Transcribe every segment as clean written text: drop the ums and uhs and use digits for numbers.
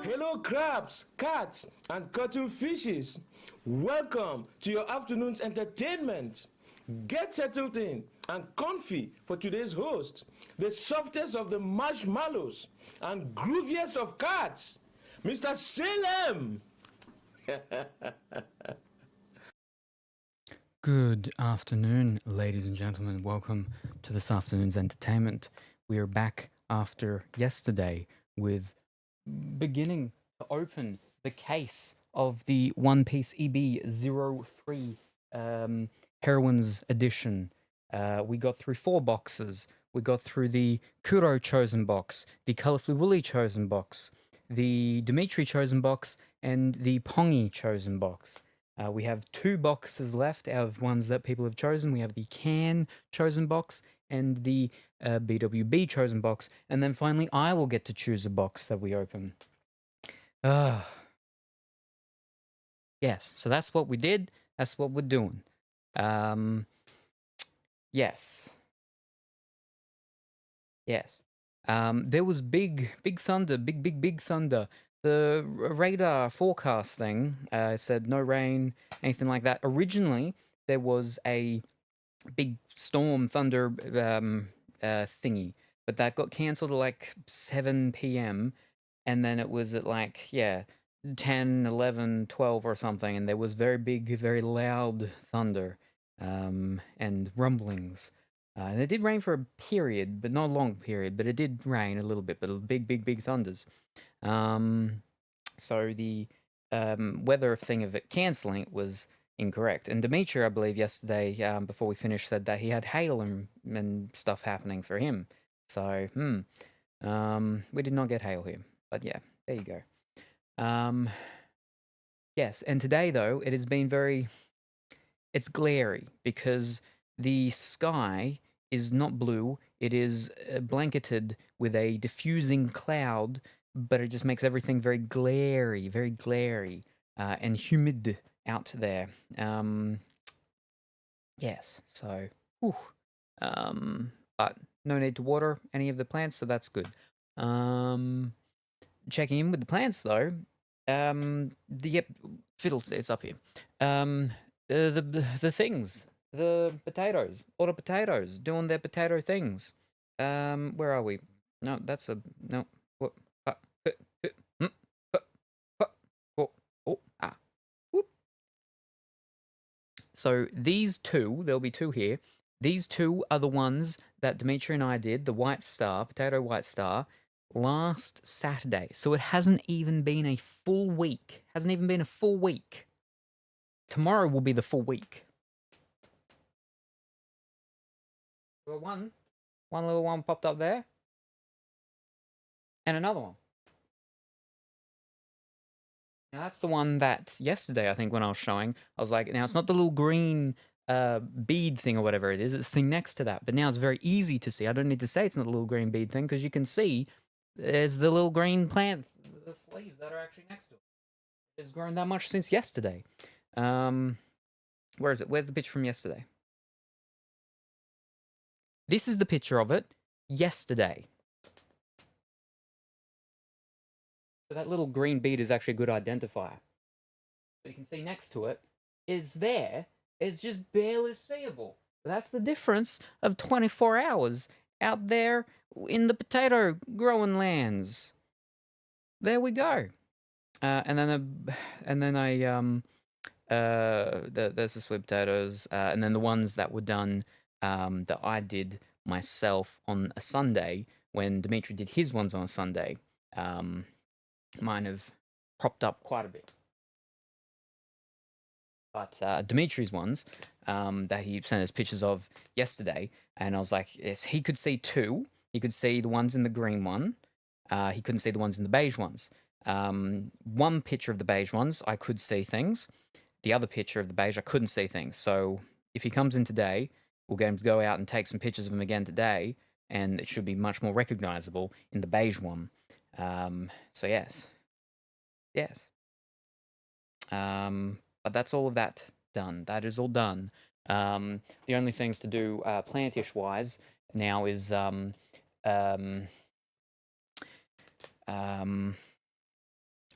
Hello crabs, cats, and cuttlefishes. Welcome to your afternoon's entertainment. Get settled in and comfy for today's host, the softest of the marshmallows and grooviest of cats, Mr. Salem. Good afternoon, ladies and gentlemen. Welcome to this afternoon's entertainment. We are back after yesterday with beginning to open the case of the One Piece EB03 Heroines edition. We got through 4 boxes. We got through the Kuro chosen box, the Colorfully Woolly chosen box, the Dimitri chosen box, and the Pongy chosen box. We have 2 boxes left out of ones that people have chosen. We have the Can chosen box and the BWB chosen box. And then finally, I will get to choose a box that we open. Yes, so that's what we did. That's what we're doing. Yes. Yes. There was big thunder, big thunder. The radar forecast thing said no rain, anything like that. Originally, there was a big storm thunder thingy, but that got cancelled at like 7 p.m. And then it was at like, 10, 11, 12 or something. And there was very big, very loud thunder and rumblings. And it did rain for a period, but not a long period, but it did rain a little bit, but big thunders. So the weather thing of it cancelling was incorrect. And Dimitri, I believe, yesterday, before we finished, said that he had hail and stuff happening for him. So, we did not get hail here. But yeah, there you go. Yes, and today, though, it has been it's glary because the sky is not blue. It is blanketed with a diffusing cloud, but it just makes everything very glary and humid out there. Yes, so, but no need to water any of the plants, so that's good. Checking in with the plants, though, fiddles, it's up here. The things, the potatoes, all the potatoes doing their potato things. Where are we? No, that's a no. What? So these 2, there'll be 2 here. These 2 are the ones that Dimitri and I did, the White Star, potato White Star, last Saturday. So it hasn't even been a full week. Tomorrow will be the full week. Well, one little one popped up there. And another one. Now that's the one that yesterday, I think, when I was showing, I was like, now it's not the little green bead thing or whatever it is, it's the thing next to that. But now it's very easy to see. I don't need to say it's not a little green bead thing because you can see there's the little green plant, the leaves that are actually next to it. It's grown that much since yesterday. Where is it? Where's the picture from yesterday? This is the picture of it yesterday. So that little green bead is actually a good identifier. So you can see next to it is there. It's just barely seeable. That's the difference of 24 hours out there in the potato growing lands. There we go. And then there's the sweet potatoes, and then the ones that were done that I did myself on a Sunday when Dimitri did his ones on a Sunday. Mine have propped up quite a bit. But Dimitri's ones that he sent us pictures of yesterday, and I was like, yes, he could see 2. He could see the ones in the green one. He couldn't see the ones in the beige ones. One picture of the beige ones, I could see things. The other picture of the beige, I couldn't see things. So if he comes in today, we'll get him to go out and take some pictures of him again today, and it should be much more recognizable in the beige one. So yes. But that's all of that done. That is all done. The only things to do plantish wise now is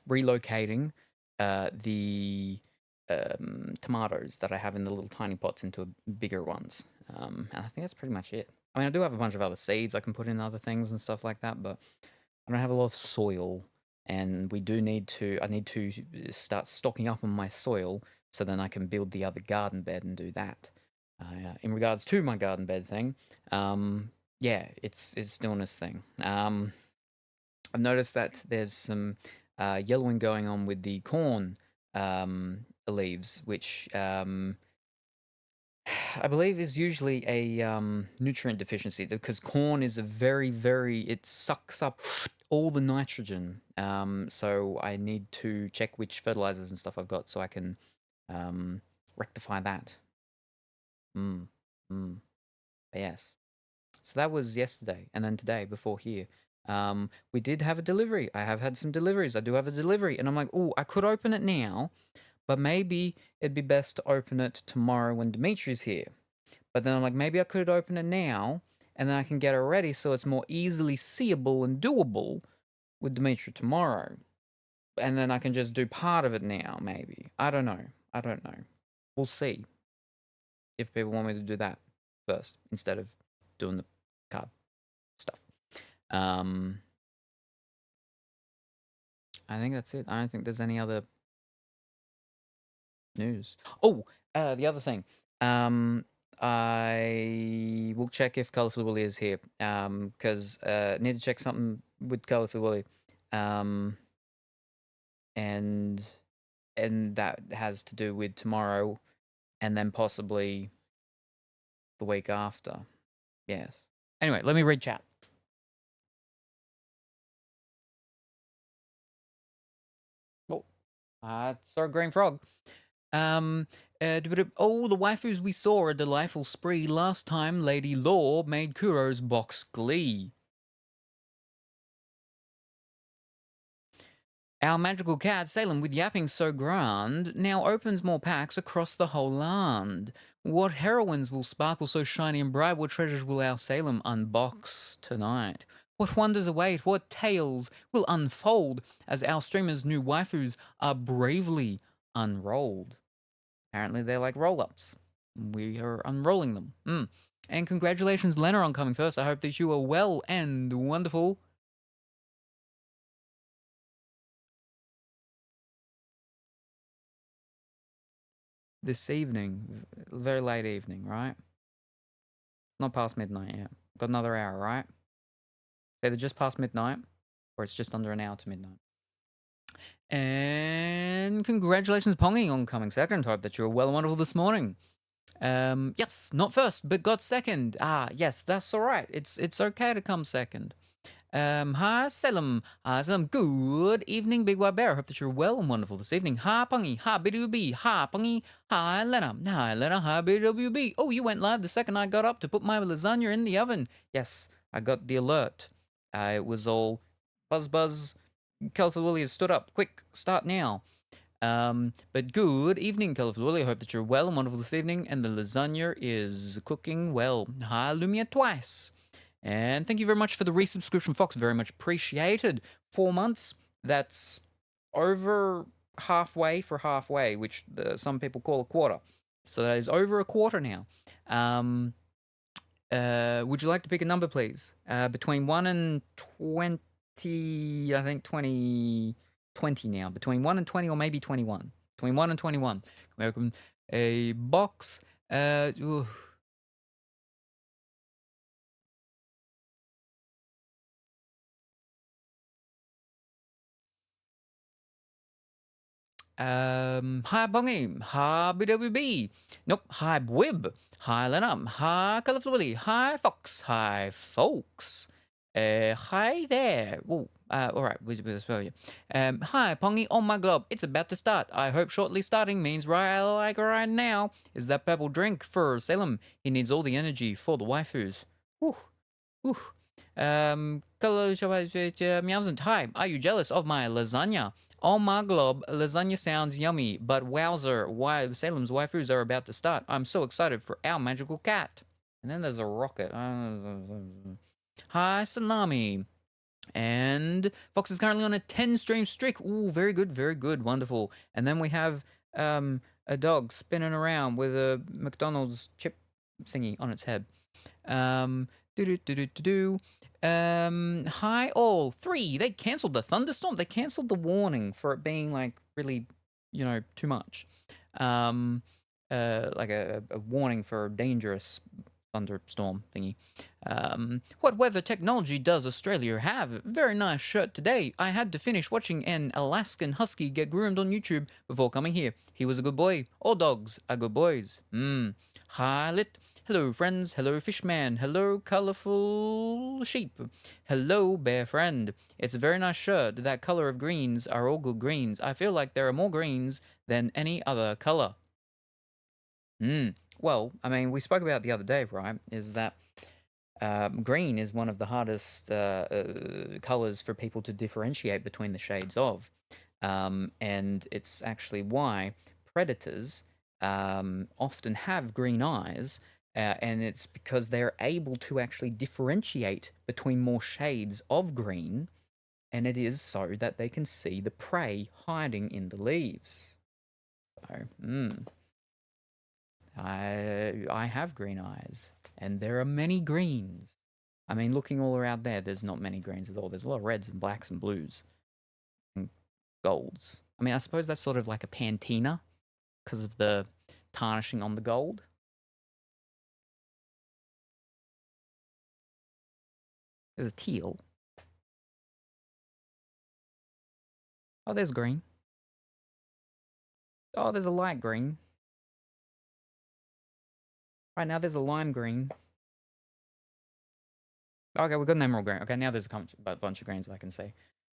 relocating the tomatoes that I have in the little tiny pots into bigger ones. And I think that's pretty much it. I mean, I do have a bunch of other seeds I can put in other things and stuff like that, but I don't have a lot of soil, and I need to start stocking up on my soil so then I can build the other garden bed and do that. In regards to my garden bed thing, yeah, it's doing this thing. I've noticed that there's some yellowing going on with the corn leaves, which I believe is usually a nutrient deficiency, because corn is it sucks up all the nitrogen. So I need to check which fertilizers and stuff I've got so I can rectify that. But yes. So that was yesterday, and then today before here. We did have a delivery. I have had some deliveries. I do have a delivery, and I'm like, oh, I could open it now, but maybe it'd be best to open it tomorrow when Dimitri's here. But then I'm like, maybe I could open it now, and then I can get it ready so it's more easily seeable and doable with Dimitri tomorrow. And then I can just do part of it now, maybe. I don't know. We'll see if people want me to do that first instead of doing the card stuff. I think that's it. I don't think there's any other news. Oh, the other thing. I will check if Colorful Willy is here. Because need to check something with Colorful Willy. And that has to do with tomorrow, and then possibly the week after. Yes. Anyway, let me read chat. Oh, sorry, Green Frog. Oh, the waifus we saw a delightful spree last time Lady Law made Kuro's box glee. Our magical cat, Salem, with yapping so grand, now opens more packs across the whole land. What heroines will sparkle so shiny and bright? What treasures will our Salem unbox tonight? What wonders await? What tales will unfold as our streamers' new waifus are bravely unrolled? Apparently they're like roll-ups. We are unrolling them. And congratulations, Lena, on coming first. I hope that you are well and wonderful. This evening, very late evening, right? Not past midnight yet. Got another hour, right? It's either just past midnight, or it's just under an hour to midnight. And congratulations, Pongy, on coming second. Hope that you're well and wonderful this morning. Yes, not first, but got second. Yes, that's all right. It's okay to come second. Hi, Salem. Salem, good evening, Big White Bear. Hope that you're well and wonderful this evening. Hi, Pungy. Hi, BWB. Hi, Pungy. Hi, Lena. Hi, Lena. Hi, BWB. Oh, you went live the second I got up to put my lasagna in the oven. Yes, I got the alert. It was all buzz. Colorful Willie has stood up. Quick, start now. But good evening, Colorful Willie. I hope that you're well and wonderful this evening, and the lasagna is cooking well. Hi, Lumia twice. And thank you very much for the resubscription, Fox. Very much appreciated. 4 months. That's over halfway for halfway, which some people call a quarter. So that is over a quarter now. Would you like to pick a number, please? Between 1 and 20, I think 20 now. Between 1 and 20, or maybe 21. Between 1 and 21. Can we open a box? Hi Bongy, hi BWB, nope, hi Bwib, hi Lenham, hi Colourful Willy, hi Fox, hi folks, hi there. Ooh, all right, hi Pongy on my globe. It's about to start. I hope shortly starting means right now. Is that purple drink for Salem? He needs all the energy for the waifus. Whew. Meowsant, hi. Are you jealous of my lasagna? On my globe, lasagna sounds yummy, but wowzer, Salem's waifus are about to start. I'm so excited for our magical cat. And then there's a rocket. Hi, Salami. And Fox is currently on a 10-stream streak. Ooh, very good, wonderful. And then we have a dog spinning around with a McDonald's chip thingy on its head. Hi all. 3, they cancelled the thunderstorm. They cancelled the warning for it being like really, too much. Like a warning for a dangerous thunderstorm thingy. What weather technology does Australia have? Very nice shirt today. I had to finish watching an Alaskan husky get groomed on YouTube before coming here. He was a good boy. All dogs are good boys. Hi, lit. Hello, friends. Hello, fishman. Hello, colorful sheep. Hello, bear friend. It's a very nice shirt. That color of greens are all good greens. I feel like there are more greens than any other color. Well, I mean, we spoke about the other day, right? Is that green is one of the hardest colors for people to differentiate between the shades of. And it's actually why predators often have green eyes, and it's because they're able to actually differentiate between more shades of green, and it is so that they can see the prey hiding in the leaves. So, I have green eyes, and there are many greens. I mean, looking all around there's not many greens at all. There's a lot of reds and blacks and blues and golds. I mean, I suppose that's sort of like a patina because of the tarnishing on the gold. There's a teal. Oh, there's green. Oh, there's a light green. Right now, there's a lime green. Okay, we've got an emerald green. Okay, now there's a bunch of greens I can see.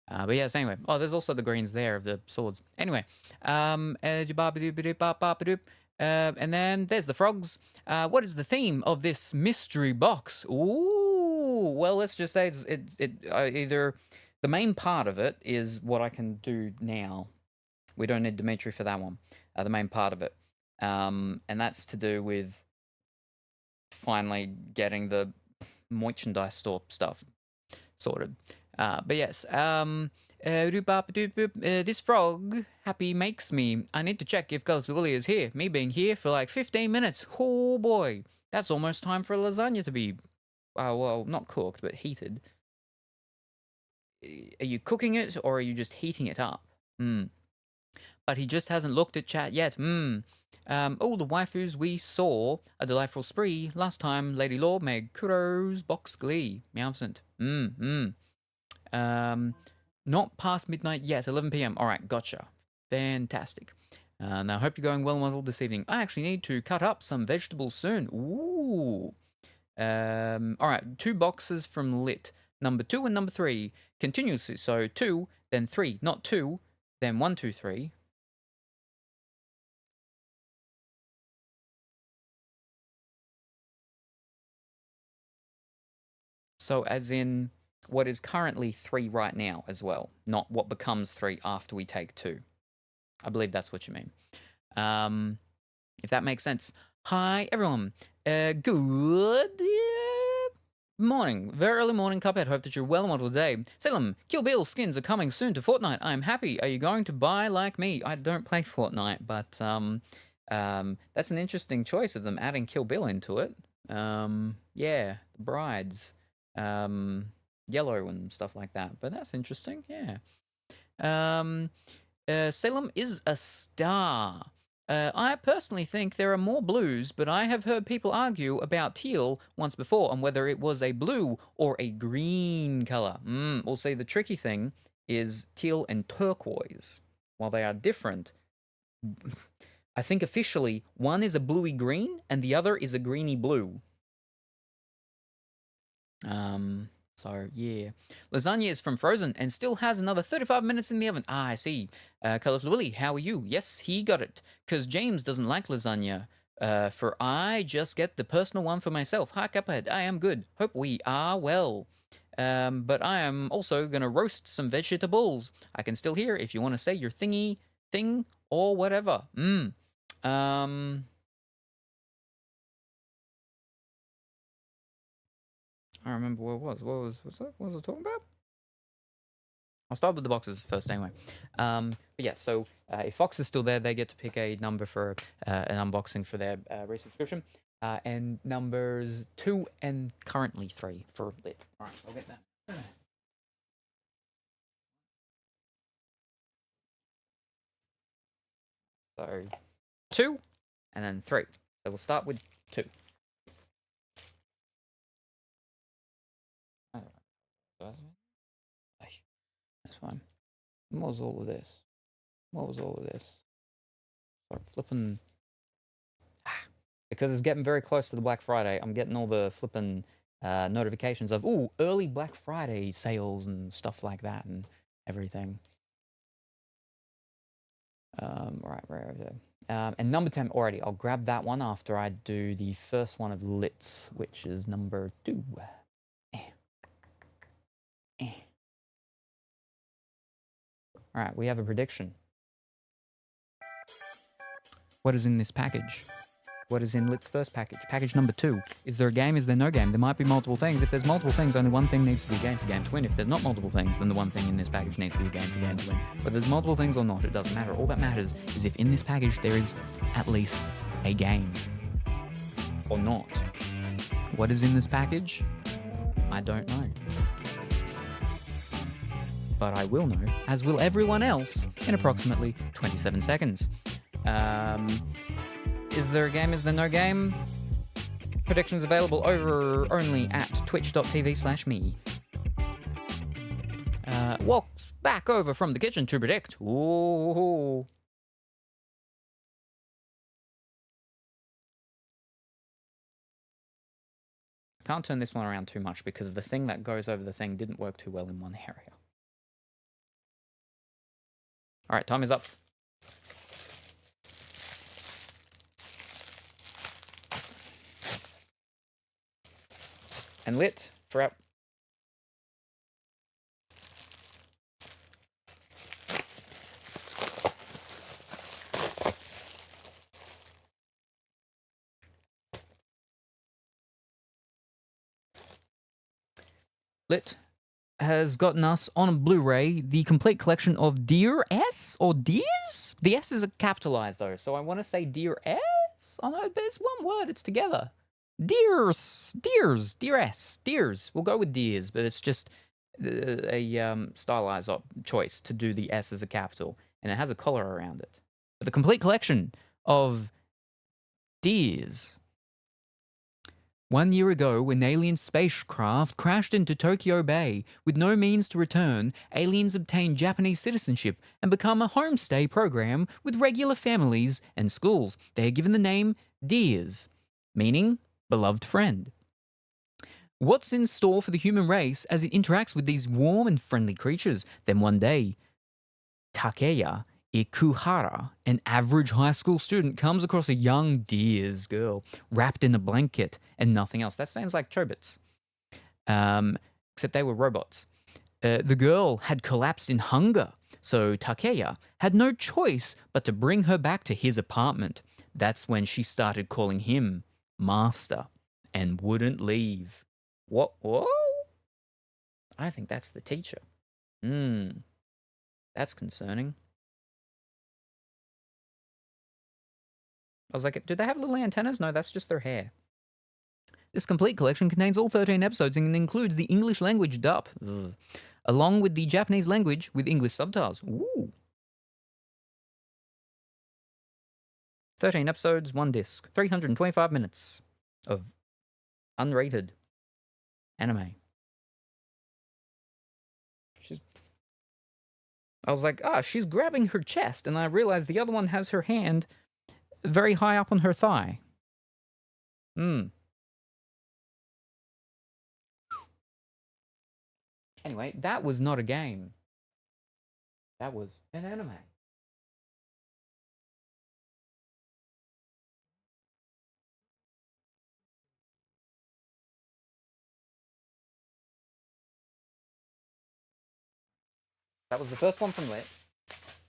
But yes, anyway. Oh, there's also the greens there of the swords. Anyway. And then there's the frogs. What is the theme of this mystery box? Ooh, well, let's just say it's either the main part of it is what I can do now. We don't need Dimitri for that one. The main part of it. And that's to do with finally getting the merchandise store stuff sorted. But yes, this frog happy makes me. I need to check if Gulf Willie is here. Me being here for like 15 minutes. Oh boy, that's almost time for lasagna to be, well, not cooked, but heated. Are you cooking it or are you just heating it up? But he just hasn't looked at chat yet. Oh, the waifus we saw a delightful spree last time. Lady Law, Meg Kudos, Box Glee, Meowsant. Not past midnight yet. 11 p.m. All right, gotcha. Fantastic. Now I hope you're going well model this evening. I actually need to cut up some vegetables soon. Ooh. All right, 2 boxes from Lit. Number 2 and number 3 continuously. So 2, then 3, not 2, then 1, 2, 3. So as in what is currently 3 right now as well, not what becomes 3 after we take 2. I believe that's what you mean. If that makes sense. Hi, everyone. Good morning. Very early morning, Cuphead. Hope that you're well model today. Salem, Kill Bill skins are coming soon to Fortnite. I'm happy. Are you going to buy like me? I don't play Fortnite, but that's an interesting choice of them adding Kill Bill into it. Yeah, the brides. Yellow and stuff like that. But that's interesting, yeah. Salem is a star. I personally think there are more blues, but I have heard people argue about teal once before on whether it was a blue or a green color. We'll see. The tricky thing is teal and turquoise. While they are different, I think officially one is a bluey green and the other is a greeny blue. So yeah. Lasagna is from Frozen and still has another 35 minutes in the oven. I see. Colorful Willie, how are you? Yes, he got it. Because James doesn't like lasagna. For I just get the personal one for myself. Hi, Cuphead. I am good. Hope we are well. But I am also going to roast some vegetables. I can still hear if you want to say your thingy, thing, or whatever. I remember what it was. What was I talking about? I'll start with the boxes first anyway. But yeah, so if Fox is still there, they get to pick a number for an unboxing for their resubscription. And numbers 2 and currently 3 for Lit. All right, I'll get that. So 2 and then 3. So we'll start with 2. That's fine. What was all of this? Start flipping. Because it's getting very close to the Black Friday, I'm getting all the flipping notifications of, ooh, early Black Friday sales and stuff like that and everything. Right. And number 10, already, I'll grab that one after I do the first one of Lits, which is number 2. All right, we have a prediction. What is in this package? What is in Lit's first package? Package number 2. Is there a game? Is there no game? There might be multiple things. If there's multiple things, only one thing needs to be a game for game to win. If there's not multiple things, then the one thing in this package needs to be a game for game to win. Whether there's multiple things or not, it doesn't matter. All that matters is if in this package there is at least a game. Or not. What is in this package? I don't know. But I will know, as will everyone else, in approximately 27 seconds. Is there a game? Is there no game? Predictions available over only at twitch.tv/me. Walks back over from the kitchen to predict. Ooh. Can't turn this one around too much because the thing that goes over the thing didn't work too well in one area. All right, time is up. And Lit for out. Lit has gotten us on Blu-ray the complete collection of Dear S or Dears? The S is capitalized though, so I want to say Dear S. Oh no, but it's one word, it's together. Dears. We'll go with Dears, but it's just a stylized choice to do the S as a capital, and it has a collar around it. But the complete collection of Dears. 1 year ago, when alien spacecraft crashed into Tokyo Bay with no means to return, aliens obtained Japanese citizenship and become a homestay program with regular families and schools. They are given the name Dears, meaning beloved friend. What's in store for the human race as it interacts with these warm and friendly creatures? Then one day, Takeya Ikuhara, an average high school student, comes across a young Dears girl wrapped in a blanket and nothing else. That sounds like Chobits. Except they were robots. The girl had collapsed in hunger, so Takeya had no choice but to bring her back to his apartment. That's when she started calling him Master and wouldn't leave. What? Whoa? I think that's the teacher. That's concerning. I was like, do they have little antennas? No, that's just their hair. This complete collection contains all 13 episodes and includes the English language dub, along with the Japanese language with English subtitles. Ooh. 13 episodes, 1 disc, 325 minutes of unrated anime. I was like, she's grabbing her chest, and I realized the other one has her hand very high up on her thigh. Anyway, that was not a game. That was an anime. That was the first one from Lit.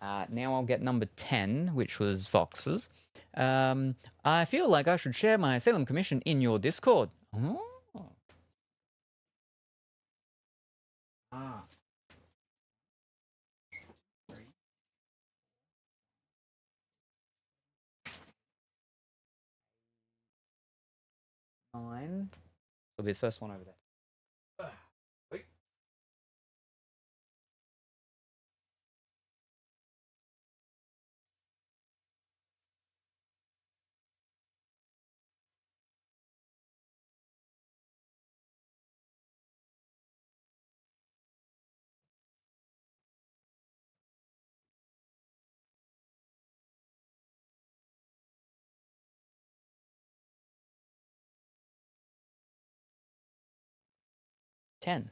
Now I'll get number 10, which was Fox's. I feel like I should share my Salem commission in your Discord. Oh. 9. It'll be the first one over there. Wait. 10.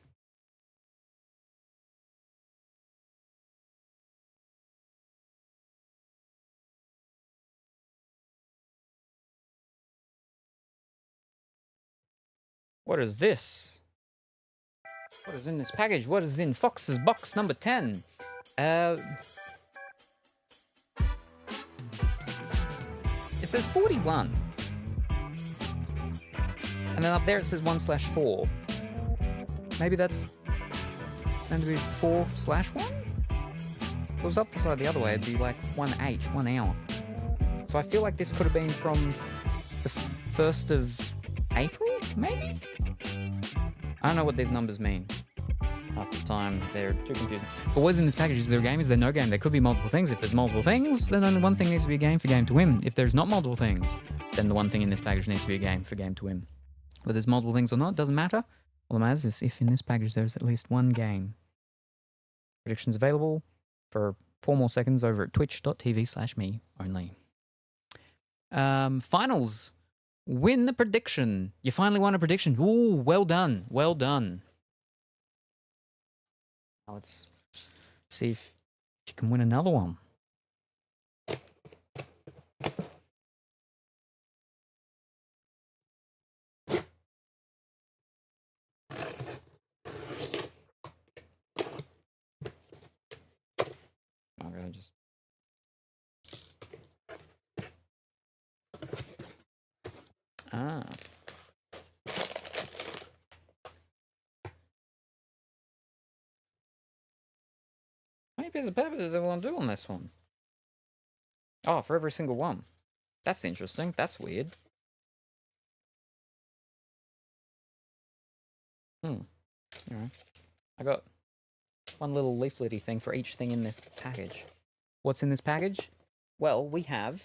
What is this? What is in this package? What is in Fox's box number 10? It says 41. And then up there it says 1/4. Maybe that's meant to be 4/1? If it was up the side the other way, it'd be like 1H, 1 hour. So I feel like this could have been from the 1st of April, maybe? I don't know what these numbers mean. Half the time, they're too confusing. But what's in this package? Is there a game? Is there no game? There could be multiple things. If there's multiple things, then only one thing needs to be a game for game to win. If there's not multiple things, then the one thing in this package needs to be a game for game to win. Whether there's multiple things or not, doesn't matter. All that matters is if in this package there's at least one game. Predictions available for 4 more seconds over at twitch.tv/me only. Finals. Win the prediction. You finally won a prediction. Ooh, well done. Well done. Now let's see if you can win another one. I'm gonna just... Ah. How many pieces of paper do they want to do on this one? Oh, for every single one. That's interesting. That's weird. Alright. I got one little leaflety thing for each thing in this package. What's in this package? Well, we have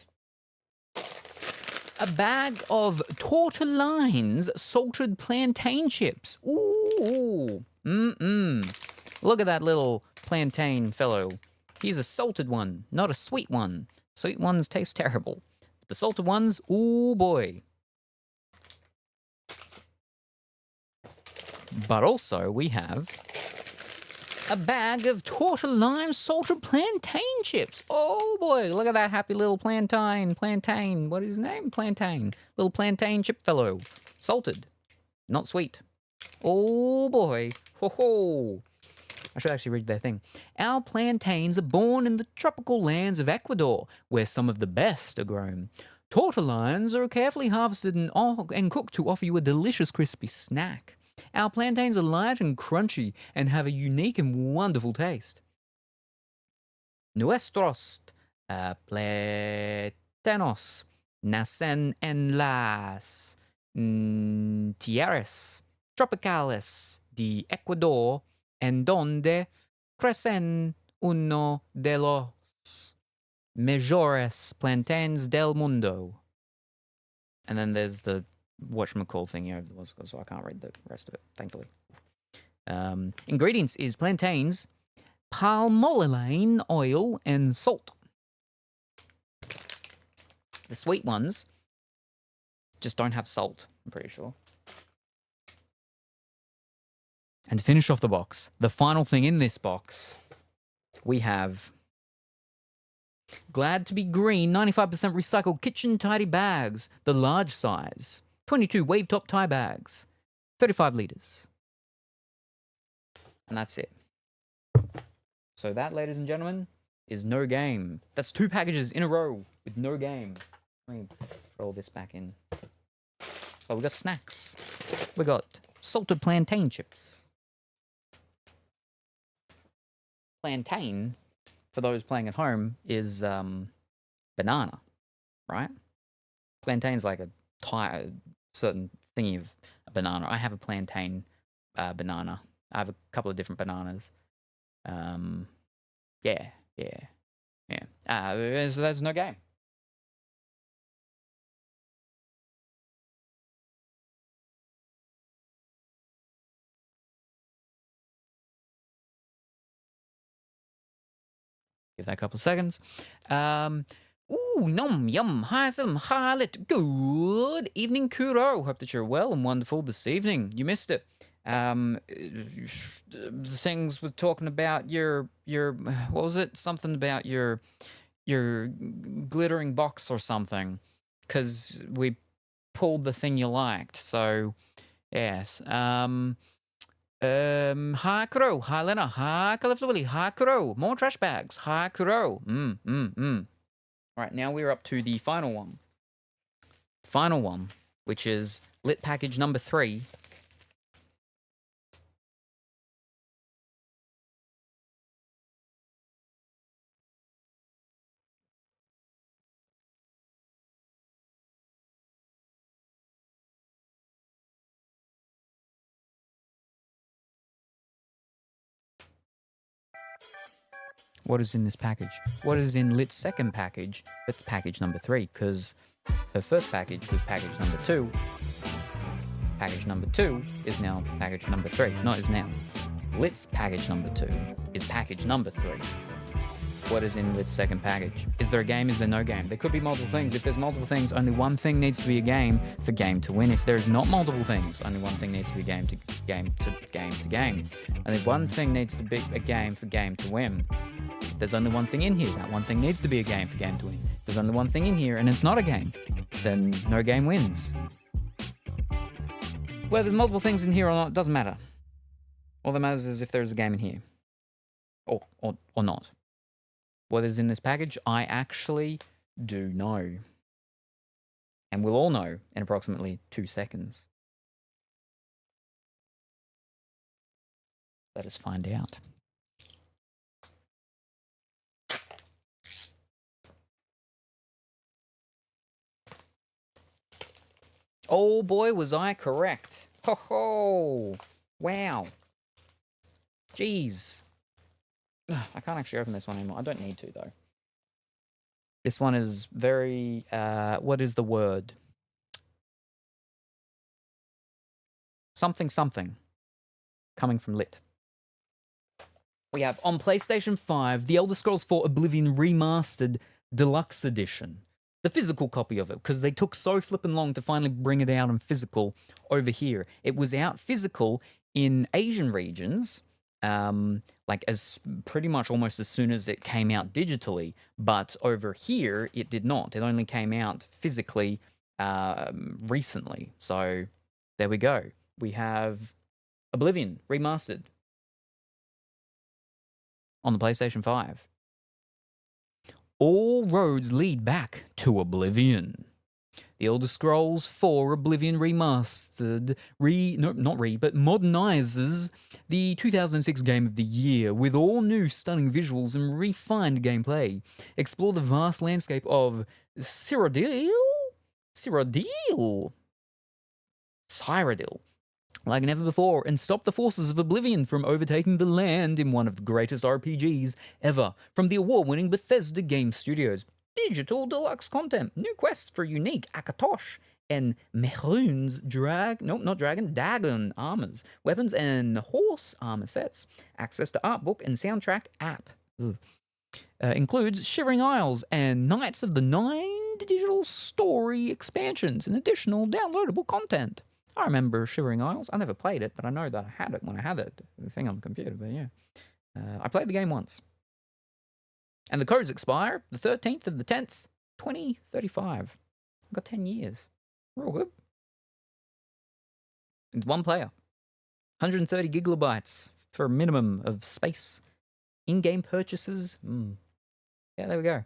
a bag of tortellines salted plantain chips. Ooh. Look at that little plantain fellow. He's a salted one, not a sweet one. Sweet ones taste terrible. But the salted ones, ooh boy. But also we have a bag of tortellini salted plantain chips. Oh boy, look at that happy little plantain. What is his name? Plantain. Little plantain chip fellow. Salted. Not sweet. Oh boy. Ho ho. I should actually read their thing. Our plantains are born in the tropical lands of Ecuador, where some of the best are grown. Tortellines are carefully harvested and cooked to offer you a delicious crispy snack. Our plantains are light and crunchy and have a unique and wonderful taste. Nuestros plátanos nacen en las tierras tropicales de Ecuador, en donde crecen uno de los mejores plantains del mundo. And then there's the whatchamacall thing here, so I can't read the rest of it, thankfully. Ingredients is plantains, palmolene oil, and salt. The sweet ones just don't have salt, I'm pretty sure. And to finish off the box, the final thing in this box, we have Glad to be Green 95% recycled kitchen tidy bags, the large size. 22 wave top tie bags, 35 liters. And that's it. So that, ladies and gentlemen, is no game. That's 2 packages in a row with no game. Let me roll this back in. Oh, we got snacks. We got salted plantain chips. Plantain, for those playing at home, is banana, right? Plantain's like a certain thingy of a banana. I have a plantain banana. I have a couple of different bananas. Yeah. So there's no game. Give that a couple of seconds. Ooh, nom, yum, hi, Salem, hi, lit. Good evening, Kuro. Hope that you're well and wonderful this evening. You missed it. The things we're talking about your what was it? Something about your glittering box or something, because we pulled the thing you liked. So yes. Hi Kuro, hi Lena, hi Califlowilly, hi Kuro, more trash bags, hi Kuro. Alright, now we're up to the final one. Final one, which is lit package number 3. What is in this package? What is in Lit's second package? That's package number 3, because her first package was package number 2. Package number 2 is now package number 3. No, is now. Lit's package number 2 is package number 3. What is in Lit's second package? Is there a game? Is there no game? There could be multiple things. If there's multiple things, only one thing needs to be a game for game to win. If there's not multiple things, only one thing needs to be game to game to game to game. Only one thing needs to be a game for game to win. If there's only one thing in here, that one thing needs to be a game for game to win. If there's only one thing in here and it's not a game, then no game wins. Whether there's multiple things in here or not, doesn't matter. All that matters is if there's a game in here. Or not. What is in this package? I actually do know. And we'll all know in approximately 2 seconds. Let us find out. Oh boy, was I correct. Ho ho! Wow. Jeez. I can't actually open this one anymore. I don't need to, though. This one is very, what is the word? Something something. Coming from Lit. We have, on PlayStation 5, The Elder Scrolls 4 Oblivion Remastered Deluxe Edition. The physical copy of it, because they took so flippin' long to finally bring it out in physical over here. It was out physical in Asian regions, like as pretty much almost as soon as it came out digitally, but over here it did not. It only came out physically recently. So there we go. We have Oblivion Remastered on the PlayStation 5. All roads lead back to Oblivion. The Elder Scrolls 4 Oblivion Remastered modernizes the 2006 Game of the Year with all new stunning visuals and refined gameplay. Explore the vast landscape of Cyrodiil like never before, and stop the forces of Oblivion from overtaking the land in one of the greatest RPGs ever from the award-winning Bethesda Game Studios. Digital deluxe content, new quests for unique Akatosh and Mehrunes Dagon armors, weapons and horse armor sets, access to art book and soundtrack app. Includes Shivering Isles and Knights of the Nine digital story expansions and additional downloadable content. I remember Shivering Isles. I never played it, but I know that I had it when I had the thing on the computer. But yeah, I played the game once. And the codes expire the 13th of the 10th, 2035. I've got 10 years. We're all good. It's one player. 130 gigabytes for a minimum of space. In-game purchases. Yeah, there we go.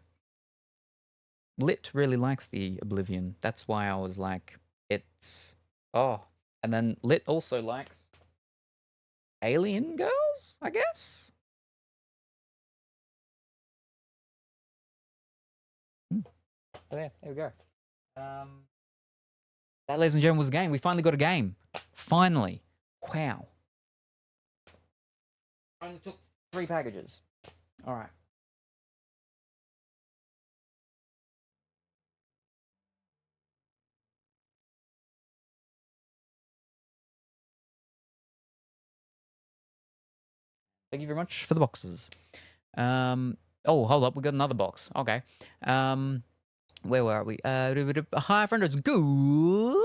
Lit really likes the Oblivion. That's why I was like, it's... Oh, and then Lit also likes Alien Girls, I guess? So there we go. That, ladies and gentlemen, was a game. We finally got a game. Finally. Wow. Only took 3 packages. All right. Thank you very much for the boxes. Oh, hold up. We got another box. Okay. Where were we? Hi, friends. Good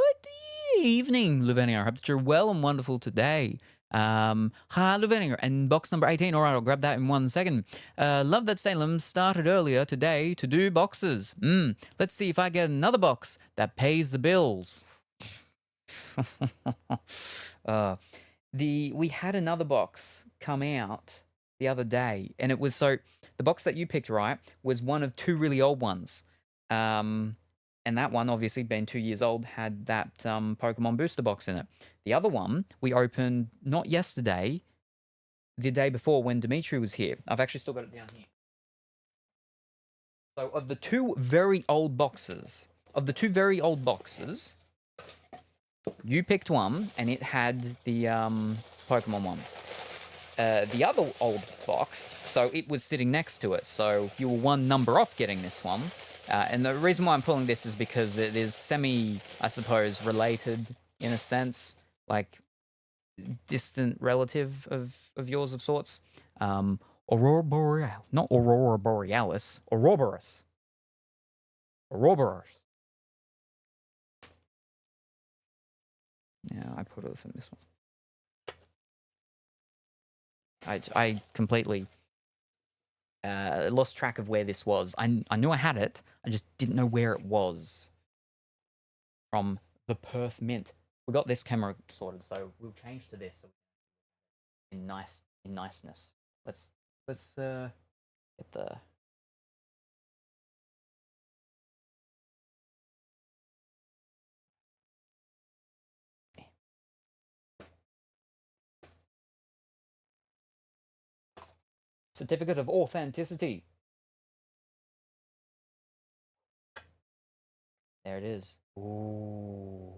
evening, Lavinia. I hope that you're well and wonderful today. Hi, Lavinia. And box number 18. All right, I'll grab that in 1 second. Love that Salem started earlier today to do boxes. Let's see if I get another box that pays the bills. We had another box come out the other day, and it was the box that you picked, right, was one of 2 really old ones. And that one, obviously being 2 years old, had that Pokemon booster box in it. The other one we opened not yesterday, the day before when Dimitri was here. I've actually still got it down here. So of the 2 very old boxes, you picked one, and it had the Pokemon one. The other old box, so it was sitting next to it. So you were 1 number off getting this one. And the reason why I'm pulling this is because it is I suppose, related in a sense, like distant relative of yours of sorts. Aurora Borealis, not Aurora Borealis, Ouroboros. Ouroboros. Yeah, I put it in this one. I completely lost track of where this was. I knew I had it. I just didn't know where it was. From the Perth Mint. We got this camera sorted, so we'll change to this in niceness. Let's get the. Certificate of authenticity. There it is. Ooh.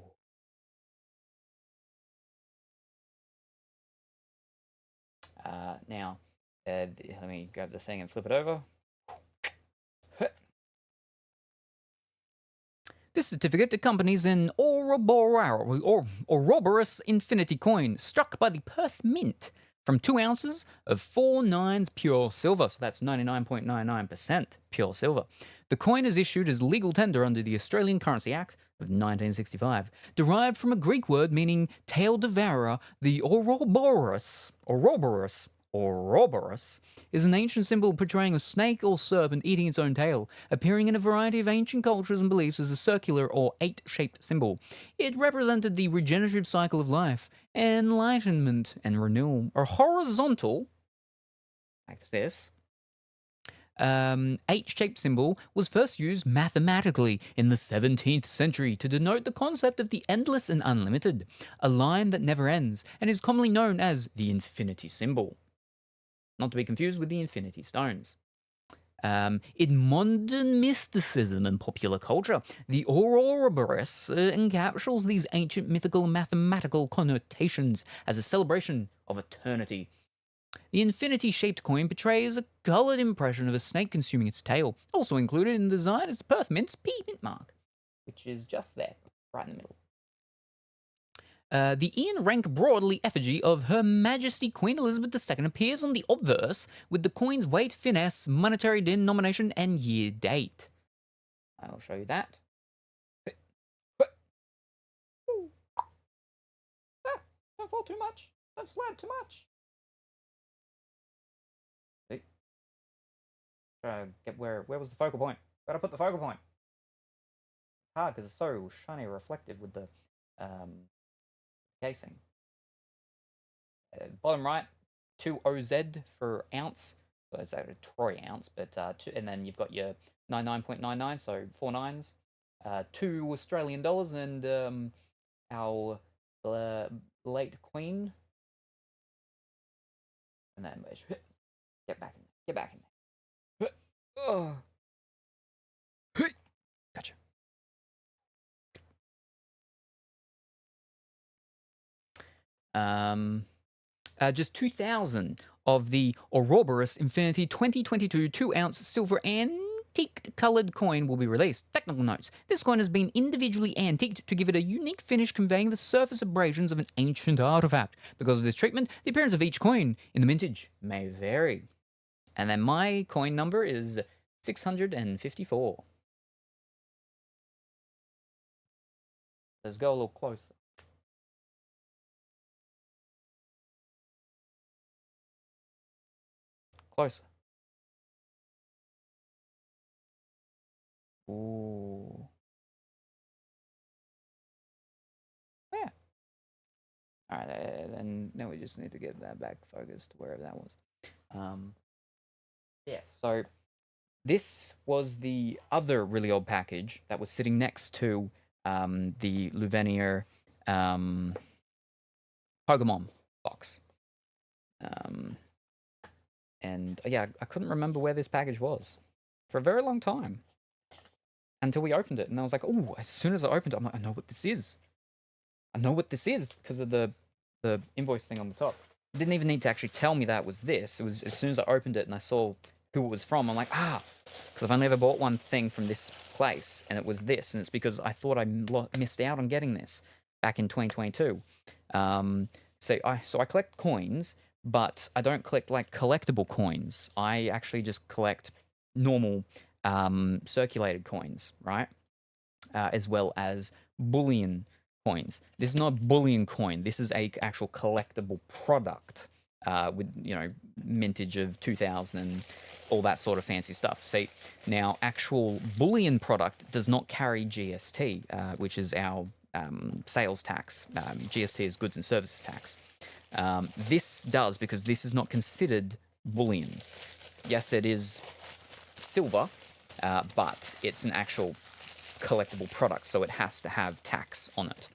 Now, let me grab the thing and flip it over. This certificate accompanies an Ouroboros Infinity coin struck by the Perth Mint from 2 ounces of 4 nines pure silver. So that's 99.99% pure silver. The coin is issued as legal tender under the Australian Currency Act of 1965. Derived from a Greek word meaning tail devourer, the Ouroboros is an ancient symbol portraying a snake or serpent eating its own tail, appearing in a variety of ancient cultures and beliefs as a circular or 8-shaped symbol. It represented the regenerative cycle of life, enlightenment, and renewal. A horizontal, like this, 8-shaped symbol was first used mathematically in the 17th century to denote the concept of the endless and unlimited, a line that never ends, and is commonly known as the infinity symbol. Not to be confused with the Infinity Stones. In modern mysticism and popular culture, the Ouroboros encapsulates these ancient mythical and mathematical connotations as a celebration of eternity. The infinity-shaped coin portrays a coloured impression of a snake consuming its tail. Also included in the design is the Perth Mint's P-Mint mark, which is just there, right in the middle. The Ian Rank Broadley effigy of Her Majesty Queen Elizabeth II appears on the obverse with the coin's weight, finesse, monetary denomination, and year date. I'll show you that. Don't fall too much. Don't slide too much. Get where was the focal point? Gotta put the focal point. Hard because it's so shiny, reflective with the casing. Bottom right, 2 OZ for ounce. Well, it's a troy ounce, but and then you've got your 99.99, so 4 nines. 2 Australian dollars, and our late queen. And then get back in there. Get back in there. Oh. Gotcha. Just 2,000 of the Ouroboros Infinity 2022 2-ounce silver antiqued colored coin will be released. Technical notes. This coin has been individually antiqued to give it a unique finish conveying the surface abrasions of an ancient artifact. Because of this treatment, the appearance of each coin in the mintage may vary. And then my coin number is 654. Let's go a little closer. Closer. Ooh. Yeah. All right, then we just need to get that back focused to wherever that was. Yes. So this was the other really old package that was sitting next to the Luvenier Pokemon box. And yeah, I couldn't remember where this package was for a very long time until we opened it. And I was like, oh, as soon as I opened it, I'm like, I know what this is. I know what this is because of the invoice thing on the top. It didn't even need to actually tell me that was this. It was as soon as I opened it and I saw who it was from, I'm like, because I've only ever bought one thing from this place, and it was this, and it's because I thought I missed out on getting this back in 2022. So I collect coins, but I don't collect like collectible coins. I actually just collect normal circulated coins, right? As well as bullion coins. This is not a bullion coin. This is a actual collectible product with, you know, mintage of 2000 and all that sort of fancy stuff. See, now actual bullion product does not carry GST, which is our sales tax. GST is goods and services tax. This does because this is not considered bullion. Yes, it is silver, but it's an actual collectible product, so it has to have tax on it.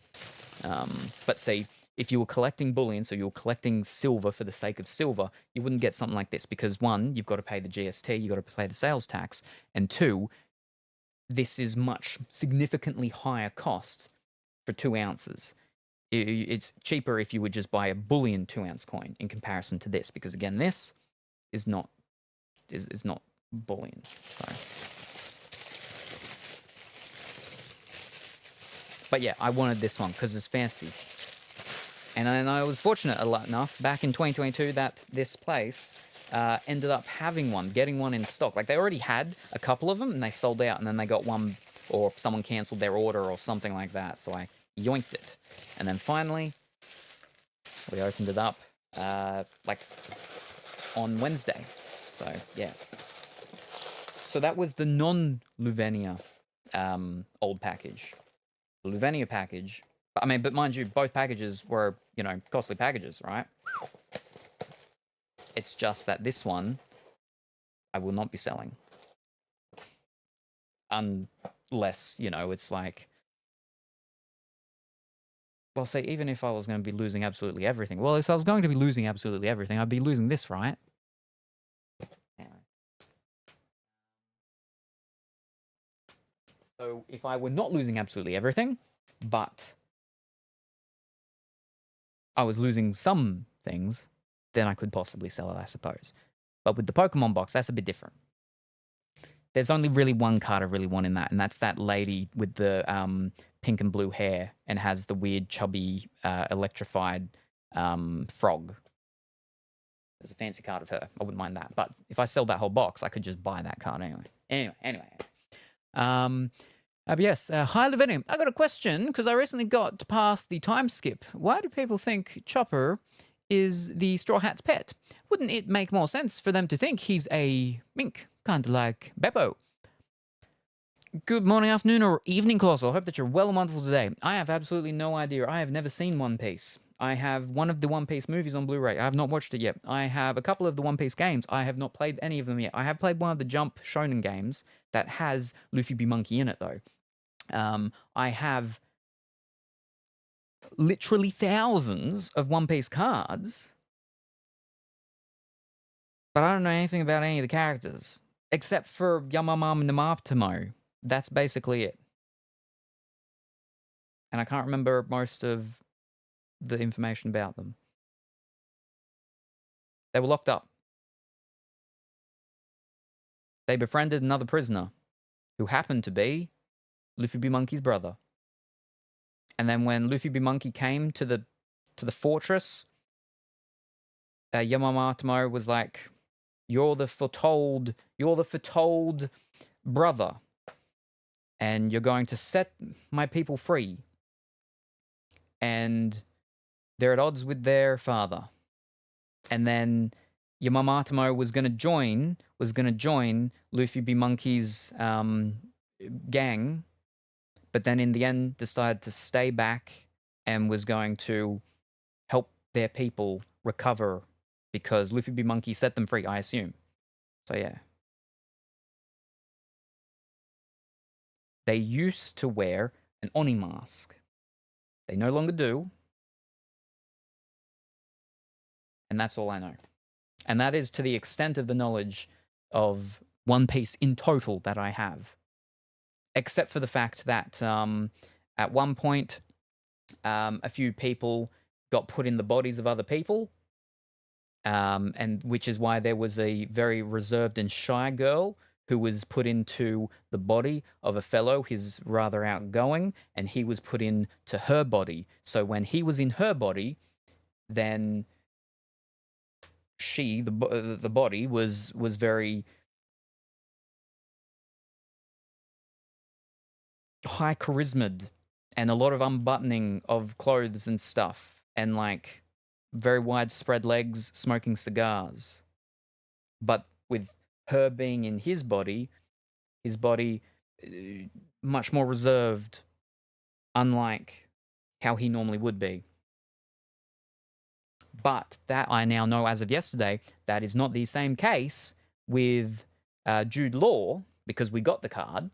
But see, if you were collecting bullion, so you were collecting silver for the sake of silver, you wouldn't get something like this because one, you've got to pay the GST, you've got to pay the sales tax, and two, this is much significantly higher cost for 2 ounces. It's cheaper if you would just buy a bullion 2-ounce coin in comparison to this, because again, this is not bullion. So, but yeah, I wanted this one because it's fancy. And then I was fortunate enough back in 2022 that this place ended up having one, getting one in stock. Like they already had a couple of them and they sold out, and then they got one, or someone cancelled their order or something like that. So I yoinked it. And then finally, we opened it up like on Wednesday. So yes. So that was the non-Luvenia old package. The Luvenia package. I mean, but mind you, both packages were, you know, costly packages, right? It's just that this one, I will not be selling. Unless, you know, it's like... Well, say, even if I was going to be losing absolutely everything. Well, if I was going to be losing absolutely everything, I'd be losing this, right? Anyway. So, if I were not losing absolutely everything, but I was losing some things, then I could possibly sell it, I suppose. But with the Pokemon box, that's a bit different. There's only really one card I really want in that, and that's that lady with the pink and blue hair and has the weird, chubby, electrified frog. There's a fancy card of her. I wouldn't mind that. But if I sell that whole box, I could just buy that card anyway. Anyway. But yes, hi Lavinium. I got a question because I recently got past the time skip. Why do people think Chopper is the Straw Hat's pet? Wouldn't it make more sense for them to think he's a mink, kind of like Beppo? Good morning, afternoon, or evening, Colossal. I hope that you're well and wonderful today. I have absolutely no idea. I have never seen One Piece. I have one of the One Piece movies on Blu-ray. I have not watched it yet. I have a couple of the One Piece games. I have not played any of them yet. I have played one of the Jump Shonen games that has Luffy B. Monkey in it, though. I have literally thousands of One Piece cards, but I don't know anything about any of the characters, except for Yamamam Namaptamo. That's basically it. And I can't remember most of the information about them. They were locked up. They befriended another prisoner who happened to be Luffy B. Monkey's brother. And then when Luffy B. Monkey came to the fortress, Yamamoto was like, you're the foretold brother, and you're going to set my people free. And they're at odds with their father. And then Yamamoto was going to join Luffy B. Monkey's gang, but then in the end decided to stay back and was going to help their people recover because Luffy B. Monkey set them free, I assume. So yeah. They used to wear an Oni mask. They no longer do. And that's all I know. And that is to the extent of the knowledge of One Piece in total that I have. Except for the fact that at one point, a few people got put in the bodies of other people. And which is why there was a very reserved and shy girl who was put into the body of a fellow who's rather outgoing, and he was put into her body. So when he was in her body, then she, the body, was very high charismaed and a lot of unbuttoning of clothes and stuff, and like very widespread legs, smoking cigars. But with her being in his body much more reserved, unlike how he normally would be. But that I now know as of yesterday, that is not the same case with Jude Law, because we got the card.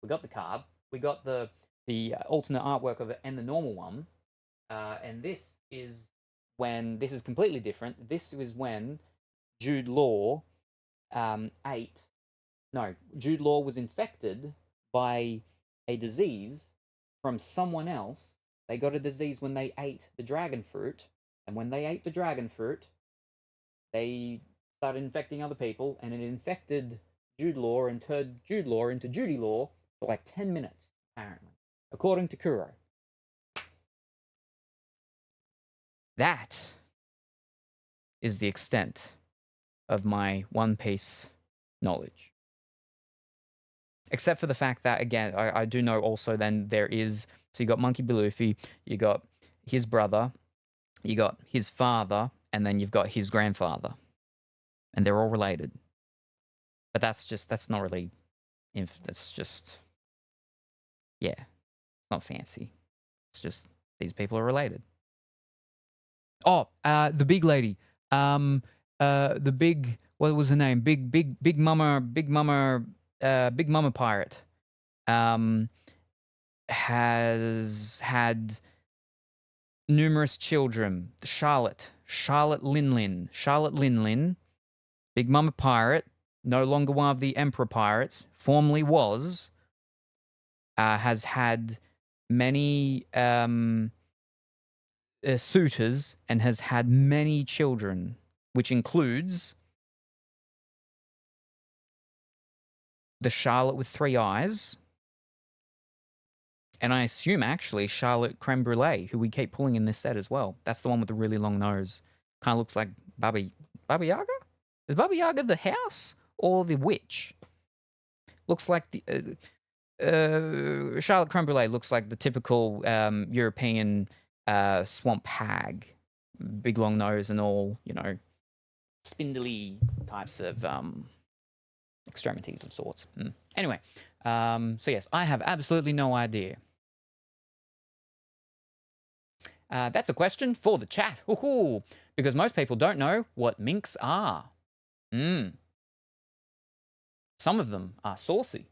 We got the alternate artwork of it and the normal one. And this is completely different. This is when Jude Law Jude Law was infected by a disease from someone else. They got a disease when they ate the dragon fruit, and when they ate the dragon fruit, they started infecting other people, and it infected Jude Law and turned Jude Law into Judy Law for like 10 minutes, apparently, according to Kuro. That is the extent of my One Piece knowledge. Except for the fact that, again, I do know also then there is, so you got Monkey B. Luffy, you got his brother, you got his father, and then you've got his grandfather. And they're all related. But that's not really, that's just, yeah, not fancy. It's just, these people are related. Oh, the big lady. The big, what was her name? Big Mama Pirate. Has had numerous children. Charlotte Lin, Big Mama Pirate, no longer one of the Emperor Pirates, formerly was, has had many suitors and has had many children, which includes the Charlotte with 3 eyes, and I assume actually Charlotte Creme Brulee, who we keep pulling in this set as well. That's the one with the really long nose. Kind of looks like Baba Yaga? Is Baba Yaga the house or the witch? Looks like the Charlotte Creme Brulee looks like the typical European swamp hag, big long nose and all, spindly types of extremities of sorts. Anyway, so yes, I have absolutely no idea. That's a question for the chat. Ooh, because most people don't know what minks are. Some of them are saucy.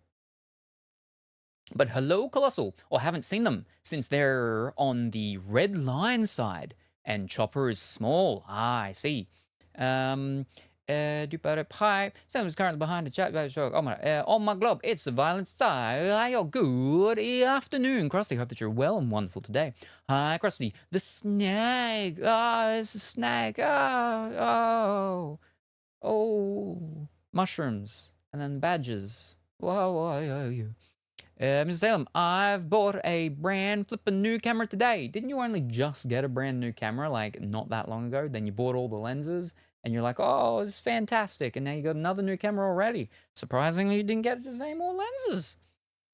But hello, Colossal, or haven't seen them since they're on the red line side, and Chopper is small. I see. Hi, Salem's currently behind the chat. On my globe, it's the violent side. Good afternoon, Krusty. Hope that you're well and wonderful today. Hi, Krusty. The snag. It's a snag. Oh. Mushrooms. And then badges. Whoa. Mr. Salem, I've bought a brand flippin' new camera today. Didn't you only just get a brand new camera, like, not that long ago? Then you bought all the lenses, and you're like, oh, it's fantastic, and now you got another new camera already. Surprisingly, you didn't get just any more lenses.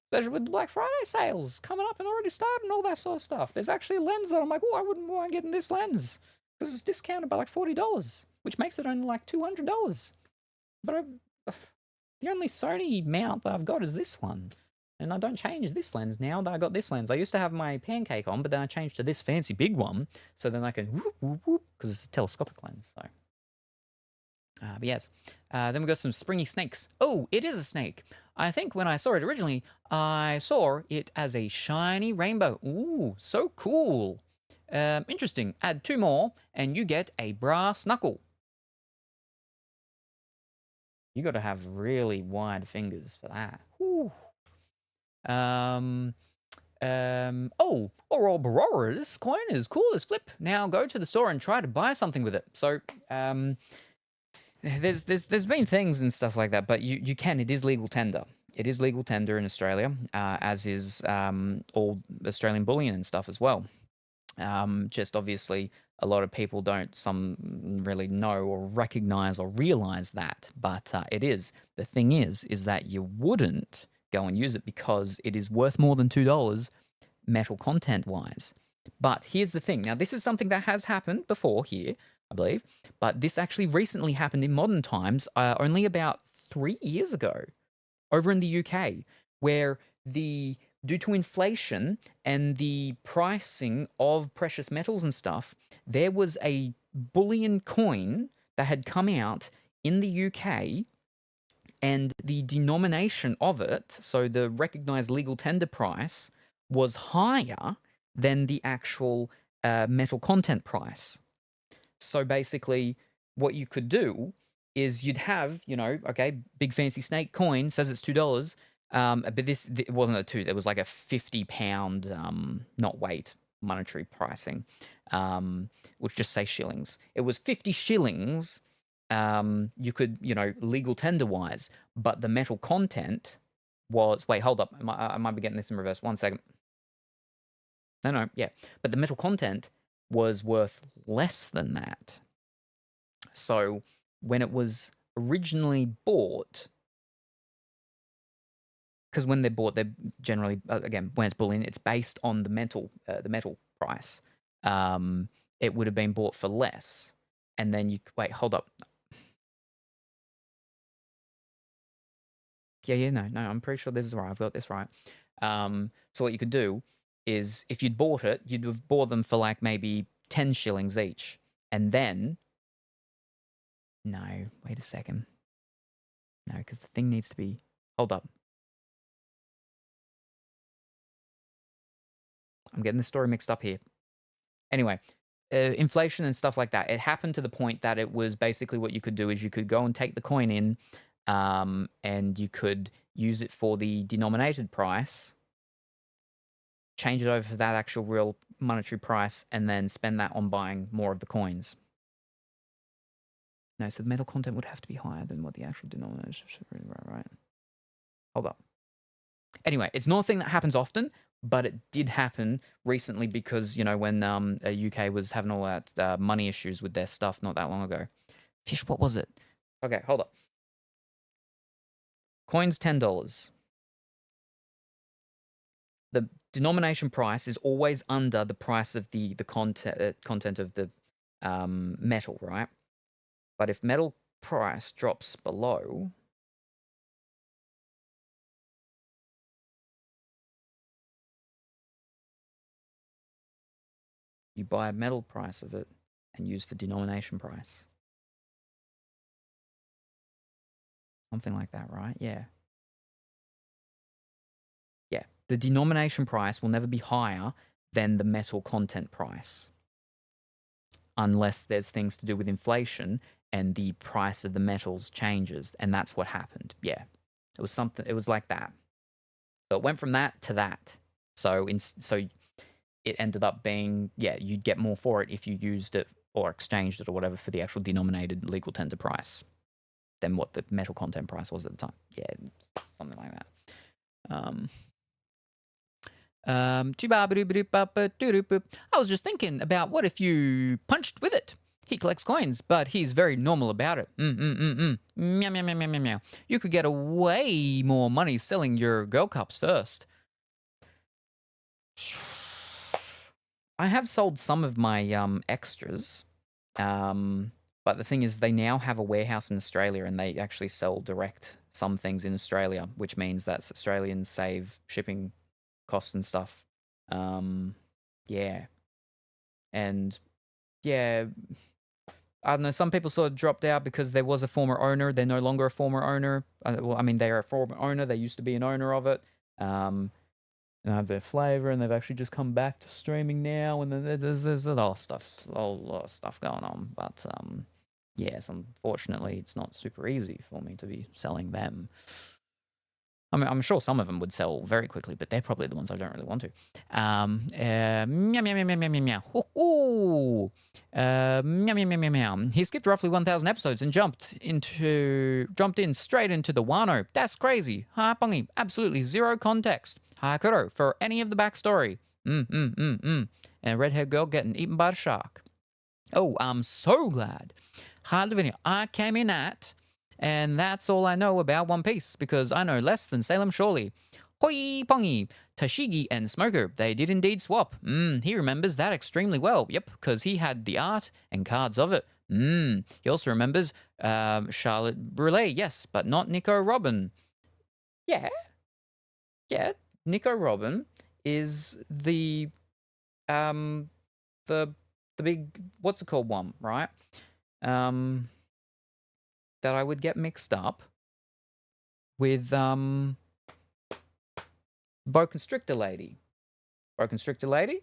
Especially with the Black Friday sales coming up and already started and all that sort of stuff. There's actually a lens that I'm like, oh, I wouldn't mind getting this lens. Because it's discounted by like $40, which makes it only like $200. But the only Sony mount that I've got is this one. And I don't change this lens now that I got this lens. I used to have my pancake on, but then I changed to this fancy big one. So then I can whoop, because it's a telescopic lens. So, but yes. Then we got some springy snakes. Oh, it is a snake. I think when I saw it originally, I saw it as a shiny rainbow. Ooh, so cool. Interesting. Add 2 more, and you get a brass knuckle. You got to have really wide fingers for that. Ooh. Barora, this coin is cool as flip. Now go to the store and try to buy something with it. So, there's been things and stuff like that, but you can. It is legal tender. It is legal tender in Australia, as is all Australian bullion and stuff as well. Just obviously, a lot of people don't really know or recognize or realize that, but it is. The thing is that you wouldn't go and use it because it is worth more than $2 metal content wise. But here's the thing. Now, this is something that has happened before here, I believe, but this actually recently happened in modern times, only about 3 years ago over in the UK, where due to inflation and the pricing of precious metals and stuff, there was a bullion coin that had come out in the UK, and the denomination of it, so the recognized legal tender price, was higher than the actual metal content price. So basically, what you could do is you'd have, okay, big fancy snake coin says it's $2, but it wasn't a 2, it was like a £50, not weight, monetary pricing, which just say shillings. It was 50 shillings. You could, legal tender wise, but the metal content was, wait, hold up. I might be getting this in reverse. 1 second. No, yeah. But the metal content was worth less than that. So when it was originally bought, because when they're bought, they're generally, again, when it's bullion, it's based on the metal price. It would have been bought for less. And then wait, hold up. Yeah, no, I'm pretty sure this is right. I've got this right. So what you could do is, if you'd bought it, you'd have bought them for like maybe 10 shillings each. And then, no, wait a second. No, because the thing needs to be, hold up. I'm getting the story mixed up here. Anyway, inflation and stuff like that. It happened to the point that it was basically, what you could do is you could go and take the coin in, and you could use it for the denominated price, change it over for that actual real monetary price, and then spend that on buying more of the coins. No, so the metal content would have to be higher than what the actual denomination should be. Right. Hold up. Anyway, it's not a thing that happens often, but it did happen recently because, when UK was having all that money issues with their stuff not that long ago. Fish, what was it? Okay, hold up. Coins, $10. The denomination price is always under the price of the content of the metal, right? But if metal price drops below, you buy a metal price of it and use for denomination price. Something like that, right? Yeah. Yeah. The denomination price will never be higher than the metal content price, unless there's things to do with inflation and the price of the metals changes, and that's what happened. Yeah, it was something. It was like that. So it went from that to that. So it ended up being, yeah, you'd get more for it if you used it or exchanged it or whatever for the actual denominated legal tender price than what the metal content price was at the time. Yeah, something like that. I was just thinking about what if you punched with it. He collects coins, but he's very normal about it. Meow, meow, meow, meow, meow, meow. You could get way more money selling your girl cups first. I have sold some of my extras, but the thing is they now have a warehouse in Australia and they actually sell direct some things in Australia, which means that Australians save shipping costs and stuff. Yeah. And yeah, I don't know, some people sort of dropped out because there was a former owner. They're no longer a former owner. Well, I mean, they are a former owner. They used to be an owner of it. And have their flavor, and they've actually just come back to streaming now. And then there's a lot of stuff going on. But yes, unfortunately, it's not super easy for me to be selling them. I mean, I'm sure some of them would sell very quickly, but they're probably the ones I don't really want to. Meow, meow, meow, meow, meow, meow, meow. Meow, meow, meow, meow, meow. He skipped roughly 1,000 episodes and jumped in straight into the Wano. That's crazy. Ha, Pongi, absolutely zero context. Ha, Kuro, for any of the backstory. And a red-haired girl getting eaten by a shark. Oh, I'm so glad. Ha, Lavinia, I came in at... And that's all I know about One Piece, because I know less than Salem Shorley. Hoi Pongi, Tashigi and Smoker, they did indeed swap. He remembers that extremely well. Yep, because he had the art and cards of it. He also remembers Charlotte Brûlé, yes, but not Nico Robin. Yeah, Nico Robin is the big, what's it called one, right? That I would get mixed up with Boa Constrictor Lady. Boa Constrictor Lady,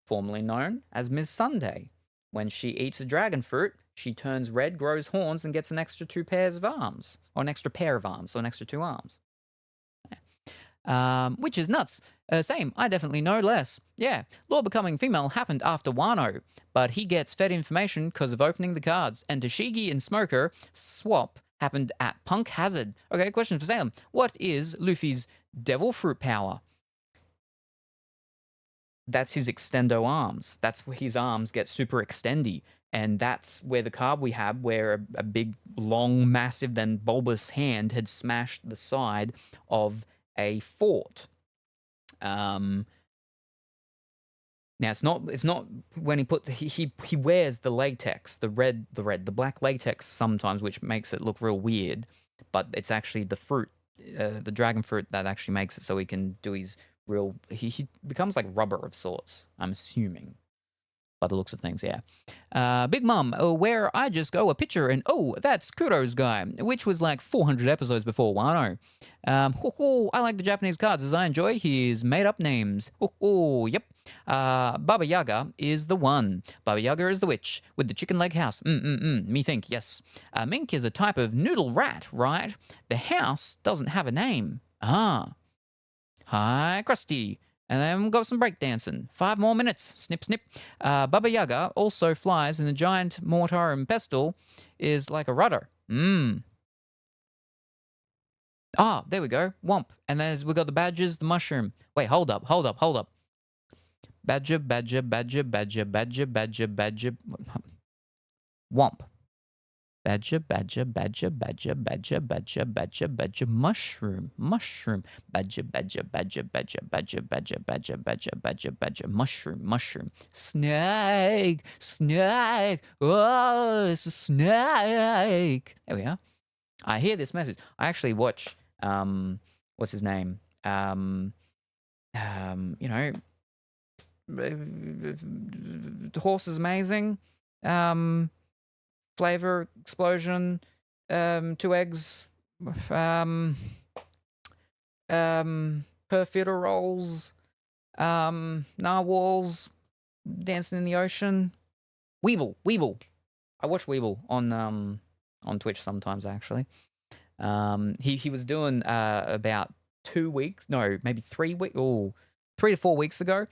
formerly known as Ms. Sunday. When she eats a dragon fruit, she turns red, grows horns, and gets an extra 2 pairs of arms. Or an extra pair of arms, or an extra 2 arms. Which is nuts. Same, I definitely know less. Yeah, Law becoming female happened after Wano, but he gets fed information because of opening the cards, and Tashigi and Smoker swap happened at Punk Hazard. Okay, question for Salem. What is Luffy's devil fruit power? That's his extendo arms. That's where his arms get super extendy. And that's where the card we have, where a big, long, massive, then bulbous hand had smashed the side of a fort. Now it's not when he wears the latex, the black latex sometimes, which makes it look real weird, but it's actually the fruit, the dragon fruit, that actually makes it so he can do his real, he becomes like rubber of sorts, I'm assuming. By the looks of things, yeah. Big Mum, where I just go a picture and, oh, that's Kuro's guy, which was like 400 episodes before Wano. I like the Japanese cards as I enjoy his made-up names. Yep. Baba Yaga is the one. Baba Yaga is the witch with the chicken leg house. Me think, yes. Mink is a type of noodle rat, right? The house doesn't have a name. Ah. Hi, Krusty. And then we've got some breakdancing. 5 more minutes. Snip, snip. Baba Yaga also flies, and the giant mortar and pestle is like a rudder. Ah, there we go. Womp. And then we've got the badgers, the mushroom. Wait, hold up. Badger. Womp. Badger, mushroom, badger, mushroom, snake, oh, it's a snake. There we are. I hear this message. I actually watch, what's his name? The Horse is Amazing. Flavor Explosion, 2 eggs, Perfida rolls, narwhals, Dancing in the Ocean, Weeble. I watch Weeble on on Twitch sometimes, actually. He was doing about 2 weeks, no, maybe 3 weeks, 3 to 4 weeks ago.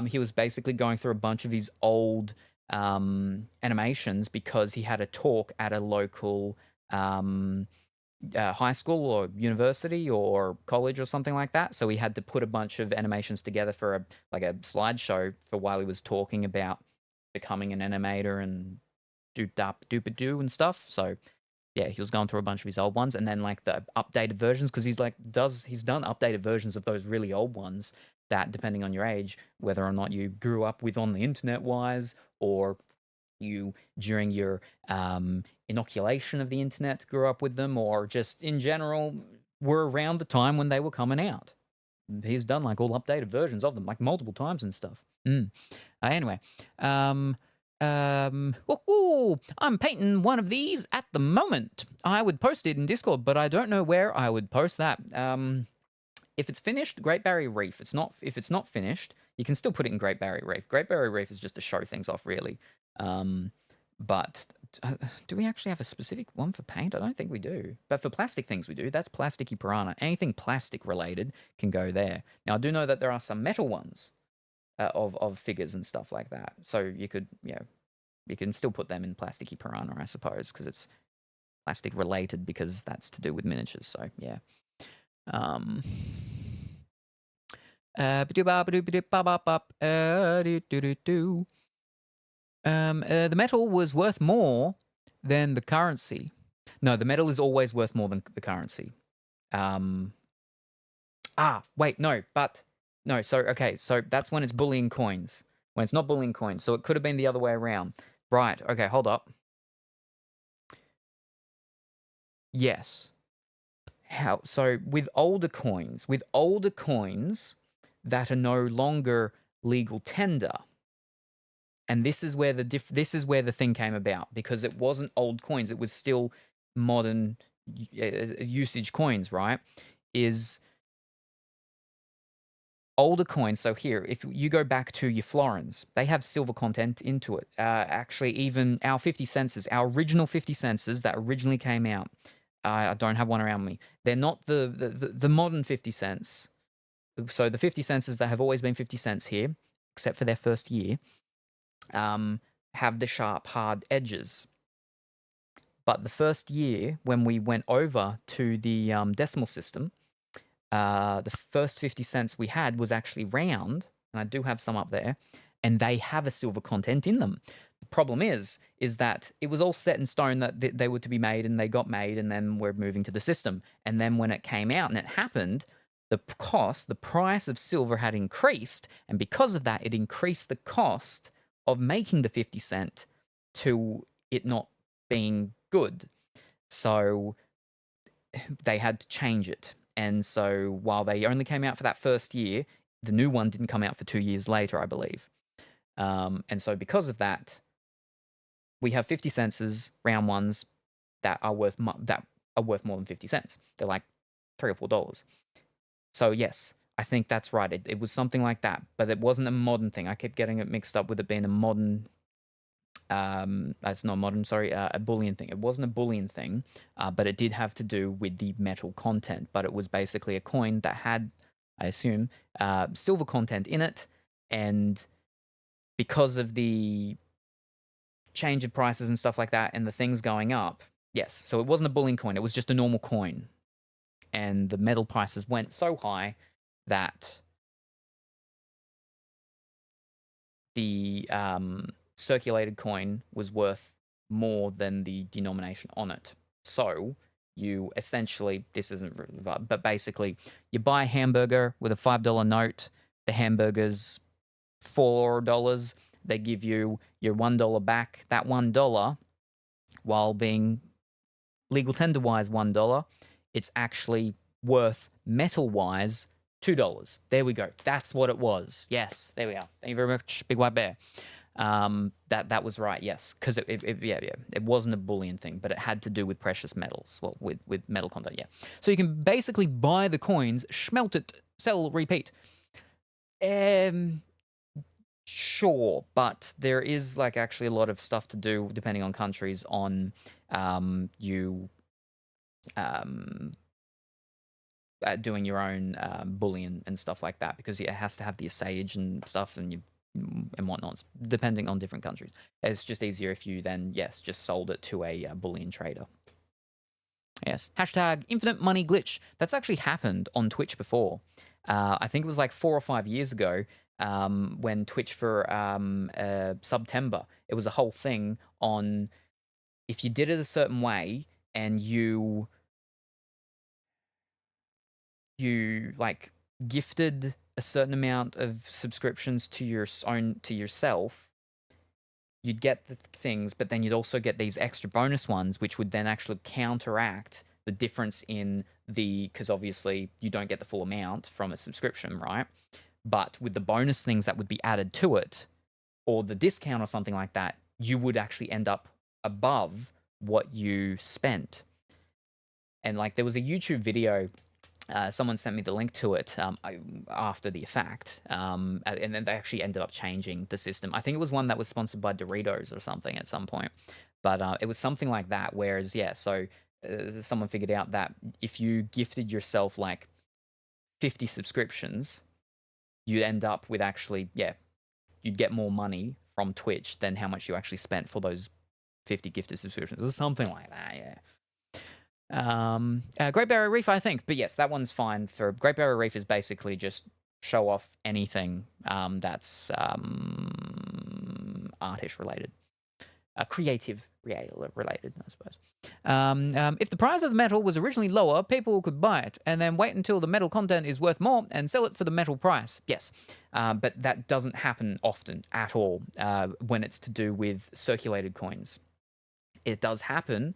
He was basically going through a bunch of his old animations because he had a talk at a local high school or university or college or something like that. So he had to put a bunch of animations together for a slideshow for while he was talking about becoming an animator and doop-a-doo and stuff. So yeah, he was going through a bunch of his old ones and then like the updated versions because he's done updated versions of those really old ones that, depending on your age, whether or not you grew up with on the internet wise or you during your inoculation of the internet grew up with them or just in general were around the time when they were coming out. He's done like all updated versions of them like multiple times and stuff. Anyway, I'm painting one of these at the moment. I would post it in Discord, but I don't know where I would post that. If it's finished, Great Barrier Reef. If it's not finished, you can still put it in Great Barrier Reef. Great Barrier Reef is just to show things off, really. But do we actually have a specific one for paint? I don't think we do. But for plastic things, we do. That's Plasticky Piranha. Anything plastic related can go there. Now, I do know that there are some metal ones of figures and stuff like that. So you could, you can still put them in Plasticky Piranha, I suppose, because it's plastic related because that's to do with miniatures. So yeah. The metal was worth more than the currency. No, the metal is always worth more than the currency. Wait, no, so that's when it's bullion coins. When it's not bullion coins, so it could have been the other way around. Right, okay, hold up. Yes. So with older coins that are no longer legal tender, and this is where the thing came about, because it wasn't old coins, it was still modern usage coins, right? Is older coins. So here, if you go back to your florins, they have silver content into it. Actually, even our 50 cents, our original 50 cents that originally came out, I don't have one around me. They're not the modern 50 cents. So the 50 cents that have always been 50 cents here, except for their first year, have the sharp, hard edges. But the first year, when we went over to the decimal system, the first 50 cents we had was actually round, and I do have some up there, and they have a silver content in them. The problem is that it was all set in stone that they were to be made, and they got made, and then we're moving to the system. And then when it came out and it happened, the price of silver had increased, and because of that, it increased the cost of making the 50 cent to it not being good. So they had to change it. And so while they only came out for that first year, the new one didn't come out for 2 years later, I believe. And so because of that, we have 50 cents round ones that are worth more than 50 cents. They're like $3 or $4. So yes, I think that's right. It was something like that, but it wasn't a modern thing. I kept getting it mixed up with it being a modern. That's not modern. Sorry, a bullion thing. It wasn't a bullion thing, but it did have to do with the metal content. But it was basically a coin that had, I assume, silver content in it, and because of the change of prices and stuff like that, and the things going up, yes. So it wasn't a bullion coin. It was just a normal coin, and the metal prices went so high that the circulated coin was worth more than the denomination on it. So you essentially, this isn't, but basically, you buy a hamburger with a $5 note. The hamburger's $4. They give you your $1 back. That $1, while being legal tender-wise $1, it's actually worth metal-wise $2. There we go. That's what it was. Yes, there we are. Thank you very much, Big White Bear. That was right. Yes, because it wasn't a bullion thing, but it had to do with precious metals. Well, with metal content. Yeah. So you can basically buy the coins, smelt it, sell, repeat. Sure, but there is like actually a lot of stuff to do depending on countries on you doing your own bullion and stuff like that, because it has to have the assayage and stuff and whatnot, depending on different countries. It's just easier if you then, yes, just sold it to a bullion trader. Yes. Hashtag infinite money glitch. That's actually happened on Twitch before. I think it was like 4 or 5 years ago when Twitch for September, it was a whole thing on if you did it a certain way and you like gifted a certain amount of subscriptions to yourself, you'd get the things, but then you'd also get these extra bonus ones, which would then actually counteract the difference in because obviously you don't get the full amount from a subscription, right? But with the bonus things that would be added to it, or the discount or something like that, you would actually end up above what you spent. And like there was a YouTube video, someone sent me the link to it after the fact, and then they actually ended up changing the system. I think it was one that was sponsored by Doritos or something at some point, but it was something like that. Whereas, yeah, so someone figured out that if you gifted yourself like 50 subscriptions, you'd end up with actually, yeah, you'd get more money from Twitch than how much you actually spent for those 50 gifted subscriptions. It was something like that, yeah. Great Barrier Reef, I think, but yes, that one's fine. For Great Barrier Reef is basically just show off anything that's artish related, creative related, I suppose. If the price of the metal was originally lower, people could buy it and then wait until the metal content is worth more and sell it for the metal price. Yes, but that doesn't happen often at all when it's to do with circulated coins. It does happen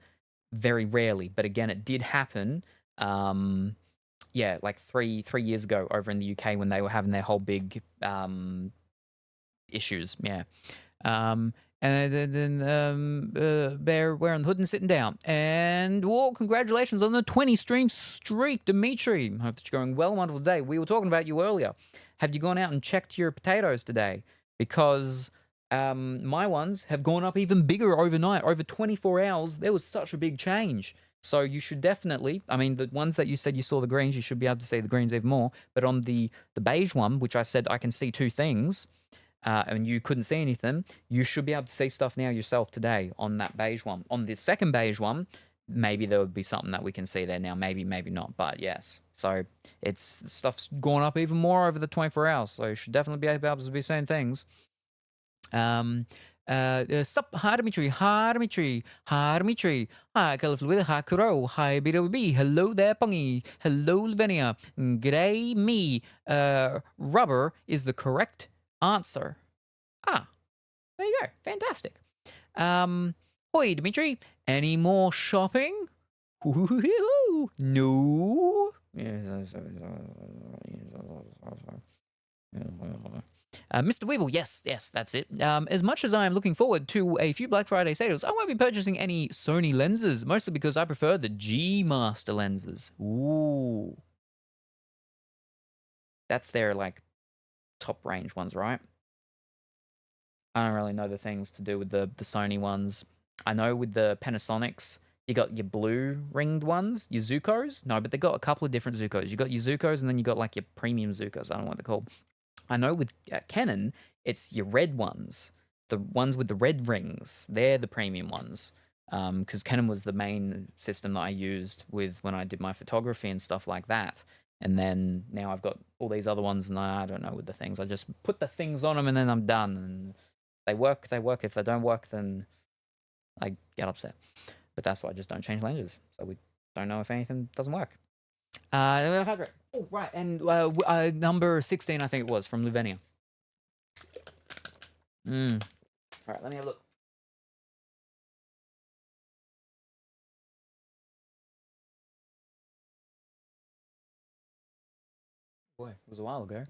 very rarely, but again, it did happen. Yeah, like three years ago over in the UK when they were having their whole big issues. Yeah. And then Bear wearing the hood and sitting down. And well, congratulations on the 20 stream streak, Dimitri. Hope that you're going well. Wonderful day. We were talking about you earlier. Have you gone out and checked your potatoes today? Because my ones have gone up even bigger overnight. Over 24 hours, there was such a big change. So you should definitely, I mean, the ones that you said you saw the greens, you should be able to see the greens even more. But on the beige one, which I said I can see two things, and you couldn't see anything, you should be able to see stuff now yourself today on that beige one. On the second beige one, maybe there would be something that we can see there now. Maybe not, but yes. So stuff's gone up even more over the 24 hours. So you should definitely be able to be seeing things. Sup, hi Dimitri, hi Califluid, hi Kuro, hi BWB, hello there Pungy, hello Lavinia, g'day me, rubber is the correct answer. There you go, fantastic. Hoi Dimitri, any more shopping? No. Mr. Weeble, yes, that's it. As much as I am looking forward to a few Black Friday sales, I won't be purchasing any Sony lenses, mostly because I prefer the G Master lenses. Ooh. That's their, like, top range ones, right? I don't really know the things to do with the Sony ones. I know with the Panasonics, you got your blue ringed ones, your Zucos. No, but they got a couple of different Zucos. You got your Zucos, and then you got, like, your premium Zucos. I don't know what they're called. I know with Canon, it's your red ones. The ones with the red rings, they're the premium ones. Because Canon was the main system that I used when I did my photography and stuff like that. And then now I've got all these other ones, and I don't know with the things. I just put the things on them, and then I'm done. And they work. If they don't work, then I get upset. But that's why I just don't change lenses. So we don't know if anything doesn't work. Oh, right, and number 16, I think it was, from Luvenia. All right, let me have a look. Boy, it was a while ago.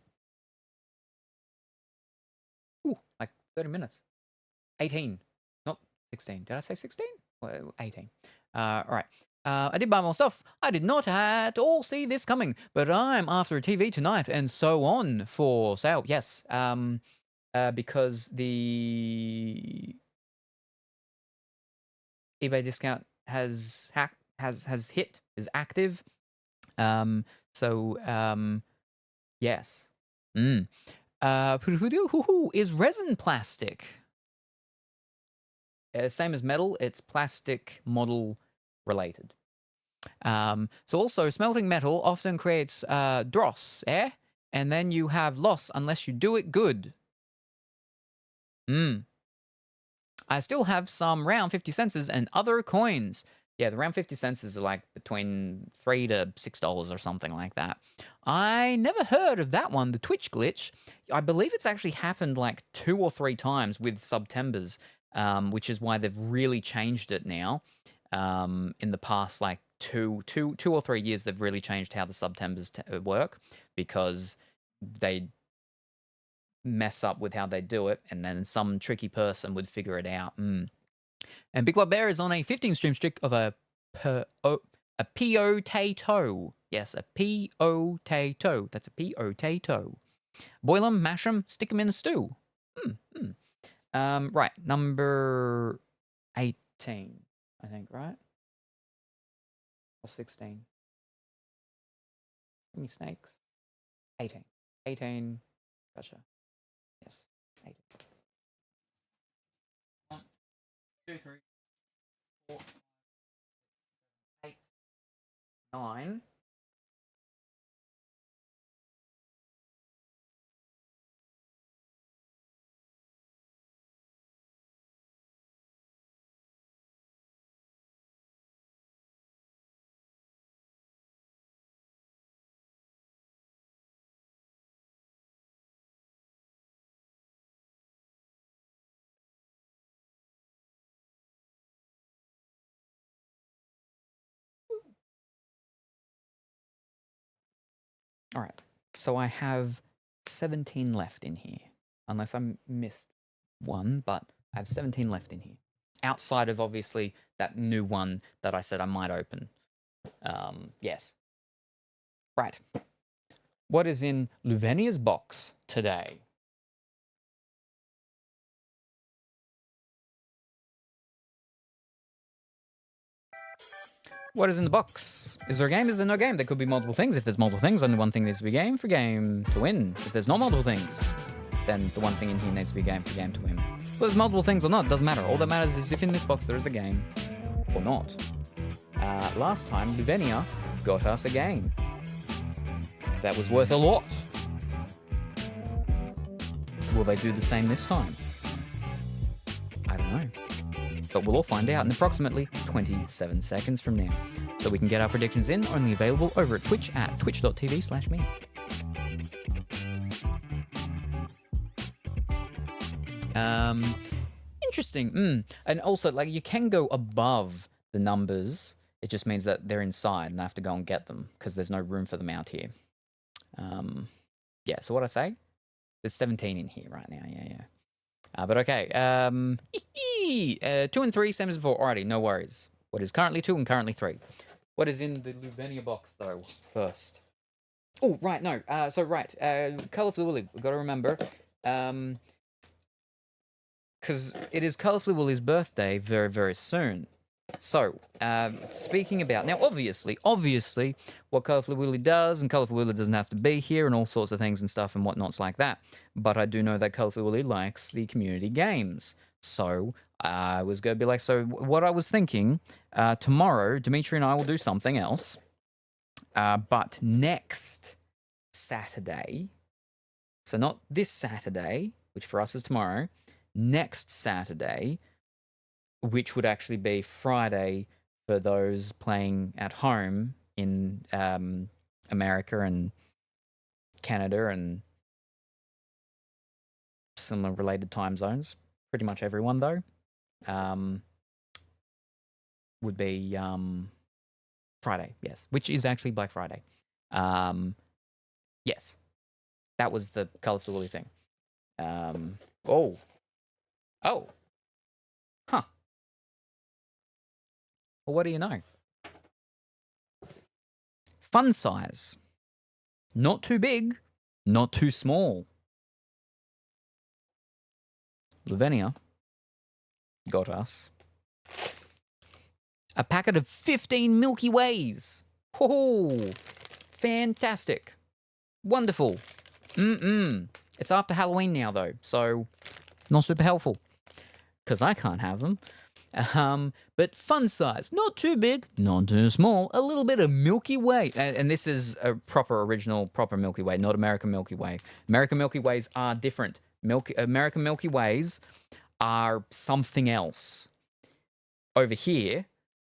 Ooh, like 30 minutes. 18, not 16. Did I say 16? Well, 18. All right. I did buy more stuff. I did not at all see this coming, but I'm after a TV tonight and so on for sale. Yes. because the eBay discount is active. Yes. Is resin plastic? Same as metal, it's plastic model related. So also, smelting metal often creates dross, and then you have loss unless you do it good. I still have some round 50 cents and other coins. Yeah, the round 50 cents are like between $3 to $6 or something like that. I never heard of that one, the Twitch glitch. I believe it's actually happened like 2 or 3 times with Subtembers, which is why they've really changed it now. In the past, like two or 3 years, they've really changed how the Subtembers work, because they mess up with how they do it, and then some tricky person would figure it out. And Big White Bear is on a 15 stream streak of a potato. Yes, a potato. That's a potato. Boil them, mash them, stick them in a stew. Right, number 18, I think, right? Or 16. How many snakes? 18. 18. Gotcha. Yes, 18. 1, 2, 3, 4, 8, 9. All right, so I have 17 left in here, unless I missed one, but I have 17 left in here. Outside of, obviously, that new one that I said I might open. Yes. Right. What is in Luvenia's box today? What is in the box? Is there a game? Is there no game? There could be multiple things. If there's multiple things, only one thing needs to be game for game to win. If there's not multiple things, then the one thing in here needs to be game for game to win. Well, there's multiple things or not, doesn't matter. All that matters is if in this box there is a game or not. Last time, Luvenia got us a game. That was worth a lot. Will they do the same this time? I don't know. But we'll all find out in approximately 27 seconds from now. So we can get our predictions in, only available over at Twitch at twitch.tv/me. Interesting. And also, like, you can go above the numbers. It just means that they're inside and I have to go and get them because there's no room for them out here. Yeah, so what I say? There's 17 in here right now. Yeah. But okay. 2 and 3, same as before. Alrighty, no worries. What is currently 2 and currently 3? What is in the Luvenia box, though, first? Oh, right, no. Colourful Willy. We've got to remember. Because it is Colourful Willy's birthday very, very soon. So, speaking about... Now, obviously, what Colourful Willy does, and Colourful Willy doesn't have to be here, and all sorts of things and stuff and whatnots like that. But I do know that Colourful Willy likes the community games. So, I was going to be like... So, what I was thinking, tomorrow, Dimitri and I will do something else. But next Saturday... So, not this Saturday, which for us is tomorrow. Next Saturday... which would actually be Friday for those playing at home in America and Canada and similar related time zones. Pretty much everyone, though, would be Friday, yes, which is actually Black Friday. Yes, that was the Colourful Willy thing. Oh. Huh. Well, what do you know? Fun size. Not too big, not too small. Lavinia got us a packet of 15 Milky Ways. Oh, fantastic. Wonderful. It's after Halloween now, though, so not super helpful because I can't have them. But fun size, not too big, not too small, a little bit of Milky Way. And this is a proper Milky Way, not American Milky Way. American Milky Ways are different. American Milky Ways are something else. Over here,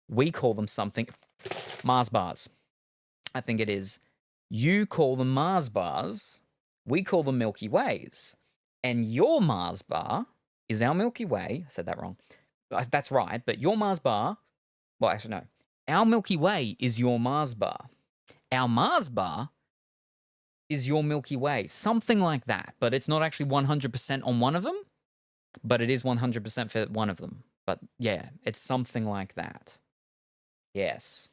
we call them something, Mars bars. I think it is. You call them Mars bars, we call them Milky Ways. And your Mars bar is our Milky Way. I said that wrong. That's right, but your Mars bar, well, actually, no. Our Milky Way is your Mars bar. Our Mars bar is your Milky Way. Something like that, but it's not actually 100% on one of them, but it is 100% for one of them. But yeah, it's something like that. Yes.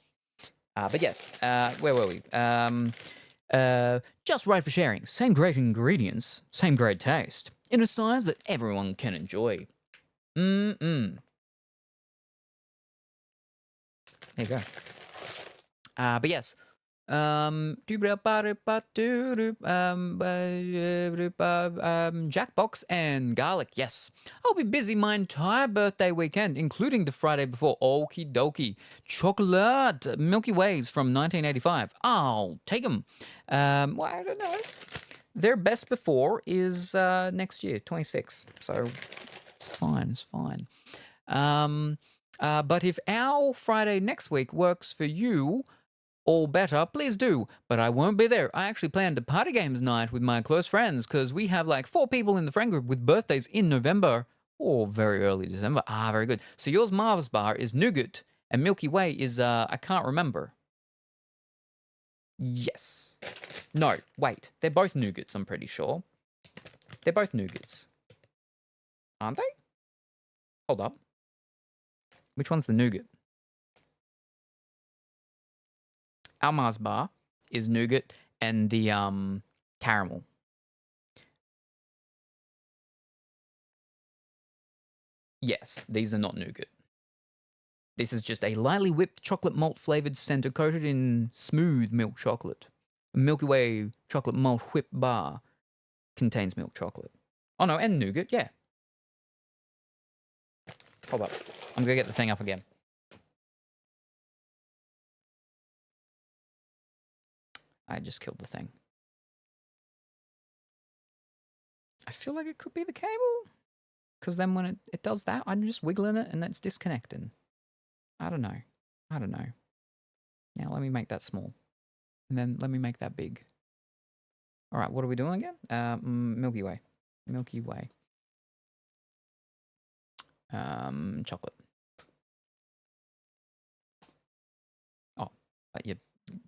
But yes, where were we? Just right for sharing. Same great ingredients, same great taste, in a size that everyone can enjoy. There you go. But yes. Jackbox and garlic, yes. I'll be busy my entire birthday weekend, including the Friday before. Okie dokie. Chocolate Milky Ways from 1985. I'll take them. Well, I don't know. Their best before is next year, 26. So it's fine. It's fine. But if our Friday next week works for you, all better, please do. But I won't be there. I actually planned a party games night with my close friends because we have like 4 people in the friend group with birthdays in November or very early December. Very good. So yours Mars bar is nougat and Milky Way is, I can't remember. Yes. No, wait. They're both nougats, I'm pretty sure. They're both nougats. Aren't they? Hold up. Which one's the nougat? Our Mars bar is nougat and the caramel. Yes, these are not nougat. This is just a lightly whipped chocolate malt flavored center coated in smooth milk chocolate. A Milky Way chocolate malt whip bar contains milk chocolate. Oh no, and nougat, yeah. Hold up. I'm gonna get the thing up again. I just killed the thing. I feel like it could be the cable. Because then when it does that, I'm just wiggling it and it's disconnecting. I don't know. Now let me make that small. And then let me make that big. All right, what are we doing again? Milky Way. Milky Way. Chocolate. Oh, but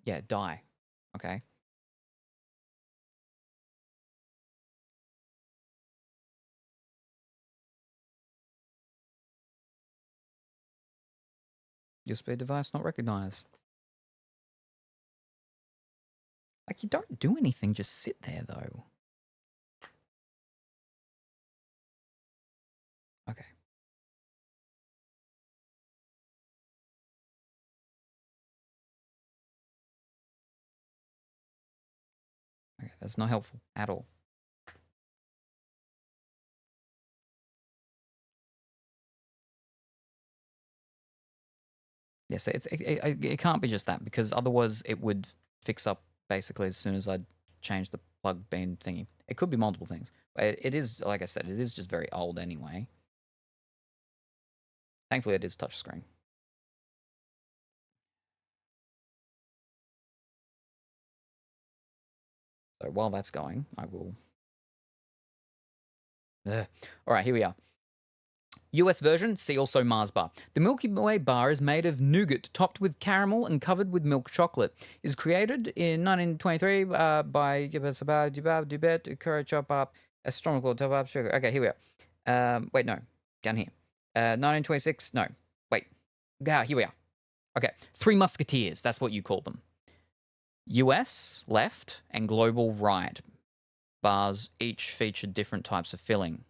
yeah, dye. Okay. USB device not recognized. Like, you don't do anything, just sit there, though. Okay. Okay, that's not helpful at all. Yes, it can't be just that, because otherwise it would fix up basically as soon as I change the plug bean thingy. It could be multiple things. It is, like I said, it is just very old anyway. Thankfully, it is touchscreen. So while that's going, I will... All right, here we are. US version, see also Mars bar. The Milky Way bar is made of nougat, topped with caramel and covered with milk chocolate. It was created in 1923 by Dubet, Curry Chop Up, Astronomical Top Up Sugar. Okay, here we are. Wait, no, down here. 1926, no, wait. Yeah, here we are. Okay, Three Musketeers, that's what you call them. US left and global right. Bars each featured different types of filling.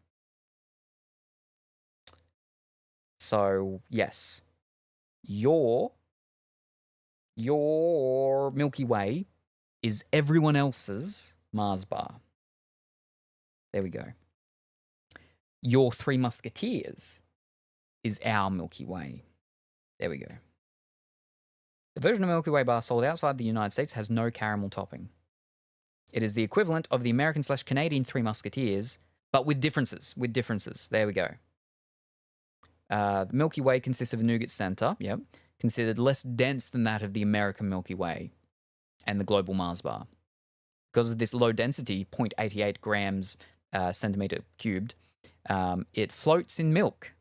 So yes, your Milky Way is everyone else's Mars bar. There we go. Your Three Musketeers is our Milky Way. There we go. The version of Milky Way bar sold outside the United States has no caramel topping. It is the equivalent of the American/Canadian Three Musketeers, but with differences. There we go. The Milky Way consists of a nougat center, considered less dense than that of the American Milky Way and the global Mars bar. Because of this low density, 0.88 grams centimeter cubed, it floats in milk,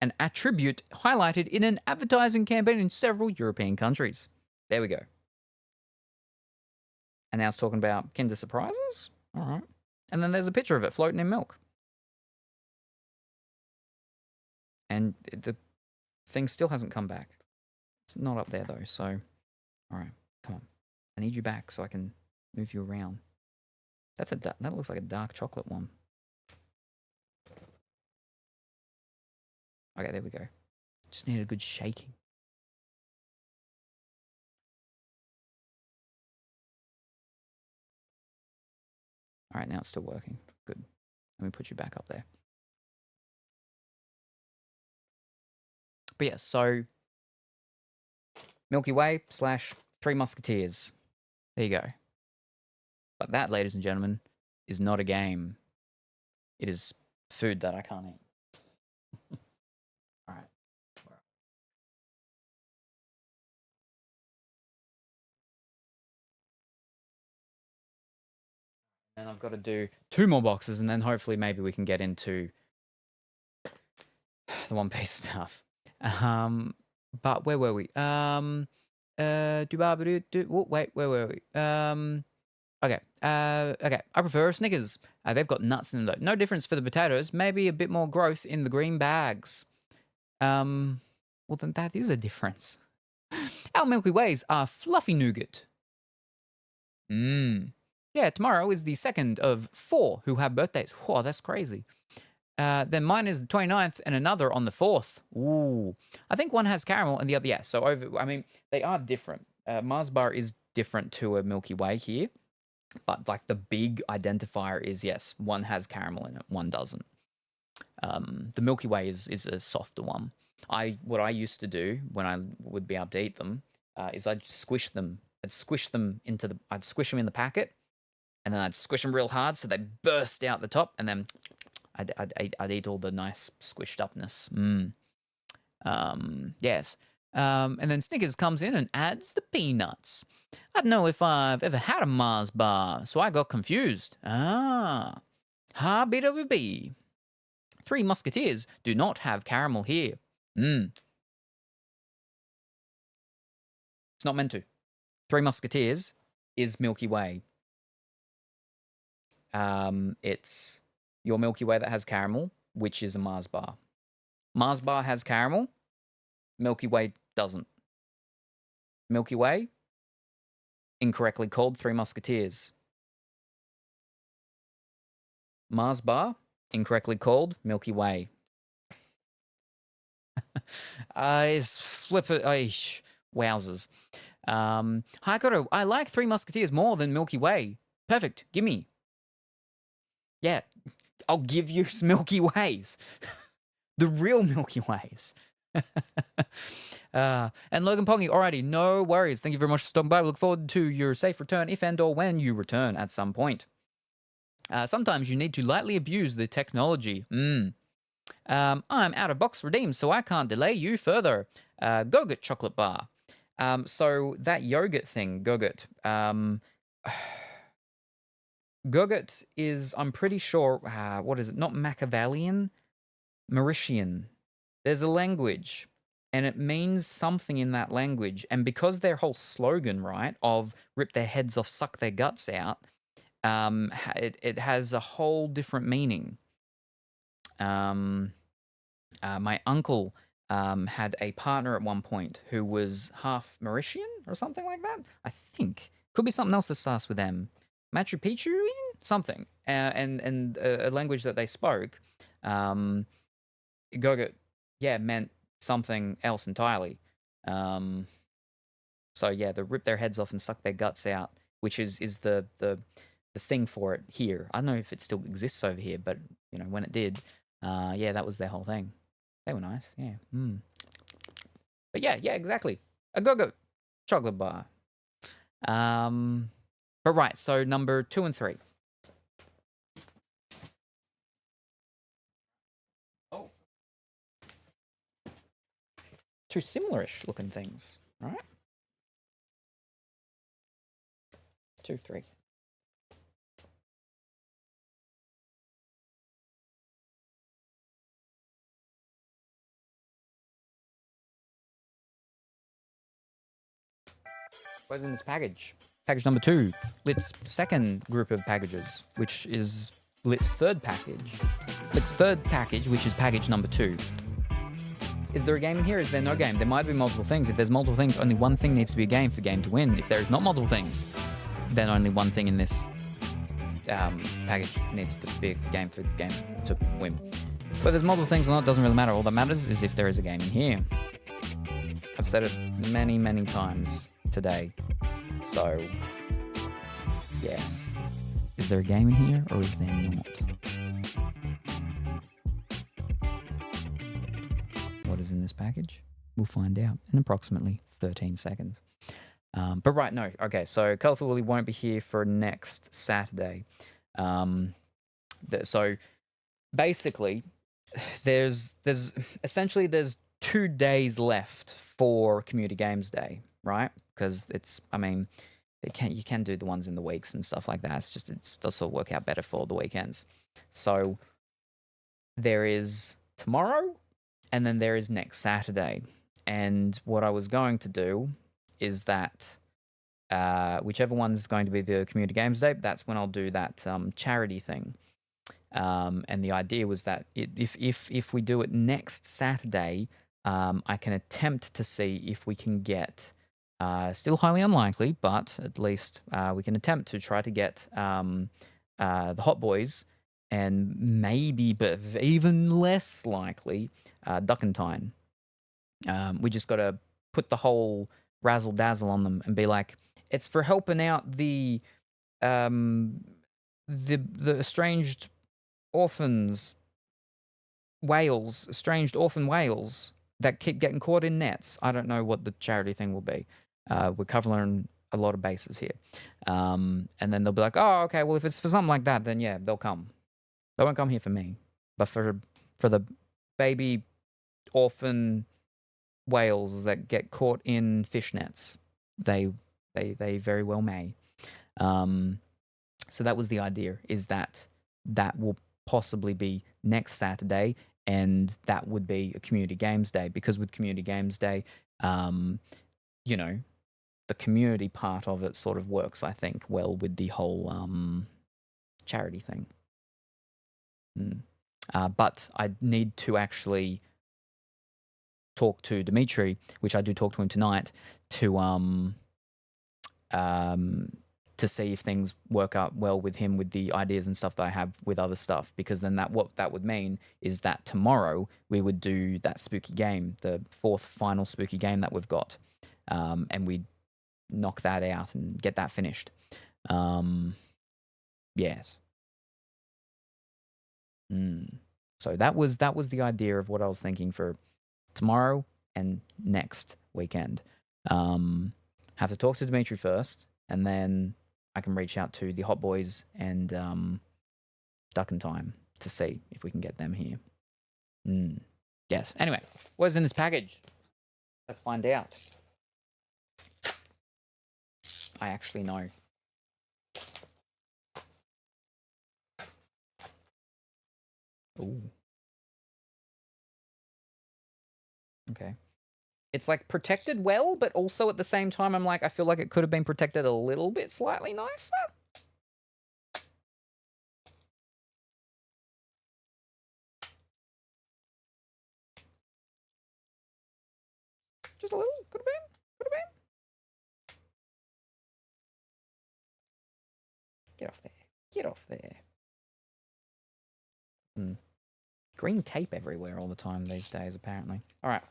an attribute highlighted in an advertising campaign in several European countries. There we go. And now it's talking about Kinder Surprises. All right. And then there's a picture of it floating in milk. And the thing still hasn't come back. It's not up there, though, so... All right, come on. I need you back so I can move you around. That looks like a dark chocolate one. Okay, there we go. Just need a good shaking. All right, now it's still working. Good. Let me put you back up there. But yeah, so Milky Way / Three Musketeers. There you go. But that, ladies and gentlemen, is not a game. It is food that I can't eat. All right. And I've got to do 2 more boxes, and then hopefully maybe we can get into the One Piece stuff. But where were we? Wait, where were we? Okay. I prefer Snickers. They've got nuts in them, though. No difference for the potatoes. Maybe a bit more growth in the green bags. Well, then that is a difference. Our Milky Ways are fluffy nougat. Yeah, tomorrow is the 2nd of 4 who have birthdays. Whoa, that's crazy. Then mine is the 29th and another on the 4th. Ooh. I think one has caramel and the other, yeah. So, they are different. Mars bar is different to a Milky Way here. But, like, the big identifier is, yes, one has caramel in it, one doesn't. The Milky Way is a softer one. What I used to do when I would be able to eat them is I'd squish them. I'd squish them in the packet, and then I'd squish them real hard so they burst out the top, and then I'd eat all the nice squished upness. Yes. And then Snickers comes in and adds the peanuts. I don't know if I've ever had a Mars bar, so I got confused. BWB. Three Musketeers do not have caramel here. It's not meant to. Three Musketeers is Milky Way. It's your Milky Way that has caramel, which is a Mars bar. Mars bar has caramel. Milky Way doesn't. Milky Way, incorrectly called Three Musketeers. Mars bar, incorrectly called Milky Way. Wowzers. I like Three Musketeers more than Milky Way. Perfect. Gimme. Yeah, I'll give you Milky Ways. The real Milky Ways. And Logan Pongy, alrighty, no worries. Thank you very much for stopping by. We look forward to your safe return if and or when you return at some point. Sometimes you need to lightly abuse the technology. I'm out of box redeemed, so I can't delay you further. Go-Gurt chocolate bar. So that yogurt thing, Go-Gurt. Go-Gurt is, I'm pretty sure, what is it? Not Machiavellian? Mauritian. There's a language, and it means something in that language. And because their whole slogan, right, of rip their heads off, suck their guts out, it has a whole different meaning. My uncle had a partner at one point who was half Mauritian or something like that. I think. Could be something else that starts with M. Machu Picchu? Something. And a language that they spoke. Go-Gurt, yeah, meant something else entirely. So yeah, they rip their heads off and suck their guts out, which is the thing for it here. I don't know if it still exists over here, but you know, when it did, yeah, that was their whole thing. They were nice, yeah. But yeah, exactly. A go-go chocolate bar. But right, so number 2 and 3. Oh. Two similar-ish looking things, right? 2, 3. What's in this package? Package number 2, Lit's second group of packages, which is Lit's third package. Lit's third package, which is package number 2. Is there a game in here? Is there no game? There might be multiple things. If there's multiple things, only one thing needs to be a game for game to win. If there is not multiple things, then only one thing in this package needs to be a game for game to win. Whether there's multiple things or not doesn't really matter. All that matters is if there is a game in here. I've said it many, many times today. So, yes. Is there a game in here or is there not? What is in this package? We'll find out in approximately 13 seconds. But right, no. Okay, so Colourful Willy won't be here for next Saturday. So basically, there's essentially 2 days left for Community Games Day, right? Because you can do the ones in the weeks and stuff like that. It does sort of work out better for the weekends. So there is tomorrow, and then there is next Saturday. And what I was going to do is that whichever one's going to be the Community Games Day, that's when I'll do that charity thing. And the idea was that if we do it next Saturday, I can attempt to see if we can get, still highly unlikely, but at least we can attempt to try to get the Hot Boys, and maybe, but even less likely, Duckentine. We just got to put the whole razzle dazzle on them and be like, it's for helping out the estranged orphans, estranged orphan whales that keep getting caught in nets. I don't know what the charity thing will be. We're covering a lot of bases here. And then they'll be like, oh, okay, well, if it's for something like that, then yeah, they'll come. They won't come here for me. But for the baby orphan whales that get caught in fish nets, they very well may. So that was the idea, is that will possibly be next Saturday, and that would be a Community Games Day, because with Community Games Day, you know, the community part of it sort of works, I think, well with the whole charity thing. But I need to actually talk to Dimitri, which I do talk to him tonight, to see if things work out well with him with the ideas and stuff that I have with other stuff, because then what that would mean is that tomorrow we would do that spooky game, the 4th final spooky game that we've got, and we'd knock that out and get that finished. Yes. So that was the idea of what I was thinking for tomorrow and next weekend. Have to talk to Dimitri first, and then I can reach out to the Hot Boys and Duckentime to see if we can get them here. Yes. Anyway, what's in this package? Let's find out. I actually know. Ooh. Okay. It's like protected well, but also at the same time, I'm like, I feel like it could have been protected a little bit slightly nicer. Just a little, could have been. Get off there. Get off there. Green tape everywhere all the time these days, apparently. All right.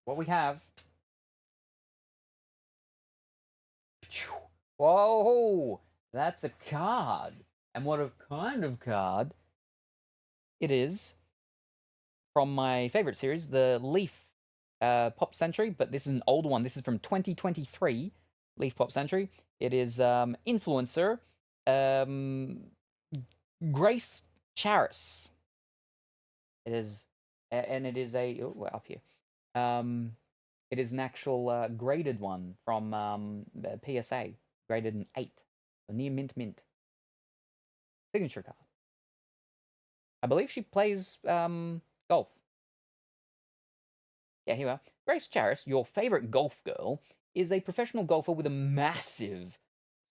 what we have. Whoa, that's a card. And what a kind of card it is from my favorite series, the Leaf Pop Century, but this is an old one. This is from 2023, Leaf Pop Century. It is influencer Grace Charis. It is, and it is a up here. It is an actual graded one from PSA, graded an 8, a near mint signature card. I believe she plays golf. Yeah, here we are. Grace Charis, your favorite golf girl, is a professional golfer with a massive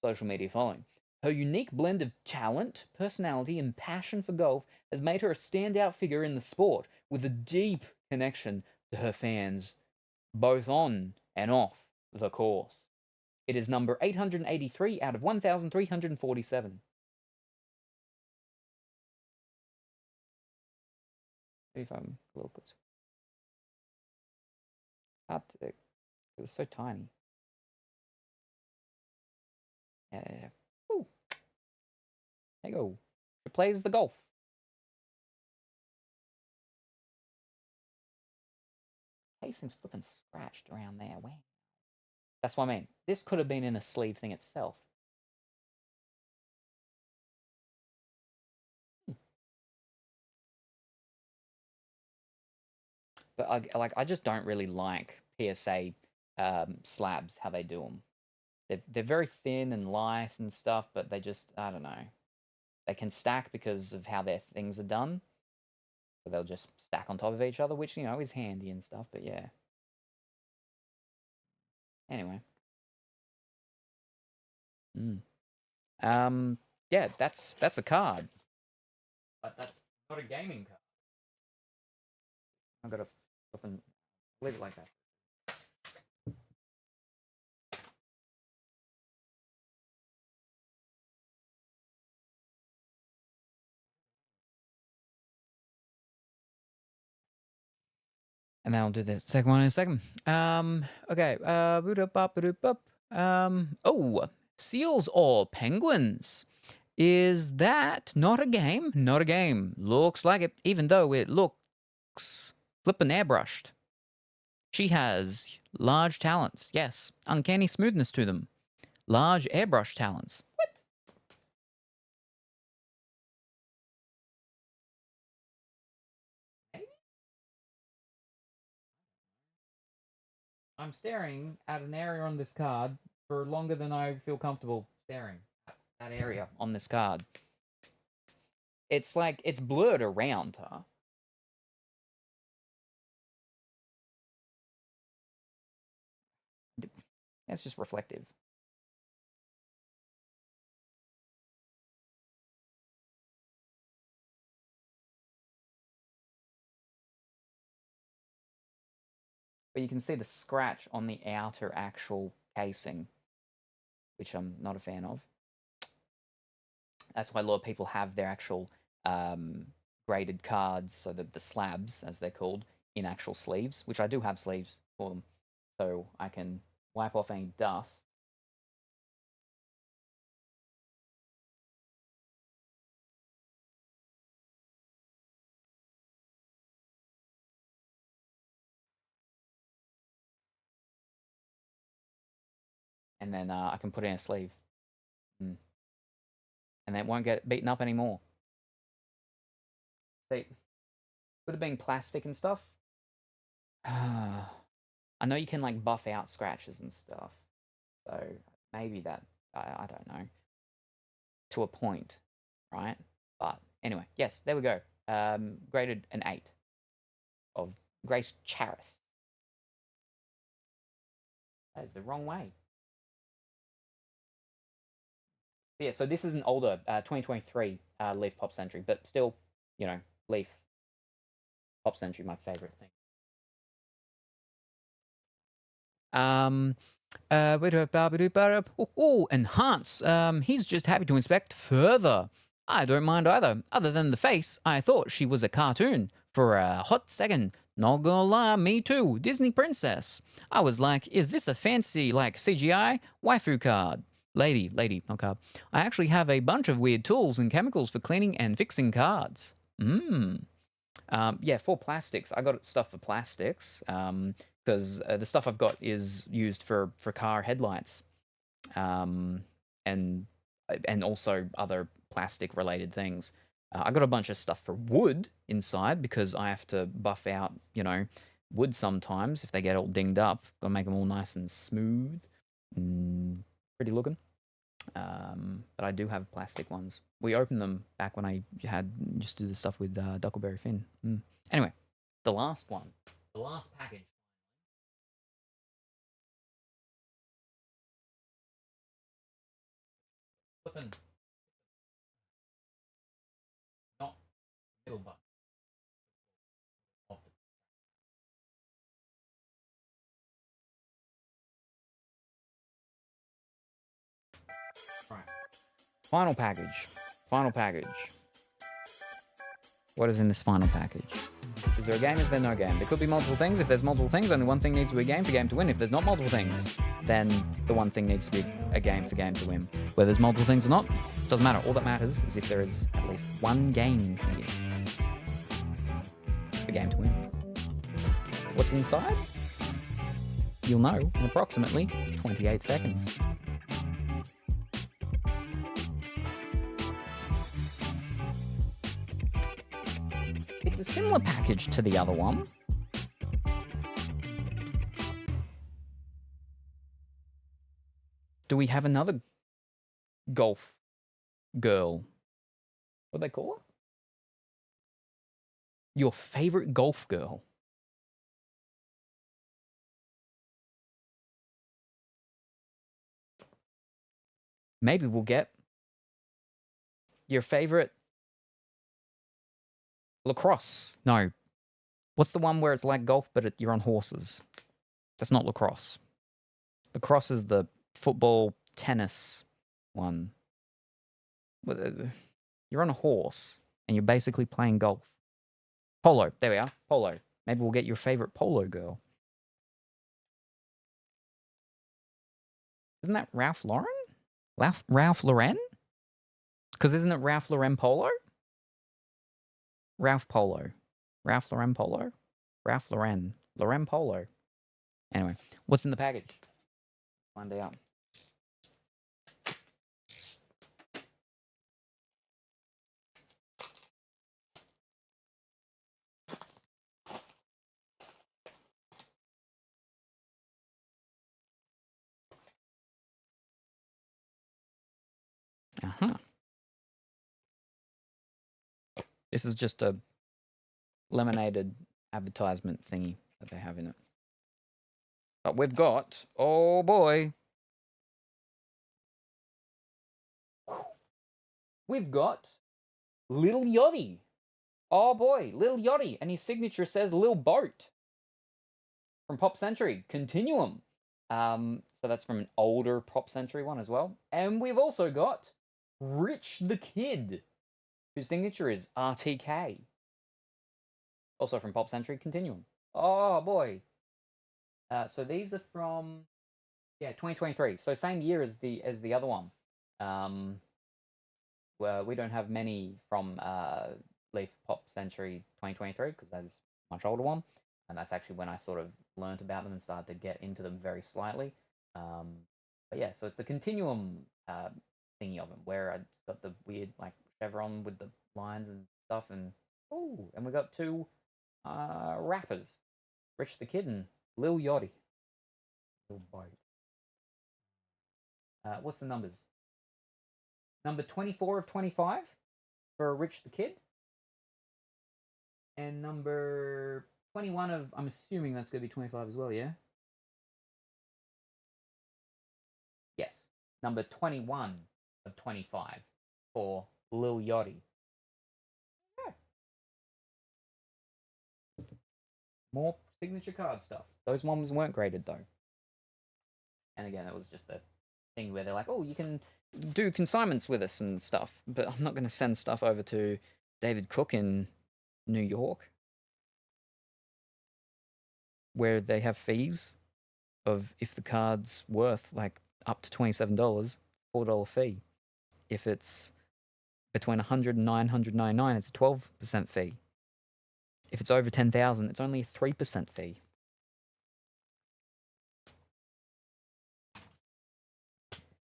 social media following. Her unique blend of talent, personality, and passion for golf has made her a standout figure in the sport, with a deep connection to her fans, both on and off the course. It is number 883 out of 1,347. Maybe if I'm a little closer. It's so tiny. Ooh. There you go. She plays the golf. Casing's flipping scratched around there. Wow. That's what I mean. This could have been in a sleeve thing itself. But I just don't really like PSA slabs, how they do them. They're very thin and light and stuff, but they just, I don't know. They can stack because of how their things are done. So they'll just stack on top of each other, which, you know, is handy and stuff, but yeah. Anyway. Yeah, that's a card. But that's not a gaming card. I've got to flip and leave it like that. And then I'll do the second one in a second. Okay. Oh, seals or penguins? Is that not a game? Not a game. Looks like it, even though it looks flippin' airbrushed. She has large talents. Yes, uncanny smoothness to them. Large airbrush talents. What? Maybe? I'm staring at an area on this card for longer than I feel comfortable staring at that area on this card. It's like, it's blurred around, huh? It's just reflective. But you can see the scratch on the outer actual casing, which I'm not a fan of. That's why a lot of people have their actual graded cards, so the slabs, as they're called, in actual sleeves, which I do have sleeves for them. So I can wipe off any dust. And then I can put it in a sleeve. And it won't get beaten up anymore. See, with it being plastic and stuff, I know you can like buff out scratches and stuff. So maybe that, I don't know, to a point, right? But anyway, yes, there we go. Graded an 8 of Grace Charis. That is the wrong way. Yeah, so this is an older 2023 Leaf Pop Century, but still, you know, Leaf Pop Century, my favorite thing. Enhance. He's just happy to inspect further. I don't mind either. Other than the face, I thought she was a cartoon for a hot second. Not gonna lie, me too. Disney princess. I was like, is this a fancy, like, CGI waifu card? Lady, not card. I actually have a bunch of weird tools and chemicals for cleaning and fixing cards. Yeah, for plastics. I got stuff for plastics because the stuff I've got is used for car headlights, and also other plastic related things. I got a bunch of stuff for wood inside because I have to buff out, wood sometimes if they get all dinged up. Got to make them all nice and smooth, pretty looking. But I do have plastic ones. We opened them back when I used to do the stuff with Duckleberry Finn. Anyway, the last one, the last package. Flipping, not middle button. Right. Final package. Final package. What is in this final package? Is there a game? Is there no game? There could be multiple things. If there's multiple things, only one thing needs to be a game for game to win. If there's not multiple things, then the one thing needs to be a game for game to win. Whether there's multiple things or not, doesn't matter. All that matters is if there is at least one game here for game to win. What's inside? You'll know in approximately 28 seconds. It's a similar package to the other one. Do we have another golf girl? What do they call her? Your favorite golf girl. Maybe we'll get your favorite lacrosse. No. What's the one where it's like golf, but you're on horses? That's not lacrosse. Lacrosse is the football, tennis one. You're on a horse, and you're basically playing golf. Polo. There we are. Polo. Maybe we'll get your favorite polo girl. Isn't that Ralph Lauren? Ralph Lauren? Because isn't it Ralph Lauren Polo? Ralph Polo. Ralph Lauren Polo? Ralph Lauren. Lauren Polo. Anyway, what's in the package? Find out. This is just a laminated advertisement thingy that they have in it. But we've got, oh boy, we've got Lil Yachty. Oh boy, Lil Yachty, and his signature says Lil Boat from Pop Century Continuum. So that's from an older Pop Century one as well. And we've also got Rich the Kid, whose signature is RTK. Also from Pop Century Continuum. Oh boy. So these are from 2023. So same year as the other one. Well, we don't have many from Leaf Pop Century 2023 because that's a much older one, and that's actually when I sort of learnt about them and started to get into them very slightly. But yeah, so it's the Continuum thingy of them where it's got the weird like chevron with the lines and stuff, and we got two rappers, Rich the Kid and Lil Yachty. Lil Boat. What's the numbers? Number 24 of 25 for Rich the Kid. And number 21 of, I'm assuming that's going to be 25 as well, yeah? Yes. Number 21 of 25 for Lil Yachty. Yeah. More signature card stuff. Those ones weren't graded though. And again, it was just a thing where they're like, oh, you can do consignments with us and stuff, but I'm not going to send stuff over to David Cook in New York. where they have fees of if the card's worth like up to $27, $4 fee. If it's between 100 and 999, it's a 12% fee. If it's over 10,000, it's only a 3% fee.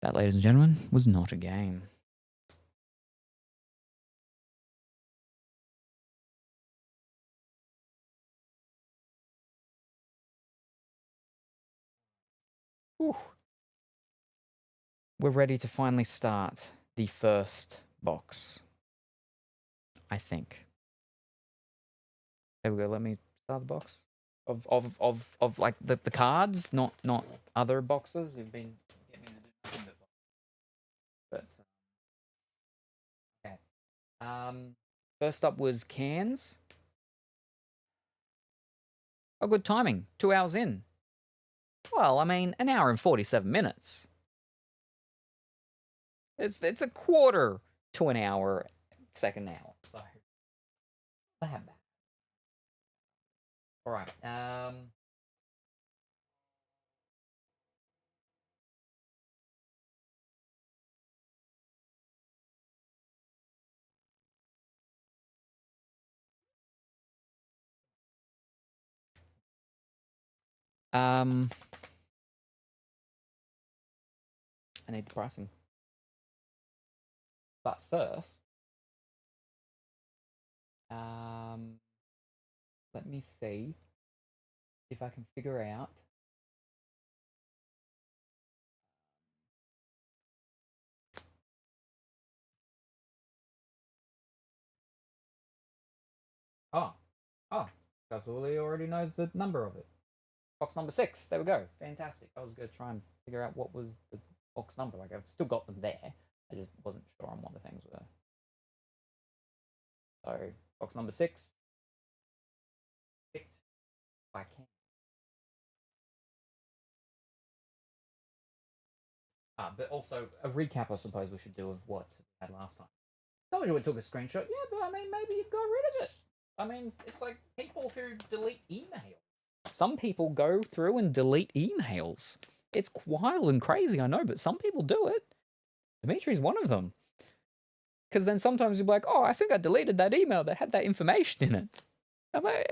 That, ladies and gentlemen, was not a game. Whew. We're ready to finally start the first box, I think. There we go. Let me start the box of like the cards, not other boxes. You've been getting me to do nothing but okay. First up was cans. Oh, good timing. 2 hours in. Well, I mean, an hour and 47 minutes. It's a quarter to an hour, second hour. So that. All right. I need the pricing. But first, let me see if I can figure out. Oh, Kathuli already knows the number of it. Box number 6. There we go. Fantastic. I was going to try and figure out what was the box number. Like, I've still got them there. I just wasn't sure on what the things were. So, box number 6. Picked by Ken. But also, a recap, I suppose, we should do of what we had last time. Told you we took a screenshot. Yeah, but I mean, maybe you've got rid of it. I mean, it's like people who delete emails. Some people go through and delete emails. It's wild and crazy, I know, but some people do it. Dimitri's one of them. Because then sometimes you'll be like, oh, I think I deleted that email that had that information in it. I'm like,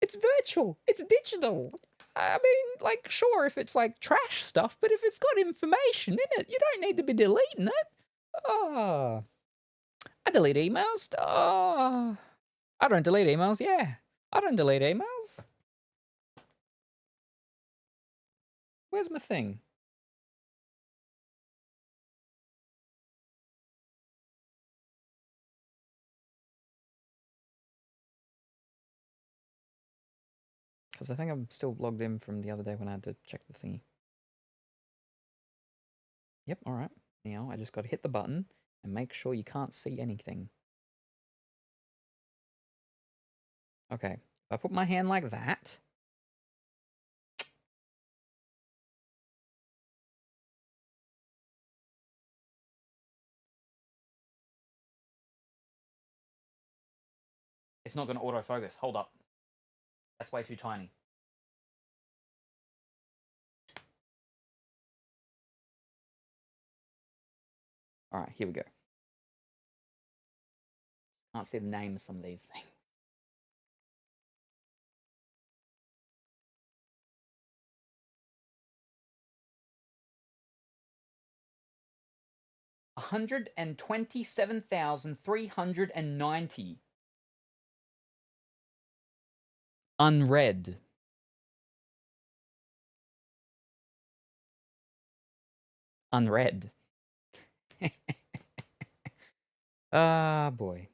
it's virtual. It's digital. I mean, like, sure, if it's like trash stuff, but if it's got information in it, you don't need to be deleting it. Oh, I delete emails. Oh, I don't delete emails. Yeah, I don't delete emails. Where's my thing? Because I think I'm still logged in from the other day when I had to check the thingy. Yep, alright. Now I just got to hit the button and make sure you can't see anything. Okay, if I put my hand like that. It's not going to autofocus. Hold up. That's way too tiny. Alright, here we go. Can't see the name of some of these things. $127,390 unread. Unread. Ah, boy.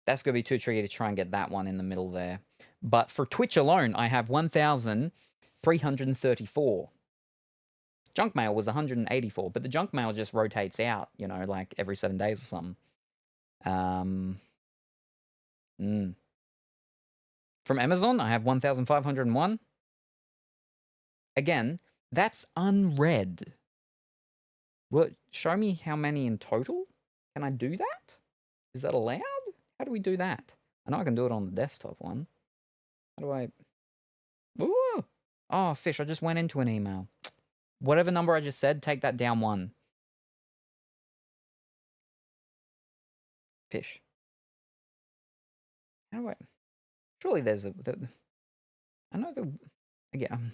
That's going to be too tricky to try and get that one in the middle there. But for Twitch alone, I have 1,334. Junk mail was 184, but the junk mail just rotates out, you know, like every 7 days or something. From Amazon, I have 1,501. Again, that's unread. Well, show me how many in total. Can I do that? Is that allowed? How do we do that? I know I can do it on the desktop one. How do I... Ooh! Oh, fish, I just went into an email. Whatever number I just said, take that down 1. Fish. How do I... Surely there's a... I know the... Again...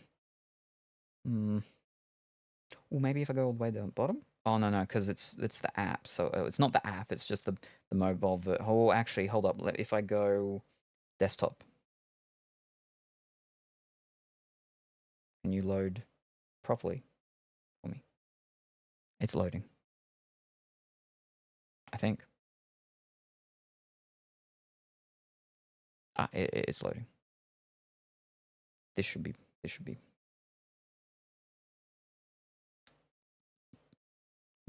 Well, maybe if I go all the way to the bottom? Oh, no, because it's the app. So it's not the app, it's just the mobile... Oh, actually, hold up. If I go desktop... Can you load properly for me? It's loading. I think. It's loading. This should be.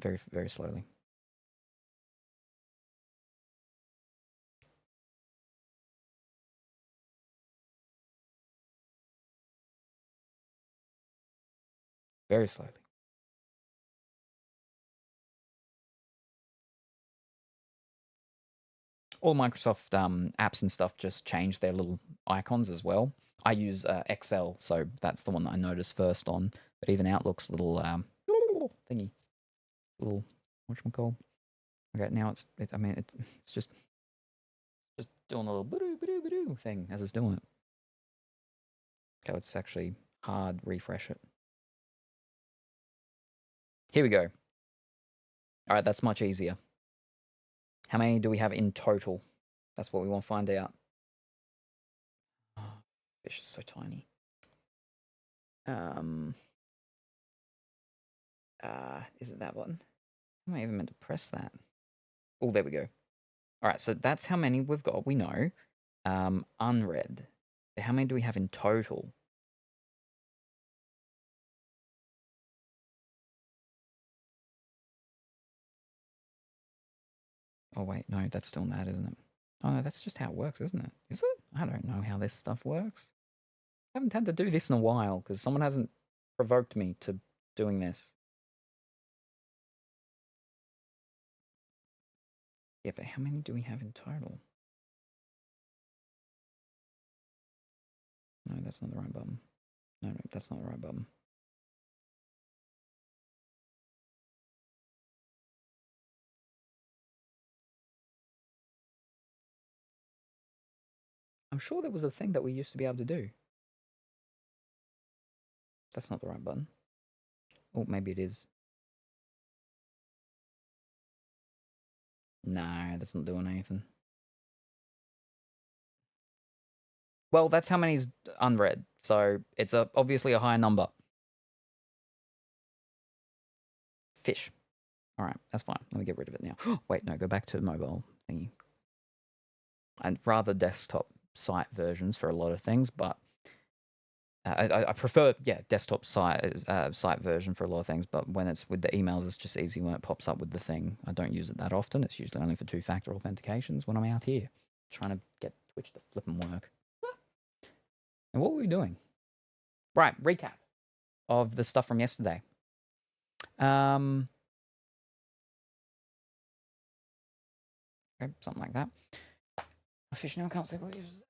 Very, very slowly. Very slowly. All Microsoft apps and stuff just change their little icons as well. I use Excel, so that's the one that I noticed first on. But even Outlook's little thingy, little whatchamacallit. Okay, now it's just doing a little boo thing as it's doing it. Okay, let's actually hard refresh it. Here we go. All right, that's much easier. How many do we have in total? That's what we want to find out. Oh, fish is so tiny. Is it that button? Am I even meant to press that? Oh, there we go. All right, so that's how many we've got. We know. Unread. How many do we have in total? Oh, wait, no, that's still that, isn't it? Oh, no, that's just how it works, isn't it? Is it? I don't know how this stuff works. I haven't had to do this in a while because someone hasn't provoked me to doing this. Yeah, but how many do we have in total? No, that's not the right button. No, that's not the right button. I'm sure there was a thing that we used to be able to do. That's not the right button. Oh, maybe it is. No, that's not doing anything. Well, that's how many's unread. So it's obviously a higher number. Fish. All right, that's fine. Let me get rid of it now. Wait, no, go back to mobile thingy. I'd rather desktop site versions for a lot of things, but I prefer, desktop site version for a lot of things, but when it's with the emails, it's just easy when it pops up with the thing. I don't use it that often. It's usually only for 2-factor authentications when I'm out here trying to get Twitch to flip and work. And what were we doing? Right, recap of the stuff from yesterday. Okay, something like that. Fish now can't see what it is.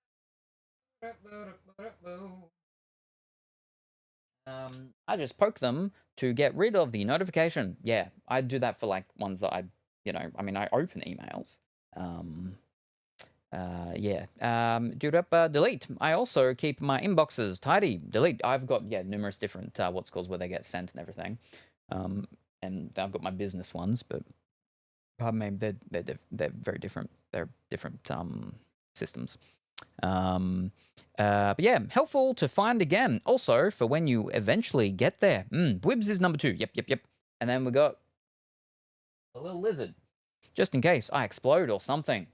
I just poke them to get rid of the notification. Yeah, I do that for like ones that I open emails. Delete. I also keep my inboxes tidy. Delete. I've got numerous different where they get sent and everything. And I've got my business ones, but pardon me, they're very different. They're different systems. But yeah, helpful to find again. Also, for when you eventually get there. Wibs is number 2. Yep. And then we got a little lizard. Just in case I explode or something.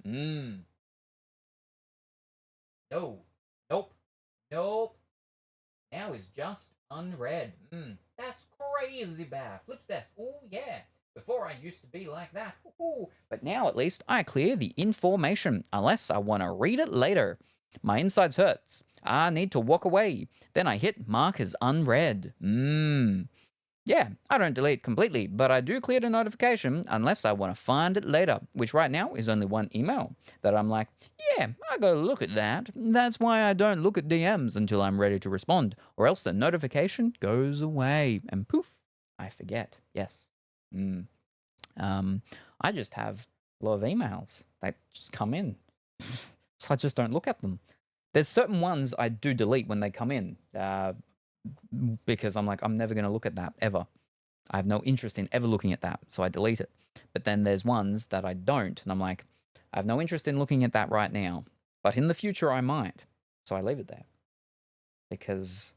No. Nope. Now is just unread. That's crazy bad. Flips desk. Oh, yeah. Before I used to be like that. Ooh. But now at least I clear the information unless I want to read it later. My insides hurts. I need to walk away. Then I hit mark as unread. Yeah, I don't delete completely, but I do clear the notification unless I want to find it later, which right now is only one email that I'm like, yeah, I gotta look at that. That's why I don't look at DMs until I'm ready to respond, or else the notification goes away and poof, I forget. Yes. Mm. I just have a lot of emails that just come in, so I just don't look at them. There's certain ones I do delete when they come in, because I'm like, I'm never going to look at that ever. I have no interest in ever looking at that, so I delete it. But then there's ones that I don't, and I'm like, I have no interest in looking at that right now, but in the future I might, so I leave it there. Because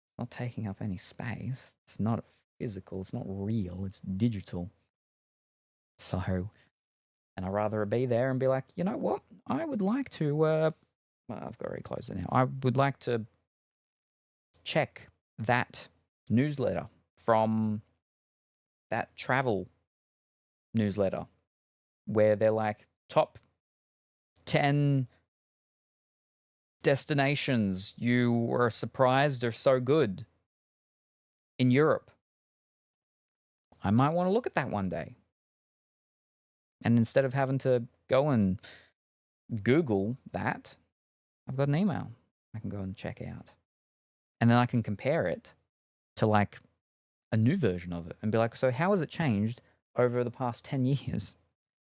it's not taking up any space. It's not physical, it's not real, it's digital. So, and I'd rather it be there and be like, you know what? I would like to, well, I've already closed it now. I would like to check that newsletter from that travel newsletter where they're like top 10 destinations you were surprised are so good in Europe. I might want to look at that one day. And instead of having to go and Google that, I've got an email I can go and check out. And then I can compare it to like a new version of it and be like, so how has it changed over the past 10 years?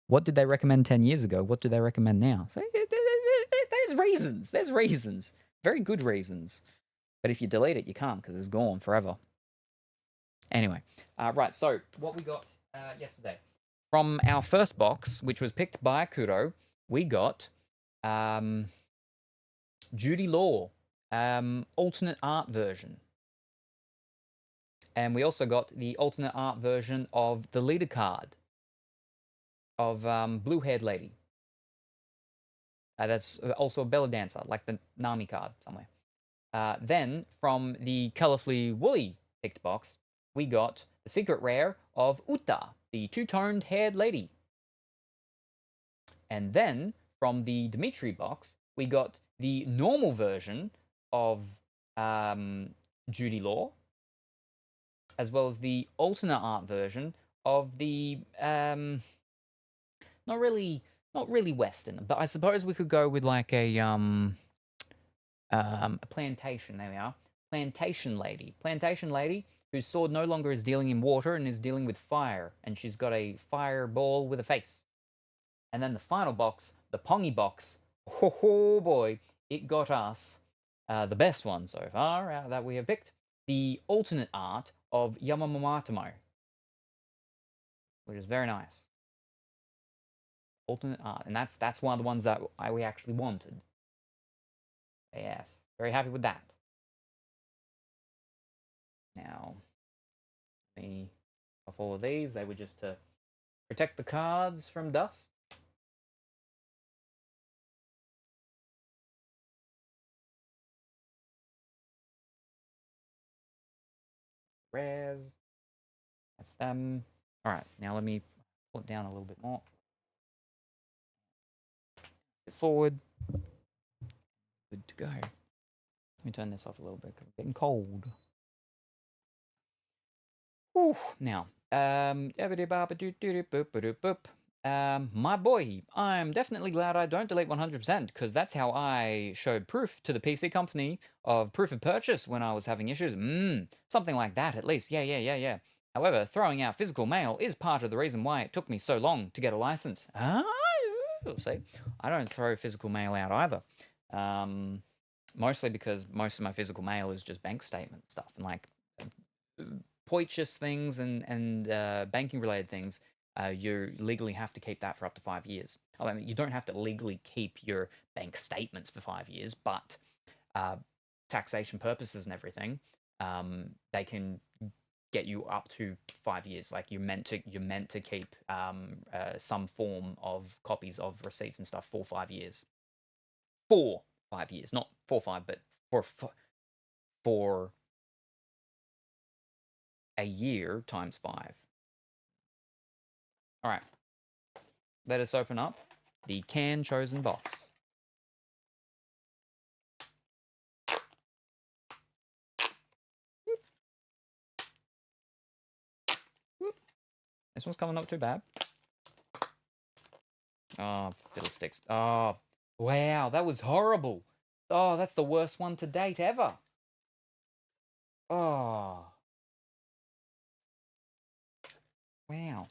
What did they recommend 10 years ago? What do they recommend now? So there's reasons. There's reasons. Very good reasons. But if you delete it, you can't because it's gone forever. Anyway, right. So what we got yesterday from our first box, which was picked by Kuro, we got Judy Law, alternate art version. And we also got the alternate art version of the leader card of blue-haired lady. That's also a belly dancer, like the Nami card somewhere. Then, from the colorfully woolly picked box, we got the secret rare of Uta, the two-toned haired lady. And then, from the Dimitri box, we got the normal version of Judy Law, as well as the alternate art version of the not really Western, but I suppose we could go with like a plantation. There we are, plantation lady whose sword no longer is dealing in water and is dealing with fire, and she's got a fireball with a face. And then the final box, the Pongy box. Oh boy, it got us the best one so far that we have picked, the alternate art of Yamamoto, which is very nice. Alternate art, and that's one of the ones that we actually wanted. Yes, very happy with that. Now, me off all of these, they were just to protect the cards from dust. Rares. That's them. All right, now let me pull it down a little bit more. Sit forward. Good to go. Let me turn this off a little bit because it's getting cold. Whew. Now, my boy, I'm definitely glad I don't delete 100% because that's how I showed proof to the PC company of proof of purchase when I was having issues. Something like that at least. Yeah. However, throwing out physical mail is part of the reason why it took me so long to get a license. See, I don't throw physical mail out either. Mostly because most of my physical mail is just bank statement stuff and like poitious things and banking related things. You legally have to keep that for up to 5 years. I mean, you don't have to legally keep your bank statements for 5 years, but taxation purposes and everything, they can get you up to 5 years. Like you're meant to keep some form of copies of receipts and stuff for 5 years. For 5 years, not 4 5, but for a year times 5. All right, let us open up the can chosen box. This one's coming up too bad. Oh, fiddlesticks. Oh, wow, that was horrible. Oh, that's the worst one to date ever. Oh. Wow.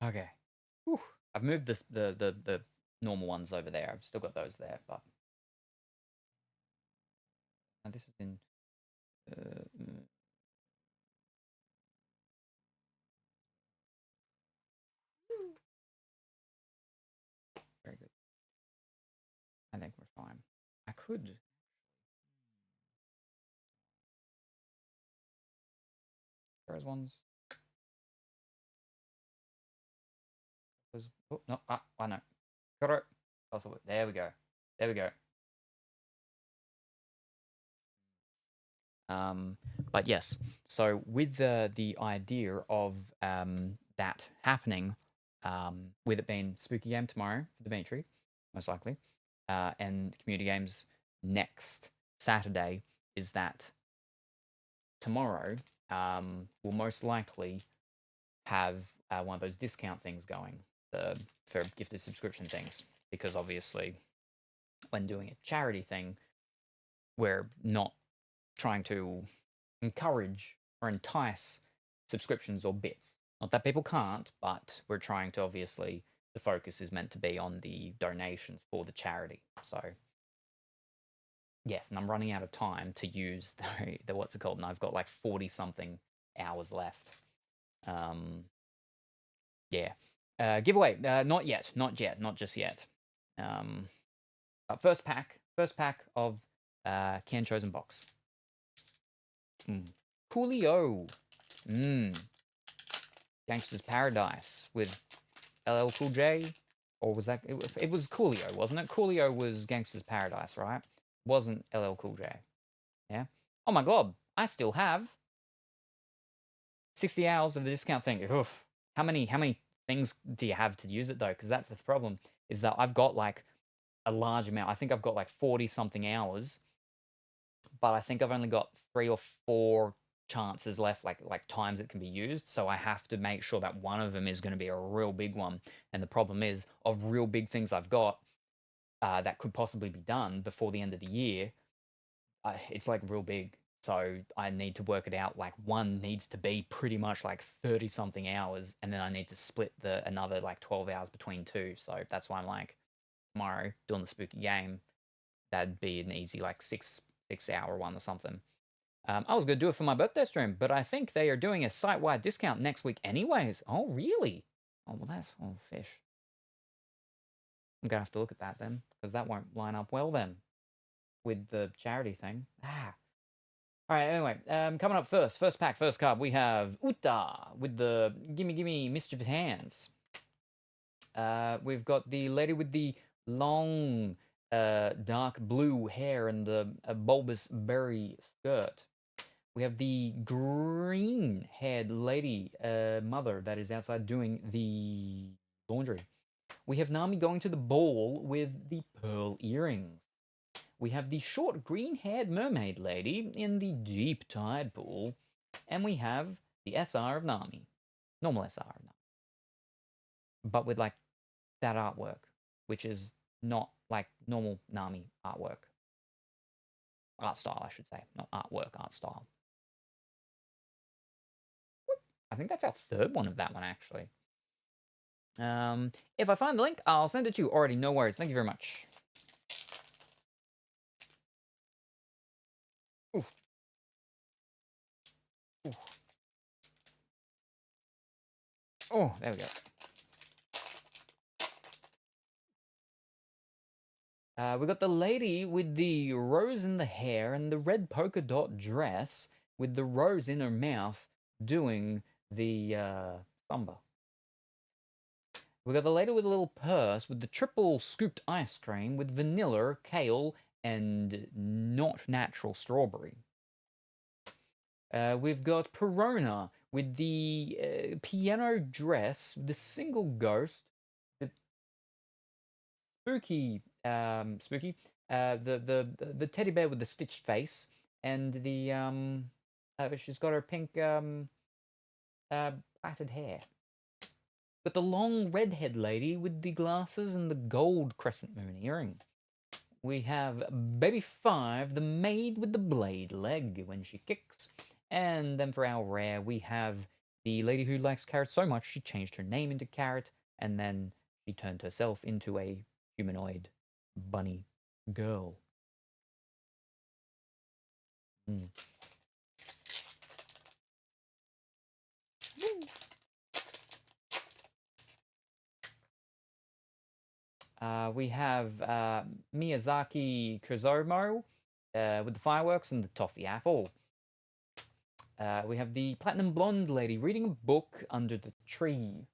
Okay. Whew. I've moved the normal ones over there. I've still got those there, but this is in very good. I think we're fine. I could. Those ones. Oh no! I know. Got it. There we go. There we go. But yes, so with the idea of that happening, with it being Spooky Game tomorrow for Dimitri, most likely, and Community Games next Saturday, is that tomorrow we'll most likely have one of those discount things going for gifted subscription things, because obviously when doing a charity thing, we're not trying to encourage or entice subscriptions or bits. Not that people can't, but we're trying to, obviously, the focus is meant to be on the donations for the charity. So, yes, and I'm running out of time to use the what's it called, and I've got like 40-something hours left. Yeah. Giveaway, not yet, not just yet. First pack of Can Chosen Box. Coolio. Gangster's Paradise with LL Cool J. Or was that... It was Coolio, wasn't it? Coolio was Gangster's Paradise, right? Wasn't LL Cool J. Yeah? Oh my god. I still have 60 hours of the discount thing. Oof. How many things do you have to use it, though? Because that's the problem, is that I've got, like, a large amount. I think I've got, like, 40-something hours. But I think I've only got 3 or 4 chances left, like times it can be used. So I have to make sure that one of them is going to be a real big one. And the problem is, of real big things I've got that could possibly be done before the end of the year, it's like real big. So I need to work it out. Like one needs to be pretty much like 30-something hours, and then I need to split another like 12 hours between two. So that's why I'm like, tomorrow doing the spooky game, that'd be an easy like 6-hour one or something. I was going to do it for my birthday stream, but I think they are doing a site-wide discount next week anyways. Oh, really? Oh, well, that's fish. I'm going to have to look at that then, because that won't line up well then with the charity thing. All right, anyway, coming up first pack, first card, we have Uta with the Gimme Mischief Hands. We've got the lady with the long dark blue hair and the bulbous berry skirt. We have the green-haired lady, mother, that is outside doing the laundry. We have Nami going to the ball with the pearl earrings. We have the short green-haired mermaid lady in the deep tide pool. And we have the SR of Nami. Normal SR of Nami. But with, like, that artwork, which is not, like, normal Nami artwork. Art style, I should say. Not artwork, art style. I think that's our third one of that one, actually. If I find the link, I'll send it to you. Already, no worries. Thank you very much. Oof. Oof. Oh, there we go. We got the lady with the rose in the hair and the red polka dot dress with the rose in her mouth doing the samba. We got the lady with a little purse with the triple scooped ice cream with vanilla, kale, and not natural strawberry. We've got Perona with the piano dress, the single ghost, the spooky spooky. The teddy bear with the stitched face, and the she's got her pink plaited hair. But the long redhead lady with the glasses and the gold crescent moon earring. We have Baby 5, the maid with the blade leg when she kicks. And then for our rare, we have the lady who likes Carrot so much she changed her name into Carrot, and then she turned herself into a humanoid bunny girl. Mm. We have Miyazaki Kuzomo with the fireworks and the toffee apple. We have the platinum blonde lady reading a book under the tree.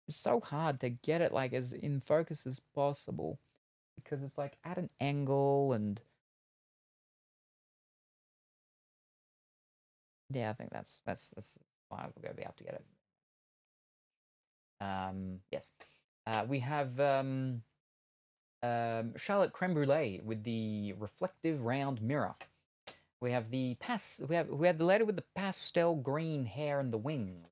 It's so hard to get it like as in focus as possible because it's like at an angle and yeah, I think that's fine. We're gonna be able to get it. Yes. We have Charlotte Creme Brulee with the reflective round mirror. We have the we have the lady with the pastel green hair and the wings.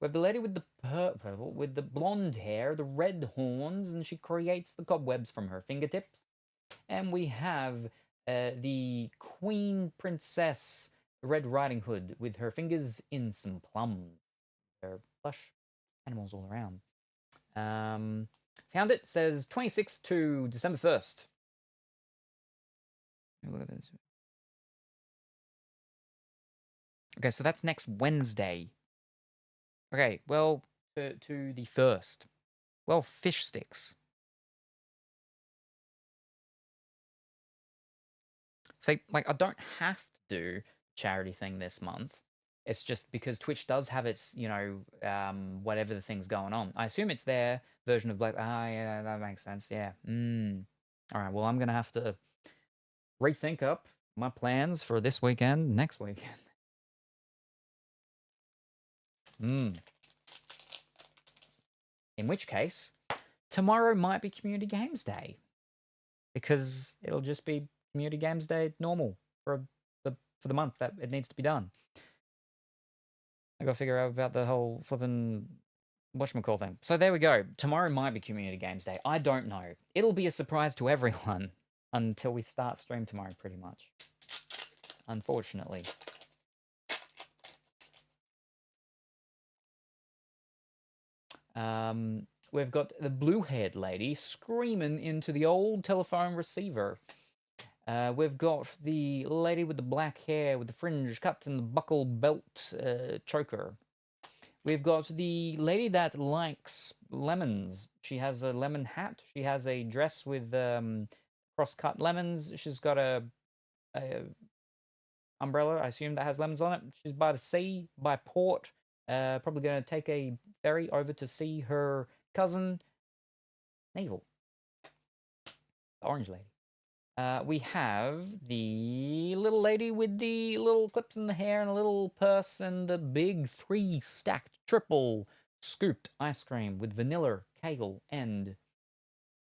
We have the lady with the purple, with the blonde hair, the red horns, and she creates the cobwebs from her fingertips. And we have the Queen Princess Red Riding Hood with her fingers in some plums. They're plush animals all around. Found it, says 26th to December 1st. Look at this. Okay, so that's next Wednesday. Okay, well, to the 1st. Well, fish sticks. So, like, I don't have to do charity thing this month. It's just because Twitch does have its, you know, whatever the thing's going on. I assume it's their version of Black. Ah, yeah, that makes sense. Yeah. All right. Well, I'm gonna have to rethink up my plans for this weekend, next weekend. In which case, tomorrow might be Community Games Day, because it'll just be Community Games Day normal for the month that it needs to be done. I gotta figure out about the whole flipping whatchamacall thing. So there we go. Tomorrow might be Community Games Day. I don't know. It'll be a surprise to everyone until we start stream tomorrow, pretty much. Unfortunately. We've got the blue-haired lady screaming into the old telephone receiver. We've got the lady with the black hair with the fringe cut and the buckle belt choker. We've got the lady that likes lemons. She has a lemon hat. She has a dress with cross-cut lemons. She's got a umbrella, I assume, that has lemons on it. She's by the sea, by port. Probably going to take a ferry over to see her cousin, Naval. The orange lady. We have the little lady with the little clips in the hair and a little purse and the big 3 stacked triple scooped ice cream with vanilla, kale, and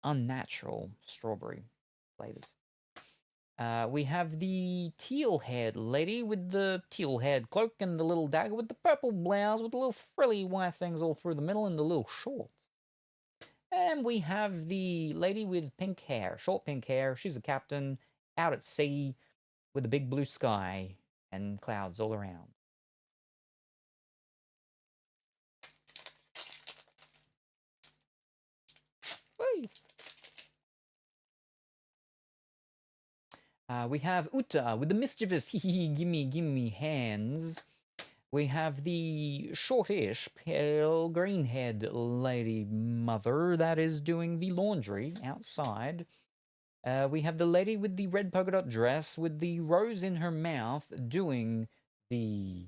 unnatural strawberry flavors. We have the teal-haired lady with the teal-haired cloak and the little dagger with the purple blouse with the little frilly white things all through the middle and the little shorts. And we have the lady with pink hair, short pink hair. She's a captain out at sea with a big blue sky and clouds all around. Whee! We have Uta with the mischievous gimme hands. We have the shortish pale green-haired lady mother that is doing the laundry outside. We have the lady with the red polka dot dress with the rose in her mouth doing the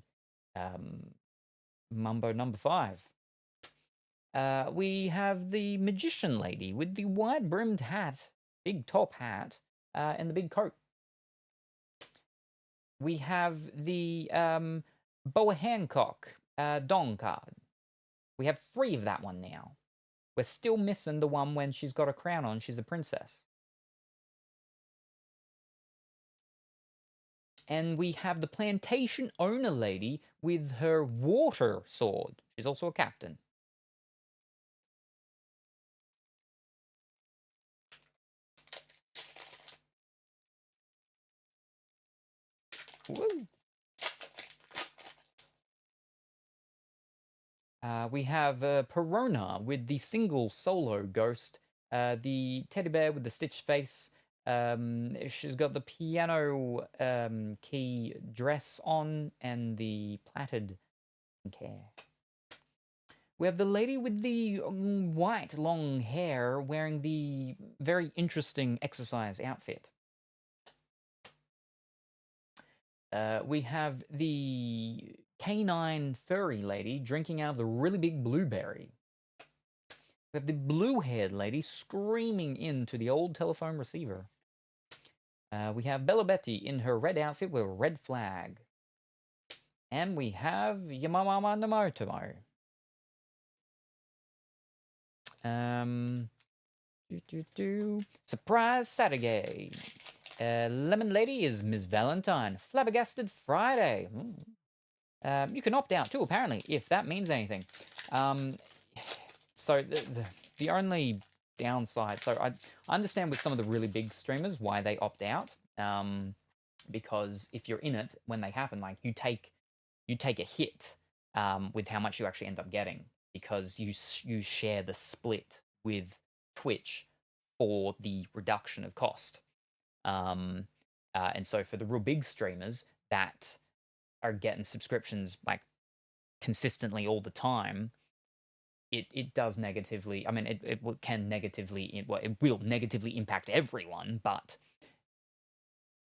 Mumbo number 5. We have the magician lady with the wide-brimmed hat, big top hat, and the big coat. We have the Boa Hancock, Dong card. We have 3 of that one now. We're still missing the one when she's got a crown on, she's a princess. And we have the plantation owner lady with her water sword. She's also a captain. Woo! We have Perona with the single solo ghost, the teddy bear with the stitched face. She's got the piano key dress on and the plaited hair. We have the lady with the white long hair wearing the very interesting exercise outfit. We have the canine furry lady drinking out of the really big blueberry. We have the blue-haired lady screaming into the old telephone receiver. We have Bella Betty in her red outfit with a red flag. And we have Yamamama Namotomo. Surprise Saturday. Lemon Lady is Ms. Valentine. Flabbergasted Friday. You can opt out too, apparently, if that means anything. So the only downside, so I understand with some of the really big streamers why they opt out. Because if you're in it when they happen, like you take a hit with how much you actually end up getting, because you share the split with Twitch for the reduction of cost. And so for the real big streamers that are getting subscriptions like consistently all the time, it does negatively. I mean, it can negatively, well, it will negatively impact everyone, but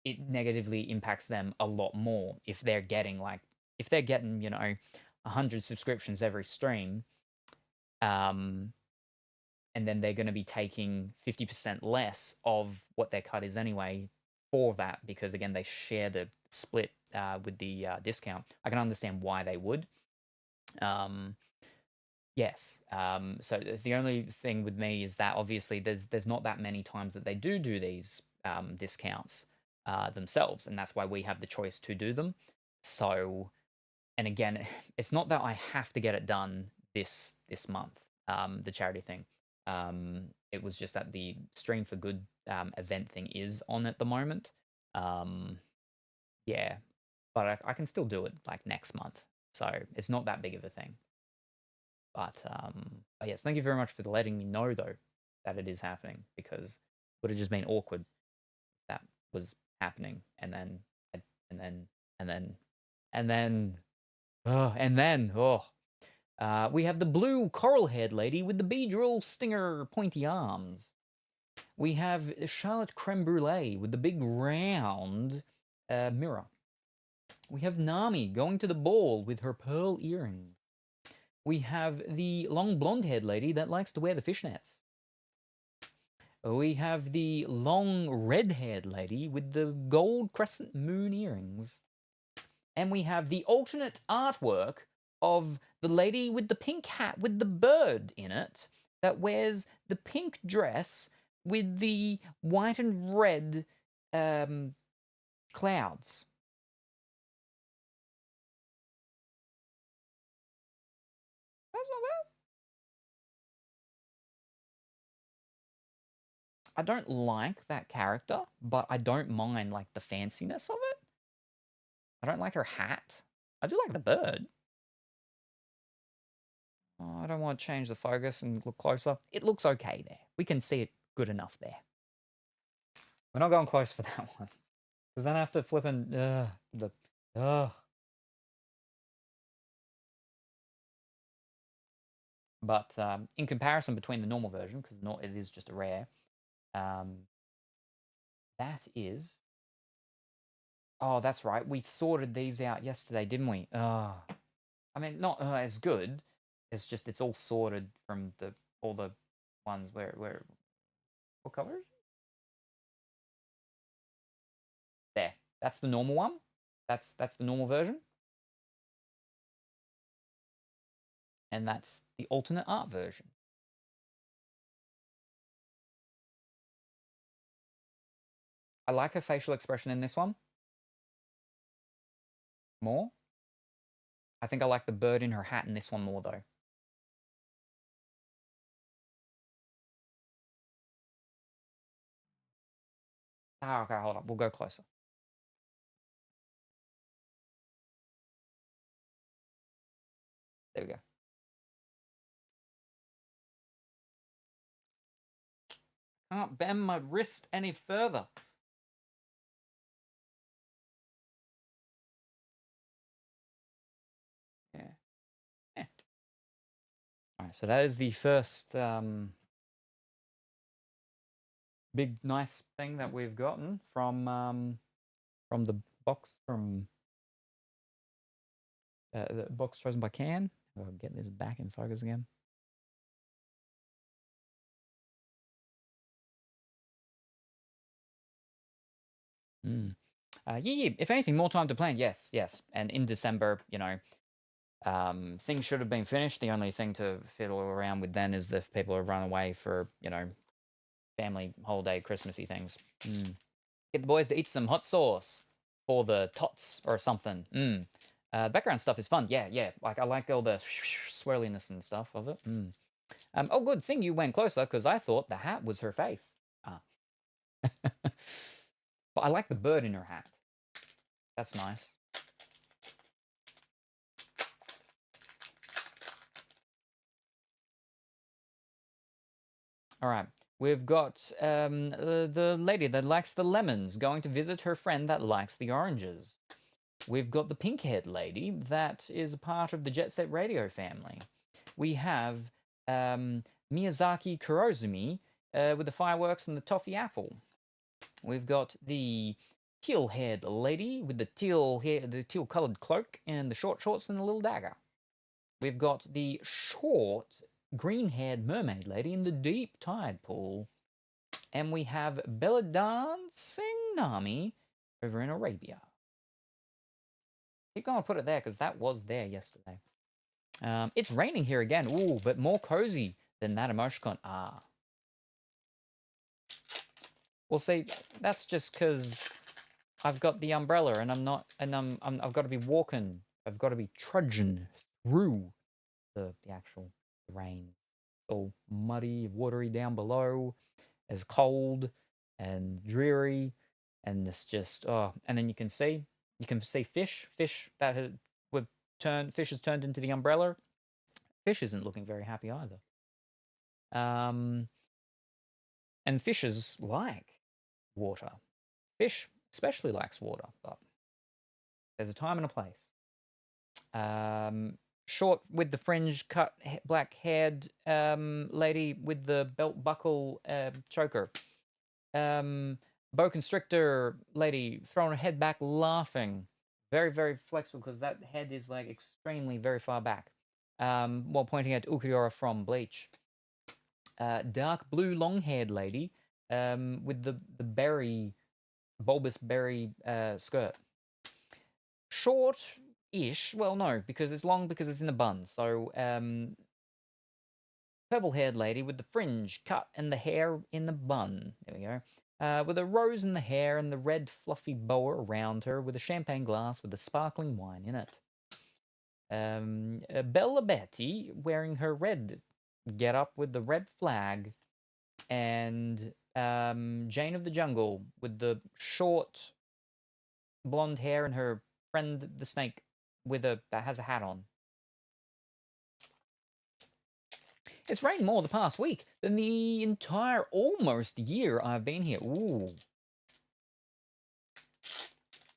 it negatively impacts them a lot more if they're getting 100 subscriptions every stream, and then they're going to be taking 50% less of what their cut is anyway for that, because again they share the split with the discount. I can understand why they would. Yes. So the only thing with me is that obviously there's not that many times that they do these discounts themselves, and that's why we have the choice to do them. So, and again, it's not that I have to get it done this month, the charity thing. It was just that the Stream for Good event thing is on at the moment. Yeah, but I can still do it like next month, so it's not that big of a thing. But yes, thank you very much for letting me know though that it is happening, because it would have just been awkward if that was happening and then we have the blue coral-haired lady with the Beedrill Stinger pointy arms. We have Charlotte Creme Brulee with the big round mirror. We have Nami going to the ball with her pearl earrings. We have the long blonde-haired lady that likes to wear the fishnets. We have the long red-haired lady with the gold crescent moon earrings. And we have the alternate artwork of the lady with the pink hat with the bird in it that wears the pink dress with the white and red clouds. That's not bad. I don't like that character, but I don't mind like the fanciness of it. I don't like her hat. I do like the bird. Oh, I don't want to change the focus and look closer. It looks okay there. We can see it good enough there. We're not going close for that one, because then I have to flip and But in comparison between the normal version, because it is just a rare, that is. Oh, that's right. We sorted these out yesterday, didn't we? I mean, not as good. It's just it's all sorted from all the ones where what color? There. That's the normal one. That's the normal version. and that's the alternate art version. I like her facial expression in this one more. I think I like the bird in her hat in this one more, though. Ah, okay, hold on. We'll go closer. There we go. Can't bend my wrist any further. Yeah. Yeah. All right, so that is the first big nice thing that we've gotten from the box the box chosen by Can. I'll get this back in focus again. Yeah. If anything, more time to plan. Yes. And in December, you know, things should have been finished. The only thing to fiddle around with then is if people are run away for, you know, family holiday Christmassy things. Get the boys to eat some hot sauce for the tots or something. Background stuff is fun. Yeah. Like I like all the swirliness and stuff of it. Oh, good thing you went closer because I thought the hat was her face. But I like the bird in her hat. That's nice. All right. We've got the lady that likes the lemons going to visit her friend that likes the oranges. We've got the pink-haired lady that is a part of the Jet Set Radio family. We have Miyazaki Kurozumi with the fireworks and the toffee apple. We've got the teal-haired lady with the teal-colored cloak and the short shorts and the little dagger. We've got the short green-haired mermaid lady in the deep tide pool. And we have Bella dancing Nami over in Arabia. Keep going to put it there because that was there yesterday. It's raining here again. Ooh, but more cozy than that emoticon. Well, see, that's just because I've got the umbrella and I've got to be walking. I've got to be trudging through the actual rain. It's all muddy, watery down below. It's cold and dreary, and it's just and then you can see fish that fish has turned into the umbrella. Fish isn't looking very happy either. And fishes like water. Fish especially likes water, but there's a time and a place. Short with the fringe cut black-haired lady with the belt buckle choker. Boa constrictor lady throwing her head back laughing. Very, very flexible because that head is like extremely very far back. While pointing at Ukiura from Bleach. Dark blue long-haired lady with the bulbous berry skirt. Short-ish, well no, because it's long because it's in the bun. So purple-haired lady with the fringe cut and the hair in the bun. There we go. With a rose in the hair and the red fluffy boa around her with a champagne glass with a sparkling wine in it. Bella Betty wearing her red get-up with the red flag, and Jane of the Jungle with the short blonde hair and her friend the snake that has a hat on. It's rained more the past week than the entire almost year I've been here. Ooh.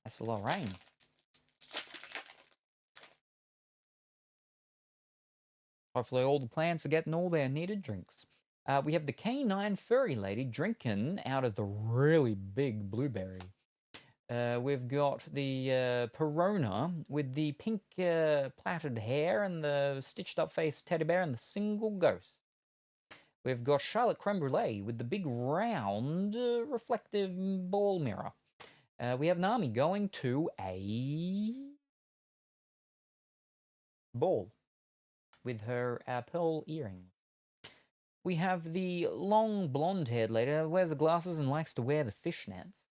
That's a lot of rain. Hopefully all the plants are getting all their needed drinks. We have the K9 furry lady drinking out of the really big blueberry. We've got the Perona with the pink plaited hair and the stitched up face teddy bear and the single ghost. We've got Charlotte Creme Brulee with the big round reflective ball mirror. We have Nami going to a ball with her pearl earrings. We have the long blonde-haired lady who wears the glasses and likes to wear the fishnets.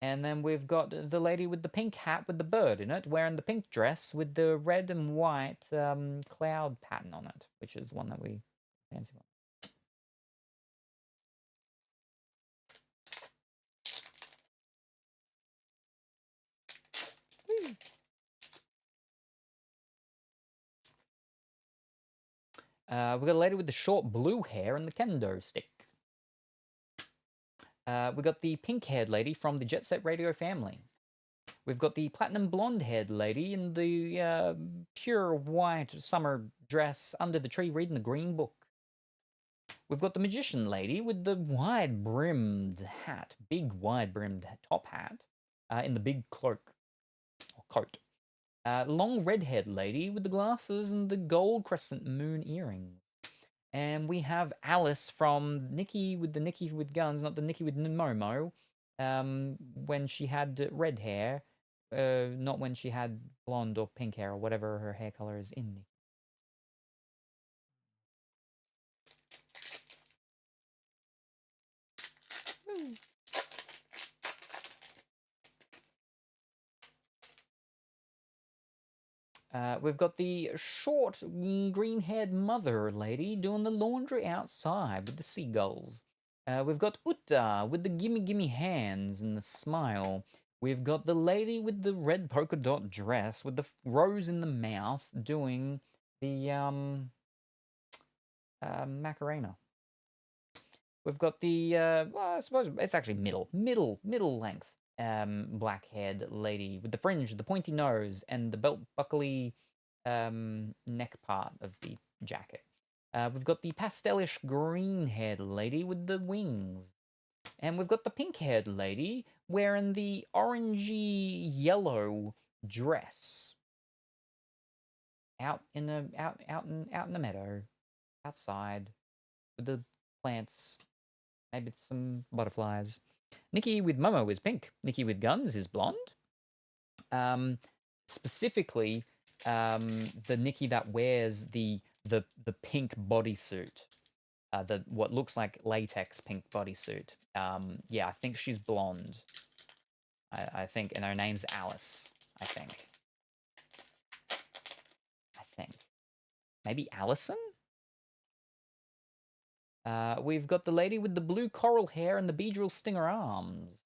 And then we've got the lady with the pink hat with the bird in it, wearing the pink dress with the red and white cloud pattern on it, which is one that we fancy. We've got a lady with the short blue hair and the kendo stick. We got the pink-haired lady from the Jet Set Radio family. We've got the platinum blonde-haired lady in the pure white summer dress under the tree reading the green book. We've got the magician lady with the wide-brimmed hat, big wide-brimmed top hat, in the big cloak, or coat. Long red-haired lady with the glasses and the gold crescent moon earrings. And we have Alice from Nikki with guns, not the Nikki with Momo, when she had red hair, not when she had blonde or pink hair or whatever her hair color is in Nikki. We've got the short, green-haired mother lady doing the laundry outside with the seagulls. We've got Uta with the gimme hands and the smile. We've got the lady with the red polka dot dress with the rose in the mouth doing the Macarena. We've got the, well, I suppose it's actually middle length black-haired lady with the fringe, the pointy nose, and the belt buckly neck part of the jacket. We've got the pastelish green-haired lady with the wings. And we've got the pink-haired lady wearing the orangey yellow dress. Out in the meadow, outside, with the plants, maybe some butterflies. Nikki with Momo is pink. Nikki with guns is blonde. Specifically, the Nikki that wears the pink bodysuit, what looks like latex pink bodysuit. Yeah, I think she's blonde. I think, and her name's Alice. I think. Maybe Allison? We've got the lady with the blue coral hair and the beedrill stinger arms.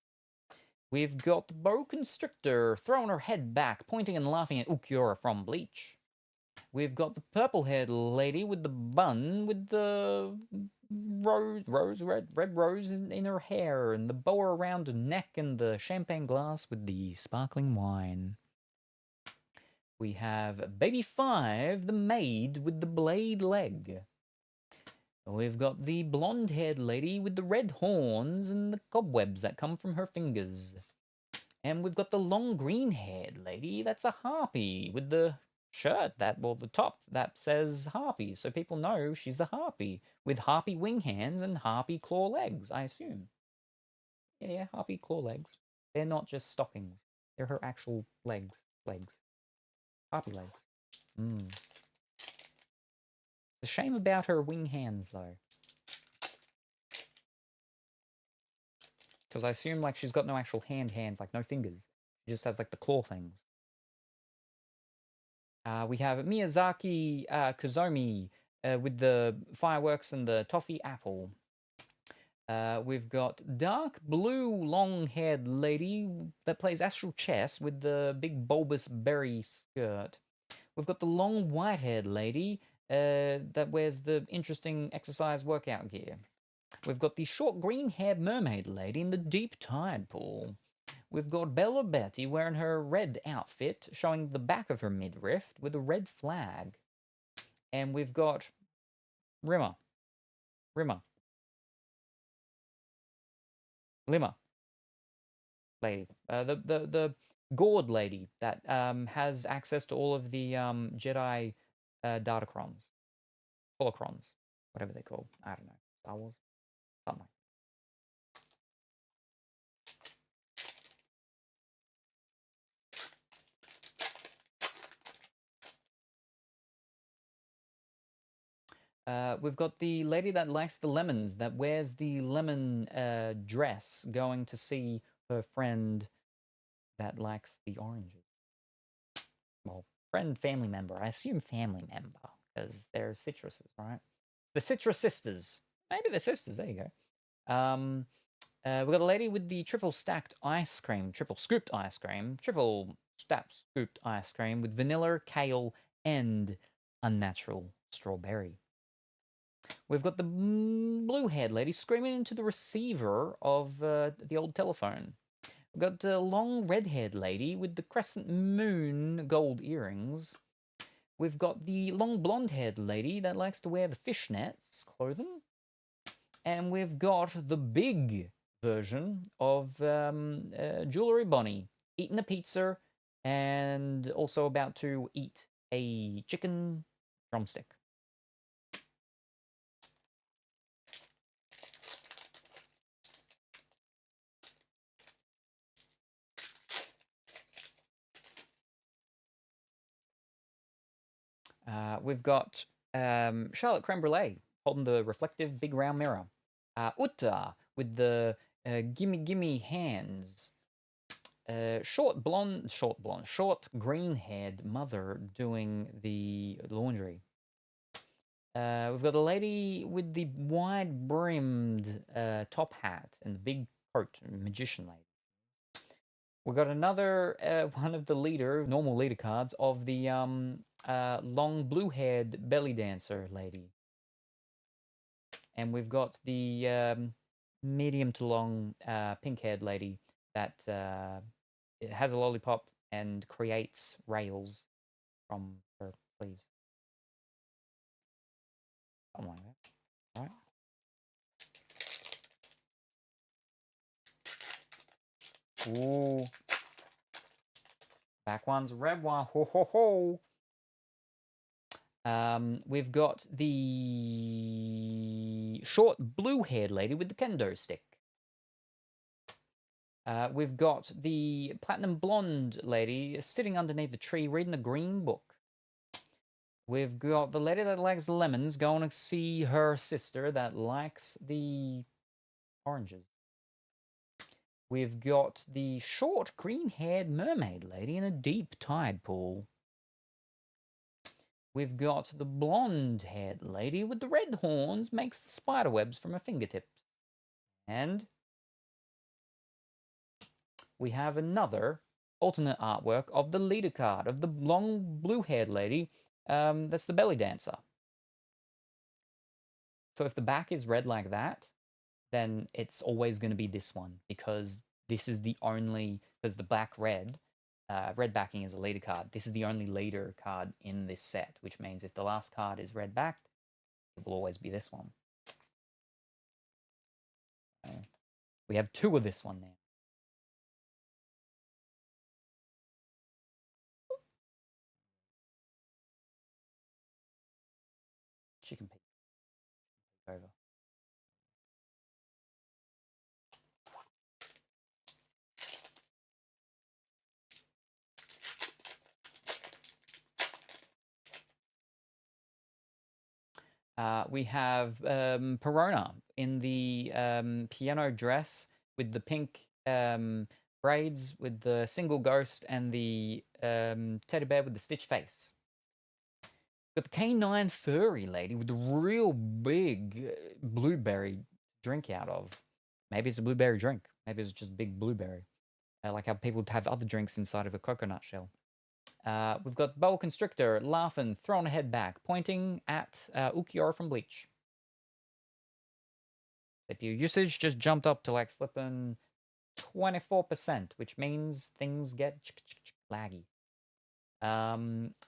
We've got the boa constrictor throwing her head back, pointing and laughing at Ukiora from Bleach. We've got the purple-haired lady with the bun with the red rose in her hair and the boa around her neck and the champagne glass with the sparkling wine. We have Baby 5, the maid with the blade leg. We've got the blonde-haired lady with the red horns and the cobwebs that come from her fingers. And we've got the long green-haired lady that's a harpy with the shirt the top that says harpy, so people know she's a harpy with harpy wing hands and harpy claw legs, I assume. Yeah, harpy claw legs. They're not just stockings. They're her actual legs. Harpy legs. It's a shame about her wing hands, though. Because I assume, like, she's got no actual hands, like, no fingers. She just has, like, the claw things. We have Miyazaki Kozomi with the fireworks and the toffee apple. We've got dark blue long-haired lady that plays astral chess with the big bulbous berry skirt. We've got the long white-haired lady that wears the interesting exercise workout gear. We've got the short green-haired mermaid lady in the deep tide pool. We've got Bella Betty wearing her red outfit, showing the back of her midriff with a red flag. And we've got Lima lady, the gourd lady that has access to all of the Jedi datacrons, holocrons, whatever they're called. I don't know. Star Wars, something like We've got the lady that likes the lemons, that wears the lemon dress, going to see her friend that likes the oranges. Well, friend, family member. I assume family member, because they're citruses, right? The citrus sisters. Maybe they're sisters. There you go. We've got a lady with the triple stacked ice cream, triple scooped ice cream, triple stacked scooped ice cream with vanilla, kale, and unnatural strawberry. We've got the blue-haired lady screaming into the receiver of the old telephone. We've got the long red-haired lady with the crescent moon gold earrings. We've got the long blonde-haired lady that likes to wear the fishnets clothing. And we've got the big version of Jewelry Bonnie eating a pizza and also about to eat a chicken drumstick. We've got Charlotte Creme Brulee holding the reflective big round mirror. Uta with the gimme gimme hands. Short green-haired mother doing the laundry. We've got a lady with the wide-brimmed top hat and the big coat, magician lady. We've got another one of the normal leader cards of the long blue-haired belly dancer lady. And we've got the medium to long pink-haired lady that has a lollipop and creates rails from her sleeves. Something like that. All right. Ooh. Back one's red one. Ho ho ho. We've got the short blue-haired lady with the kendo stick. We've got the platinum blonde lady sitting underneath the tree reading the green book. We've got the lady that likes lemons going to see her sister that likes the oranges. We've got the short green-haired mermaid lady in a deep tide pool. We've got the blonde-haired lady with the red horns makes the spider webs from her fingertips. And we have another alternate artwork of the leader card of the long blue-haired lady. That's the belly dancer. So if the back is red like that, then it's always going to be this one, because this is the only, because the back red backing is a leader card. This is the only leader card in this set, which means if the last card is red backed, it will always be this one. So we have two of this one now. Chicken peek over. We have Perona in the piano dress with the pink braids, with the single ghost, and the teddy bear with the stitch face. Got the K9 furry lady with the real big blueberry drink out of. Maybe it's a blueberry drink. Maybe it's just big blueberry. Like how people have other drinks inside of a coconut shell. We've got Boa Constrictor laughing, throwing her head back, pointing at Ukiora from Bleach. CPU usage just jumped up to like flipping 24%, which means things get laggy.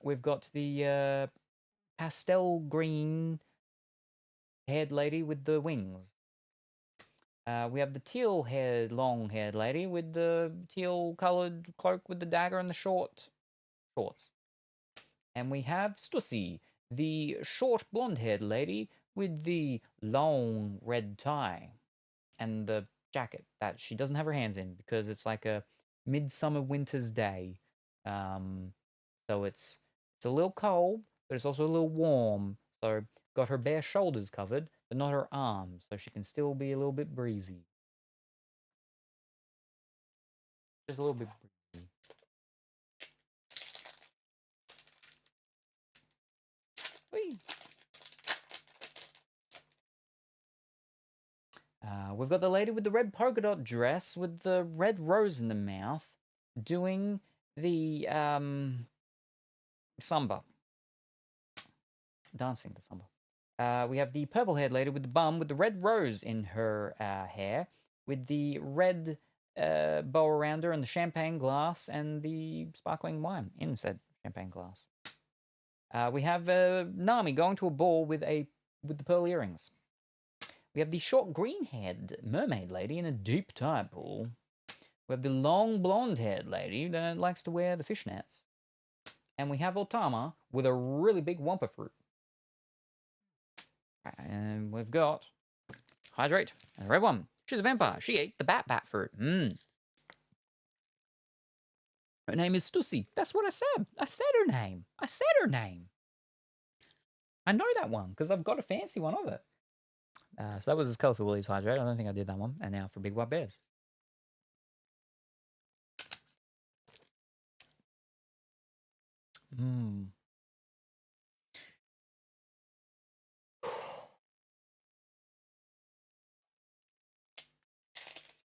We've got the pastel green haired lady with the wings. We have the teal-haired, long-haired lady with the teal-colored cloak with the dagger and the shorts. And we have Stussy, the short blonde-haired lady with the long red tie and the jacket that she doesn't have her hands in because it's like a midsummer winter's day. So it's a little cold, but it's also a little warm. So got her bare shoulders covered, but not her arms, so she can still be a little bit breezy. Just a little bit breezy. Whee! We've got the lady with the red polka dot dress with the red rose in the mouth doing the samba. Dancing the samba. We have the purple haired lady with the bum with the red rose in her hair with the red bow around her and the champagne glass and the sparkling wine in said champagne glass. We have Nami going to a ball with the pearl earrings. We have the short green-haired mermaid lady in a deep tide pool. We have the long blonde-haired lady that likes to wear the fishnets. And we have Otama with a really big wampa fruit. And we've got Hydrate, and the red one. She's a vampire. She ate the bat fruit. Her name is Stussy. That's what I said. I said her name. I know that one because I've got a fancy one of it. So that was as Colourful Willy's Hydrate. I don't think I did that one. And now for Big White Bears.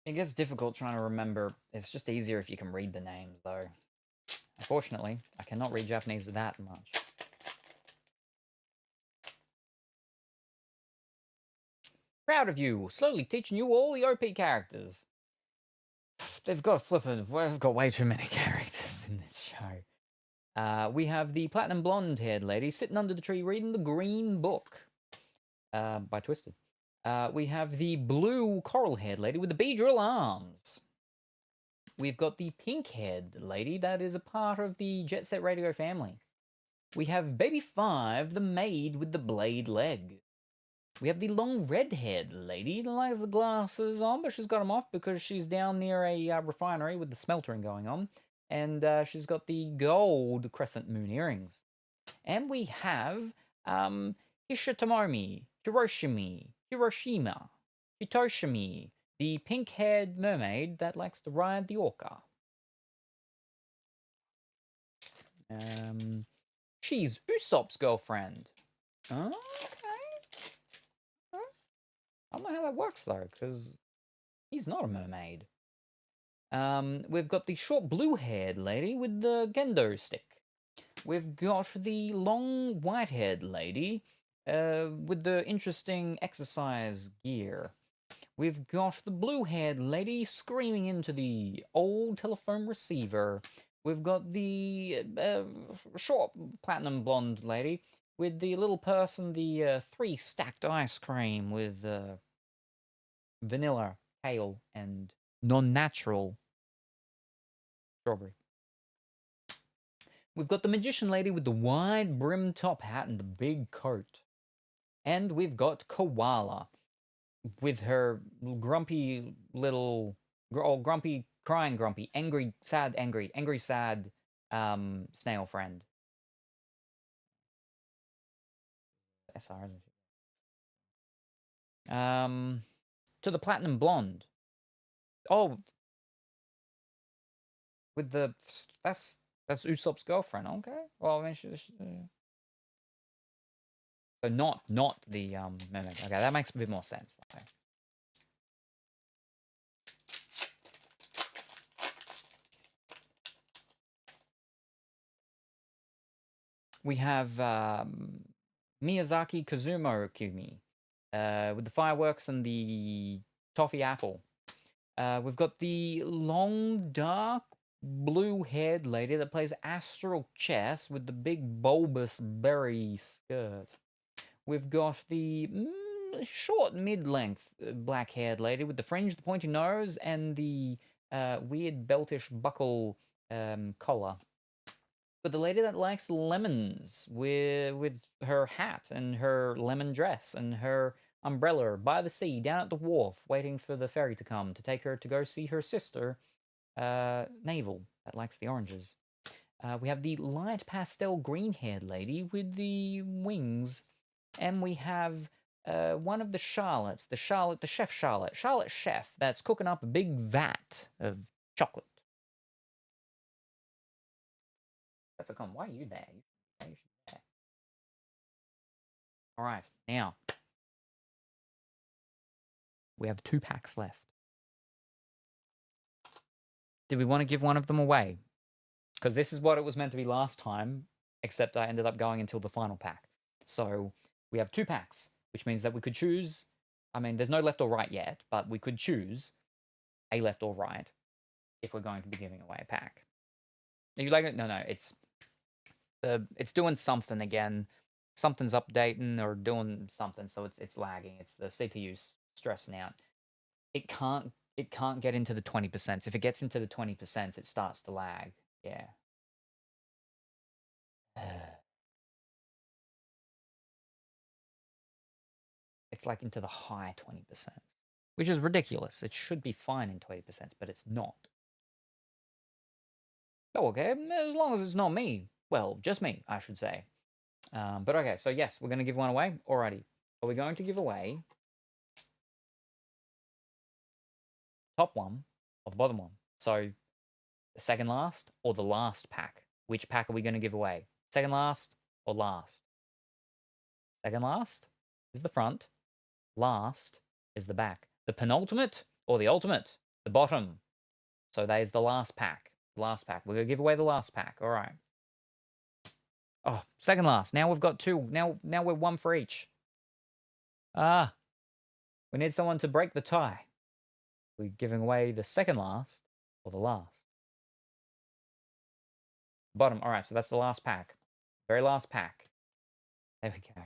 It gets difficult trying to remember. It's just easier if you can read the names, though. Unfortunately, I cannot read Japanese that much. Proud of you, slowly teaching you all the OP characters. They've got way too many characters in this show. We have the platinum blonde-haired lady sitting under the tree reading the Green Book by Twisted. We have the blue coral-haired lady with the Beedrill arms. We've got the pink-haired lady that is a part of the Jet Set Radio family. We have Baby 5, the maid with the blade leg. We have the long red-haired lady that likes the glasses on, but she's got them off because she's down near a refinery with the smeltering going on. And she's got the gold crescent moon earrings. And we have Hishitomomi, Hiroshima, Hitoshimi, the pink-haired mermaid that likes to ride the orca. She's Usopp's girlfriend. Okay. I don't know how that works, though, because he's not a mermaid. We've got the short blue-haired lady with the Gendo stick. We've got the long white-haired lady with the interesting exercise gear. We've got the blue-haired lady screaming into the old telephone receiver. We've got the short platinum blonde lady with the little person, the 3 stacked ice cream with vanilla, kale, and non-natural strawberry. We've got the magician lady with the wide brim top hat and the big coat. And we've got Koala with her grumpy little, grumpy, crying grumpy, angry, sad snail friend. SR, isn't she? To the platinum blonde. Oh, with the that's Usopp's girlfriend. Okay. Well, I mean, so not the mermaid. Okay, that makes a bit more sense. Okay. We have Miyazaki Kazumo Kumi with the fireworks and the toffee apple. We've got the long, dark, blue-haired lady that plays astral chess with the big bulbous berry skirt. We've got the short, mid-length black-haired lady with the fringe, the pointy nose, and the weird beltish buckle collar. But the lady that likes lemons with her hat and her lemon dress and her umbrella by the sea down at the wharf waiting for the ferry to come to take her to go see her sister, Navel, that likes the oranges. We have the light pastel green-haired lady with the wings and we have one of the Charlottes, the Chef Charlotte Chef, that's cooking up a big vat of chocolate. That's a con. Why are you there? You should be there. All right, now we have 2 packs left. Do we want to give one of them away? Because this is what it was meant to be last time, except I ended up going until the final pack. So we have 2 packs, which means that we could choose. I mean, there's no left or right yet, but we could choose a left or right if we're going to be giving away a pack. Are you like it? No, it's doing something again. Something's updating or doing something, so it's lagging. It's the CPU's stressing out. It can't get into the 20%. If it gets into the 20%, it starts to lag. Yeah. It's like into the high 20%, which is ridiculous. It should be fine in 20%, but it's not. Oh, okay, as long as it's not me. Well, just me, I should say. But okay, so yes, we're going to give one away. Alrighty. Are we going to give away top one or the bottom one? So the second last or the last pack? Which pack are we going to give away? Second last or last? Second last is the front. Last is the back. The penultimate or the ultimate? The bottom. So there's the last pack. Last pack. We're going to give away the last pack. All right. Oh, second last. Now we've got 2. Now we're 1 for each. We need someone to break the tie. We're giving away the second last or the last. Bottom. All right, so that's the last pack. Very last pack. There we go.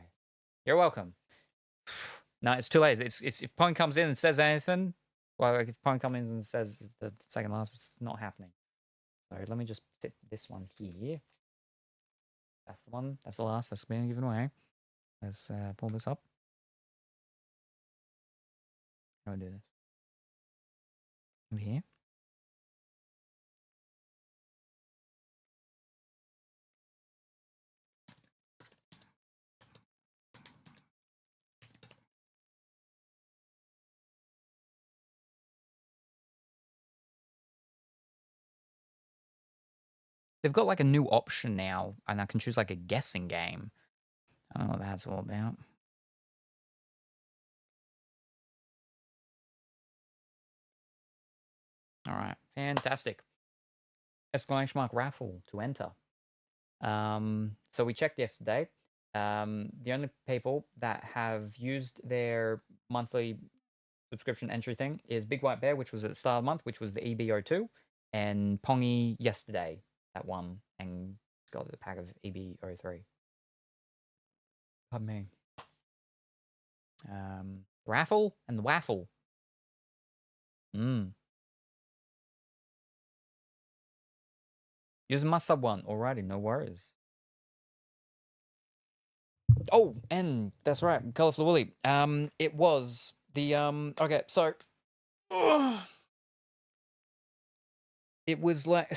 You're welcome. No, it's too late. It's if Pong comes in and says anything, well, if Pong comes in and says the second last, it's not happening. So let me just set this one here. That's the one. That's the last. That's being given away. Let's pull this up. How do I do this? Over here. They've got like a new option now, and I can choose like a guessing game. I don't know what that's all about. All right, fantastic. Exclamation mark raffle to enter. So we checked yesterday. The only people that have used their monthly subscription entry thing is Big White Bear, which was at the start of the month, which was the EB02, and Pongy yesterday that won and got the pack of EB03. Pardon me. Raffle and the waffle. Using my sub one. Alrighty, no worries. Oh, and that's right, Colorful Willy. It was the okay, so it was like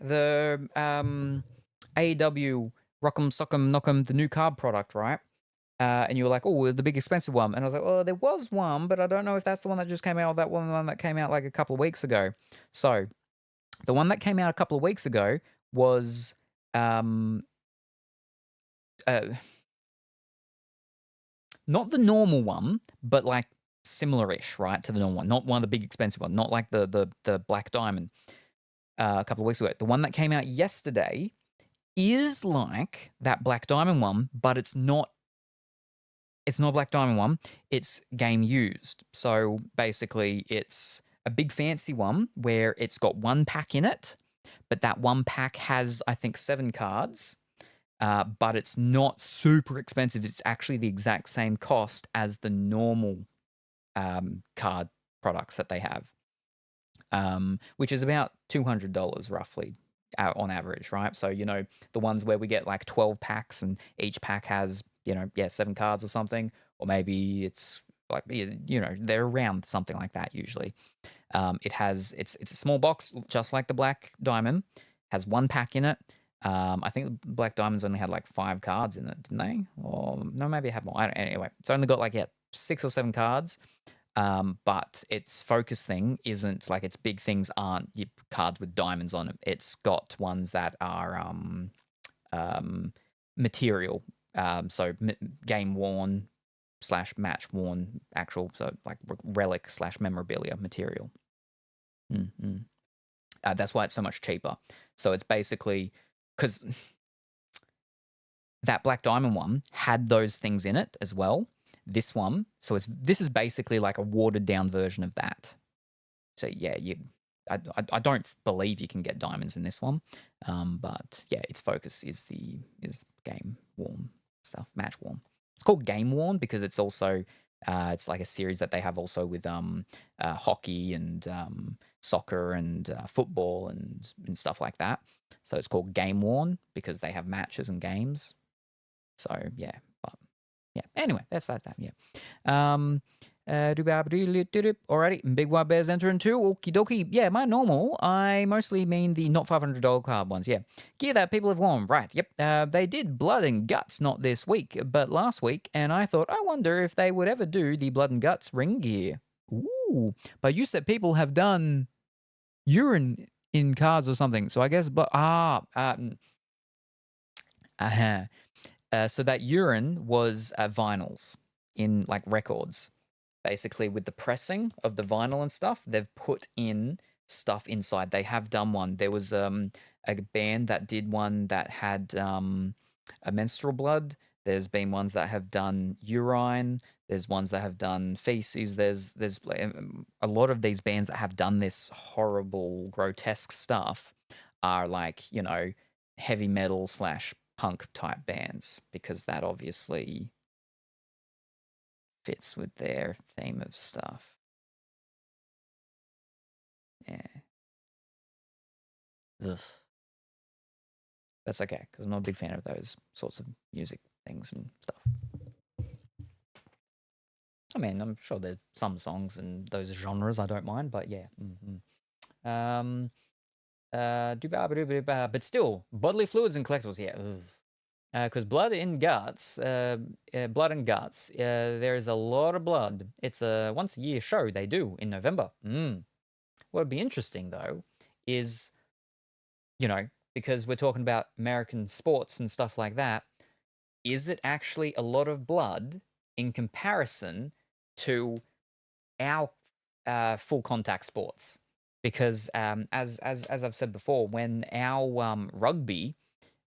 the AEW Rock'em Sock'em Knock'em, the new card product, right? And you were like, oh, the big expensive one. And I was like, oh, there was one, but I don't know if that's the one that just came out or that one that came out like a couple of weeks ago. So the one that came out a couple of weeks ago was not the normal one, but like similar-ish, right, to the normal one. Not one of the big expensive one. Not like the Black Diamond a couple of weeks ago. The one that came out yesterday is like that Black Diamond one, but it's not. It's not a Black Diamond one. It's game used. So basically, it's a big fancy one where it's got 1 pack in it, but that 1 pack has, I think, 7 cards. But it's not super expensive. It's actually the exact same cost as the normal card products that they have, which is about $200 roughly on average, right? So, you know, the ones where we get like 12 packs and each pack has, 7 cards or something, or maybe it's like, they're around something like that usually. It's a small box, just like the Black Diamond, has 1 pack in it. I think Black Diamonds only had like 5 cards in it, didn't they? Or no, maybe it had more. I don't, anyway, it's only got like 6 or 7 cards. But its focus thing isn't like its big things aren't cards with diamonds on them. It's got ones that are material. So game worn / match worn actual, so like relic / memorabilia material. Mm-hmm. That's why it's so much cheaper. So it's basically because that Black Diamond one had those things in it as well. This one, so this is basically like a watered down version of that. So yeah, I don't believe you can get diamonds in this one, but yeah, its focus is game worn stuff, match worn. It's called game worn because it's also it's like a series that they have also with hockey and soccer and football and stuff like that. So it's called game worn because they have matches and games. So yeah, but yeah. Anyway, that's that. Yeah. Alrighty, Big White Bears enter into okie dokie. Yeah, my normal. I mostly mean the not $500 card ones. Yeah, gear that people have worn. Right. Yep. They did Blood and Guts not this week, but last week, and I thought I wonder if they would ever do the Blood and Guts ring gear. Ooh, but you said people have done urine in cards or something. So I guess, but so that urine was vinyls in like records. Basically, with the pressing of the vinyl and stuff, they've put in stuff inside. They have done one. There was a band that did one that had a menstrual blood. There's been ones that have done urine. There's ones that have done feces. There's a lot of these bands that have done this horrible, grotesque stuff are like, heavy metal / punk type bands because that obviously fits with their theme of stuff. Yeah. Ugh. That's okay, because I'm not a big fan of those sorts of music things and stuff. I mean, I'm sure there's some songs in those genres I don't mind, but yeah. Mm-hmm. But still, bodily fluids and collectibles, yeah. Because blood and guts, there is a lot of blood. It's a once a year show they do in November. What would be interesting though is, because we're talking about American sports and stuff like that, is it actually a lot of blood in comparison to our full contact sports? Because as I've said before, when our rugby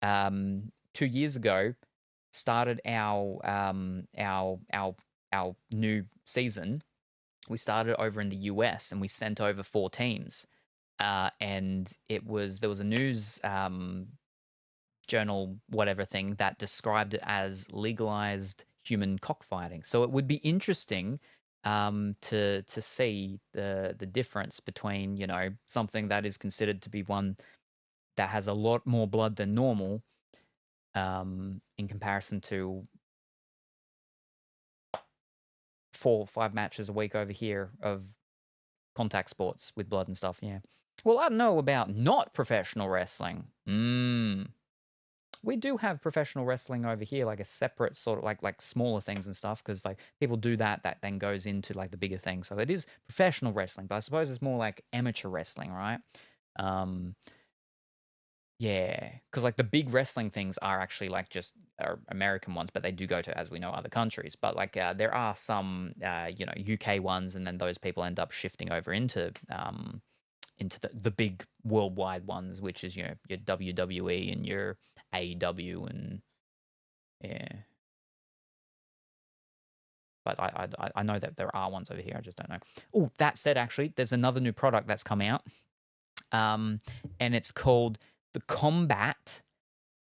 2 years ago started our new season, we started over in the US and we sent over 4 teams. And there was a news journal whatever thing that described it as legalized human cockfighting. So it would be interesting to see the difference between something that is considered to be one that has a lot more blood than normal in comparison to 4 or 5 matches a week over here of contact sports with blood and stuff. Yeah. Well, I don't know about not professional wrestling. We do have professional wrestling over here, like a separate sort of like smaller things and stuff, because like people do that then goes into like the bigger thing. So it is professional wrestling, but I suppose it's more like amateur wrestling, right? Yeah, because like the big wrestling things are actually like just American ones, but they do go to, as we know, other countries. But like there are some UK ones, and then those people end up shifting over into the big worldwide ones, which is your WWE and your AEW and yeah. But I know that there are ones over here. I just don't know. Oh, that said, actually, there's another new product that's come out, and it's called the Combat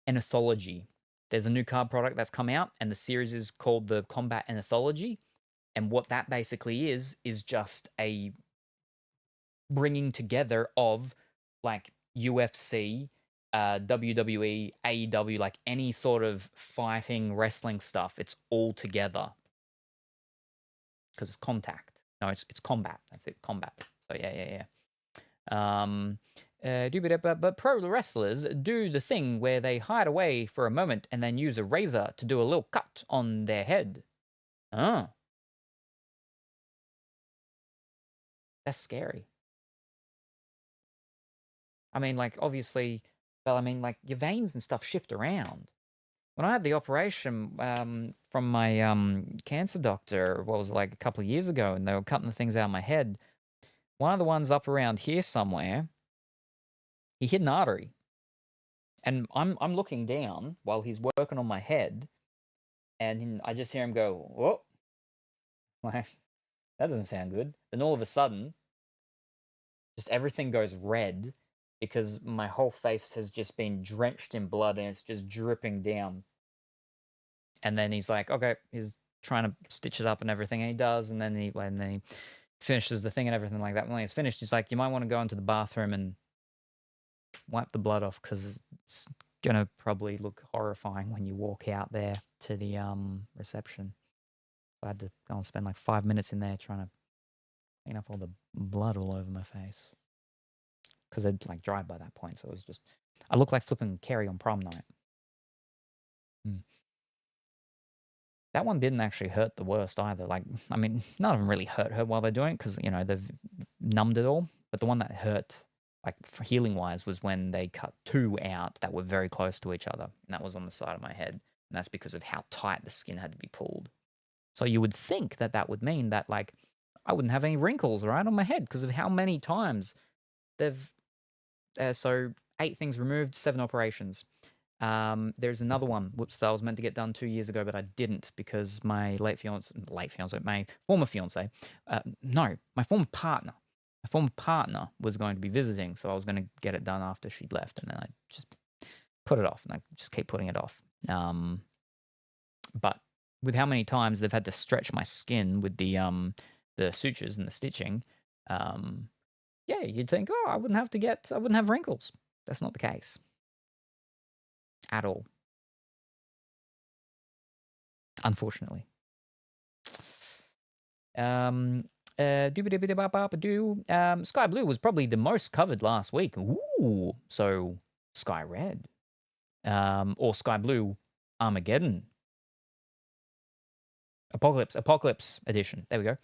Anthology. There's a new card product that's come out, and the series is called the Combat Anthology. And what that basically is just a bringing together of like UFC, WWE, AEW, like any sort of fighting wrestling stuff. It's all together because it's contact. No, it's combat. That's it, combat. So yeah. But pro wrestlers do the thing where they hide away for a moment and then use a razor to do a little cut on their head. Oh. That's scary. I mean, like, obviously, well, I mean, like, your veins and stuff shift around. When I had the operation from my cancer doctor, what was it, like a couple of years ago, and they were cutting the things out of my head, one of the ones up around here somewhere, he hit an artery. And I'm looking down while he's working on my head, and I just hear him go, whoa. Like, that doesn't sound good. Then all of a sudden, just everything goes red because my whole face has just been drenched in blood and it's just dripping down. And then he's like, okay, he's trying to stitch it up and everything, and he does, and then he finishes the thing and everything like that. When he's finished, he's like, you might want to go into the bathroom and wipe the blood off because it's gonna probably look horrifying when you walk out there to the reception. So I had to go and spend like 5 minutes in there trying to clean up all the blood all over my face because I'd like dried by that point. So it was just, I looked like flipping Carrie on prom night. That one didn't actually hurt the worst either. Like, I mean, none of them really hurt her while they're doing it because, you know, they've numbed it all. But the one that hurt, like, for healing-wise, was when they cut two out that were very close to each other. And that was on the side of my head. And that's because of how tight the skin had to be pulled. So you would think that that would mean that, like, I wouldn't have any wrinkles, right, on my head because of how many times they've... so 8 things removed, 7 operations. There's another one, whoops, that I was meant to get done 2 years ago, but I didn't because my my former partner was going to be visiting, so I was going to get it done after she'd left, and then I just put it off, and I just keep putting it off. But with how many times they've had to stretch my skin with the sutures and the stitching, yeah, you'd think, oh, I wouldn't have wrinkles. That's not the case. At all. Unfortunately. Sky Blue was probably the most covered last week. Ooh, so Sky Red. Or Sky Blue Armageddon. Apocalypse edition. There we go.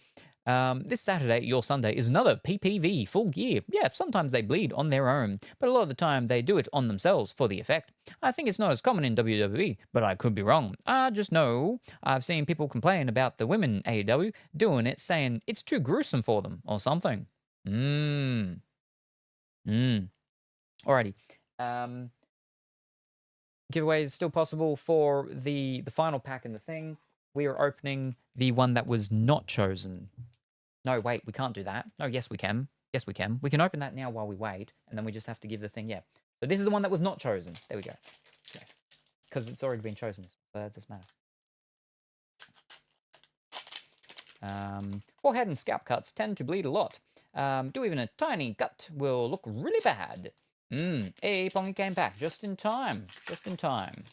This Saturday, your Sunday, is another PPV full gear. Yeah, sometimes they bleed on their own, but a lot of the time they do it on themselves for the effect. I think it's not as common in WWE, but I could be wrong. I just know I've seen people complain about the women AEW doing it, saying it's too gruesome for them or something. Alrighty. Giveaway is still possible for the final pack in the thing. We are opening the one that was not chosen. No, wait, we can't do that. No, yes, we can. Yes, we can. We can open that now while we wait, and then we just have to give the thing, yeah. So this is the one that was not chosen. There we go. Okay. Because it's already been chosen, so that doesn't matter. Forehead and scalp cuts tend to bleed a lot. Do even a tiny cut will look really bad. Hey, Pongy came back just in time. Just in time.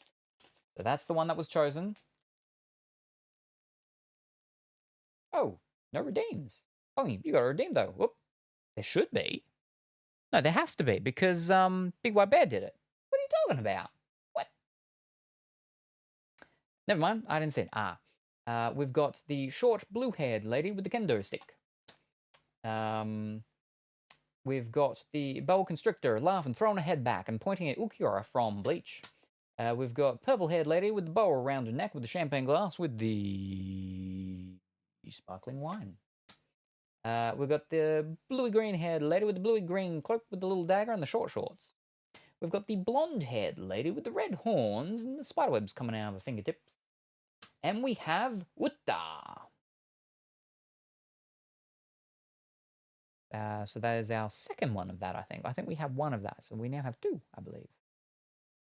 So that's the one that was chosen. Oh, no redeems. Pongy, you got a redeem though. Whoop. There should be. No, there has to be because Big White Bear did it. What are you talking about? What? Never mind, I didn't see it. We've got the short blue-haired lady with the kendo stick. We've got the boa constrictor laughing, throwing her head back and pointing at Ulquiorra from Bleach. We've got purple-haired lady with the boa around her neck with the champagne glass with the sparkling wine. We've got the bluey-green-haired lady with the bluey-green cloak with the little dagger and the short shorts. We've got the blonde-haired lady with the red horns and the spiderwebs coming out of her fingertips. And we have Uta. So that is our second one of that, I think. I think we have one of that, so we now have 2, I believe.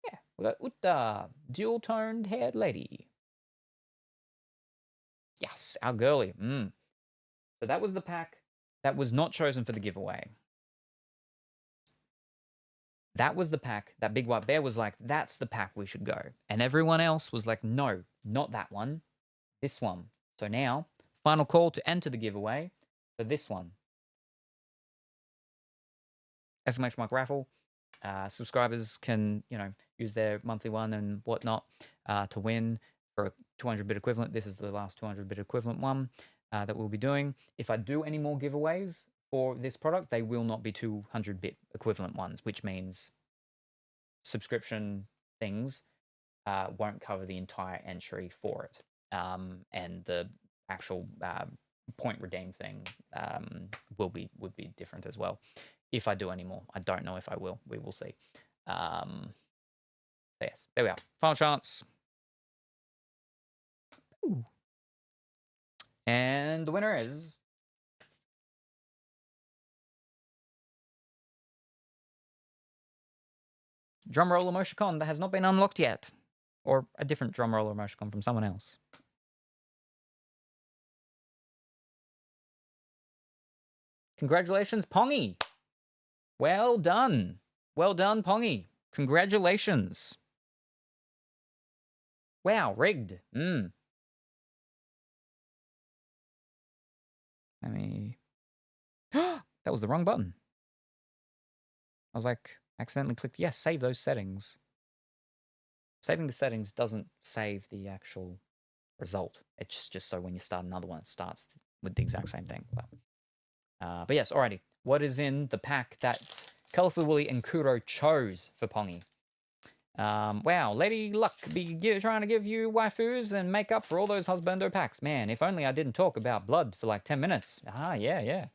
Yeah, we got Uta, dual-toned haired lady. Yes, our girly. So that was the pack that was not chosen for the giveaway. That was the pack that Big White Bear was like, that's the pack we should go. And everyone else was like, no, not that one. This one. So now, final call to enter the giveaway for this one. exclamation mark raffle. Subscribers can, use their monthly one and whatnot to win for a 200-bit equivalent. This is the last 200-bit equivalent one that we'll be doing. If I do any more giveaways for this product, they will not be 200-bit equivalent ones, which means subscription things won't cover the entire entry for it. And the actual point redeem thing would be different as well. If I do any more, I don't know if I will. We will see. So yes, there we are. Final chance. Ooh. And the winner is Drumroll Emoticon that has not been unlocked yet. Or a different Drumroll Emoticon from someone else. Congratulations, Pongy. Well done. Well done, Pongy. Congratulations. Wow, rigged. Let me... that was the wrong button. I was like, accidentally clicked yes, save those settings. Saving the settings doesn't save the actual result. It's just so when you start another one, it starts with the exact same thing. But yes, alrighty. What is in the pack that Colorful Willy and Kuro chose for Pongy? Wow, Lady Luck be trying to give you waifus and make up for all those husbando packs. Man, if only I didn't talk about blood for like 10 minutes. Ah, yeah.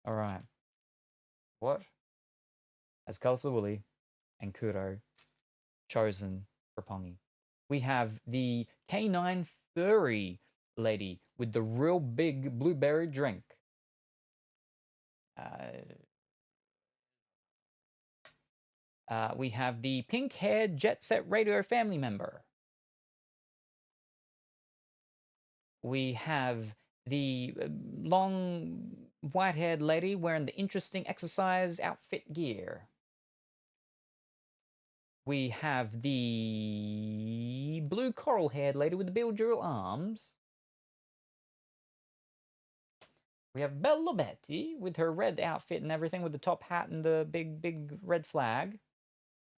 Alright. What has Colorful Willy and Kuro chosen for Pongy? We have the K9 Furry Lady with the real big blueberry drink. We have the pink-haired Jet Set Radio family member. We have the long white-haired lady wearing the interesting exercise outfit gear. We have the blue coral-haired lady with the Beelzebub arms. We have Bella Betty with her red outfit and everything, with the top hat and the big red flag.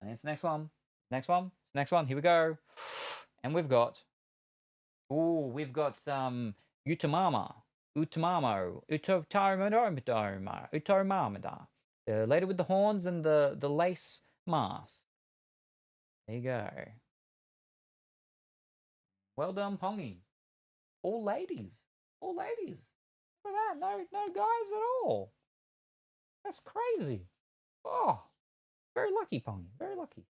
And it's the next one. Next one. Here we go. And we've got... Ooh, we've got Utamama. Utamamada. The lady with the horns and the lace mask. There you go. Well done, Pongy. All ladies. Look at that. No guys at all. That's crazy. Oh, very lucky, Pongy. Very lucky.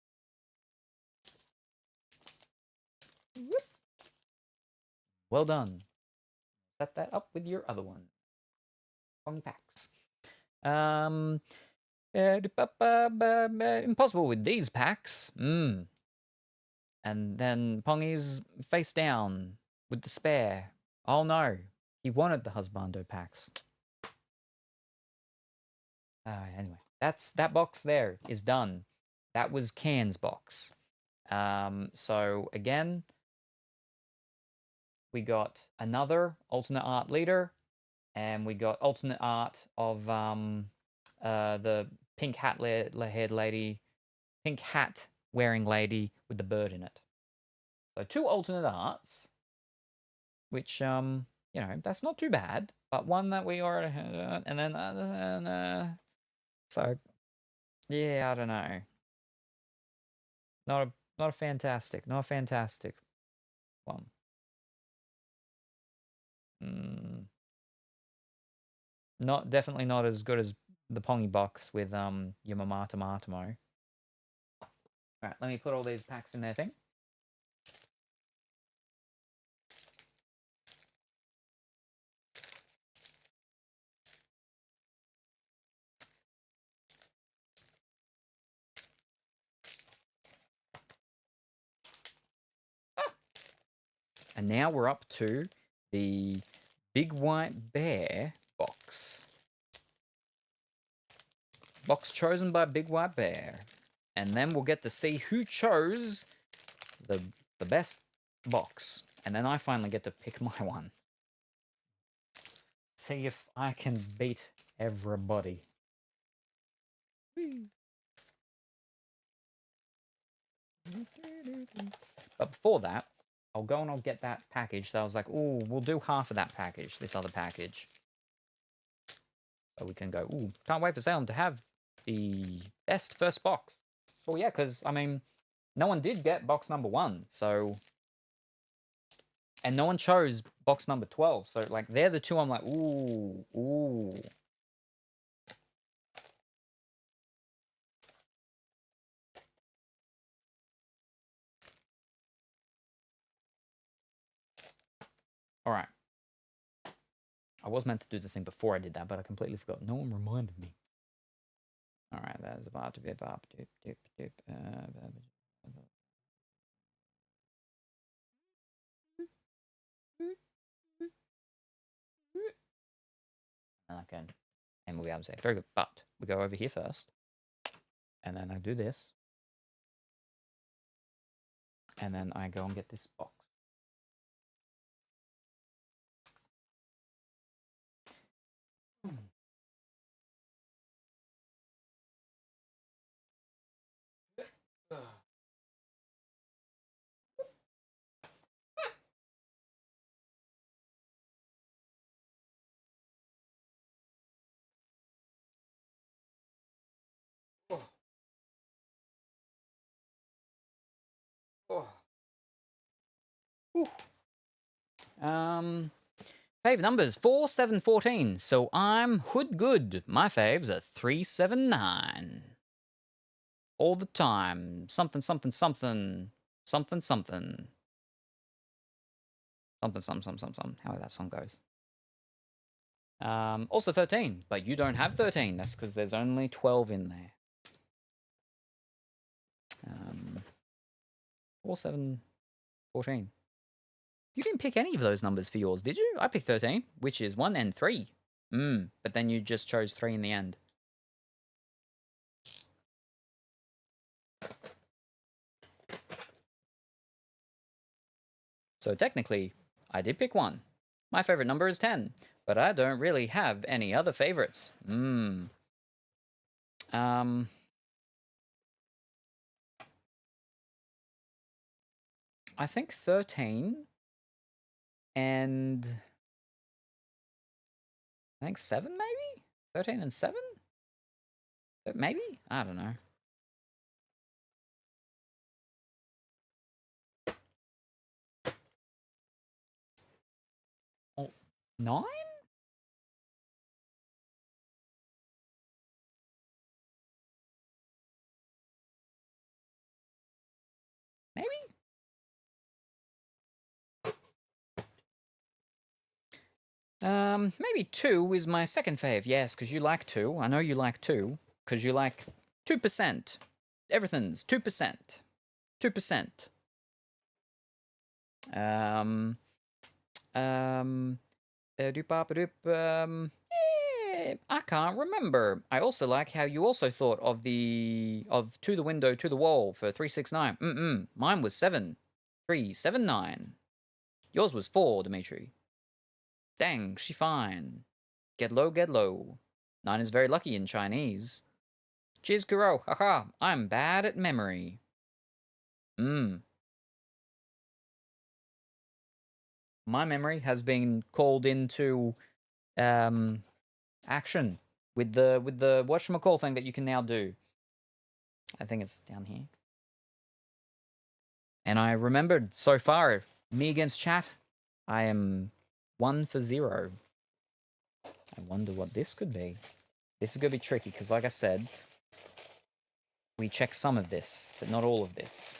Whoop. Well done. Set that up with your other one. Pongy packs. Impossible with these packs. And then Pongy's face down with despair. Oh no, he wanted the husbando packs. Anyway, that box there is done. That was Can's box. So again, we got another alternate art leader, and we got alternate art of the pink hat-haired lady, pink hat wearing lady with the bird in it. So 2 alternate arts, which that's not too bad, but one that we already had, and then so yeah, I don't know. Not a fantastic one. Definitely not as good as the Pongy box with Yamamata Matamo. Alright, let me put all these packs in their thing. And now we're up to the Big White Bear box. Box chosen by Big White Bear. And then we'll get to see who chose the best box. And then I finally get to pick my one. See if I can beat everybody. But before that, I'll go and I'll get that package. So I was like, oh, we'll do half of that package, this other package. So we can go, ooh, can't wait for Salem to have the best first box. Oh yeah, because, I mean, no one did get box number 1, so... And no one chose box number 12, so, like, they're the two I'm like, ooh, ooh. Alright. I was meant to do the thing before I did that, but I completely forgot. No one reminded me. Alright, that's about to be about to dip. And I can, and we'll be able to say, very good, but we go over here first. And then I do this. And then I go and get this box. Fave numbers 4, 7, 14. So I'm hood good. My faves are 3, 7, 9. All the time. Something, something, something. Something, something. Something, something. However that song goes. Also 13, but you don't have 13. That's because there's only 12 in there. 4, 7, 14. You didn't pick any of those numbers for yours, did you? I picked 13, which is 1 and 3. But then you just chose 3 in the end. So technically, I did pick 1. My favorite number is 10, but I don't really have any other favorites. I think 13 and I think 7 maybe? 13 and 7? Maybe? I don't know. Oh, 9? Maybe? Maybe 2 is my second fave. Yes, because you like 2. I know you like 2. Because you like 2%. Everything's 2%. 2%. I can't remember. I also like how you also thought of To the Window, To the Wall for 369. Mine was 7. 379. Yours was 4, Dimitri. Dang, she fine. Get low, get low. 9 is very lucky in Chinese. Cheers, Kuro. Haha, I'm bad at memory. My memory has been called into action with the whatchamacall thing that you can now do. I think it's down here. And I remembered so far, me against chat, I am 1 for 0. I wonder what this could be. This is going to be tricky because, like I said, we check some of this, but not all of this.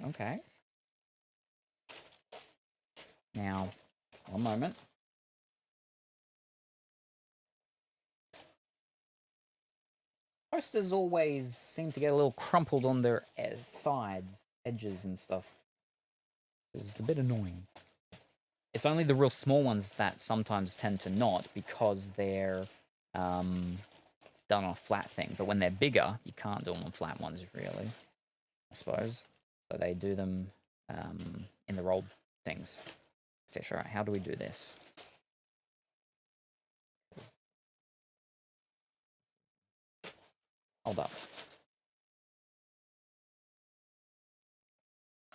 Okay. Now, one moment. Posters always seem to get a little crumpled on their sides, edges and stuff. It's a bit annoying. It's only the real small ones that sometimes tend to not because they're done on a flat thing. But when they're bigger, you can't do them on flat ones, really, I suppose. So they do them in the roll things. Fish. All right, how do we do this? Hold up.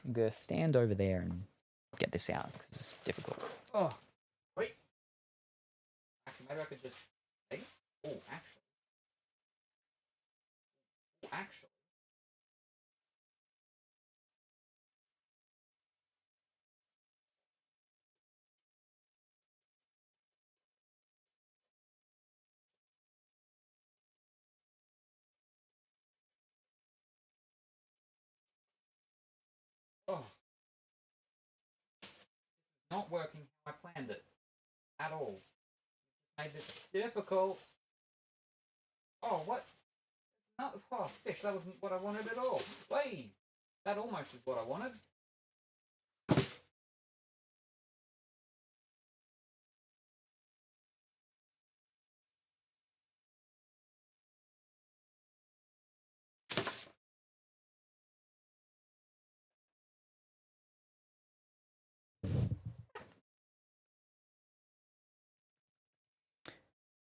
I'm gonna stand over there and get this out because it's difficult. Oh, wait. Actually, maybe I could just. Hey. Oh, actually. Oh, actually. Oh, not working how I planned it at all. Made this difficult. Oh, what? No, oh, fish, that wasn't what I wanted at all. Wait, that almost is what I wanted.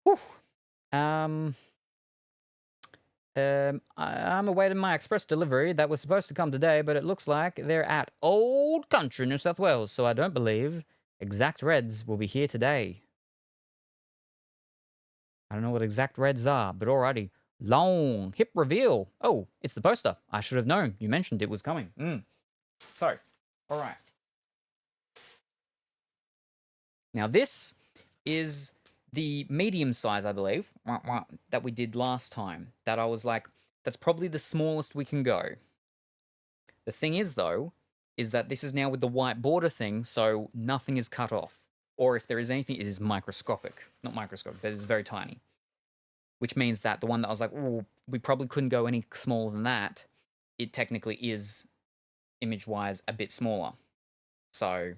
Whew. I'm awaiting my express delivery that was supposed to come today, but it looks like they're at Old Country, New South Wales, so I don't believe Exact Reds will be here today. I don't know what Exact Reds are, but alrighty. Long hip reveal. Oh, it's the poster. I should have known. You mentioned it was coming. So, alright. Now this is the medium size, I believe, that we did last time. That I was like, that's probably the smallest we can go. The thing is, though, is that this is now with the white border thing, so nothing is cut off. Or if there is anything, it is microscopic. Not microscopic, but it's very tiny. Which means that the one that I was like, oh, we probably couldn't go any smaller than that, it technically is, image-wise, a bit smaller. So...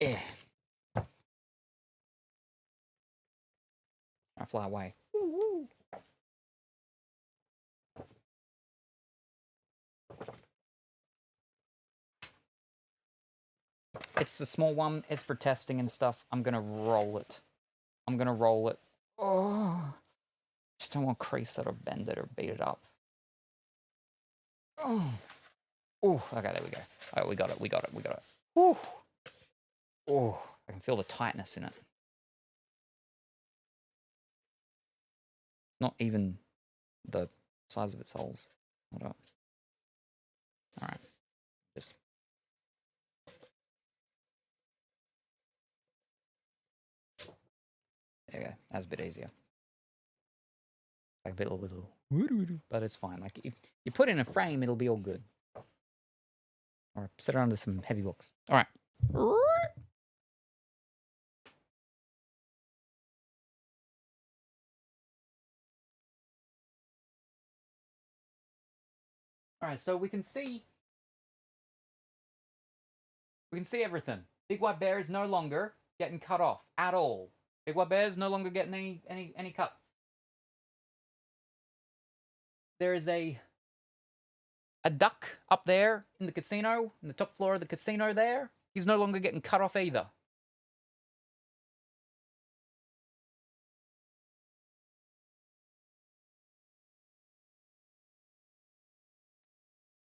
yeah. I fly away. It's a small one. It's for testing and stuff. I'm going to roll it. Oh. Just don't want to crease it or bend it or beat it up. Oh. Oh, okay, there we go. All right, we got it. Whew. Oh, I can feel the tightness in it. Not even the size of its holes. Hold up. All right. Just... there you go. That's a bit easier. Like a bit little, but it's fine. Like if you put in a frame, it'll be all good. Or set it under some heavy books. All right. All right, so we can see everything. Big White Bear is no longer getting cut off at all. Big White Bear is no longer getting any cuts. There is a duck up there in the casino, in the top floor of the casino there. He's no longer getting cut off either.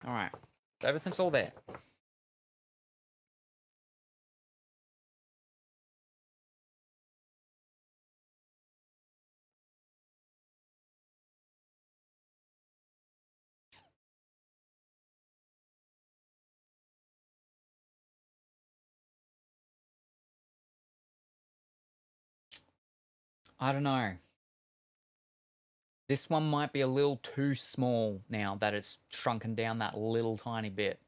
All right, so everything's all there. I don't know. This one might be a little too small now that it's shrunken down that little tiny bit.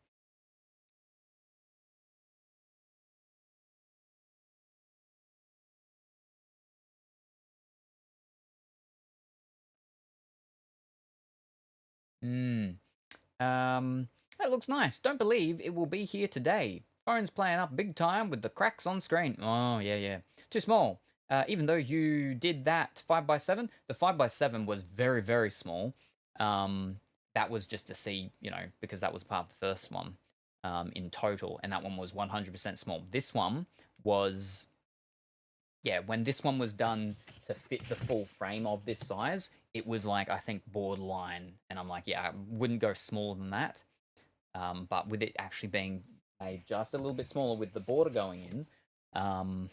That looks nice. Don't believe it will be here today. Phone's playing up big time with the cracks on screen. Oh, yeah. Too small. even though you did that 5x7, the 5x7 was very, very small. That was just to see, because that was part of the first one in total, and that one was 100% small. This one was, when this one was done to fit the full frame of this size, it was like, I think, borderline, and I'm like, I wouldn't go smaller than that. But with it actually being made just a little bit smaller with the border going in, I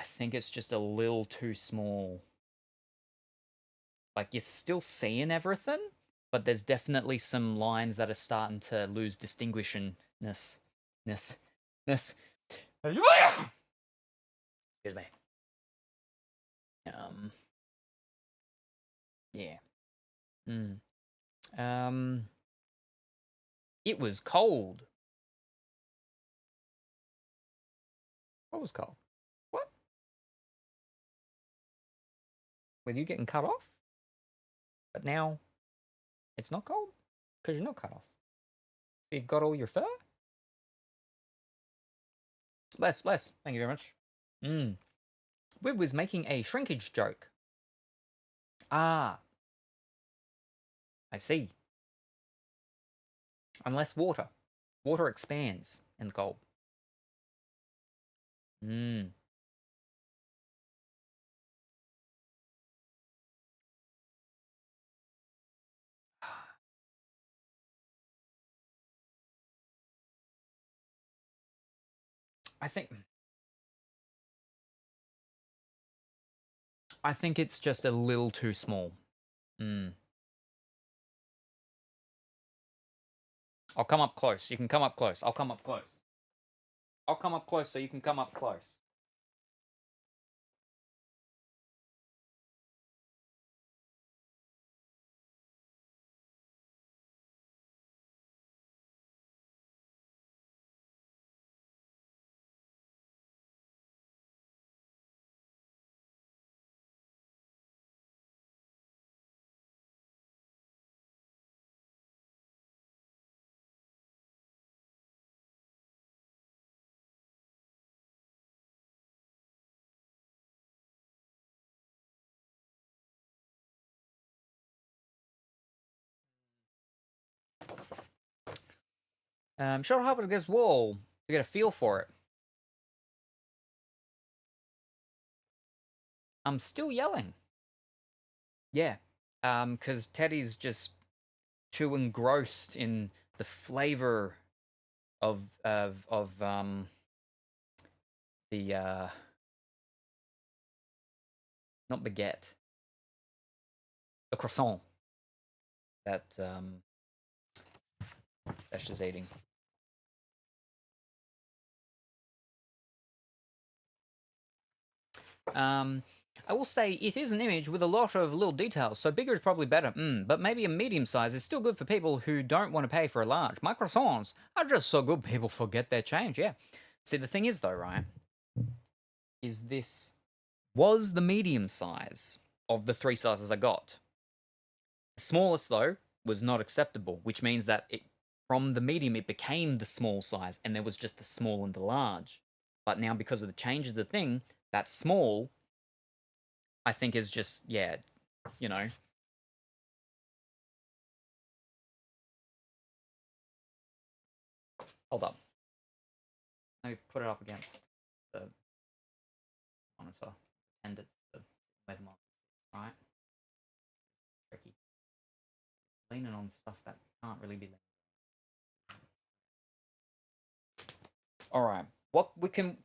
think it's just a little too small. Like, you're still seeing everything, but there's definitely some lines that are starting to lose distinguishingness. Excuse me. Yeah. It was cold. What was cold? What? Were you getting cut off? But now it's not cold because you're not cut off. You got all your fur? Bless. Thank you very much. We was making a shrinkage joke. Ah. I see. Unless water. Water expands in the cold. I think it's just a little too small. I'll come up close. You can come up close. I'll come up close. I'll come up close so you can come up close. Shut up against wall to get a feel for it. I'm still yelling. Yeah. Because Teddy's just too engrossed in the flavor of the not baguette, the croissant that she's eating. I will say it is an image with a lot of little details, so bigger is probably better. But maybe a medium size is still good for people who don't want to pay for a large. My croissants are just so good people forget their change, yeah. See, the thing is though, right, is this was the medium size of the 3 sizes I got. The smallest, though, was not acceptable, which means that from the medium, it became the small size, and there was just the small and the large. But now, because of the changes of the thing, that small, I think, is just, Hold up. Let me put it up against the monitor, and it's the web monitor, right? Tricky. Leaning on stuff that can't really be leaning. All right. What we can...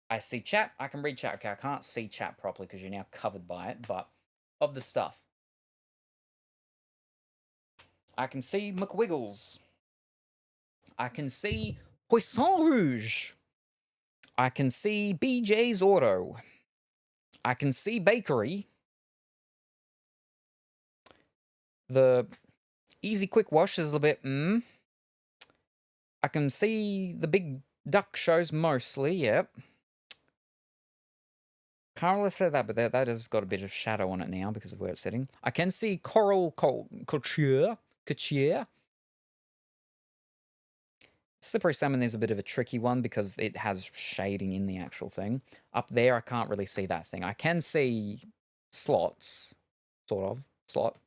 I see chat. I can read chat. Okay, I can't see chat properly because you're now covered by it, but of the stuff. I can see McWiggles. I can see Poisson Rouge. I can see BJ's Auto. I can see Bakery. The Easy Quick Wash is a bit I can see the Big Duck shows mostly, yep. Can't really say that, but that has got a bit of shadow on it now because of where it's sitting. I can see Coral Couture. Slippery salmon is a bit of a tricky one because it has shading in the actual thing. Up there, I can't really see that thing. I can see slots, sort of, slot.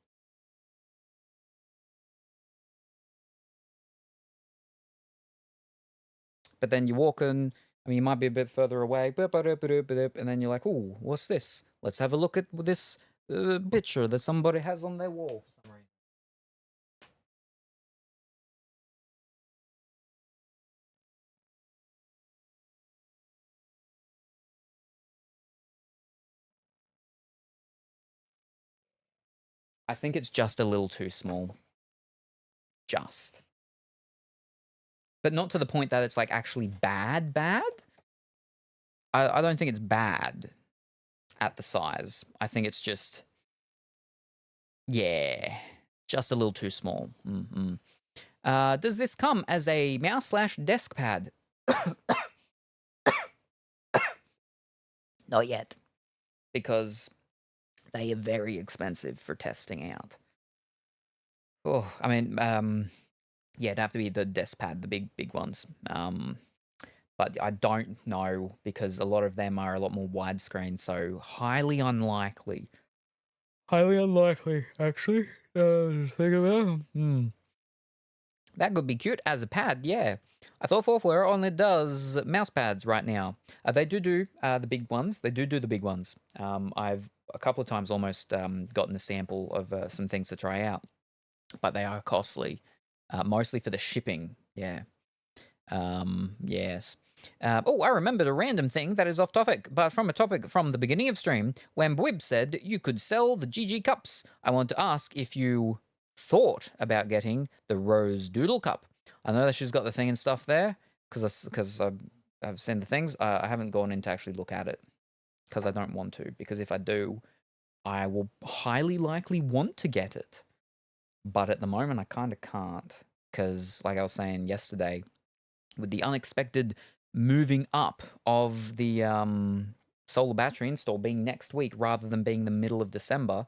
But then you walk in, I mean, you might be a bit further away, and then you're like, ooh, what's this? Let's have a look at this picture that somebody has on their wall for some reason. I think it's just a little too small. Just. But not to the point that it's like actually bad. I don't think it's bad at the size. I think it's just, yeah, just a little too small. Does this come as a mouse/desk pad? Not yet, because they are very expensive for testing out. Oh, I mean, yeah, it'd have to be the desk pad, the big ones. But I don't know because a lot of them are a lot more widescreen, so highly unlikely. Highly unlikely, actually. Think about it. That could be cute as a pad, yeah. I thought Fourthware only does mouse pads right now. They do the big ones. They do the big ones. I've a couple of times almost gotten a sample of some things to try out, but they are costly, mostly for the shipping. Yeah. Yes. Oh, I remembered a random thing that is off topic, but from a topic from the beginning of stream when Bwib said you could sell the GG cups. I want to ask if you thought about getting the Rose Doodle cup. I know that she's got the thing and stuff there because I've seen the things. I haven't gone in to actually look at it because I don't want to. Because if I do, I will highly likely want to get it. But at the moment, I kind of can't because, like I was saying yesterday, with the unexpected moving up of the solar battery install being next week rather than being the middle of December,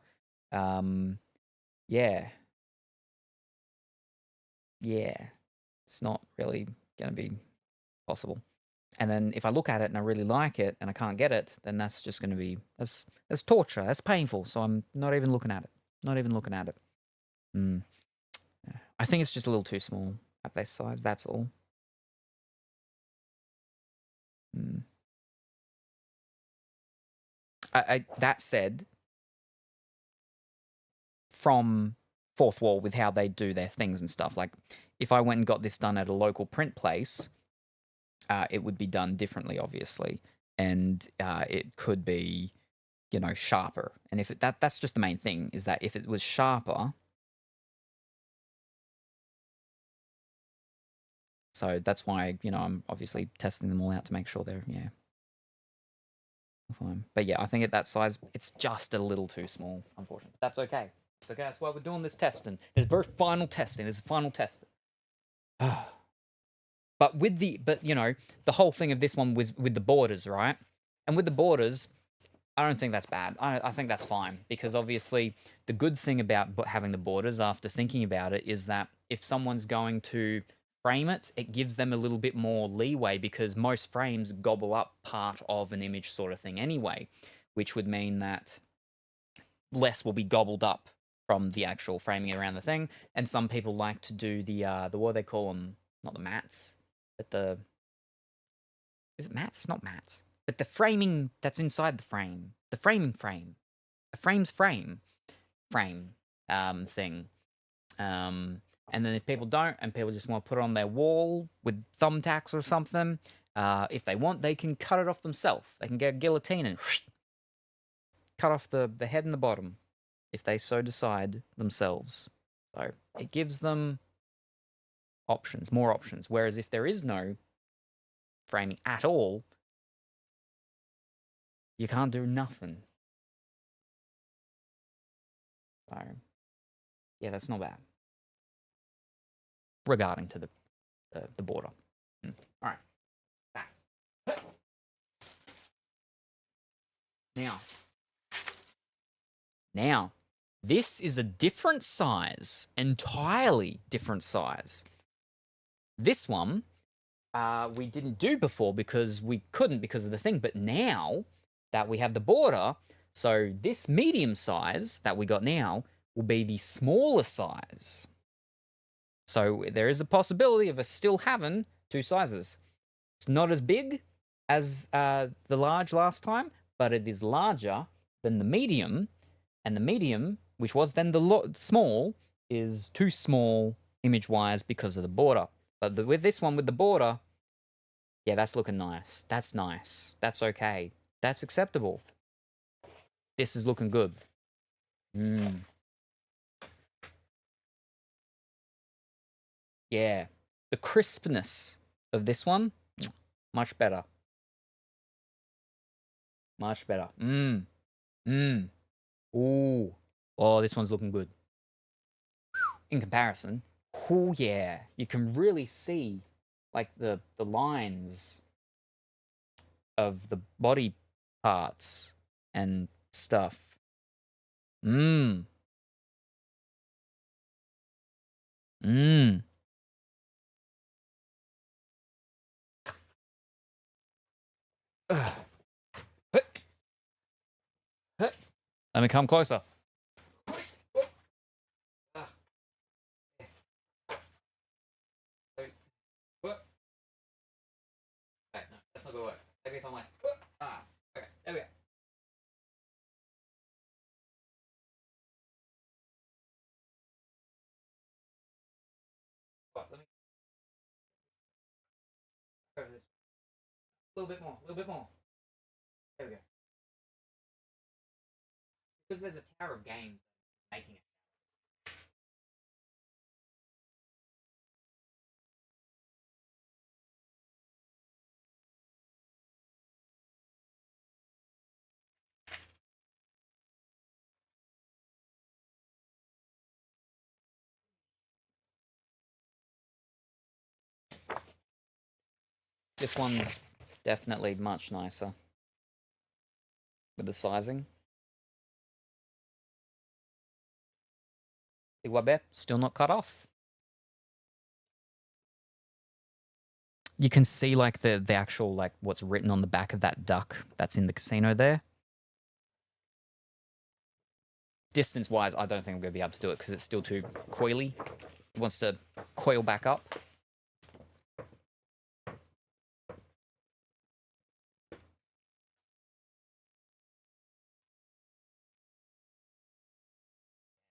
yeah, it's not really going to be possible. And then if I look at it and I really like it and I can't get it, then that's just going to be, that's torture. That's painful. So I'm not even looking at it. Not even looking at it. I think it's just a little too small at this size. That's all. That said, from Fourth Wall with how they do their things and stuff, like if I went and got this done at a local print place, it would be done differently, obviously, and it could be, sharper. And if that's just the main thing, is that if it was sharper, so that's why I'm obviously testing them all out to make sure they're fine. But yeah, I think at that size, it's just a little too small, unfortunately. That's okay. It's okay. That's why we're doing this testing. There's very final testing. There's a final testing. But the whole thing of this one was with the borders, right? And with the borders, I don't think that's bad. I think that's fine because obviously the good thing about having the borders, after thinking about it, is that if someone's going to frame it, it gives them a little bit more leeway because most frames gobble up part of an image sort of thing anyway, which would mean that less will be gobbled up from the actual framing around the thing. And some people like to do the what do they call them? Not the mats, but is it mats? It's not mats. But the framing that's inside the frame. The framing frame. A frame's frame thing. And then if people don't, and people just want to put it on their wall with thumbtacks or something, if they want, they can cut it off themselves. They can get a guillotine and cut off the head and the bottom, if they so decide themselves. So it gives them options, more options. Whereas if there is no framing at all, you can't do nothing. So yeah, that's not bad. Regarding to the border. All right. Back. Now, this is a different size, entirely different size. This one we didn't do before because we couldn't because of the thing. But now that we have the border, so this medium size that we got now will be the smaller size. So there is a possibility of us still having two sizes. It's not as big as the large last time, but it is larger than the medium. And the medium, which was then the small, is too small image-wise because of the border. But with this one, with the border, yeah, that's looking nice. That's nice. That's okay. That's acceptable. This is looking good. Yeah. The crispness of this one, much better. Much better. Ooh. Oh, this one's looking good. In comparison, oh yeah, you can really see like the lines of the body parts and stuff. Mmm. Let me come closer. Okay, no, that's not gonna work. Maybe if I'm like, okay, there we go. Right, let me over this. A little bit more, a little bit more. There we go. Because there's a tower of games making it. This one's definitely much nicer with the sizing. Big Wabe, still not cut off. You can see like the actual like what's written on the back of that duck that's in the casino there. Distance wise, I don't think I'm going to be able to do it because it's still too coily. It wants to coil back up.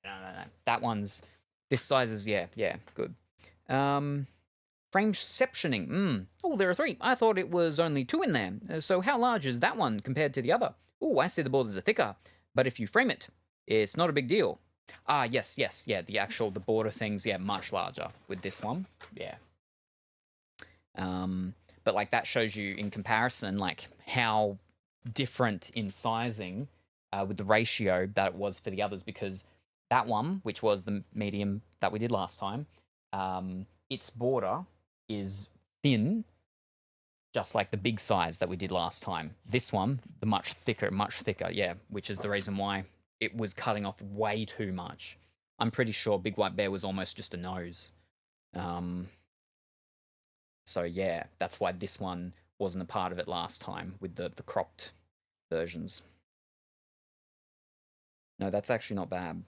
No. That one's, this size is, yeah, good. Frameceptioning. Oh, there are 3. I thought it was only 2 in there. So how large is that one compared to the other? Oh, I see the borders are thicker. But if you frame it, it's not a big deal. Ah, yes. Yeah, the border things, yeah, much larger with this one. Yeah. But like that shows you in comparison, like how different in sizing with the ratio that it was for the others, because that one, which was the medium that we did last time, its border is thin, just like the big size that we did last time. This one, the much thicker, yeah, which is the reason why it was cutting off way too much. I'm pretty sure Big White Bear was almost just a nose. So yeah, that's why this one wasn't a part of it last time with the cropped versions. No, that's actually not bad.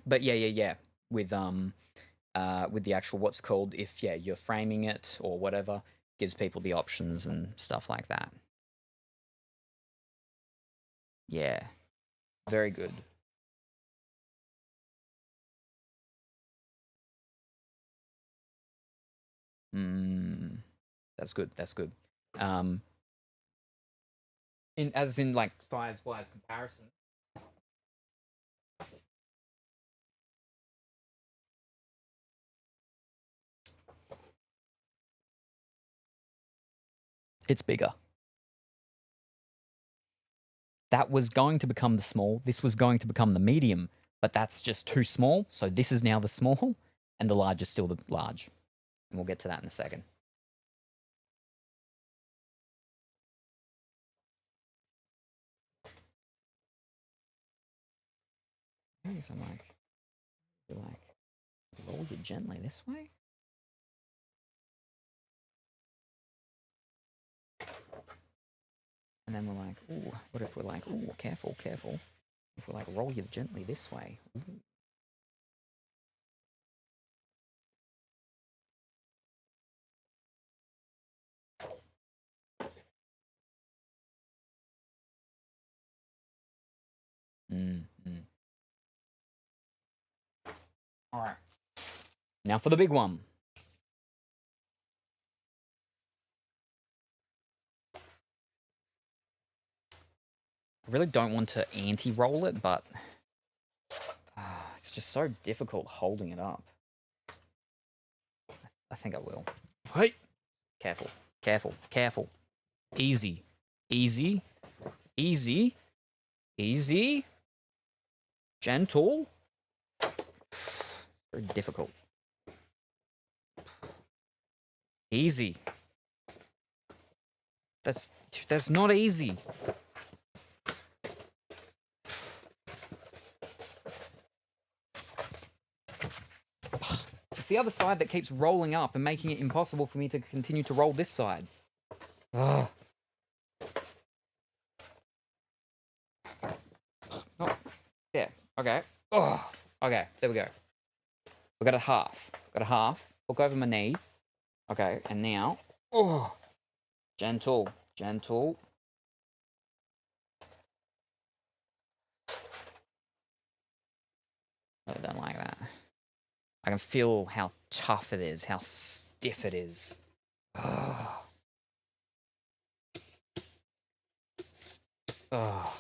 But yeah. With the actual what's called, if you're framing it or whatever, gives people the options and stuff like that. Yeah. Very good. That's good. In like size-wise comparison. It's bigger. That was going to become the small. This was going to become the medium, but that's just too small. So this is now the small, and the large is still the large. And we'll get to that in a second. If I'm like, roll you gently this way. And then we're like, ooh, what if we're like, ooh, careful, careful. If we're like, roll you gently this way. Ooh. All right. Now for the big one. I really don't want to anti-roll it, but it's just so difficult holding it up. I think I will. Hey! Careful, careful, careful. Easy, easy, easy, easy. Gentle. Very difficult. Easy. That's not easy. It's the other side that keeps rolling up and making it impossible for me to continue to roll this side. Ugh. Oh, yeah, okay. Oh, okay, there we go. We got a half. Got a half. Look over my knee. Okay, and now, oh, gentle, gentle. I don't like that. I can feel how tough it is, how stiff it is. Oh. Oh.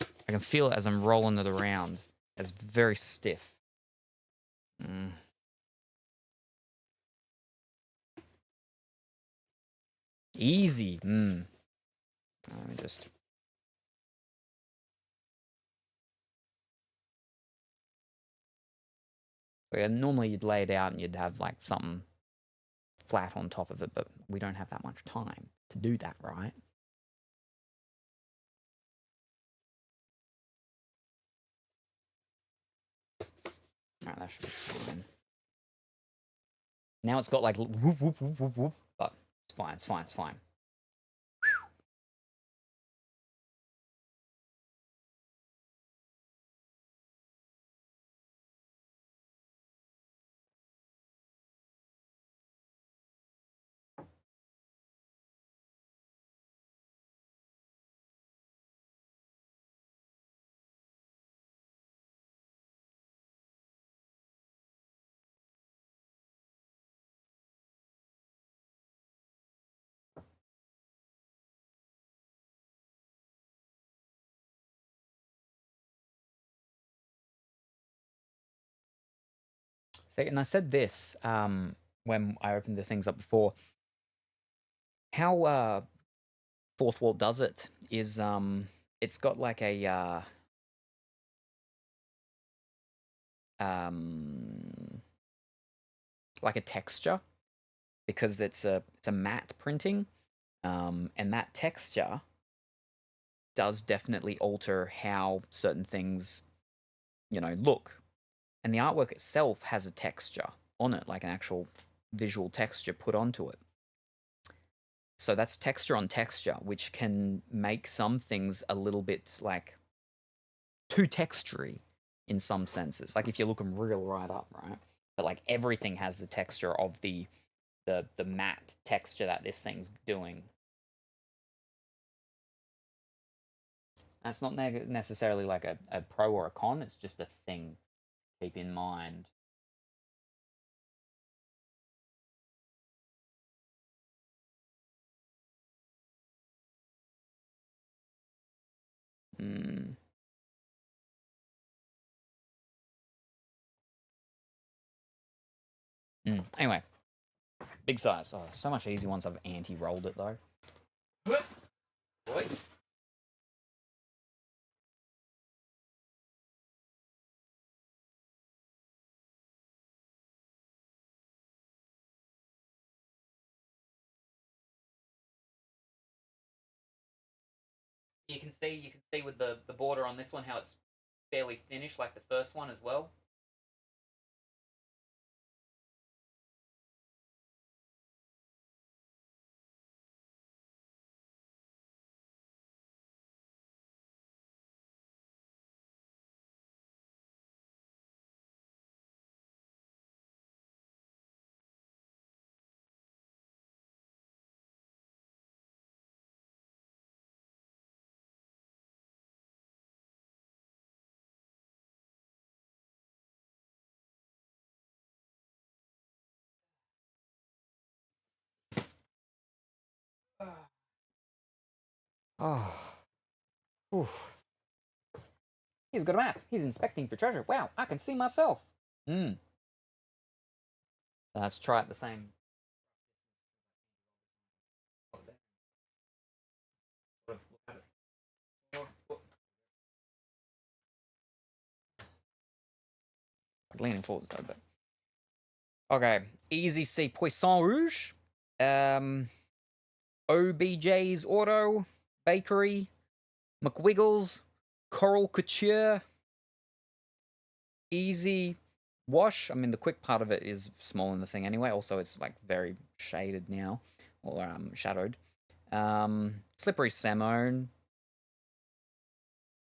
I can feel it as I'm rolling it around. It's very stiff. Easy. Let me just... Yeah, normally you'd lay it out and you'd have like something flat on top of it, but we don't have that much time to do that, right? Alright, that should be fine. Now it's got like whoop, whoop, whoop, whoop, whoop, but it's fine, it's fine, it's fine. So, and I said this when I opened the things up before. How Fourth Wall does it is it's got like a like a texture because it's a matte printing, and that texture does definitely alter how certain things, you know, look. And the artwork itself has a texture on it, like an actual visual texture put onto it. So that's texture on texture, which can make some things a little bit like too textury in some senses. Like if you look them real right up, right? But like everything has the texture of the matte texture that this thing's doing. That's not necessarily like a pro or a con. It's just a thing to keep in mind. Anyway, big size. Oh, so much easier once I've anti-rolled it though. You can see with the border on this one, how it's fairly finished like the first one as well. Oh. Oof. He's got a map. He's inspecting for treasure. Wow, I can see myself. Let's try it the same. Leaning forwards though, but okay. Easy C Poisson Rouge. OBJ's Auto, Bakery, McWiggles, Coral Couture, Easy Wash. I mean, the quick part of it is small in the thing anyway. Also, it's like very shaded now, or shadowed. Slippery Samone,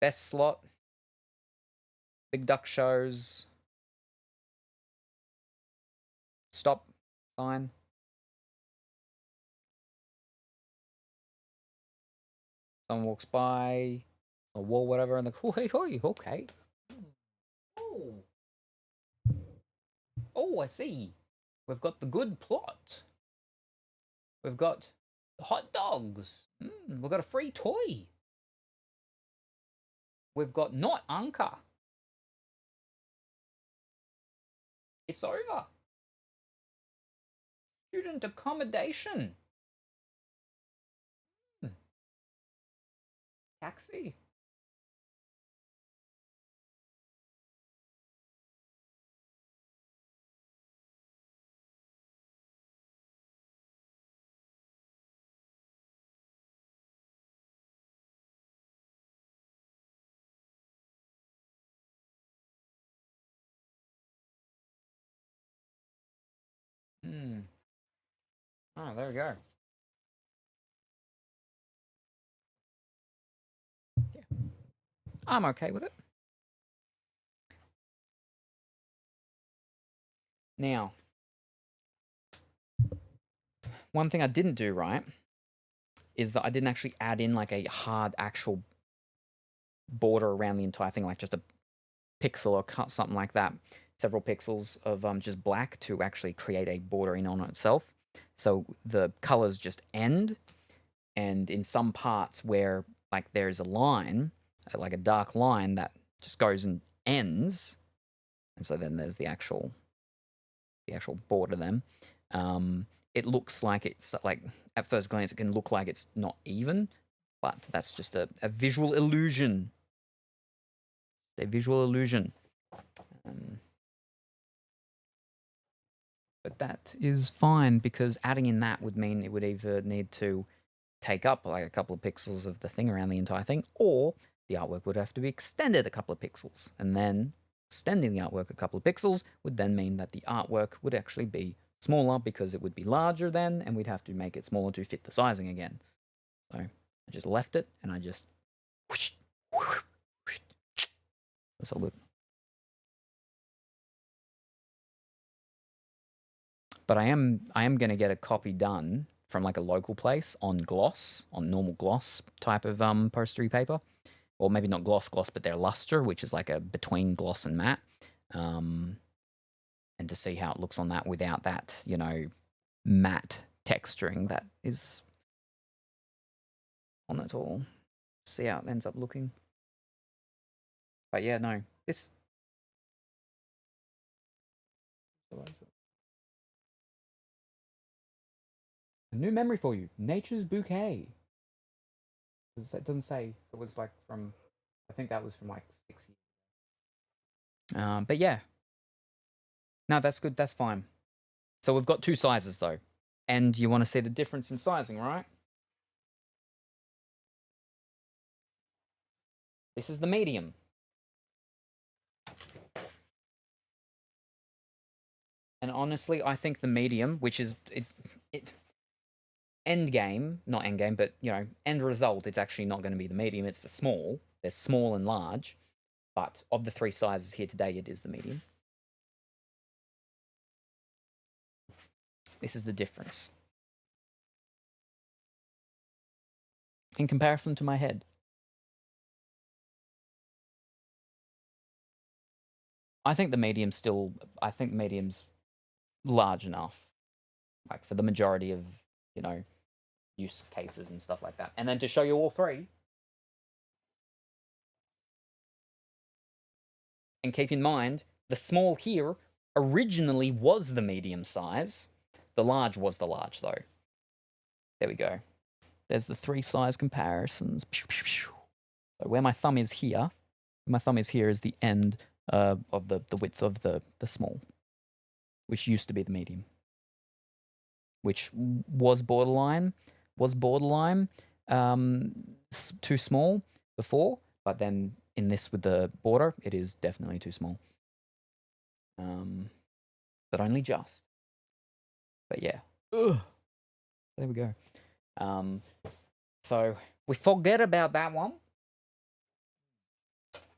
Best Slot, Big Duck Shows, Stop Sign. Someone walks by, a wall, whatever, and oh, hey, okay. Oh, I see. We've got the good plot. We've got hot dogs. We've got a free toy. We've got not Anka. It's over. Student accommodation. Taxi. Oh, there we go. Yeah. I'm okay with it. Now, one thing I didn't do right is that I didn't actually add in like a hard actual border around the entire thing, like just a pixel or cut something like that. Several pixels of just black to actually create a border in on itself. So the colors just end, and in some parts where like there's a line, like a dark line that just goes and ends, and so then there's the actual border then. It looks like it's like at first glance it can look like it's not even, but that's just a visual illusion. A visual illusion. But that is fine because adding in that would mean it would either need to take up like a couple of pixels of the thing around the entire thing, or the artwork would have to be extended a couple of pixels. And then extending the artwork a couple of pixels would then mean that the artwork would actually be smaller because it would be larger then, and we'd have to make it smaller to fit the sizing again. So I just left it, and I just that's all good. But I am going to get a copy done from like a local place on gloss, on normal gloss type of postery paper, or maybe not gloss, but they're luster, which is like a between gloss and matte, and to see how it looks on that without that, you know, matte texturing that is on it all. See how it ends up looking. But yeah, no, this. A new memory for you, Nature's Bouquet. It doesn't say it was like from, I think that was from like 6 years. But yeah, no, that's good. That's fine. So we've got two sizes though, and you want to see the difference in sizing, right? This is the medium. And honestly, I think the medium, which is end game, not end game, but you know, end result, it's actually not going to be the medium. It's the small. There's small and large, but of the three sizes here today, it is the medium. This is the difference in comparison to my head. I think the medium's large enough, like for the majority of, you know, use cases and stuff like that. And then to show you all three, and keep in mind, the small here originally was the medium size. The large was the large, though. There we go. There's the 3 size comparisons. So where my thumb is here, is the end of the width of the small, which used to be the medium, which was borderline too small before, but then in this with the border, it is definitely too small. But only just. But yeah. Ugh. There we go. So we forget about that one.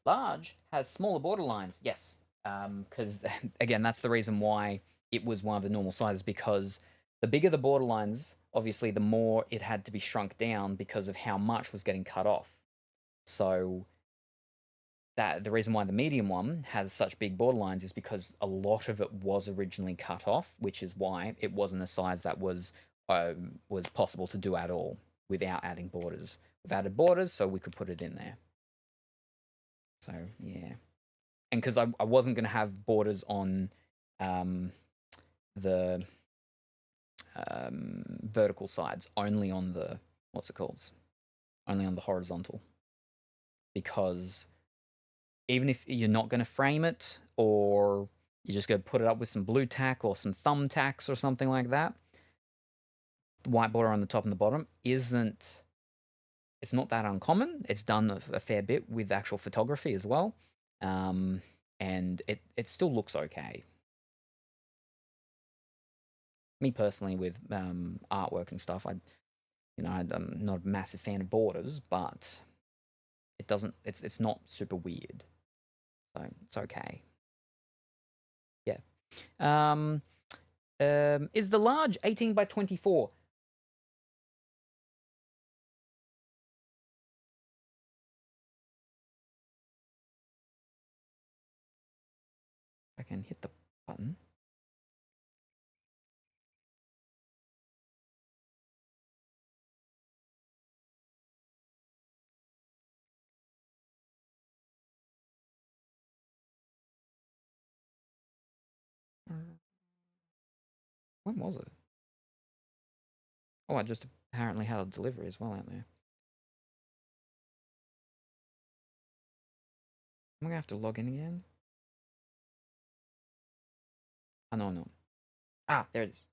Large has smaller borderlines, yes. Because again, that's the reason why it was one of the normal sizes, because the bigger the borderlines, obviously the more it had to be shrunk down because of how much was getting cut off. So that the reason why the medium one has such big borderlines is because a lot of it was originally cut off, which is why it wasn't a size that was possible to do at all without adding borders. We've added borders, so we could put it in there. So yeah, and because I wasn't going to have borders on the vertical sides, only on the only on the horizontal, because even if you're not going to frame it, or you're just going to put it up with some blue tack or some thumbtacks or something like that, the white border on the top and the bottom it's not that uncommon. It's done a fair bit with actual photography as well, and it still looks okay. Me personally, with artwork and stuff, I'm not a massive fan of borders, but it's not super weird, so it's okay. Yeah. Is the large 18 by 24? I can hit the button. When was it? Oh, I just apparently had a delivery as well out there. I'm gonna have to log in again. Oh, no. Ah, there it is.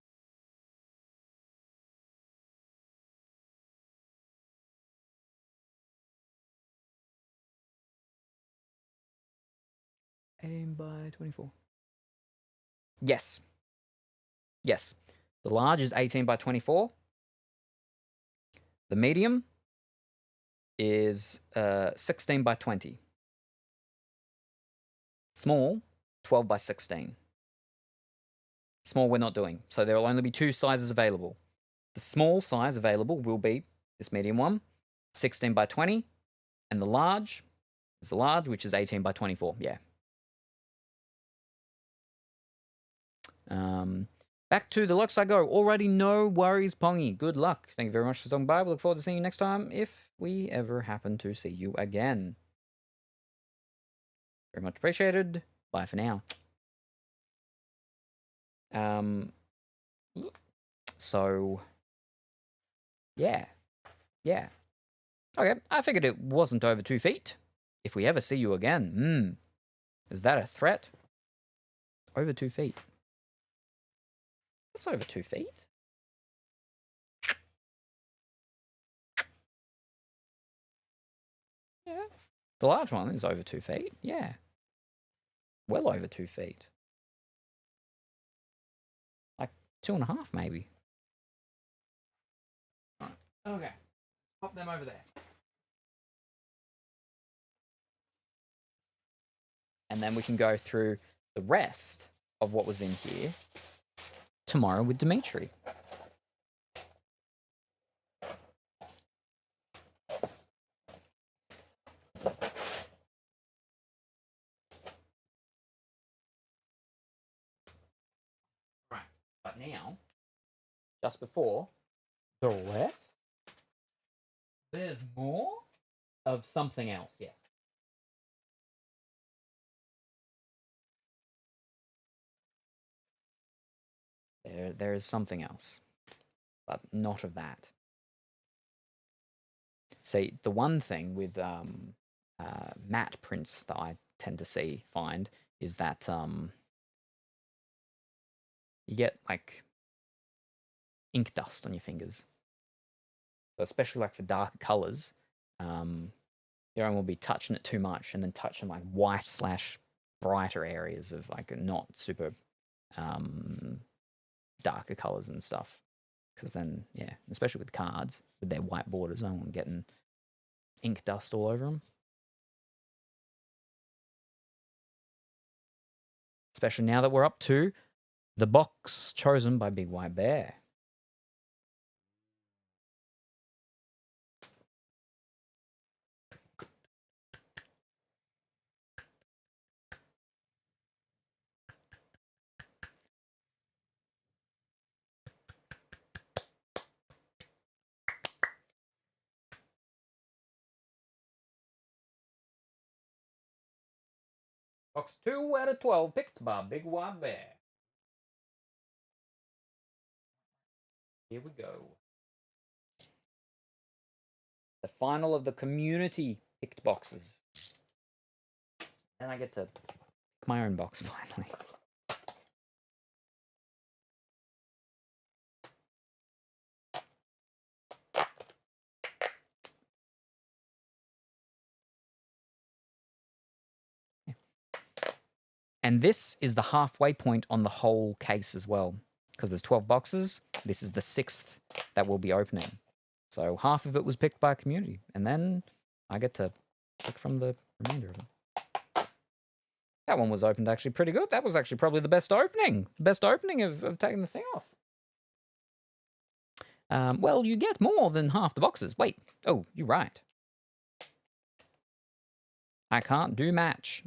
by 24. Yes. Yes. The large is 18 by 24. The medium is 16 by 20. Small, 12 by 16. Small we're not doing. So there will only be 2 sizes available. The small size available will be this medium one, 16 by 20. And the large is the large, which is 18 by 24. Yeah. Back to the Lux I go. Already no worries, Pongy. Good luck. Thank you very much for stopping by. We look forward to seeing you next time, if we ever happen to see you again. Very much appreciated. Bye for now. So, yeah. Okay, I figured it wasn't over 2 feet. If we ever see you again, is that a threat? Over 2 feet. That's over 2 feet. Yeah. The large one is over 2 feet. Yeah. Well over 2 feet. Like 2.5 maybe. All right. Okay. Pop them over there. And then we can go through the rest of what was in here tomorrow with Dimitri. Right, but now, just before the rest, There's more of something else, yes. There is something else, but not of that. See, the one thing with matte prints that I tend to find is that you get like ink dust on your fingers. So especially like for darker colors, you don't want to be touching it too much and then touching like white / brighter areas of like not super darker colors and stuff. Because then, yeah, especially with cards with their white borders, I don't want getting ink dust all over them. Especially now that we're up to the box chosen by Big White Bear. Box 2 out of 12 picked by Big White Bear. Here we go. The final of the community picked boxes. And I get to pick my own box finally. And this is the halfway point on the whole case as well. Because there's 12 boxes. This is the 6th that we'll be opening. So half of it was picked by a community. And then I get to pick from the remainder of them. That one was opened actually pretty good. That was actually probably the best opening. Best opening of taking the thing off. Well, you get more than half the boxes. Wait. Oh, you're right. I can't do match.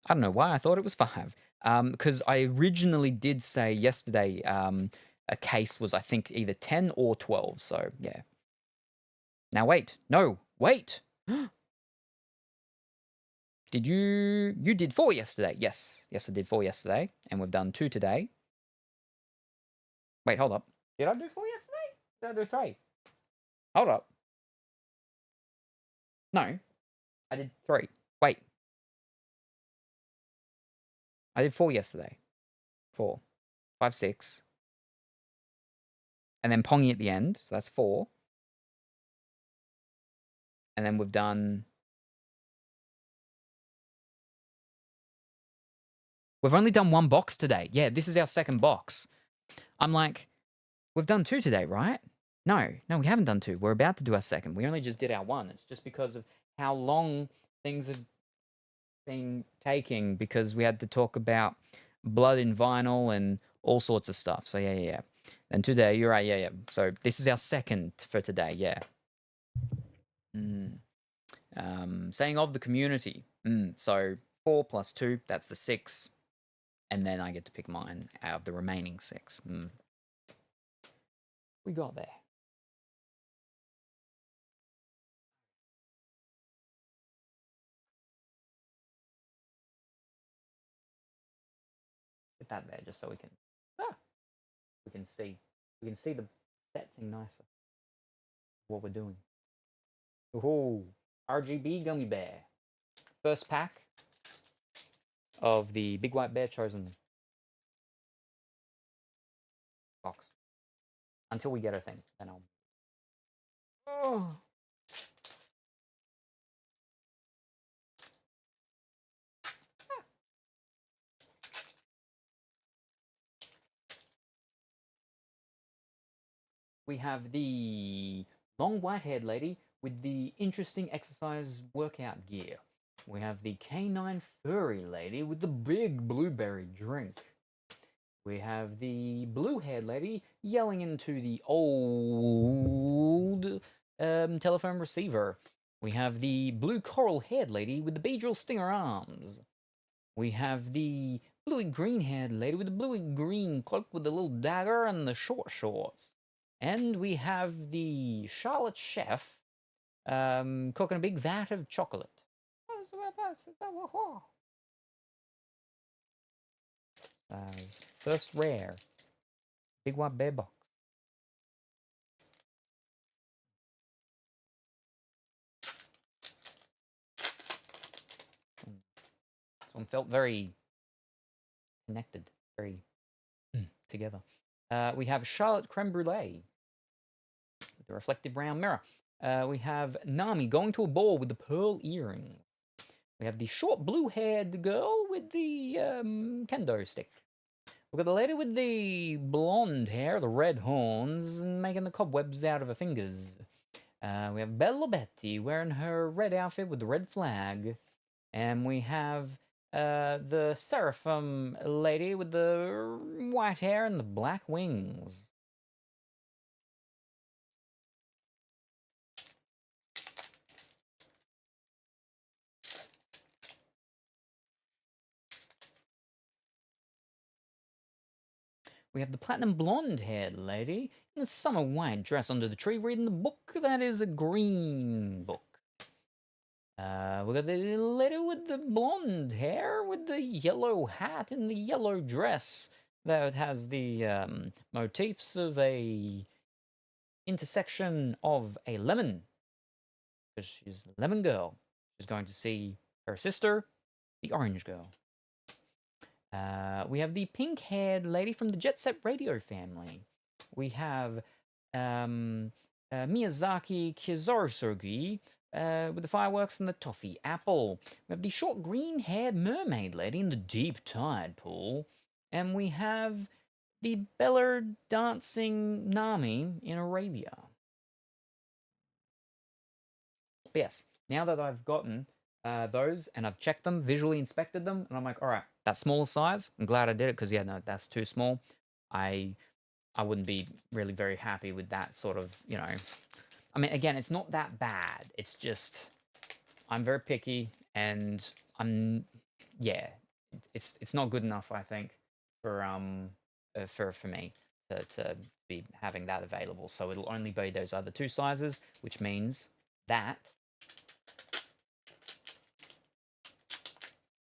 I don't know why I thought it was 5. Because I originally did say yesterday a case was, I think, either 10 or 12. So, yeah. Now, wait. No, wait. You did 4 yesterday. Yes, I did 4 yesterday. And we've done 2 today. Wait, hold up. Did I do 4 yesterday? Did I do 3? Hold up. No, I did 3. Wait. I did 4 yesterday. 4, 5, 6. And then Pongy at the end. So that's 4. And then we've done... We've only done 1 box today. Yeah, this is our 2nd box. I'm like, we've done 2 today, right? No, we haven't done 2. We're about to do our 2nd. We only just did our 1. It's just because of how long things have been taking, because we had to talk about blood in vinyl and all sorts of stuff. So yeah. And today, you're right, yeah. So this is our 2nd for today, yeah. Saying of the community. So 4 plus 2, that's the 6. And then I get to pick mine out of the remaining 6. We got there. Put that there just so we can see the set thing nicer. What we're doing. Ooh, RGB Gummy Bear. First pack of the Big White Bear chosen box. Until we get our thing, then I'll... Oh. We have the long white-haired lady with the interesting exercise workout gear. We have the canine furry lady with the big blueberry drink. We have the blue-haired lady yelling into the old telephone receiver. We have the blue coral-haired lady with the Beedrill stinger arms. We have the bluey green-haired lady with the bluey green cloak with the little dagger and the short shorts. And we have the Charlotte chef cooking a big vat of chocolate. First rare. Big white bear box. This one felt very connected, very together. We have Charlotte creme brulee with the reflective round mirror. We have Nami going to a ball with the pearl earrings. We have the short blue-haired girl with the kendo stick. We've got the lady with the blonde hair, the red horns, and making the cobwebs out of her fingers. We have Bella Betty wearing her red outfit with the red flag. And we have the Seraphim lady with the white hair and the black wings. We have the platinum blonde-haired lady in a summer white dress under the tree reading the book that is a green book. We got the lady with the blonde hair with the yellow hat and the yellow dress that has the motifs of a intersection of a lemon, because she's the lemon girl. She's going to see her sister, the orange girl. We have the pink-haired lady from the Jet Set Radio family. We have Miyazaki Kizarusugi with the fireworks and the toffee apple. We have the short green-haired mermaid lady in the deep tide pool. And we have the Bella dancing Nami in Arabia. But yes, now that I've gotten those and I've checked them, visually inspected them, and I'm like, all right, that smaller size, I'm glad I did it, because yeah, no, that's too small. I wouldn't be really very happy with that sort of, you know. I mean, again, it's not that bad. It's just I'm very picky, and yeah, it's not good enough, I think, for me to be having that available. So it'll only be those other two sizes, which means that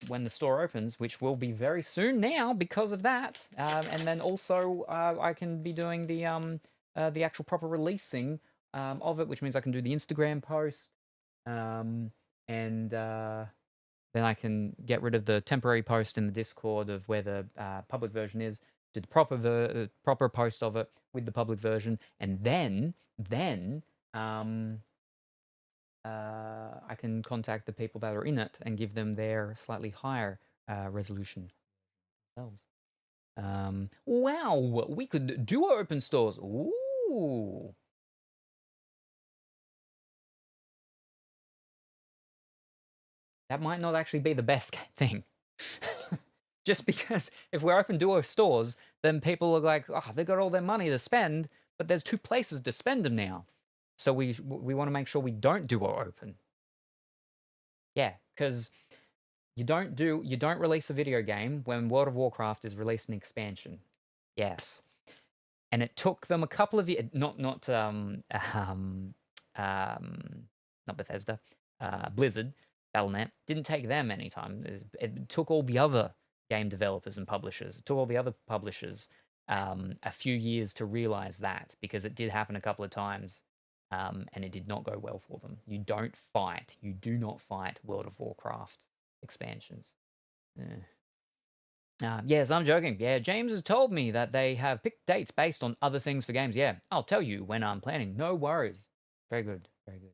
when the store opens, which will be very soon now because of that, and then also I can be doing the actual proper releasing of it, which means I can do the Instagram post, and then I can get rid of the temporary post in the Discord of where the public version is, do the proper post of it with the public version, and then I can contact the people that are in it and give them their slightly higher resolution themselves. Wow, we could do our open stores. Ooh. That might not actually be the best thing. Just because if we're open duo stores, then people are like, oh, they got all their money to spend, but there's two places to spend them now. So we want to make sure we don't duo open. Yeah, because you don't release a video game when World of Warcraft is releasing an expansion. Yes. And it took them a couple of years, not Bethesda, Blizzard, Battle.net, didn't take them any time. It took all the other game developers and publishers, it took all the other publishers a few years to realize that, because it did happen a couple of times, and it did not go well for them. You do not fight World of Warcraft expansions. Yes, I'm joking. Yeah, James has told me that they have picked dates based on other things for games. Yeah, I'll tell you when I'm planning. No worries. Very good. Very good.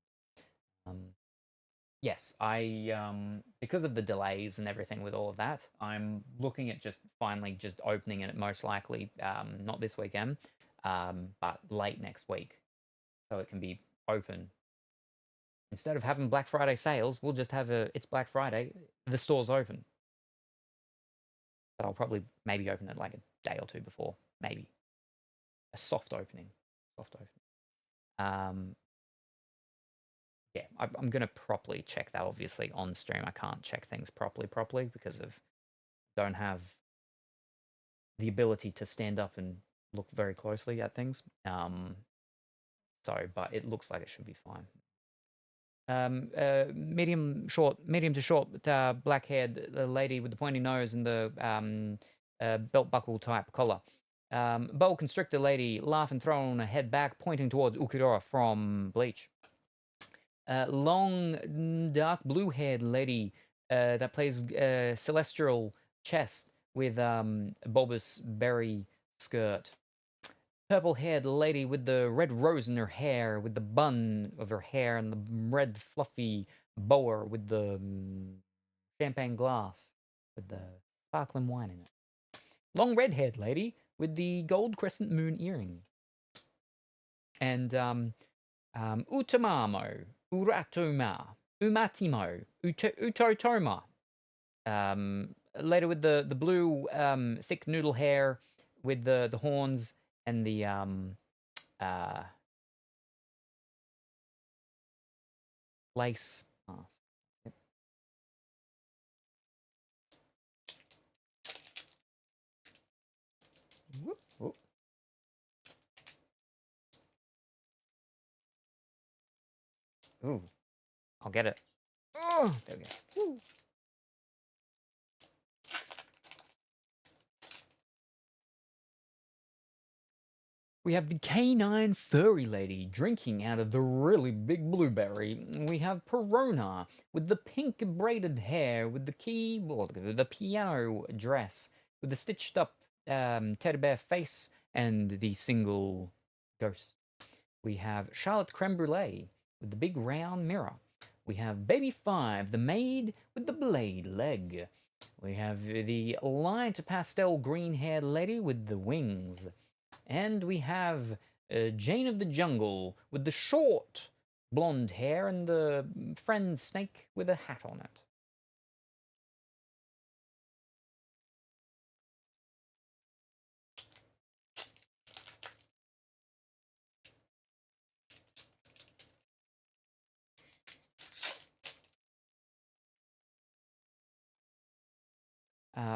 Yes, because of the delays and everything with all of that, I'm looking at finally opening it, most likely, not this weekend, but late next week, so it can be open. Instead of having Black Friday sales, we'll just have it's Black Friday, the store's open. But I'll probably maybe open it like a day or two before, maybe. A soft opening. Yeah, I'm going to properly check that, obviously, on stream. I can't check things properly because don't have the ability to stand up and look very closely at things. So, but it looks like it should be fine. Medium to short, black-haired lady with the pointy nose and the belt buckle type collar. Boa constrictor lady, laughing, throwing her head back, pointing towards Ukidora from Bleach. Long, dark blue-haired lady that plays celestial chest with bulbous berry skirt. Purple-haired lady with the red rose in her hair, with the bun of her hair and the red fluffy boa with the champagne glass with the sparkling wine in it. Long red-haired lady with the gold crescent moon earring. And Utamamo, Uratoma, Umatimo, Utotoma. Later with the blue thick noodle hair with the horns and the lace mask. Yep. Whoop, whoop. Ooh, I'll get it. Oh, there we go. Woo. We have the canine furry lady drinking out of the really big blueberry. We have Perona with the pink braided hair, with the keyboard, the piano dress, with the stitched up teddy bear face and the single ghost. We have Charlotte Creme Brulee with the big round mirror. We have Baby Five, the maid with the blade leg. We have the light pastel green haired lady with the wings. And we have Jane of the Jungle with the short blonde hair and the friend snake with a hat on it.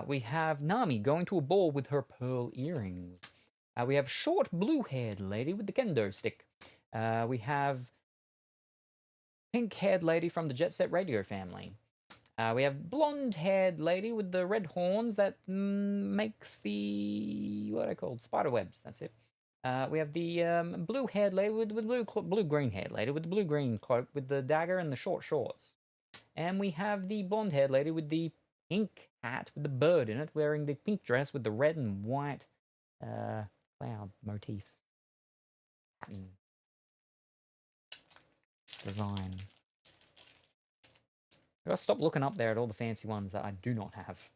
We have Nami going to a ball with her pearl earrings. We have short blue-haired lady with the kendo stick. We have pink-haired lady from the Jet Set Radio family. We have blonde-haired lady with the red horns that makes the what are they called? Spider webs. That's it. We have the blue-haired lady with blue-green-haired lady with the blue-green cloak with the dagger and the short shorts. And we have the blonde-haired lady with the pink hat with the bird in it, wearing the pink dress with the red and white cloud motifs. Pattern. Design. I gotta stop looking up there at all the fancy ones that I do not have.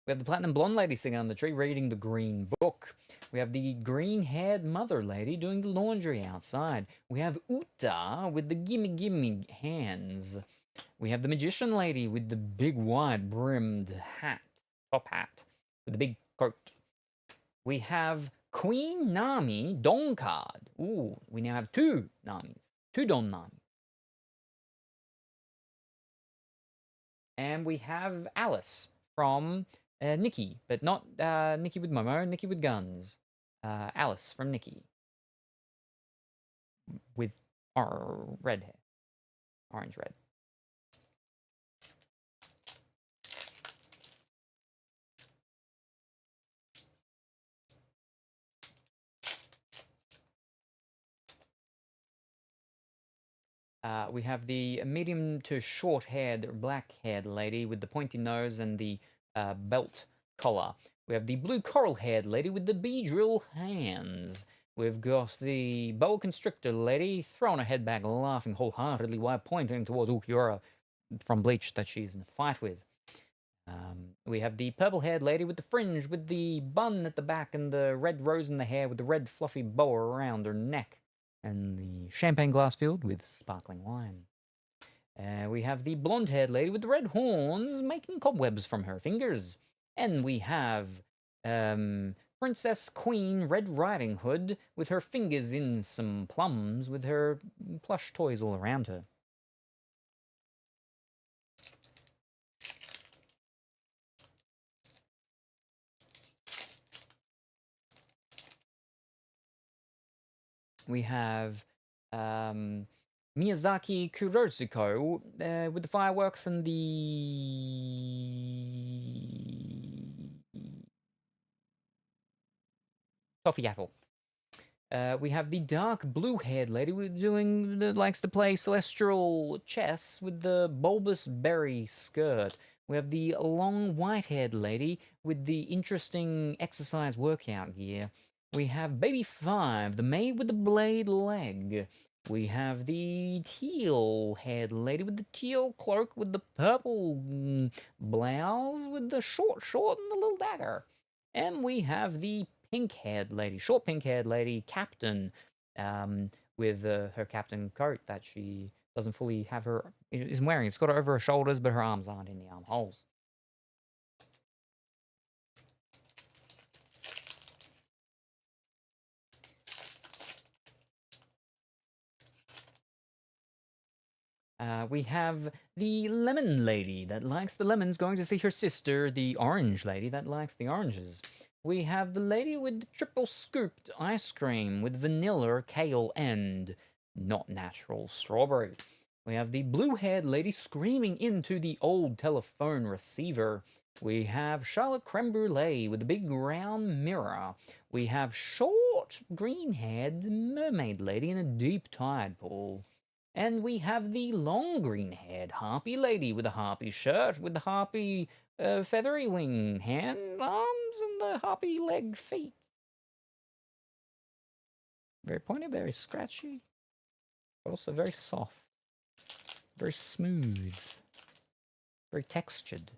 We have the platinum blonde lady sitting on the tree reading the green book. We have the green-haired mother lady doing the laundry outside. We have Uta with the gimme hands. We have the magician lady with the big wide-brimmed hat, top hat, with the big coat. We have Queen Nami Don card. Ooh, we now have two Namis, two Don Namis. And we have Alice from Nikki, but not Nikki with Momo, Nikki with guns. Alice from Nikki. With red hair. Orange red. We have the medium to short-haired, black-haired lady with the pointy nose and the belt collar. We have the blue coral-haired lady with the bee-drill hands. We've got the boa constrictor lady throwing her head back, laughing wholeheartedly while pointing towards Ukiura from Bleach that she's in a fight with. We have the purple-haired lady with the fringe, with the bun at the back and the red rose in the hair, with the red fluffy boa around her neck, and the champagne glass filled with sparkling wine. We have the blonde-haired lady with the red horns making cobwebs from her fingers. And we have Princess Queen Red Riding Hood with her fingers in some plums with her plush toys all around her. We have Miyazaki Kurozuko with the fireworks and the toffee apple. We have the dark blue-haired lady that likes to play celestial chess with the bulbous berry skirt. We have the long white-haired lady with the interesting exercise workout gear. We have Baby 5, the maid with the blade leg. We have the teal-haired lady with the teal cloak with the purple blouse with the short and the little dagger. And we have the pink-haired lady, short pink-haired lady, captain, with her captain coat that she doesn't fully have isn't wearing. It's got her over her shoulders, but her arms aren't in the armholes. We have the lemon lady that likes the lemons going to see her sister, the orange lady that likes the oranges. We have the lady with the triple scooped ice cream with vanilla, kale, and not natural strawberry. We have the blue-haired lady screaming into the old telephone receiver. We have Charlotte Creme Brulee with the big round mirror. We have short green-haired mermaid lady in a deep tide pool. And we have the long green-haired harpy lady with a harpy shirt, with the harpy feathery wing hand, arms, and the harpy leg feet. Very pointy, very scratchy, but also very soft, very smooth, very textured.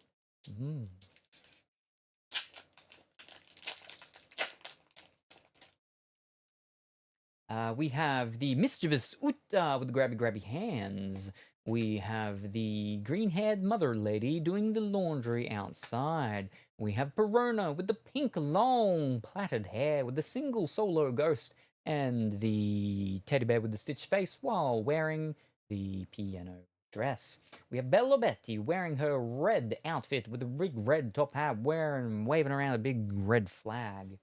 We have the mischievous Uta with the grabby hands. We have the green-haired mother lady doing the laundry outside. We have Perona with the pink long plaited hair with the single solo ghost and the teddy bear with the stitched face while wearing the piano dress. We have Bella Betty wearing her red outfit with a big red top hat, waving around a big red flag.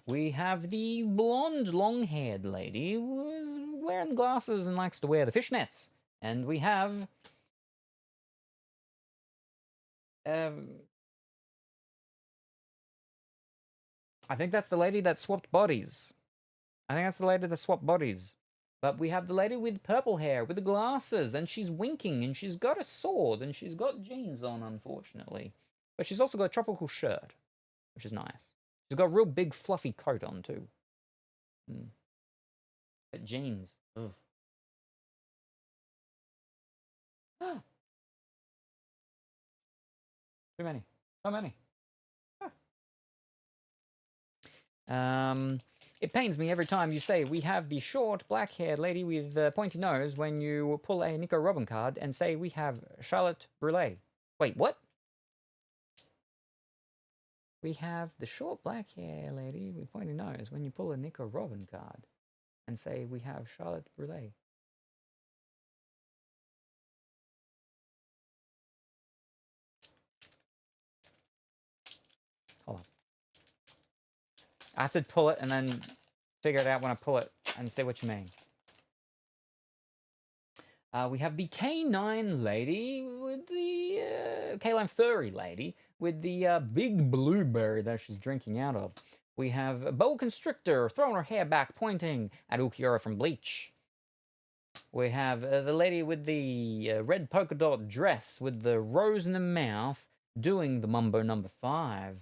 We have the blonde, long-haired lady who's wearing glasses and likes to wear the fishnets. And we have... I think that's the lady that swapped bodies. But we have the lady with purple hair, with the glasses, and she's winking, and she's got a sword, and she's got jeans on, unfortunately. But she's also got a tropical shirt, which is nice. She's got a real big fluffy coat on too. But jeans. Ugh. Too many. So many. It pains me every time you say we have the short black-haired lady with the pointy nose when you pull a Nico Robin card and say we have Charlotte Brulee. Wait, what? We have the short black-haired lady with pointy nose when you pull a Nico Robin card and say we have Charlotte Brulee. Hold on. I have to pull it and then figure it out when I pull it and see what you mean. We have the K9 lady with the K9 furry lady with the big blueberry that she's drinking out of. We have a boa constrictor throwing her hair back, pointing at Ukiura from Bleach. We have the lady with the red polka dot dress with the rose in the mouth doing the Mumbo number 5.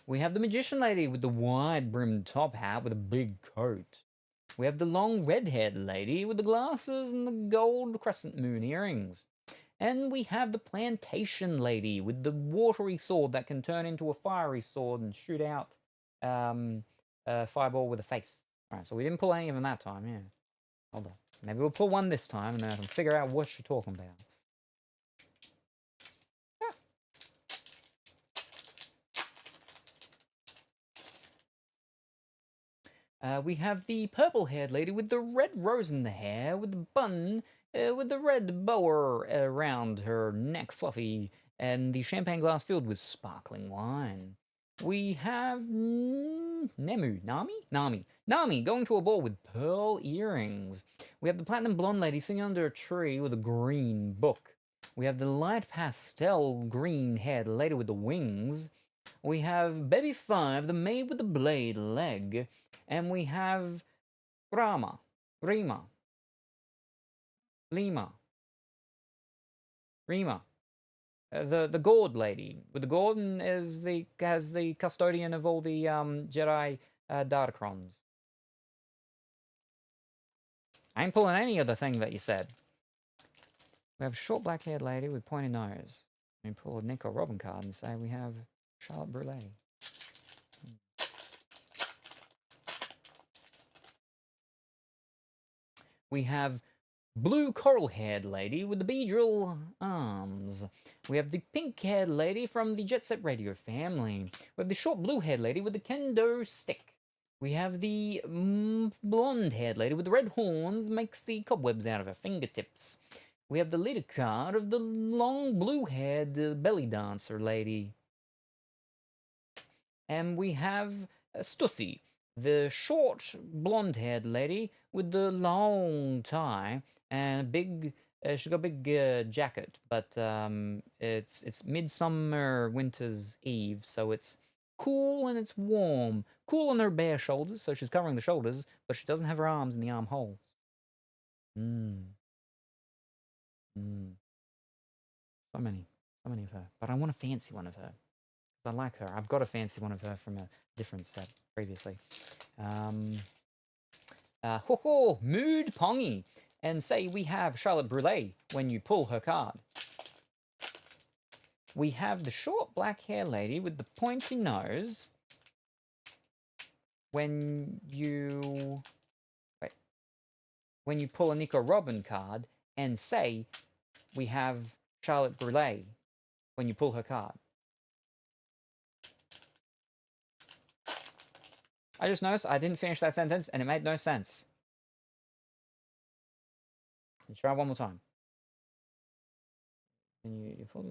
We have the magician lady with the wide-brimmed top hat with a big coat. We have the long red-haired lady with the glasses and the gold crescent moon earrings. And we have the plantation lady with the watery sword that can turn into a fiery sword and shoot out a fireball with a face. Alright, so we didn't pull any of them that time, yeah. Hold on. Maybe we'll pull one this time and then I can figure out what you're talking about. We have the purple-haired lady with the red rose in the hair, with the bun, with the red bow around her neck fluffy, and the champagne glass filled with sparkling wine. We have Nami going to a ball with pearl earrings. We have the platinum blonde lady sitting under a tree with a green book. We have the light pastel green haired lady with the wings. We have Baby 5, the maid with the blade leg. And we have Rima, Lima, Rima. The gourd lady with the gourd and has the custodian of all the Jedi Datacrons. I ain't pulling any of the thing that you said. We have a short black-haired lady with pointed nose. We pull a Nick or Robin card and say we have Charlotte Brulé. We have blue coral-haired lady with the beadrill arms. We have the pink-haired lady from the Jet Set Radio family. We have the short blue-haired lady with the kendo stick. We have the blonde-haired lady with the red horns, makes the cobwebs out of her fingertips. We have the leader card of the long blue-haired belly dancer lady. And we have Stussy, the short blonde-haired lady with the long tie and a big. She's got a big jacket, but it's midsummer, winter's eve, so it's cool and it's warm. Cool on her bare shoulders, so she's covering the shoulders, but she doesn't have her arms in the armholes. So many of her. But I want a fancy one of her. I like her. I've got a fancy one of her from a different set previously. Mood Pongy. And say we have Charlotte Brulé when you pull her card. We have the short black hair lady with the pointy nose. When you pull a Nico Robin card and say we have Charlotte Brulé when you pull her card. I just noticed I didn't finish that sentence and it made no sense. Let's try one more time. And you pull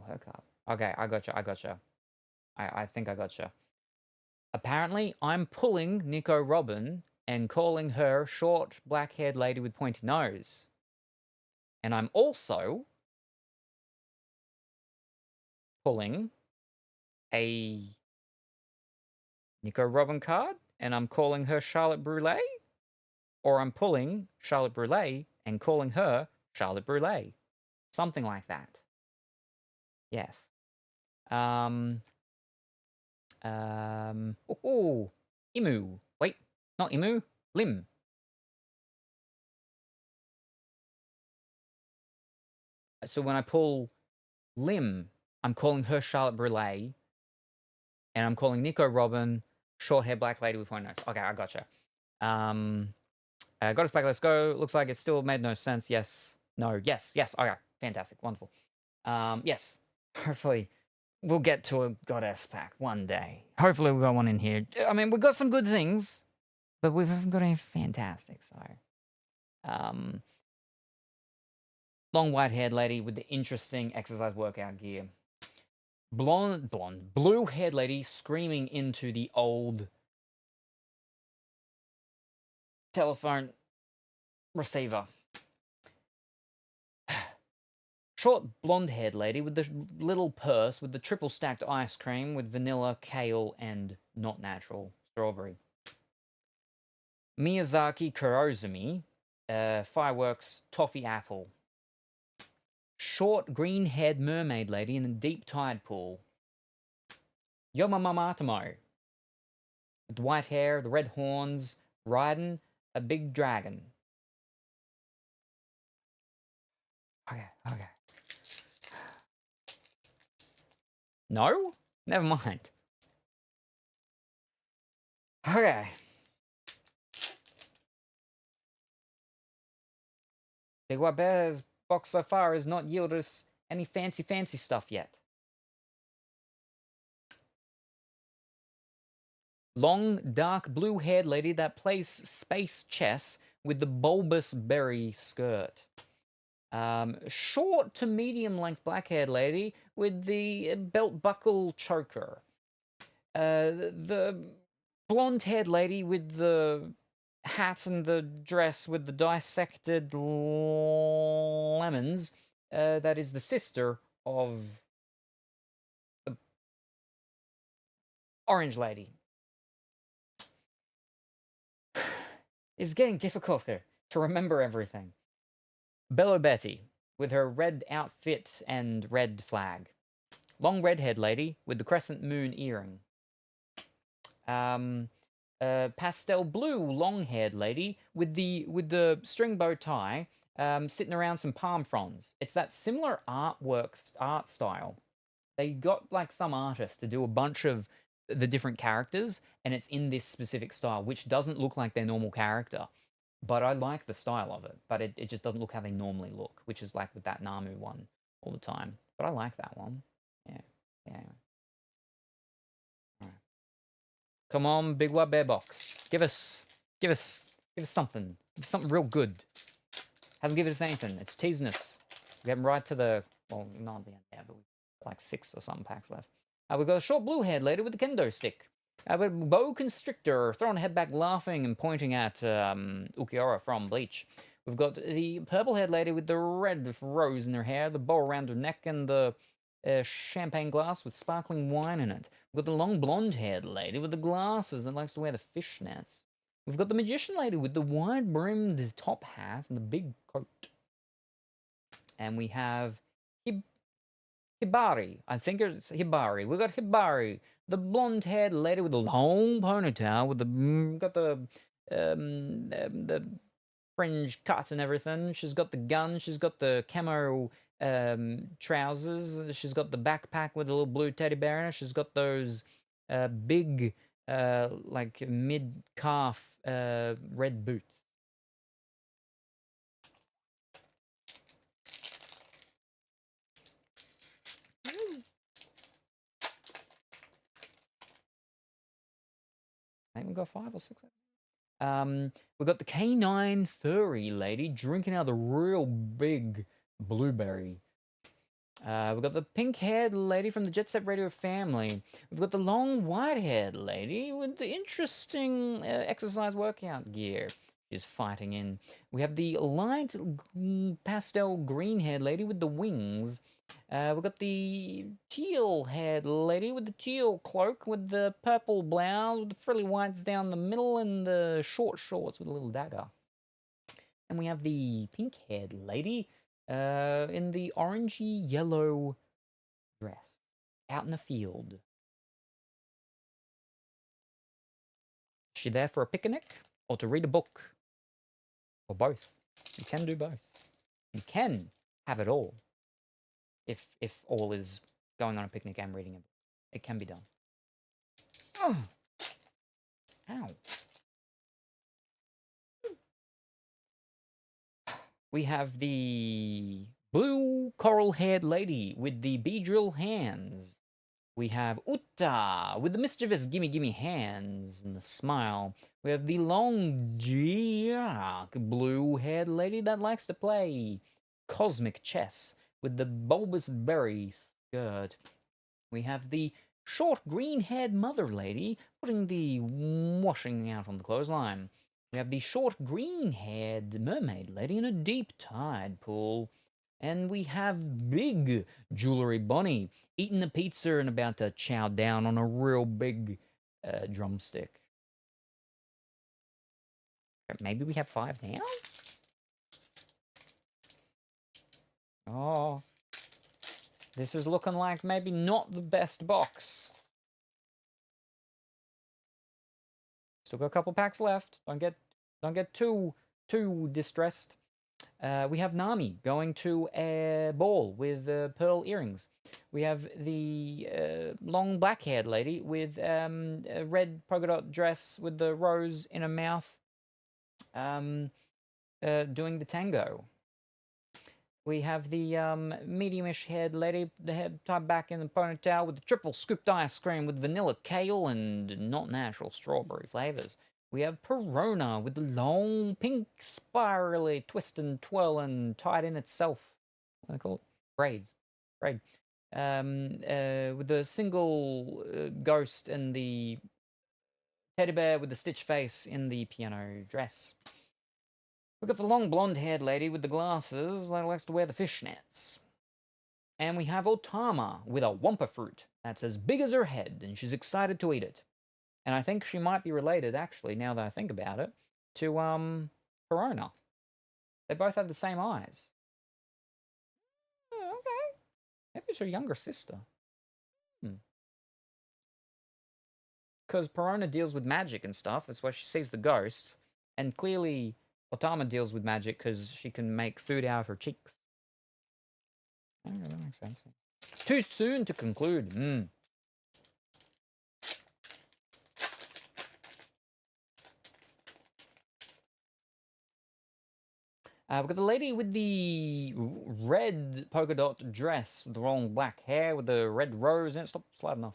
her card. Okay, I gotcha. I think I gotcha. Apparently, I'm pulling Nico Robin and calling her short, black-haired lady with pointy nose. And I'm also pulling a Nico Robin card, and I'm calling her Charlotte Brulé. Or I'm pulling Charlotte Brulé and calling her Charlotte Brulé. Something like that. Yes. Imu. Wait, not Imu. Lim. So when I pull Lim, I'm calling her Charlotte Brulé. And I'm calling Nico Robin short hair black lady with pointy nose. Okay, I gotcha. Goddess Black, let's go. Looks like it still made no sense. Yes. No. Yes. Okay. Fantastic. Wonderful. Yes. Hopefully we'll get to a Goddess pack one day. Hopefully we've got one in here. I mean, we've got some good things, but we haven't got any fantastic, so. Long white-haired lady with the interesting exercise workout gear. Blue-haired lady screaming into the old telephone receiver. Short blonde-haired lady with the little purse with the triple stacked ice cream with vanilla, kale, and not natural strawberry. Miyazaki Kurozumi, fireworks, toffee apple. Short green-haired mermaid lady in a deep tide pool. Yomamamatomo. With white hair, the red horns, riding a big dragon. Okay. No? Never mind. Okay. Big White Bear's box so far has not yielded us any fancy stuff yet. Long, dark, blue-haired lady that plays space chess with the bulbous berry skirt. Short to medium length black-haired lady with the belt buckle choker. The blonde-haired lady with the hat and the dress with the dissected lemons. That is the sister of the orange lady. It's getting difficult here to remember everything. Bello Betty with her red outfit and red flag. Long red-haired lady with the crescent moon earring. Pastel blue long-haired lady with the string bow tie, sitting around some palm fronds. It's that similar art style. They got like some artist to do a bunch of the different characters, and it's in this specific style, which doesn't look like their normal character. But I like the style of it, but it just doesn't look how they normally look, which is like with that Namu one all the time. But I like that one. Yeah. Alright. Come on, Big White Bear Box. Give us something. Give us something real good. Hasn't given us anything. It's teasing us. We're getting right to the, well, not at the end there, but we've got like 6 or something packs left. We've got a short blue-haired lady with the kendo stick. A bow constrictor, throwing her head back, laughing and pointing at Ukiora from Bleach. We've got the purple-haired lady with the red rose in her hair, the bow around her neck, and the champagne glass with sparkling wine in it. We've got the long blonde-haired lady with the glasses that likes to wear the fishnets. We've got the magician lady with the wide-brimmed top hat and the big coat. And we have Hibari. I think it's Hibari. We've got Hibari, the blonde-haired lady with the long ponytail, with the fringe cut and everything. She's got the gun. She's got the camo trousers. She's got the backpack with a little blue teddy bear in it. She's got those big, like mid-calf red boots. I think we've got 5 or 6. We've got the canine furry lady drinking out of the real big blueberry. We've got the pink-haired lady from the Jet Set Radio family. We've got the long white-haired lady with the interesting exercise workout gear she's fighting in. We have the light pastel green-haired lady with the wings. We've got the teal-haired lady with the teal cloak with the purple blouse with the frilly whites down the middle and the short shorts with a little dagger. And we have the pink-haired lady in the orangey yellow dress out in the field. Is she there for a picnic or to read a book? Or both. You can do both. You can have it all. If all is going on a picnic and reading a book. It can be done. Oh. Ow. We have the blue coral-haired lady with the bee-drill hands. We have Uta with the mischievous gimme hands and the smile. We have the long blue-haired lady that likes to play cosmic chess with the bulbous berry skirt. We have the short green-haired mother lady putting the washing out on the clothesline. We have the short green-haired mermaid lady in a deep tide pool. And we have big Jewelry Bonnie eating the pizza and about to chow down on a real big drumstick. Maybe we have 5 now? Oh, this is looking like maybe not the best box. Still got a couple packs left. Don't get too distressed. We have Nami going to a ball with pearl earrings. We have the long black-haired lady with a red polka dot dress with the rose in her mouth, doing the tango. We have the medium-ish haired lady, the head tied back in the ponytail with the triple scooped ice cream with vanilla kale and not natural strawberry flavors. we have Perona with the long pink spirally twist and twirl and tied in itself. What do I call it? Braids. Braid. With the single ghost and the teddy bear with the stitch face in the piano dress. We've got the long blonde-haired lady with the glasses that likes to wear the fishnets. And we have Otama with a wampa fruit that's as big as her head, and she's excited to eat it. And I think she might be related, actually, now that I think about it, to, Perona. They both have the same eyes. Oh, okay. Maybe it's her younger sister. Because Perona deals with magic and stuff, that's why she sees the ghosts. And clearly, Otama deals with magic because she can make food out of her cheeks. Oh, that makes sense. Too soon to conclude. We've got the lady with the red polka dot dress, with the long black hair, with the red rose, and stop sliding off.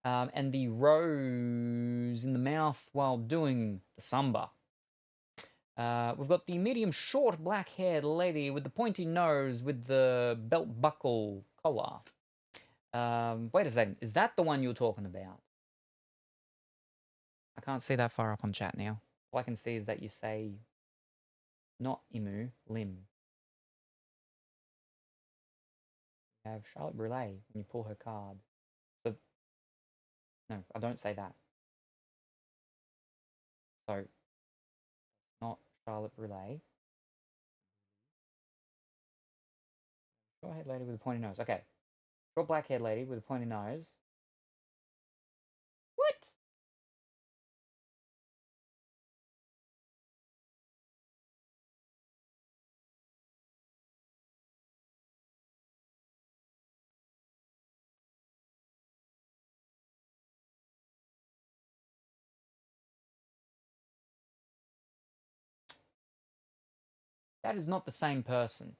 And the rose in the mouth while doing the samba. We've got the medium short black haired lady with the pointy nose with the belt buckle collar. Wait a second, is that the one you're talking about? I can't see that far up on chat now. All I can see is that you say not Imu, Lim. You have Charlotte Brulé when you pull her card. No, I don't say that. So, not Charlotte Brulé. Short haired lady with a pointy nose. Okay. Short black haired lady with a pointy nose. What? That is not the same person.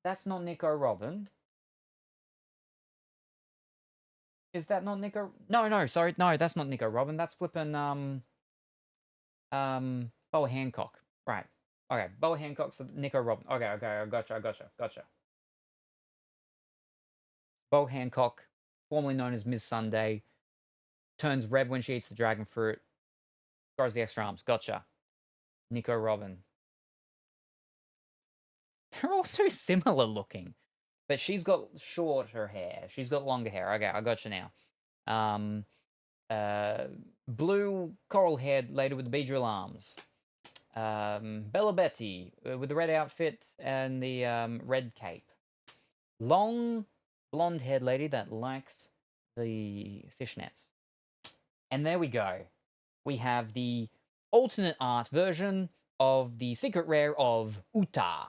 That's not Nico Robin. Is that not Nico? No, sorry. No, that's not Nico Robin. That's flipping, Boa Hancock. Right. Okay, Boa Hancock's Nico Robin. Okay, I gotcha. Boa Hancock, formerly known as Ms. Sunday, turns red when she eats the dragon fruit, grows the extra arms. Gotcha. Nico Robin. They're all too similar looking. But she's got shorter hair. She's got longer hair. Okay, I got you now. Blue coral-haired lady with the beadrill arms. Bella Betty with the red outfit and the red cape. Long blonde-haired lady that likes the fishnets. And there we go. We have the alternate art version of the secret rare of Uta.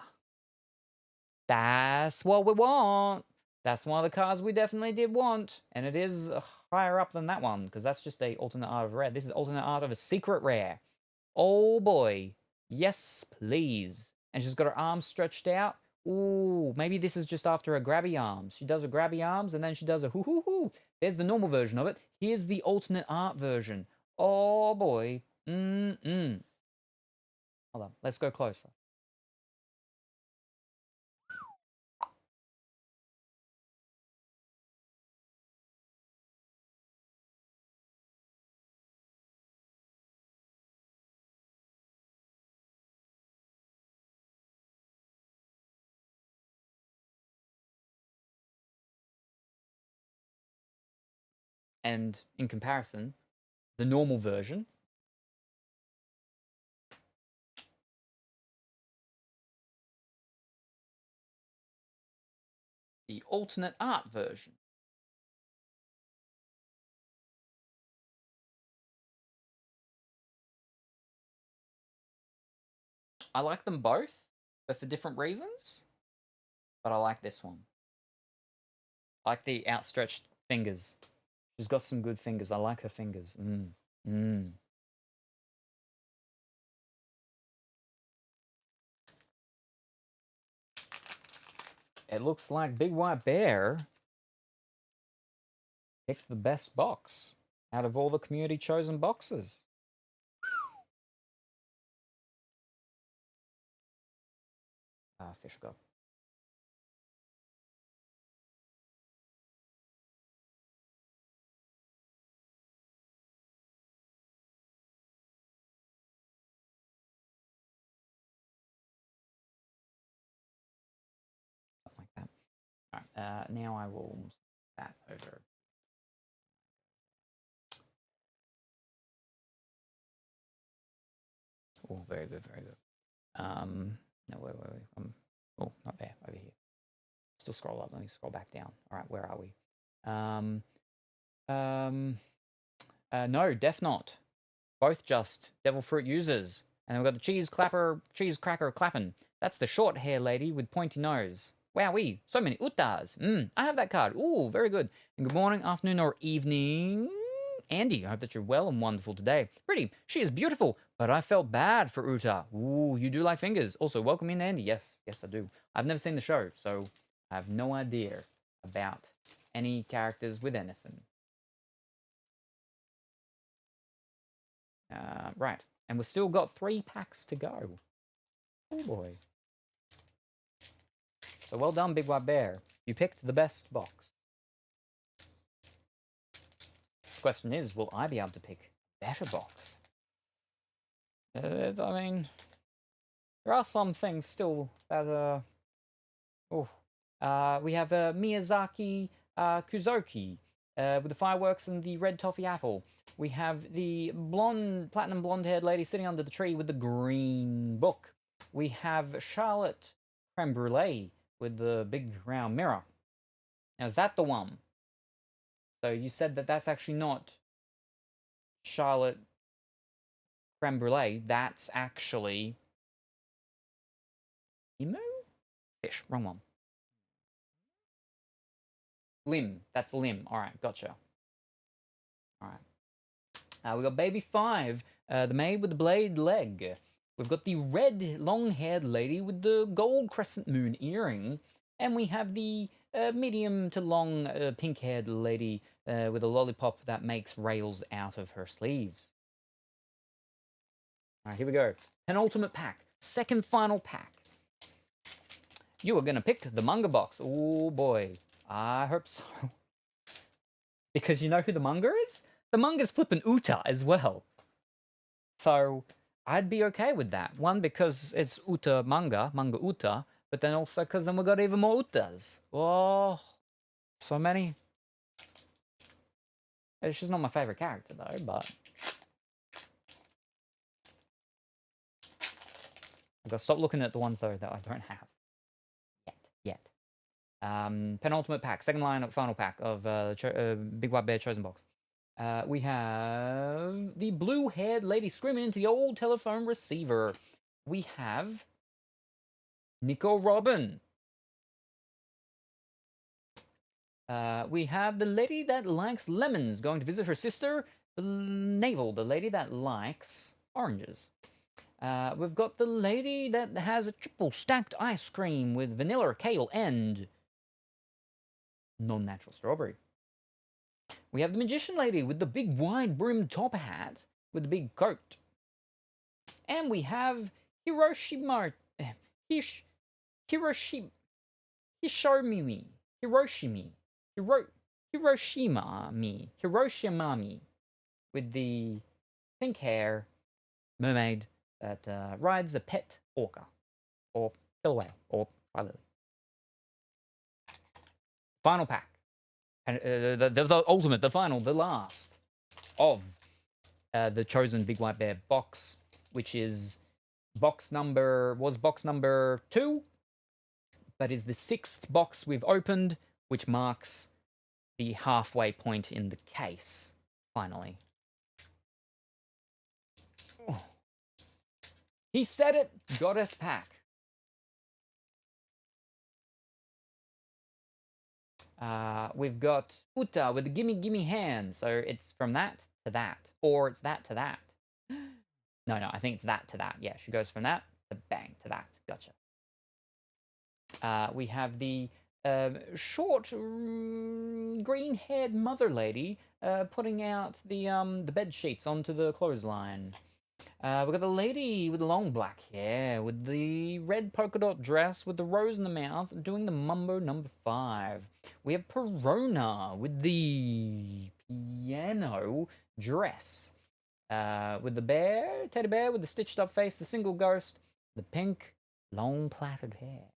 That's what we want. That's one of the cards we definitely did want. And it is higher up than that one, because that's just a alternate art of rare. This is alternate art of a secret rare. Oh boy. Yes, please. And she's got her arms stretched out. Ooh, maybe this is just after her grabby arms. She does a grabby arms, and then she does a hoo-hoo-hoo. There's the normal version of it. Here's the alternate art version. Oh boy. Hold on, let's go closer. And in comparison, the normal version the alternate art version. I like them both, but for different reasons. But I like this one. I like the outstretched fingers. She's got some good fingers. I like her fingers. It looks like Big White Bear picked the best box out of all the community chosen boxes. fish go? Something like that. All right. Now I will that over. Oh, very good, very good. No, wait. Oh, not there. Over here. Still scroll up. Let me scroll back down. All right, where are we? No, def not. Both just devil fruit users. And we've got the cheese cracker clapping. That's the short hair lady with pointy nose. Wowee, so many uttas. I have that card. Ooh, very good. And good morning, afternoon, or evening. Andy, I hope that you're well and wonderful today. Pretty, she is beautiful, but I felt bad for Uta. Ooh, you do like fingers. Also, welcome in, Andy. Yes, I do. I've never seen the show, so I have no idea about any characters with anything. Right, and we've still got 3 packs to go. Oh boy. So well done, Big White Bear. You picked the best box. The question is, will I be able to pick a better box? I mean, there are some things still that we have Miyazaki Kuzoki with the fireworks and the red toffee apple. We have the platinum blonde-haired lady sitting under the tree with the green book. We have Charlotte Creme Brulee with the big round mirror. Now, is that the one? So you said that that's actually not Charlotte Creme Brulee. That's actually Emo? Fish, wrong one. Lim, that's Lim. All right, gotcha. All right. We got Baby 5, the maid with the blade leg. We've got the red long-haired lady with the gold crescent moon earring. And we have the medium to long pink-haired lady with a lollipop that makes rails out of her sleeves. All right, here we go. Penultimate pack. Second final pack. You are going to pick the manga box. Oh, boy. I hope so. Because you know who the manga is? The manga's flipping Uta as well. So I'd be okay with that. One, because it's Uta manga Uta, but then also because then we got even more Utas. Oh, so many. She's not my favorite character though, but I've got to stop looking at the ones though that I don't have yet. Penultimate pack, second line, final pack of Big White Bear Chosen Box. We have the blue-haired lady screaming into the old telephone receiver. We have Nico Robin. We have the lady that likes lemons going to visit her sister, Navel, the lady that likes oranges. We've got the lady that has a triple stacked ice cream with vanilla, kale, and non-natural strawberry. We have the magician lady with the big wide brimmed top hat with the big coat. And we have Hiroshima with the pink hair mermaid that rides a pet orca or killer whale or pilot. Final pack. And the ultimate, the final, the last of the chosen Big White Bear box, which is box number 2, but is the 6th box we've opened, which marks the halfway point in the case, finally. Oh. He said it, Goddess Pack. We've got Uta with the gimme hand, so it's from that to that, or it's that to that. No, I think it's that to that. Yeah, she goes from that to bang to that. Gotcha. We have the short green-haired mother lady putting out the bed sheets onto the clothesline. We've got the lady with the long black hair with the red polka dot dress with the rose in the mouth, doing the Mumbo number 5. We have Perona with the piano dress. With the bear, teddy bear with the stitched up face, the single ghost, the pink, long plaited hair.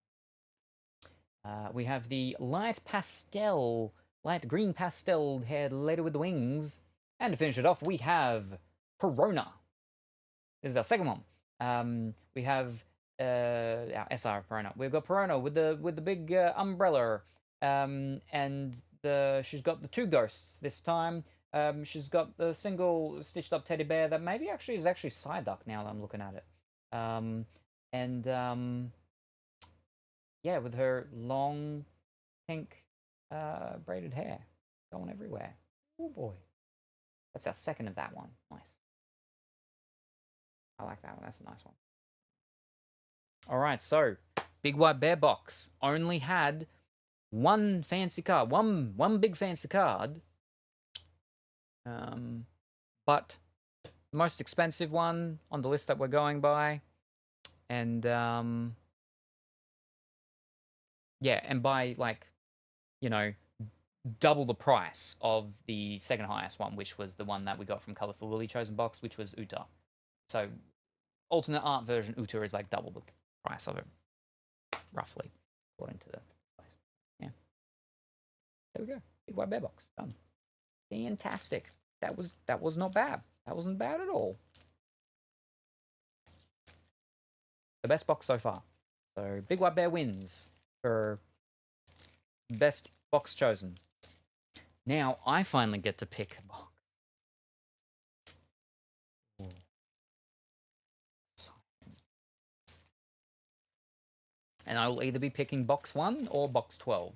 We have the light green pastel haired lady with the wings. And to finish it off, we have Perona. This is our second one. We have our SR Perona. We've got Perona with the big umbrella. And she's got the 2 ghosts this time. She's got the single stitched up teddy bear that maybe actually is Psyduck now that I'm looking at it. Yeah, with her long pink braided hair going everywhere. Oh boy. That's our second of that one. Nice. I like that one. That's a nice one. All right, so Big White Bear box only had one fancy card, one big fancy card. But the most expensive one on the list that we're going by, and yeah, and by double the price of the second highest one, which was the one that we got from Colorful Willy Chosen Box, which was Uta. So alternate art version Uta is like double the price of it, roughly, according to the price. Yeah. There we go. Big White Bear box done. Fantastic. That was not bad. That wasn't bad at all. The best box so far. So Big White Bear wins for best box chosen. Now I finally get to pick a box. And I will either be picking box 1 or box 12.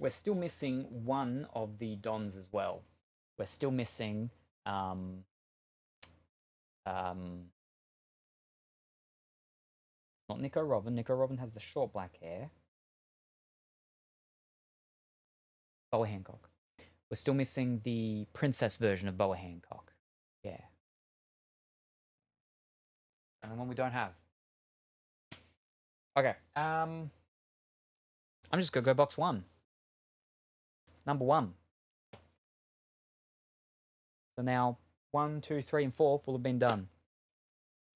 We're still missing one of the Dons as well. We're still missing not Nico Robin. Nico Robin has the short black hair. Boa Hancock. We're still missing the princess version of Boa Hancock. Yeah. And the one we don't have. Okay. I'm just gonna go box 1. Number 1. So now 1, 2, 3, and 4 will have been done.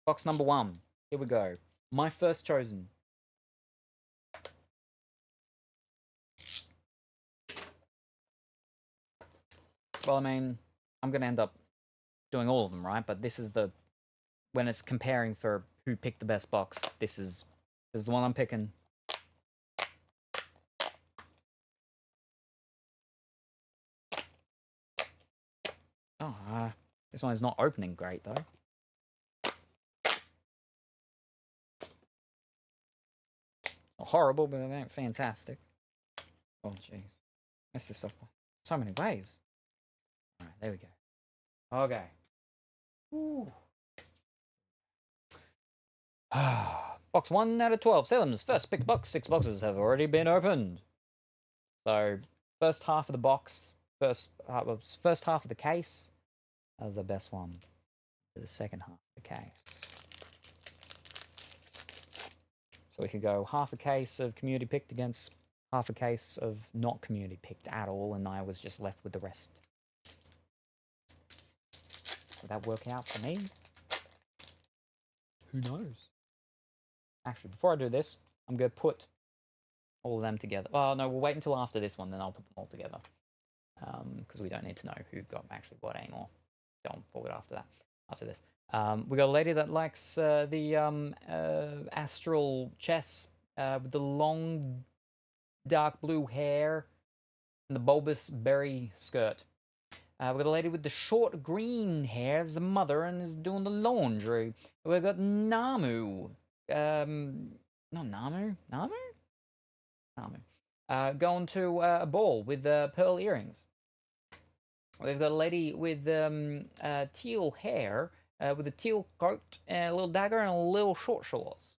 Box number 1. Here we go. My first chosen. Well, I mean, I'm going to end up doing all of them, right? But this is when it's comparing for who picked the best box, this is the one I'm picking. Oh, this one is not opening great, though. Not horrible, but it ain't fantastic. Oh, jeez. Messed this up so many ways. Alright, there we go. Okay. Ooh. Box 1 out of 12. Salem's first pick box. 6 boxes have already been opened. So, first half of the box, first half of the case, that was the best one. The second half of the case. So we could go half a case of community picked against half a case of not community picked at all, and I was just left with the rest. Would that work out for me? Who knows? Actually, before I do this, I'm going to put all of them together. Oh, no, we'll wait until after this one, then I'll put them all together. Because we don't need to know who got actually what anymore. Going forward after that, after this. We got a lady that likes the astral chess with the long dark blue hair and the bulbous berry skirt. We've got a lady with the short green hair as the mother and is doing the laundry. We've got Namu. Not Namu? Namu? Namu. Going to a ball with pearl earrings. We've got a lady with teal hair, with a teal coat, and a little dagger, and a little short shorts.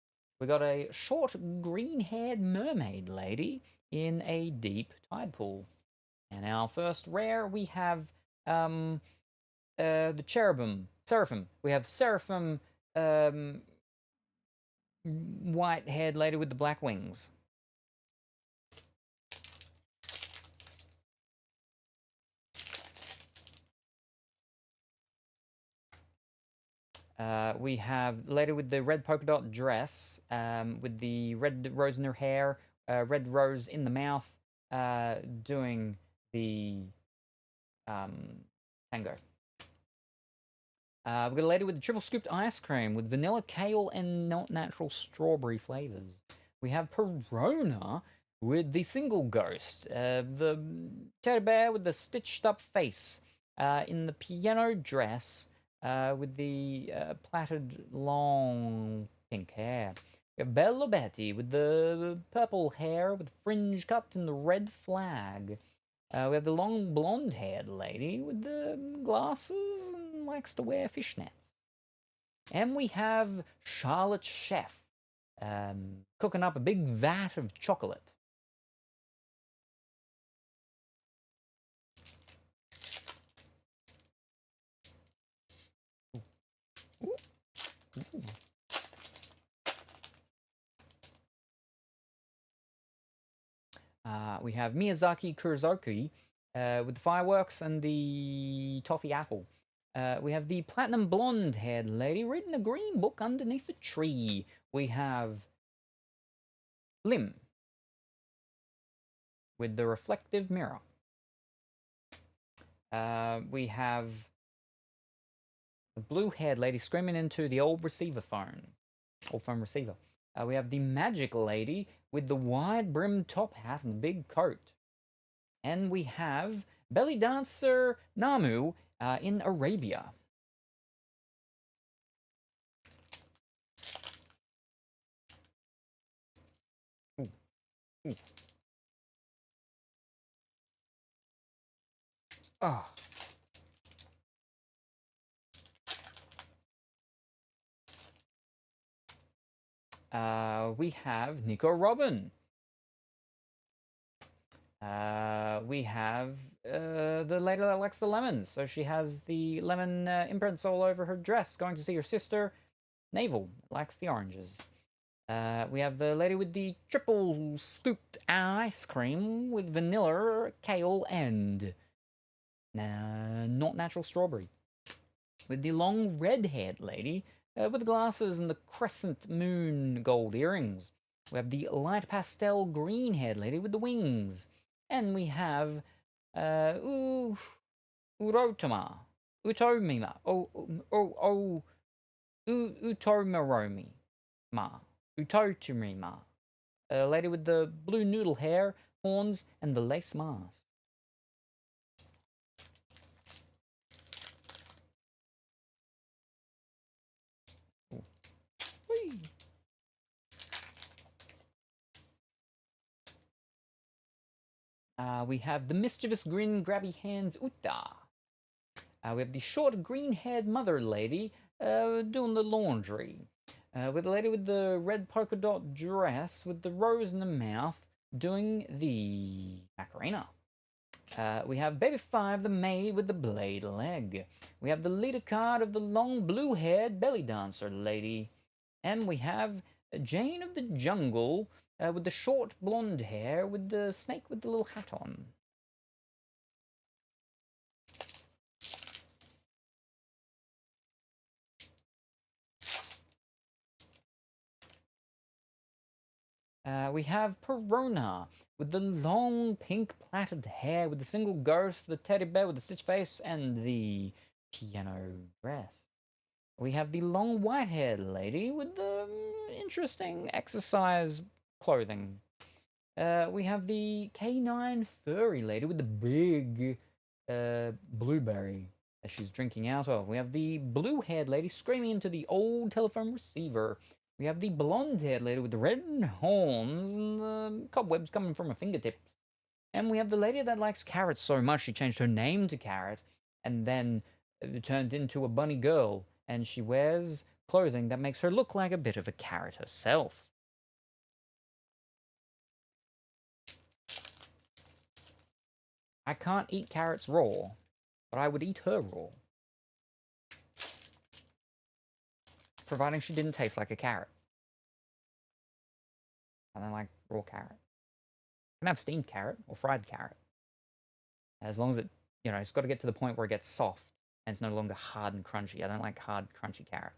We've got a short green-haired mermaid lady in a deep tide pool. And our first rare, we have the seraphim. We have seraphim, white-haired lady with the black wings. We have the lady with the red polka dot dress, with the red rose in her hair, red rose in the mouth, doing the tango. We've got a lady with the triple scooped ice cream with vanilla, kale, and not natural strawberry flavors. We have Perona with the single ghost, the teddy bear with the stitched up face, in the piano dress, with the plaited long pink hair. We have Bella Betty with the purple hair with fringe cut and the red flag. We have the long blonde-haired lady with the glasses and likes to wear fishnets. And we have Charlotte Chef, cooking up a big vat of chocolate. Ooh. Ooh. We have Miyazaki Kurozuki with the fireworks and the toffee apple. We have the platinum blonde-haired lady reading a green book underneath a tree. We have Lim with the reflective mirror. We have the blue-haired lady screaming into the old phone receiver. We have the magic lady with the wide-brimmed top hat and the big coat. And we have belly dancer Namu in Arabia. Ooh. Ooh. Oh. We have Nico Robin. We have the lady that likes the lemons. So she has the lemon imprints all over her dress, going to see her sister, Navel, likes the oranges. We have the lady with the triple scooped ice cream with vanilla, kale, and not natural strawberry. With the long red-haired lady with the glasses and the crescent moon gold earrings. We have the light pastel green-haired lady with the wings. And we have Utomima. Utotomima. A lady with the blue noodle hair, horns, and the lace mask. We have the mischievous grin, grabby hands, Uta. We have the short green-haired mother lady doing the laundry. With the lady with the red polka dot dress with the rose in the mouth doing the Macarena. We have Baby 5, the maid with the blade leg. We have the leader card of the long blue-haired belly dancer lady. And we have Jane of the Jungle with the short blonde hair with the snake with the little hat on. We have Perona with the long pink plaited hair with the single ghost, the teddy bear with the stitch face, and the piano dress. We have the long white-haired lady with the interesting exercise clothing. We have the K9 furry lady with the big blueberry that she's drinking out of. We have the blue-haired lady screaming into the old telephone receiver. We have the blonde-haired lady with the red horns and the cobwebs coming from her fingertips. And we have the lady that likes carrots so much she changed her name to Carrot and then turned into a bunny girl. And she wears clothing that makes her look like a bit of a carrot herself. I can't eat carrots raw, but I would eat her raw. Providing she didn't taste like a carrot. I don't like raw carrot. You can have steamed carrot or fried carrot. As long as it, it's got to get to the point where it gets soft and it's no longer hard and crunchy. I don't like hard, crunchy carrot.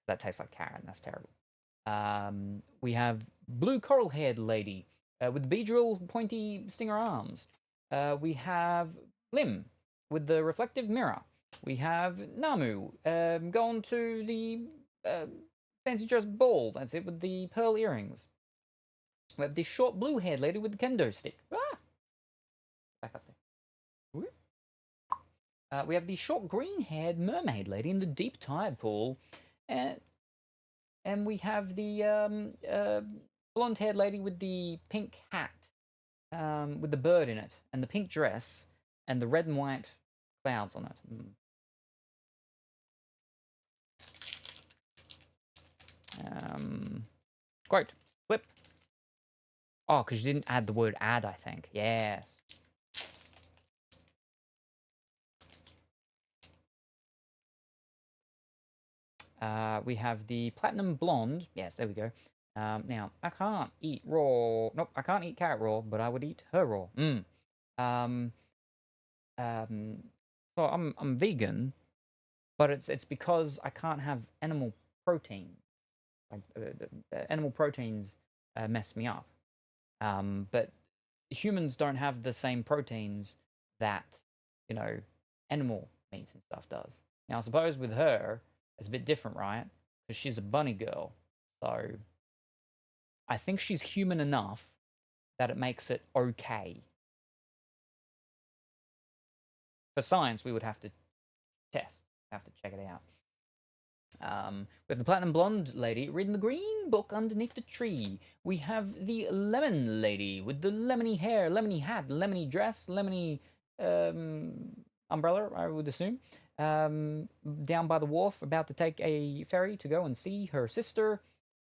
That tastes like carrot and that's terrible. We have blue coral-haired lady with Beedrill pointy stinger arms. We have Lim with the reflective mirror. We have Namu gone to the fancy dress ball. That's it, with the pearl earrings. We have the short blue-haired lady with the kendo stick. Ah! Back up there. We have the short green-haired mermaid lady in the deep tide pool. And we have the blonde-haired lady with the pink hat with the bird in it, and the pink dress, and the red and white clouds on it. Quote. Flip. Oh, because you didn't add the word add, I think. Yes. We have the platinum blonde. Yes, there we go. Now, I can't eat raw. Nope, I can't eat carrot raw, but I would eat her raw. So I'm vegan, but it's because I can't have animal protein. Like the animal proteins mess me up. But humans don't have the same proteins that animal meat and stuff does. Now, I suppose with her, it's a bit different, right? Because she's a bunny girl, so I think she's human enough that it makes it okay. For science, we would have to test, have to check it out. We have the platinum blonde lady reading the green book underneath the tree. We have the lemon lady with the lemony hair, lemony hat, lemony dress, lemony umbrella, I would assume. Down by the wharf, about to take a ferry to go and see her sister,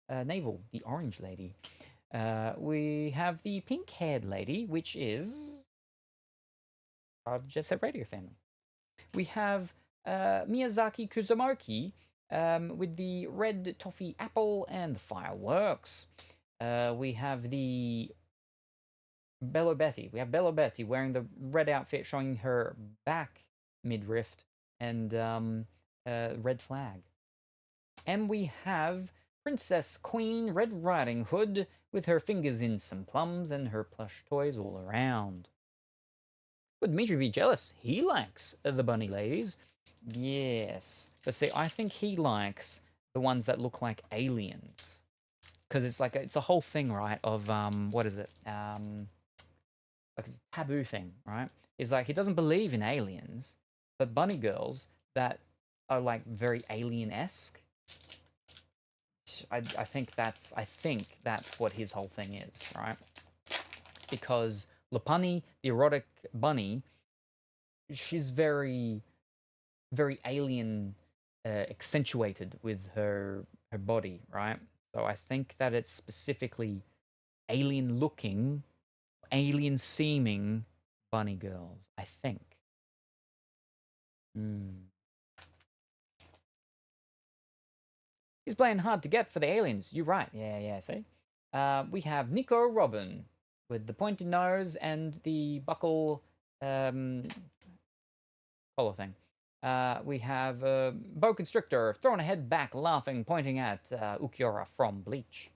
Navel, the orange lady. We have the pink-haired lady, which is part of the Jet Set Radio family. We have Miyazaki Kuzumoki with the red toffee apple and the fireworks. We have the Bello Betty. We have Bello Betty wearing the red outfit showing her back midriff and red flag. And we have Princess Queen Red Riding Hood with her fingers in some plums and her plush toys all around. Would Dimitri be jealous? He likes the bunny ladies. Yes. But see, I think he likes the ones that look like aliens. Because it's a whole thing, right, of, what is it? Like it's a taboo thing, right? It's like he doesn't believe in aliens, but bunny girls that are like very alien-esque. I think that's what his whole thing is, right? Because Lapani, the erotic bunny, she's very, very alien accentuated with her body, right? So I think that it's specifically alien looking, alien seeming bunny girls, I think. He's playing hard to get for the aliens. You're right. Yeah, see? We have Nico Robin with the pointed nose and the buckle collar thing. We have Boa Constrictor throwing a head back, laughing, pointing at Ukiora from Bleach.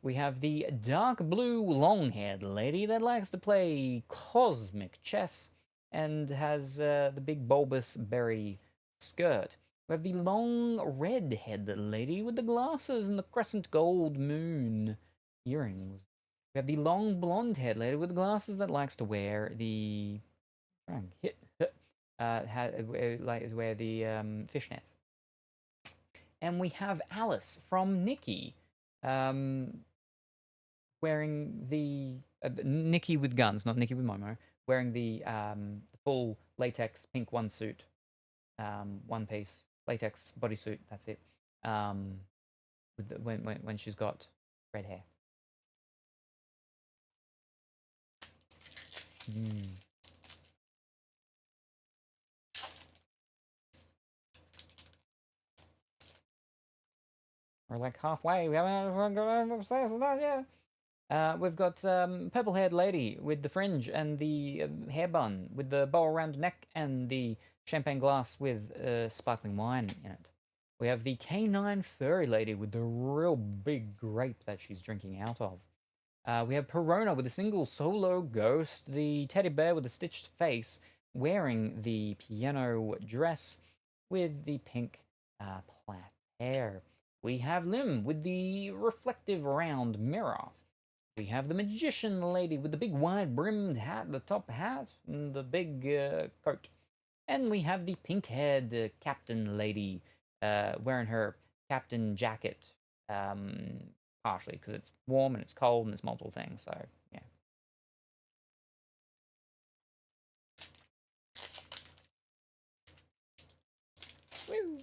We have the dark blue long-haired lady that likes to play cosmic chess and has the big bulbous berry skirt. We have the long red-haired lady with the glasses and the crescent gold moon earrings. We have the long blonde-haired lady with glasses that likes to wear the like wear the fishnets. And we have Alice from Nikki, wearing the Nikki with guns, not Nikki with Momo, wearing the full latex pink one piece latex bodysuit. That's it. With the, when she's got red hair. We're like halfway. We haven't got upstairs yet. We've got purple-haired lady with the fringe and the hair bun with the bow around the neck and the champagne glass with sparkling wine in it. We have the canine furry lady with the real big grape that she's drinking out of. We have Perona with a single solo ghost, the teddy bear with a stitched face wearing the piano dress with the pink plait hair. We have Lim with the reflective round mirror. We have the magician lady with the big wide-brimmed hat, the top hat, and the big coat. And we have the pink-haired captain lady wearing her captain jacket, partially because it's warm and it's cold and there's multiple things, so yeah. Woo!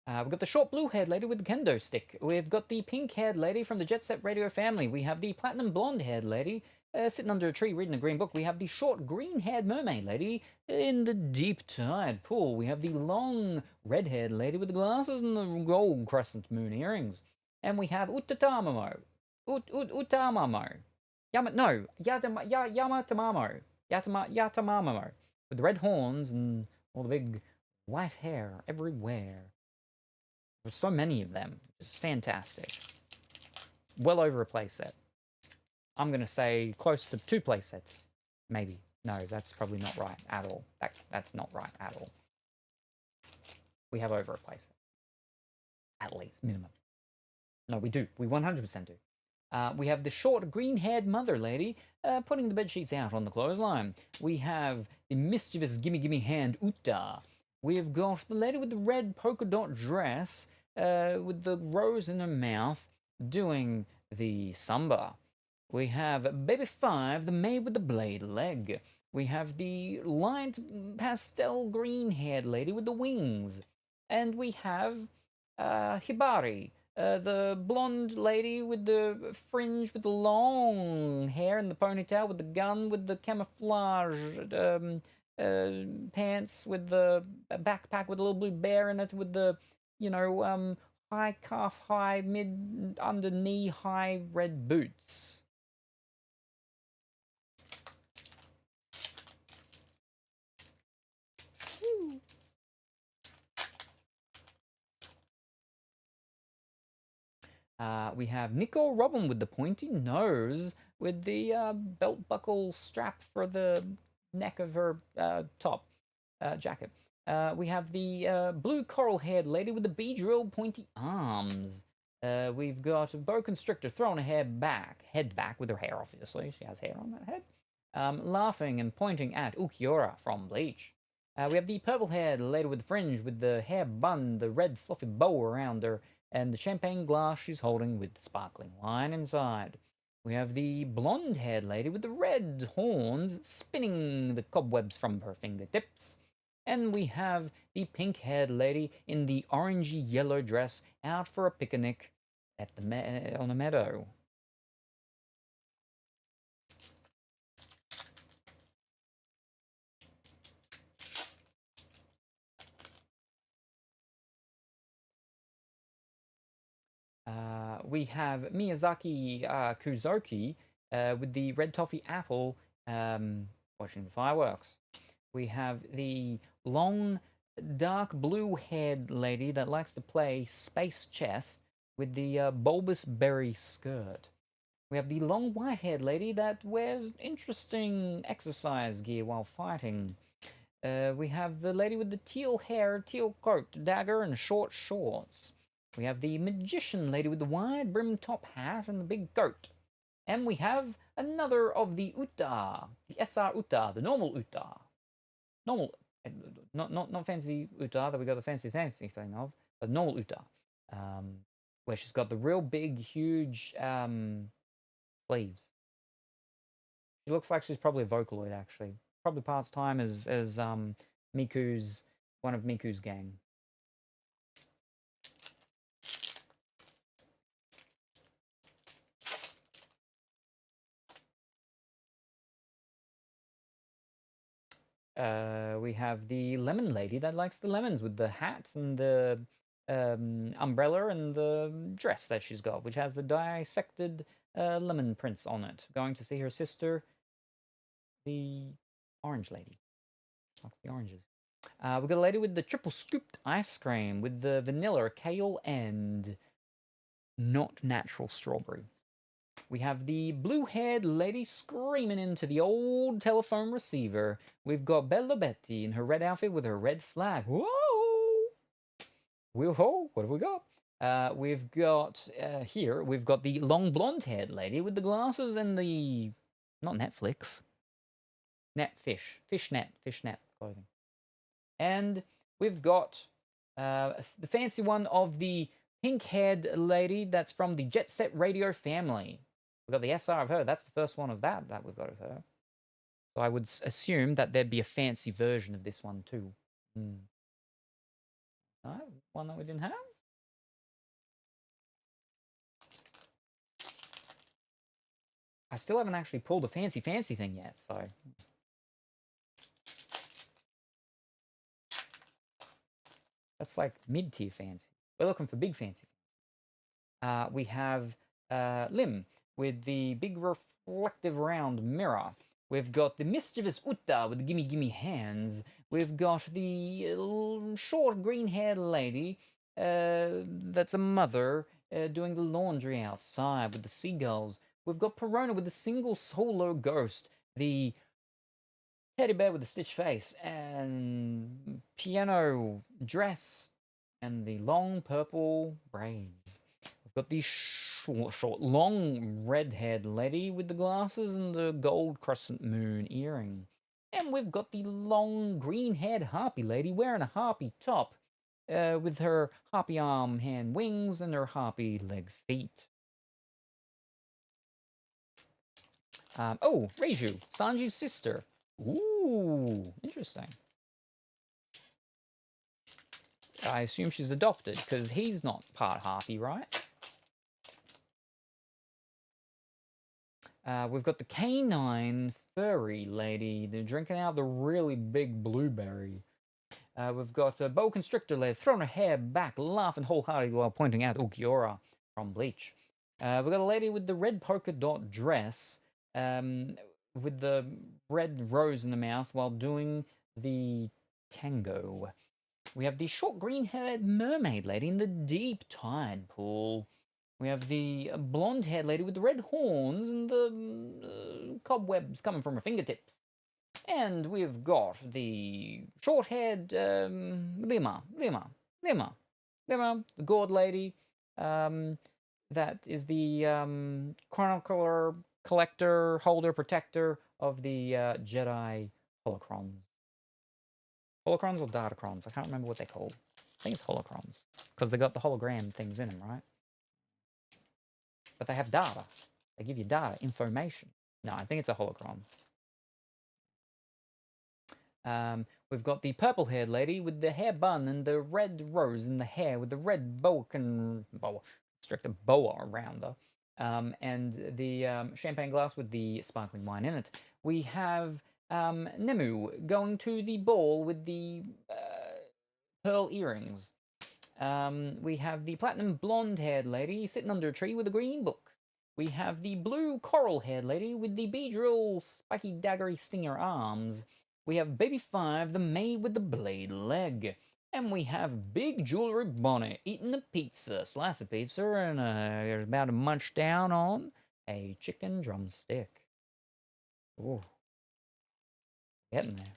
We've got the short blue-haired lady with the kendo stick. We've got the pink-haired lady from the Jet Set Radio family. We have the platinum blonde-haired lady sitting under a tree reading a green book. We have the short green-haired mermaid lady in the deep tide pool. We have the long red-haired lady with the glasses and the gold crescent moon earrings. And we have Utatamamo. Utamamo. Yamatamamo. Yatamamo. With the red horns and all the big white hair everywhere. There's so many of them. It's fantastic. Well over a playset. I'm going to say close to 2 playsets. Maybe. No, that's probably not right at all. That's not right at all. We have over a playset. At least, minimum. No, we do. We 100% do. We have the short green-haired mother lady putting the bedsheets out on the clothesline. We have the mischievous gimme hand Uta. We've got the lady with the red polka dot dress with the rose in her mouth doing the samba. We have Baby 5, the maid with the blade leg. We have the light pastel green-haired lady with the wings. And we have Hibari, the blonde lady with the fringe with the long hair and the ponytail with the gun with the camouflage pants with the backpack with a little blue bear in it with the, high calf, high, mid, under knee, high red boots. We have Nico Robin with the pointy nose with the belt buckle strap for the neck of her top jacket. We have the blue coral-haired lady with the bee-drilled pointy arms. We've got a boa constrictor throwing her head back with her hair, obviously. She has hair on that head. Laughing and pointing at Ukiura from Bleach. We have the purple-haired lady with the fringe with the hair bun, the red fluffy bow around her, and the champagne glass she's holding with the sparkling wine inside. We have the blonde-haired lady with the red horns spinning the cobwebs from her fingertips. And we have the pink-haired lady in the orangey-yellow dress out for a picnic at the on a meadow. We have Miyazaki Kuzoki with the red toffee apple watching the fireworks. We have the long, dark blue-haired lady that likes to play space chess with the bulbous berry skirt. We have the long white-haired lady that wears interesting exercise gear while fighting. We have the lady with the teal hair, teal coat, dagger, and short shorts. We have the magician lady with the wide brim top hat and the big coat. And we have another of the Uta, the SR Uta, the normal Uta. Normal, not fancy Uta that we got the fancy thing of, but normal Uta. Where she's got the real big, huge sleeves. She looks like she's probably a Vocaloid, actually. Probably parts time as Miku's, one of Miku's gang. We have the lemon lady that likes the lemons with the hat and the umbrella and the dress that she's got, which has the dissected lemon prints on it. Going to see her sister, the orange lady. Likes the oranges. We've got a lady with the triple scooped ice cream with the vanilla, kale, and not natural strawberry. We have the blue-haired lady screaming into the old telephone receiver. We've got Bella Betty in her red outfit with her red flag. Whoa! Whoa! What have we got? We've got here. We've got the long blonde-haired lady with the glasses and the not Netflix, fishnet clothing, and we've got the fancy one of the pink-haired lady that's from the Jet Set Radio family. We've got the SR of her. That's the first one of that we've got of her. So I would assume that there'd be a fancy version of this one too. No? One that we didn't have? I still haven't actually pulled a fancy thing yet, so... That's like mid-tier fancy. We're looking for big fancy. We have Lim with the big reflective round mirror. We've got the mischievous Uta with the gimme hands. We've got the short green-haired lady that's a mother doing the laundry outside with the seagulls. We've got Perona with the single solo ghost, the teddy bear with the stitch face, and piano dress, and the long purple braids. We've got the short, long red-haired lady with the glasses and the gold crescent moon earring. And we've got the long green-haired harpy lady wearing a harpy top with her harpy arm, hand, wings, and her harpy leg, feet. Oh, Reiju, Sanji's sister. Ooh, interesting. I assume she's adopted, because he's not part harpy, right? We've got the canine furry lady. They're drinking out the really big blueberry. We've got a boa constrictor lady throwing her hair back, laughing wholeheartedly while pointing out Ukiora from Bleach. We've got a lady with the red polka dot dress, with the red rose in the mouth while doing the tango. We have the short green-haired mermaid lady in the deep tide pool. We have the blonde-haired lady with the red horns and the cobwebs coming from her fingertips. And we've got the short-haired Lima, the gourd lady. That is the chronicler, collector, holder, protector of the Jedi holocrons. Holocrons or datacrons? I can't remember what they're called. I think it's holocrons, because they got the hologram things in them, right? But they have data. They give you data, information. No, I think it's a holocron. We've got the purple-haired lady with the hair bun and the red rose in the hair with the red boa around her. And the champagne glass with the sparkling wine in it. We have Nemu going to the ball with the pearl earrings. We have the platinum blonde-haired lady sitting under a tree with a green book. We have the blue coral-haired lady with the Beedrill spiky daggery stinger arms. We have Baby 5, the maid with the blade leg. And we have Big Jewelry Bonnet eating a pizza, slice of pizza, and about to munch down on a chicken drumstick. Ooh. Getting there.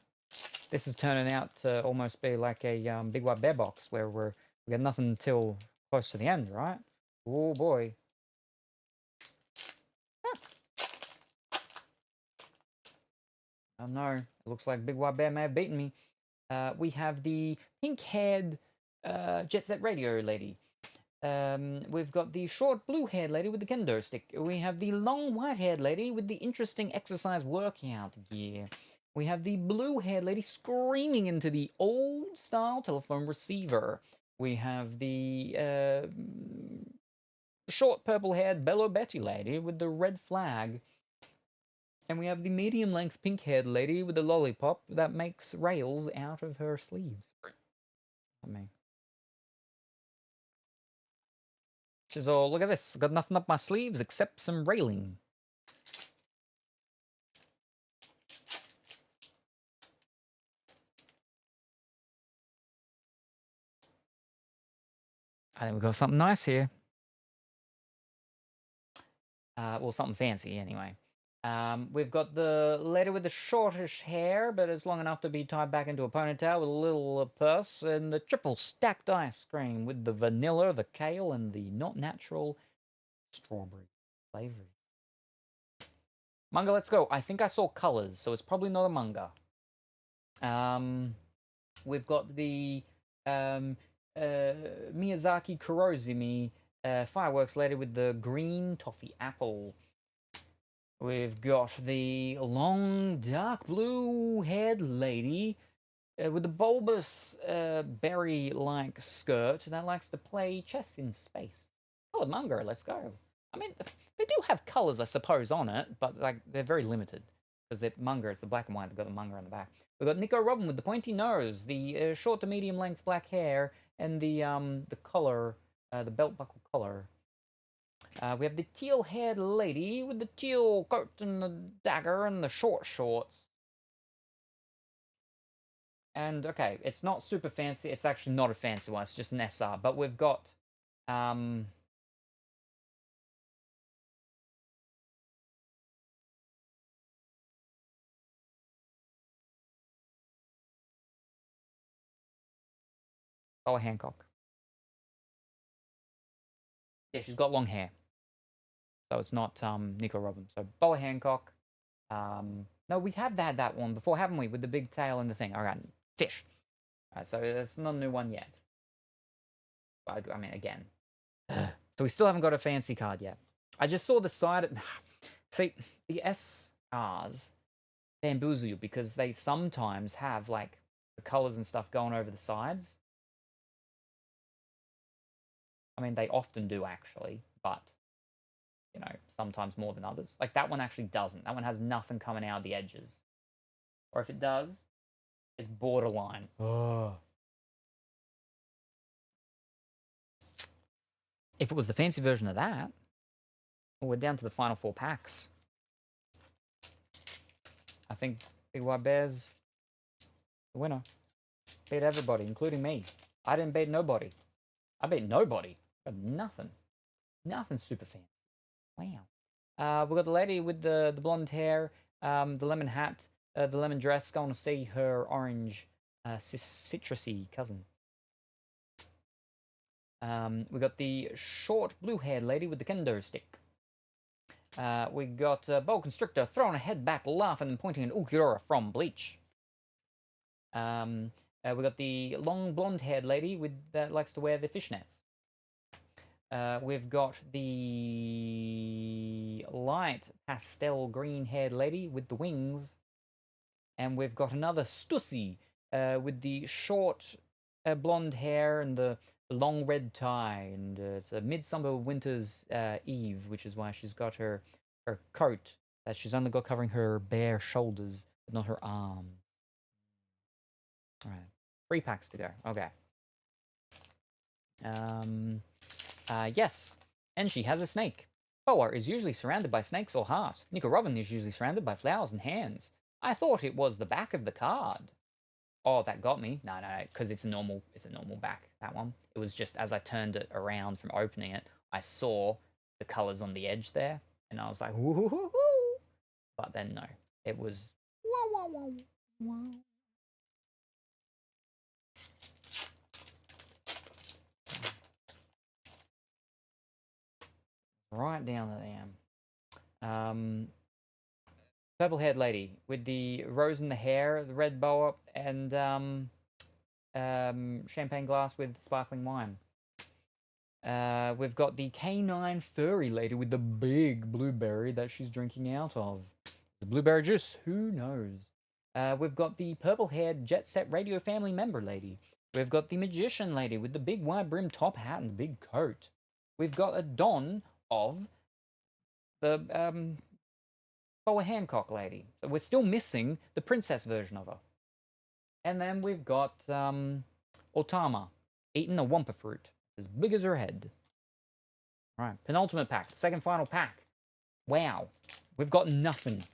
This is turning out to almost be like a Big White Bear box, where we got nothing until close to the end, right? Oh boy. Oh no, it looks like Big White Bear may have beaten me. We have the pink-haired Jet Set Radio lady. We've got the short blue-haired lady with the kendo stick. We have the long white-haired lady with the interesting exercise workout gear. We have the blue-haired lady screaming into the old-style telephone receiver. We have the short purple-haired Bello Betty lady with the red flag. And we have the medium-length pink-haired lady with the lollipop that makes rails out of her sleeves. She's all, look at this, got nothing up my sleeves except some railing. I think we've got something nice here. Well, something fancy anyway. We've got the lady with the shortish hair, but it's long enough to be tied back into a ponytail with a little purse, and the triple stacked ice cream with the vanilla, the kale, and the not natural strawberry flavor. Manga, let's go. I think I saw colors, so it's probably not a manga. We've got the Miyazaki Kurozumi fireworks lady with the green toffee apple. We've got the long dark blue haired lady with the bulbous berry-like skirt that likes to play chess in space. Colored manga, let's go. I mean, they do have colors, I suppose, on it, but like they're very limited because they're manga. It's the black and white. They've got the manga on the back. We've got Nico Robin with the pointy nose, the short to medium length black hair, and the collar, the belt buckle collar. We have the teal-haired lady with the teal coat and the dagger and the short shorts. And, okay, it's not super fancy. It's actually not a fancy one. It's just an SR. But we've got... Boa Hancock. Yeah, she's got long hair. So it's not Nico Robin. So Boa Hancock. No, we have had that one before, haven't we? With the big tail and the thing. All right, fish. All right, so that's not a new one yet. I mean, again. So we still haven't got a fancy card yet. I just saw the side. See, the SRs bamboozle you because they sometimes have, like, the colors and stuff going over the sides. I mean, they often do, actually, but, you know, sometimes more than others. Like, that one actually doesn't. That one has nothing coming out of the edges. Or if it does, it's borderline. Oh. If it was the fancy version of that, well, we're down to the final 4 packs. I think Big White Bear's the winner. Beat everybody, including me. I didn't beat nobody. I beat nobody. Got nothing. Nothing super fancy. Wow. We've got the lady with the blonde hair, the lemon hat, the lemon dress, going to see her orange citrusy cousin. We got the short blue-haired lady with the kendo stick. We got Boa Constrictor throwing her head back, laughing and pointing at Ulquiorra from Bleach. We got the long blonde-haired lady that likes to wear the fishnets. We've got the light pastel green-haired lady with the wings. And we've got another Stussy with the short blonde hair and the long red tie. And it's a Midsummer Winter's Eve, which is why she's got her coat that she's only got covering her bare shoulders, but not her arms. All right. 3 packs to go. Okay. Yes. And she has a snake. Boa is usually surrounded by snakes or heart. Nico Robin is usually surrounded by flowers and hands. I thought it was the back of the card. Oh, that got me. No, because it's a normal back, that one. It was just as I turned it around from opening it, I saw the colors on the edge there, and I was like, woo-hoo-hoo-hoo. But then no, it was wow. Right down to them. Purple-haired lady with the rose in the hair, the red boa, and champagne glass with sparkling wine. We've got the canine furry lady with the big blueberry that she's drinking out of. The blueberry juice, who knows? We've got the purple-haired Jet Set Radio family member lady. We've got the magician lady with the big wide brim top hat and big coat. We've got a don of the Boa Hancock lady. So we're still missing the princess version of her. And then we've got Otama eating a wampa fruit as big as her head. All right, penultimate pack, second final pack. Wow, we've got nothing.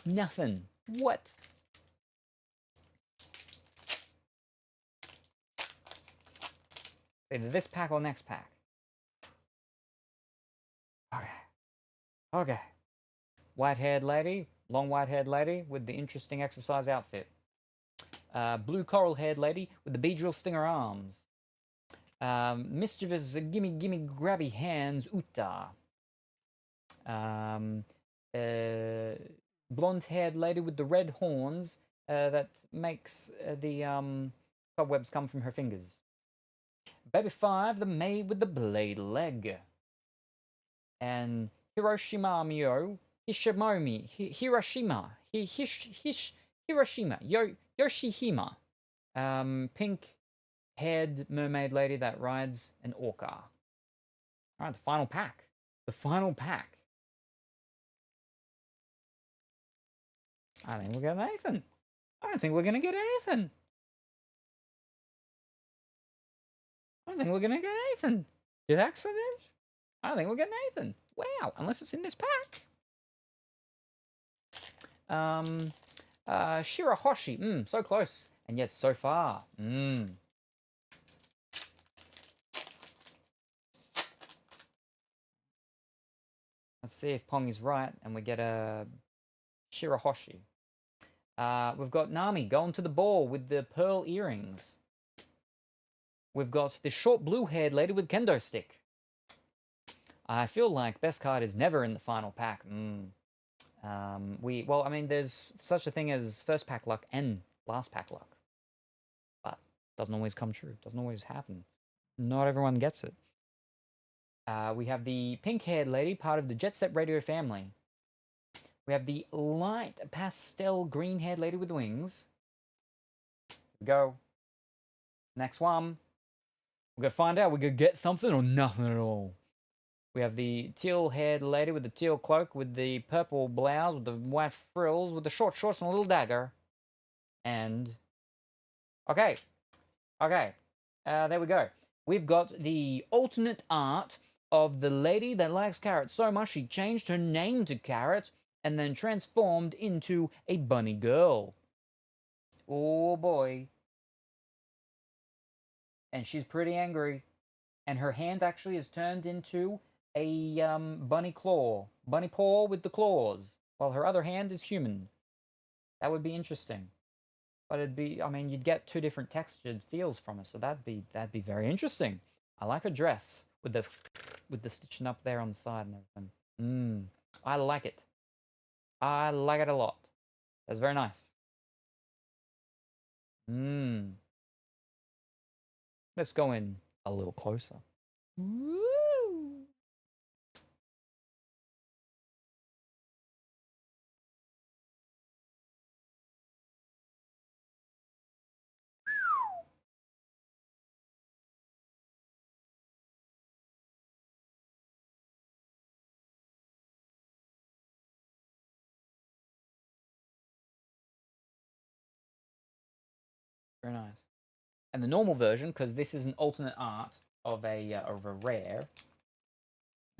Nothing. What? Either this pack or next pack. Okay. Okay. White-haired lady, long white-haired lady with the interesting exercise outfit. Blue coral-haired lady with the Beedrill stinger arms. Mischievous gimme grabby hands Uta. Blonde-haired lady with the red horns that makes the cobwebs come from her fingers. Baby 5, the maid with the blade leg. And Hiroshima Mio, Hishamomi, Hiroshima, Hiroshima, Yoshihima. Pink-haired mermaid lady that rides an orca. All right, the final pack. The final pack. I think we're getting anything. I don't think we're gonna get anything. I don't think we're gonna get anything. Did accident? I don't think we're getting anything. Wow, unless it's in this pack. Shirahoshi. So close. And yet so far. Let's see if Pong is right and we get a Shirahoshi. We've got Nami going to the ball with the pearl earrings. We've got the short blue-haired lady with kendo stick. I feel like best card is never in the final pack. Well, I mean, there's such a thing as first pack luck and last pack luck. But doesn't always come true. Doesn't always happen. Not everyone gets it. We have the pink-haired lady, part of the Jet Set Radio family. We have the light pastel green-haired lady with wings. Go. Next one. We're going to find out we're going to get something or nothing at all. We have the teal-haired lady with the teal cloak, with the purple blouse, with the white frills, with the short shorts and a little dagger. And... Okay. There we go. We've got the alternate art of the lady that likes Carrot so much she changed her name to Carrot and then transformed into a bunny girl. Oh boy. And she's pretty angry. And her hand actually is turned into a bunny claw. Bunny paw with the claws. While her other hand is human. That would be interesting. But it'd be, I mean, you'd get two different textured feels from it, so that'd be very interesting. I like her dress with the stitching up there on the side and everything. I like it. I like it a lot. That's very nice. Let's go in a little closer. Woo! Very nice. And the normal version, because this is an alternate art of a rare.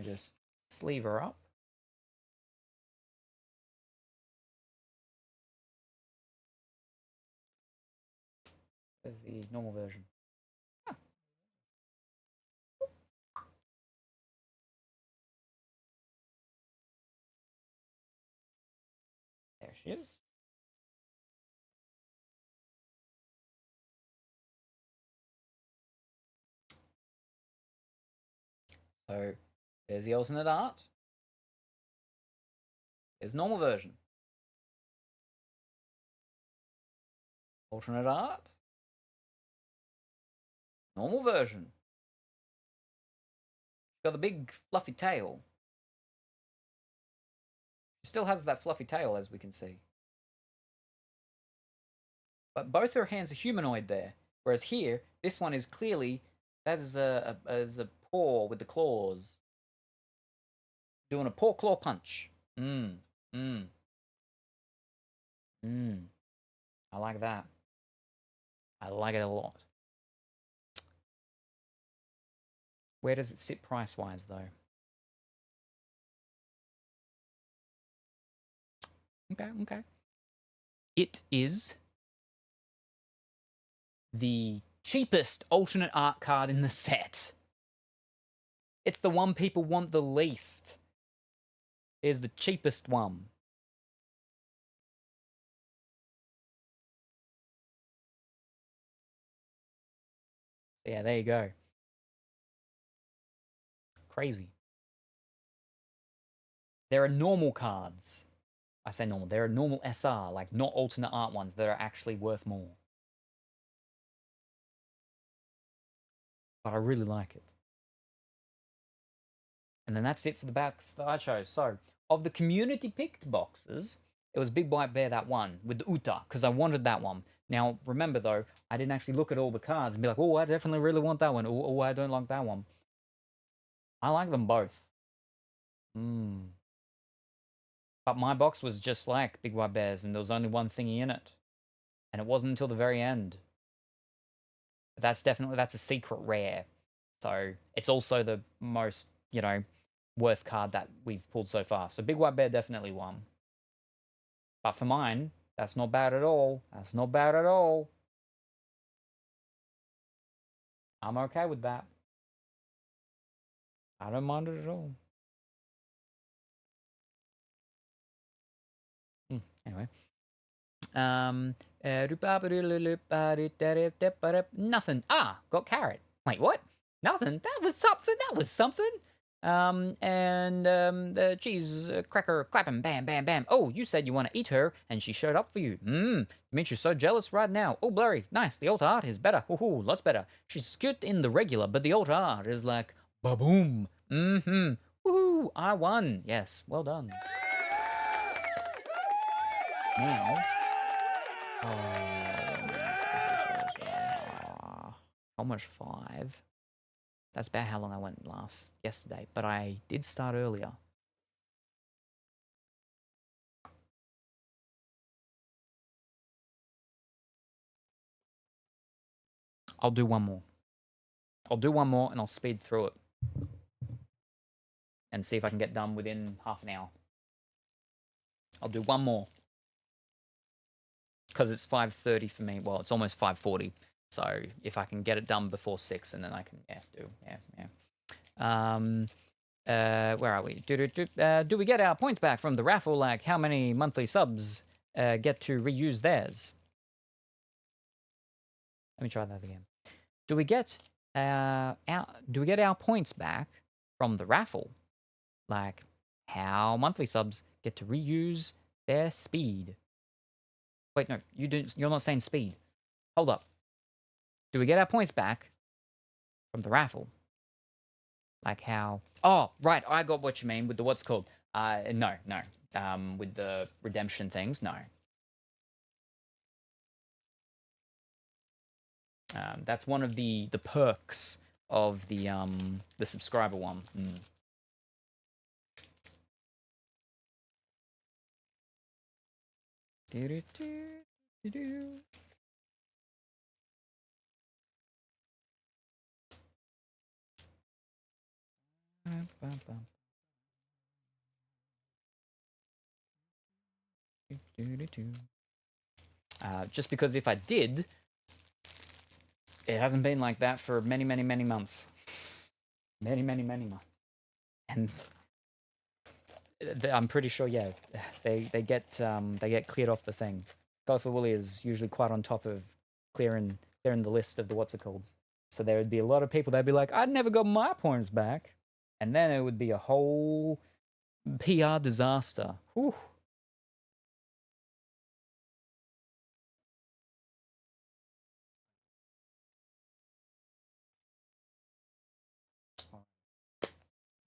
Just sleeve her up. There's the normal version. There she is. So There's the alternate art. There's normal version. Alternate art. Normal version. Got the big fluffy tail. She still has that fluffy tail, as we can see. But both her hands are humanoid there. Whereas here, this one is clearly, that is a paw with the claws. Doing a paw claw punch. I like that. I like it a lot. Where does it sit price-wise, though? Okay. It is the cheapest alternate art card in the set. It's the one people want the least. Is the cheapest one. Yeah, there you go. Crazy. There are normal cards. I say normal. There are normal SR, like not alternate art ones that are actually worth more. But I really like it. And then that's it for the box that I chose. So, of the community picked boxes, it was Big White Bear that one with the Uta, because I wanted that one. Now, remember though, I didn't actually look at all the cards and be like, oh, I definitely really want that one. Oh, I don't like that one. I like them both. But my box was just like Big White Bear's, and there was only one thingy in it. And it wasn't until the very end. But that's a secret rare. So, it's also the most, you know, worth card that we've pulled so far. So Big White Bear definitely won. But for mine, that's not bad at all. That's not bad at all. I'm okay with that. I don't mind it at all. Anyway. Nothing. Ah, got carrot. Wait, what? Nothing. That was something. Cheese cracker clapping, bam, bam, bam. Oh, you said you want to eat her, and she showed up for you. Means you're so jealous right now. Oh, blurry, nice. The alt art is better. Ooh, lots better. She's cute in the regular, but the alt art is like, ba-boom. Woohoo, I won. Yes, well done. Now, almost 5. That's about how long I went yesterday, but I did start earlier. I'll do one more. And I'll speed through it. And see if I can get done within half an hour. I'll do one more. Because it's 5:30 for me. Well, it's almost 5:40. So if I can get it done before 6, and then I can, where are we? Do we get our points back from the raffle? Like, how many monthly subs get to reuse theirs? Let me try that again. Do we get our points back from the raffle? Like, how monthly subs get to reuse their speed? Wait, no, you're not saying speed. Hold up. Do we get our points back from the raffle? Like how... Oh, right, I got what you mean with the what's called. No. With the redemption things, no. That's one of the perks of the subscriber one. Just because if I did, it hasn't been like that for many months. Many months. And I'm pretty sure, yeah, they get cleared off the thing. Gotha Willie is usually quite on top of clearing the list of the what's it called. So there would be a lot of people that'd be like, I never got my points back. and then it would be a whole PR disaster. Whew.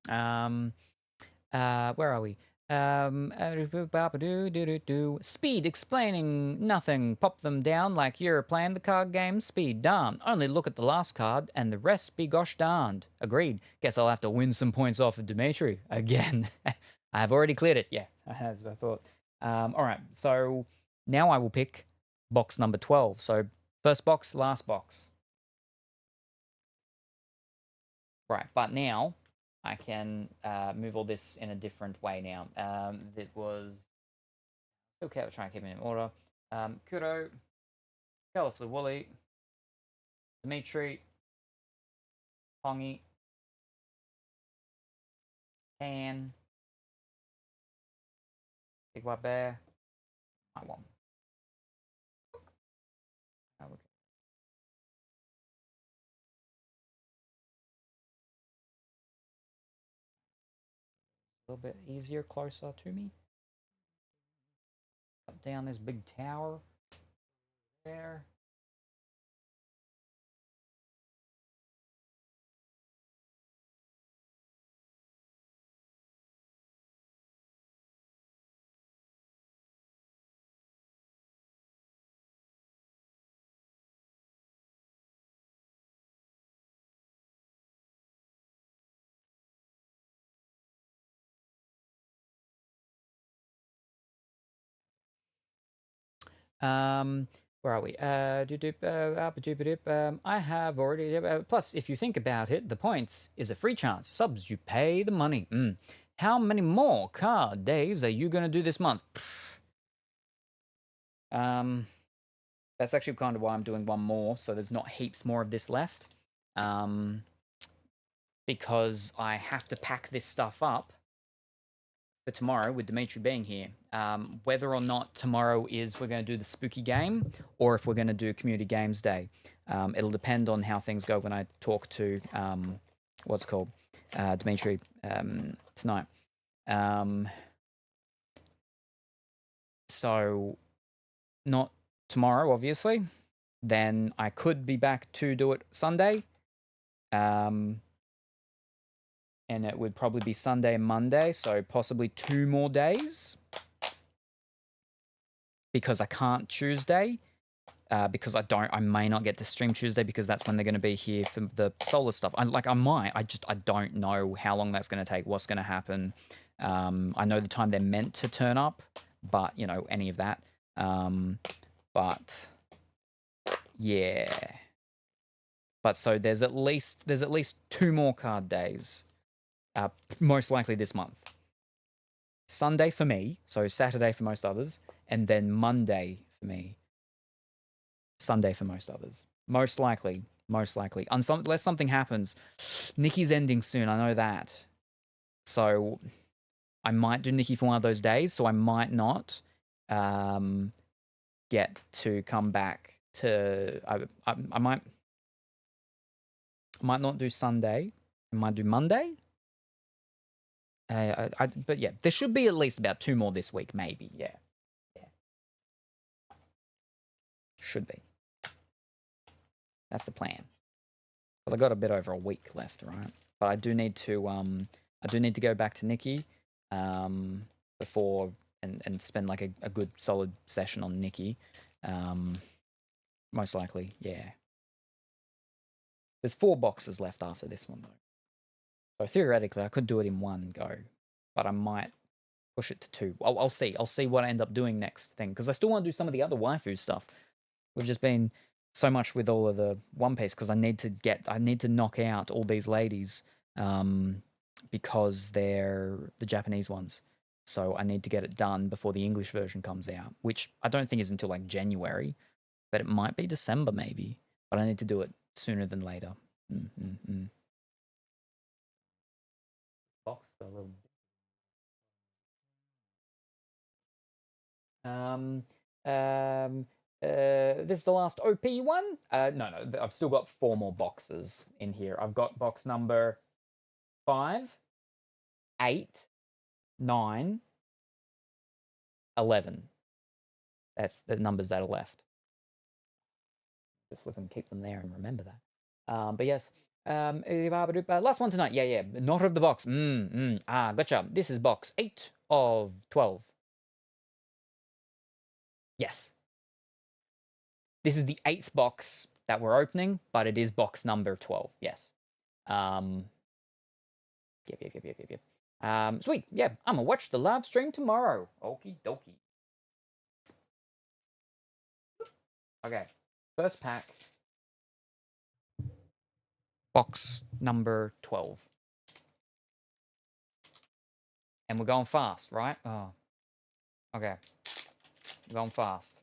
Where are we? Speed explaining nothing. Pop them down like you're playing the card game. Speed darn. Only look at the last card and the rest be gosh darned. Agreed. Guess I'll have to win some points off of Dimitri again. I've already cleared it. Yeah, as I thought. All right. So now I will pick box number 12. So first box, last box. Right, but now I can move all this in a different way now. That was okay. I'll try and keep it in order. Kuro, Colorfully Woolly, Dimitri, Pongy, Can, Big White Bear. I won. A little bit easier, closer to me. Up down this big tower there. Where are we? I have already. Plus, if you think about it, the points is a free chance. Subs, you pay the money. How many more card days are you gonna do this month? That's actually kind of why I'm doing one more, so there's not heaps more of this left. Because I have to pack this stuff up for tomorrow with Dimitri being here. Whether or not tomorrow is we're going to do the spooky game or if we're going to do community games day. It'll depend on how things go when I talk to Dimitri tonight. So not tomorrow, obviously. Then I could be back to do it Sunday. And it would probably be Sunday and Monday, so possibly 2 more days. Because I can't Tuesday. Because I may not get to stream Tuesday because that's when they're going to be here for the solar stuff. I don't know how long that's going to take, what's going to happen. I know the time they're meant to turn up, but, you know, any of that. But, yeah. But so there's at least 2 more card days. Most likely this month. Sunday for me, so Saturday for most others, and then Monday for me. Sunday for most others. Most likely. Unless something happens. Nikki's ending soon, I know that. So I might do Nikki for one of those days, so I might not get to come back to... I might not do Sunday. I might do Monday. But yeah, there should be at least about 2 more this week, maybe. Yeah. Should be. That's the plan. Because I got a bit over a week left, right? But I do need to go back to Nikki before and spend like a good solid session on Nikki. Most likely, yeah. There's 4 boxes left after this one though. So theoretically, I could do it in one go, but I might push it to 2. I'll see. I'll see what I end up doing next thing, because I still want to do some of the other waifu stuff. We've just been so much with all of the One Piece because I need to knock out all these ladies, because they're the Japanese ones. So I need to get it done before the English version comes out, which I don't think is until like January, but it might be December maybe. But I need to do it sooner than later. Box a little. This is the last OP one. No, I've still got 4 more boxes in here. I've got box number 5, 8, 9, 11. That's the numbers that are left. Just flip and keep them there and remember that. But yes. Last one tonight. Yeah. Not of the box. Gotcha. This is box 8 of 12. Yes. This is the 8th box that we're opening, but it is box number 12. Yes. Yep. Sweet. Yeah, I'm gonna watch the live stream tomorrow. Okie dokie. Okay. First pack. Box number 12. And we're going fast, right? Oh. Okay. We're going fast.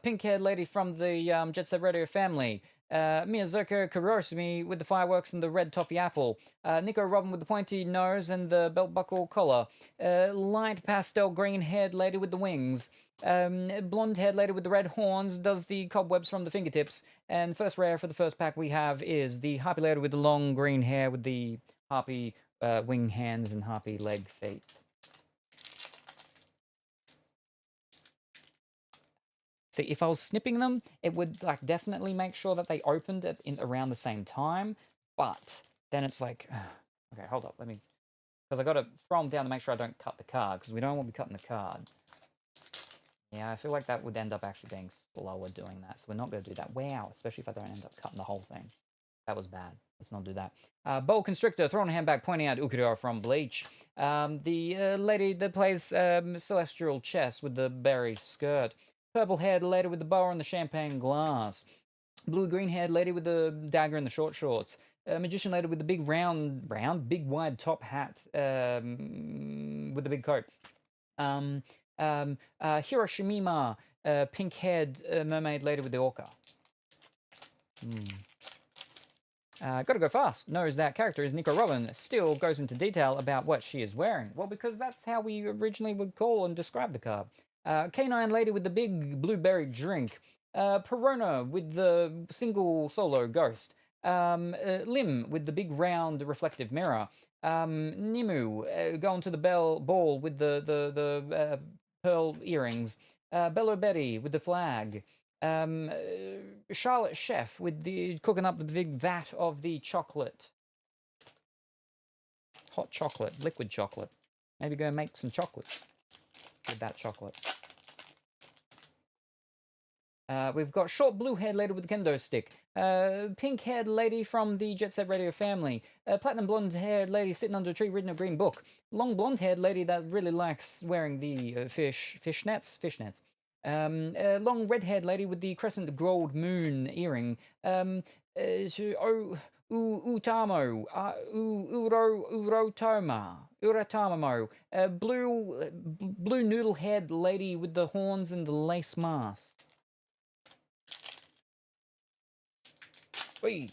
Pink-haired lady from the Jet Set Radio family. Miyazuka Kurosumi with the fireworks and the red toffee apple. Nico Robin with the pointy nose and the belt buckle collar. Light pastel green-haired lady with the wings. Blonde-haired lady with the red horns does the cobwebs from the fingertips. And first rare for the first pack we have is the harpy lady with the long green hair with the harpy wing hands and harpy leg feet. See, if I was snipping them, it would like definitely make sure that they opened at around the same time. But then it's like, okay, hold up, let me, because I got to throw them down to make sure I don't cut the card, because we don't want to be cutting the card. Yeah, I feel like that would end up actually being slower doing that, so we're not going to do that. Wow, especially if I don't end up cutting the whole thing. That was bad. Let's not do that. Boa Constrictor, throwing a hand back, pointing out Ukuro from Bleach. The lady that plays Celestial Chess with the berry skirt. Purple-haired lady with the boa and the champagne glass. Blue-green-haired lady with the dagger and the short shorts. Magician lady with the big big wide top hat with the big coat. Hiroshima, pink-haired mermaid lady with the orca. Gotta go fast. Knows that character is Nico Robin. Still goes into detail about what she is wearing. Well, because that's how we originally would call and describe the card. Canine lady with the big blueberry drink. Perona with the single solo ghost. Lim with the big round reflective mirror. Nimu going to the ball with the pearl earrings. Bello Betty with the flag. Charlotte Chef with the cooking up the big vat of the chocolate. Hot chocolate, liquid chocolate. Maybe go make some chocolates with that chocolate. We've got short blue-haired lady with the kendo stick. Pink-haired lady from the Jet Set Radio family. Platinum blonde-haired lady sitting under a tree reading a green book. Long blonde-haired lady that really likes wearing the fishnets. Long red-haired lady with the crescent gold moon earring. Urotomo. Blue noodle-haired lady with the horns and the lace mask. We've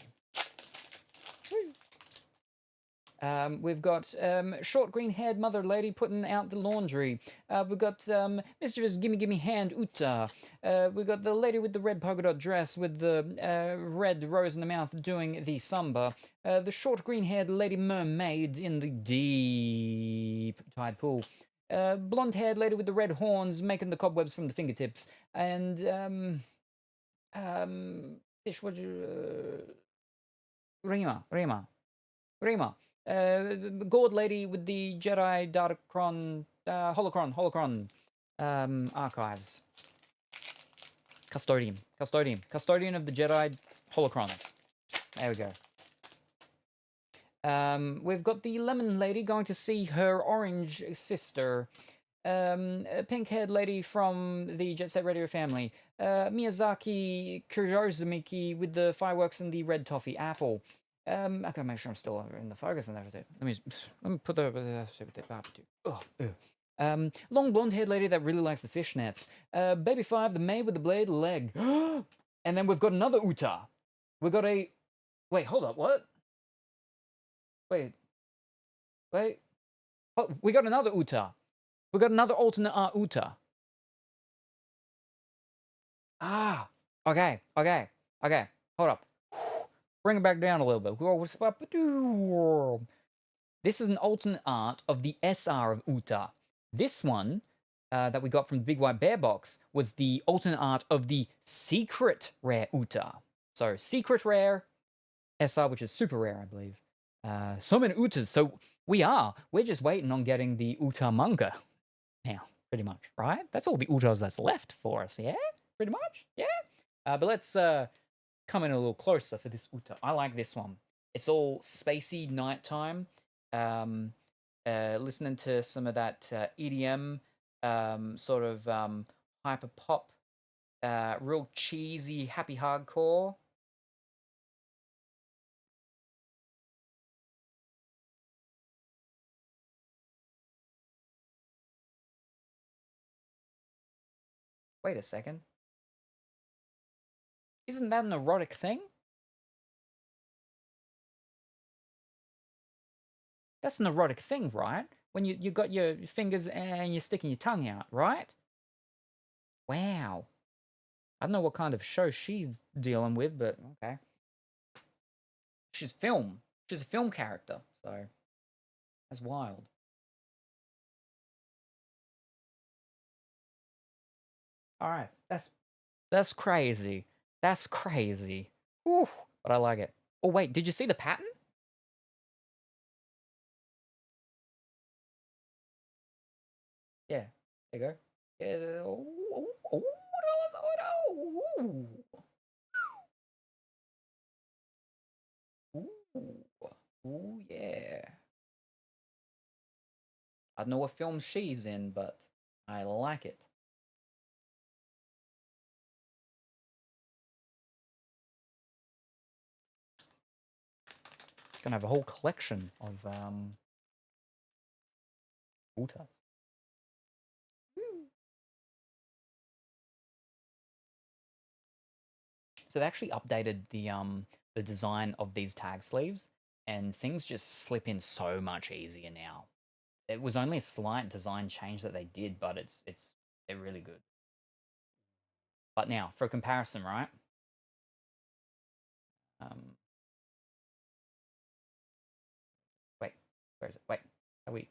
got short green-haired mother lady putting out the laundry. We've got mischievous gimme hand Uta. We've got the lady with the red polka dot dress with the red rose in the mouth doing the samba. The short green-haired lady mermaid in the deep tide pool. Blonde-haired lady with the red horns making the cobwebs from the fingertips. And fish, what'd you... Rima. Gourd lady with the Jedi Datacron, holocron archives. Custodian of the Jedi holocrons. There we go. We've got the lemon lady going to see her orange sister. A pink-haired lady from the Jet Set Radio family. Miyazaki Kurosumiki with the fireworks and the red toffee apple. I gotta make sure I'm still in the focus and everything. Let me put the long blonde-haired lady that really likes the fishnets. Baby 5, the maid with the blade leg. And then we've got another Uta. We've got a... Wait, hold up, what? Wait. Oh, we got another Uta. We got another alternate Uta. Okay. Hold up. Bring it back down a little bit. This is an alternate art of the SR of Uta. This one that we got from the Big White Bear box was the alternate art of the secret rare Uta. So secret rare SR, which is super rare, I believe. So many Utas. So we're just waiting on getting the Uta manga now, pretty much, right? That's all the Utas that's left for us, yeah? Pretty much, yeah? But let's come in a little closer for this Uta. I like this one. It's all spacey nighttime. Listening to some of that EDM, sort of hyper pop, real cheesy, happy hardcore. Wait a second. Isn't that an erotic thing? That's an erotic thing, right? When you got your fingers and you're sticking your tongue out, right? Wow. I don't know what kind of show she's dealing with, but okay. She's film. She's a film character, so that's wild. All right, that's crazy. That's crazy. Whew, but I like it. Oh wait, did you see the pattern? Yeah, there you go. Yeah, ooh, yeah. I don't know what film she's in, but I like it. Gonna have a whole collection of Utas. So they actually updated the design of these tag sleeves, and things just slip in so much easier now. It was only a slight design change that they did, but they're really good. But now, for comparison, right? Wait, where is it? Wait, are we?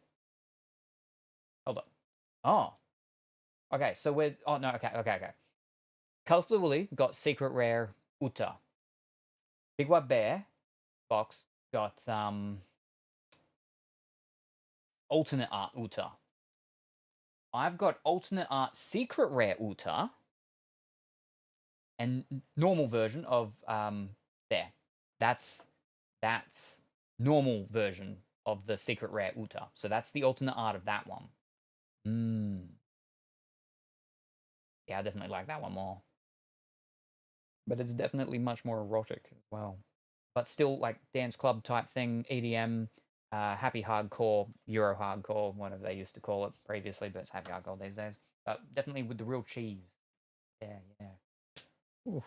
Hold up. Oh, okay. So we're. Oh no. Okay. Colorful Woolly got secret rare Uta. Big White Bear box got alternate art Uta. I've got alternate art secret rare Uta and normal version of there. That's normal version of the secret rare Uta. So that's the alternate art of that one. Yeah, I definitely like that one more. But it's definitely much more erotic as well. But still like dance club type thing, EDM, happy hardcore, Euro hardcore, whatever they used to call it previously, but it's happy hardcore these days. But definitely with the real cheese. Yeah. Ooh.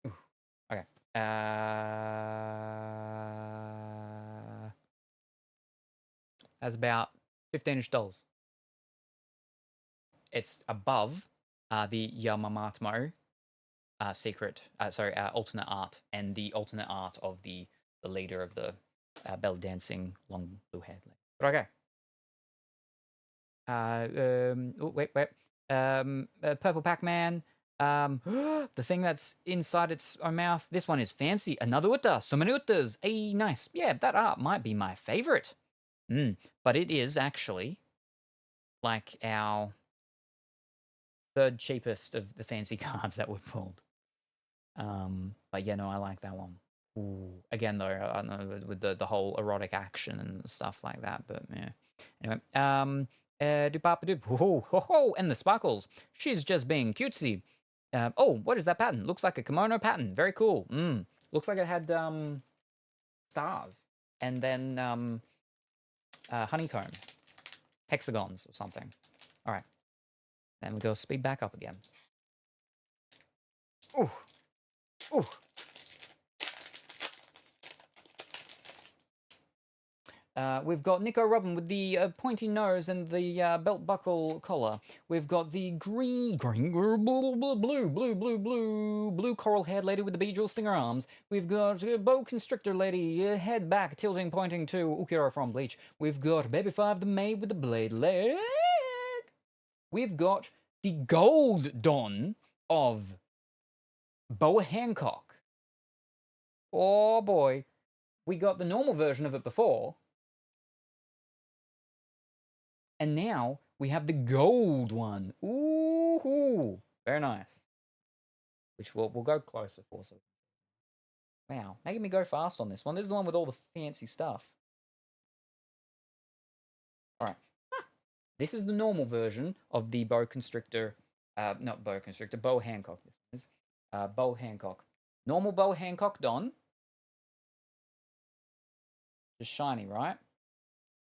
Ooh. Okay. That's about $15-ish. It's above the Yamamatmo secret, alternate art, and the alternate art of the leader of the belly dancing long blue haired lady. But okay. Purple Pac-Man. The thing that's inside its own mouth. This one is fancy. Another Uta. So many Utas. Hey, nice. Yeah, that art might be my favorite. But it is actually like our third cheapest of the fancy cards that we've pulled. But yeah, no, I like that one. Ooh. Again, though, I don't know with the whole erotic action and stuff like that. But yeah. Anyway, and the sparkles. She's just being cutesy. Oh, what is that pattern? Looks like a kimono pattern. Very cool. Looks like it had stars and then honeycomb, hexagons or something. All right, then we go speed back up again. Ooh. We've got Nico Robin with the pointy nose and the belt buckle collar. We've got the blue coral-haired lady with the bejewel stinger arms. We've got bow constrictor lady, head back, tilting, pointing to Ukiro from Bleach. We've got Baby Five the maid with the blade leg. We've got the gold Don of Boa Hancock. Oh boy. We got the normal version of it before. And now we have the gold one. Ooh, very nice. Which we'll go closer for. So, wow, making me go fast on this one. This is the one with all the fancy stuff. All right, this is the normal version of the boa constrictor. Not boa constrictor, Boa Hancock. This is Boa Hancock. Normal Boa Hancock Don. Just shiny, right?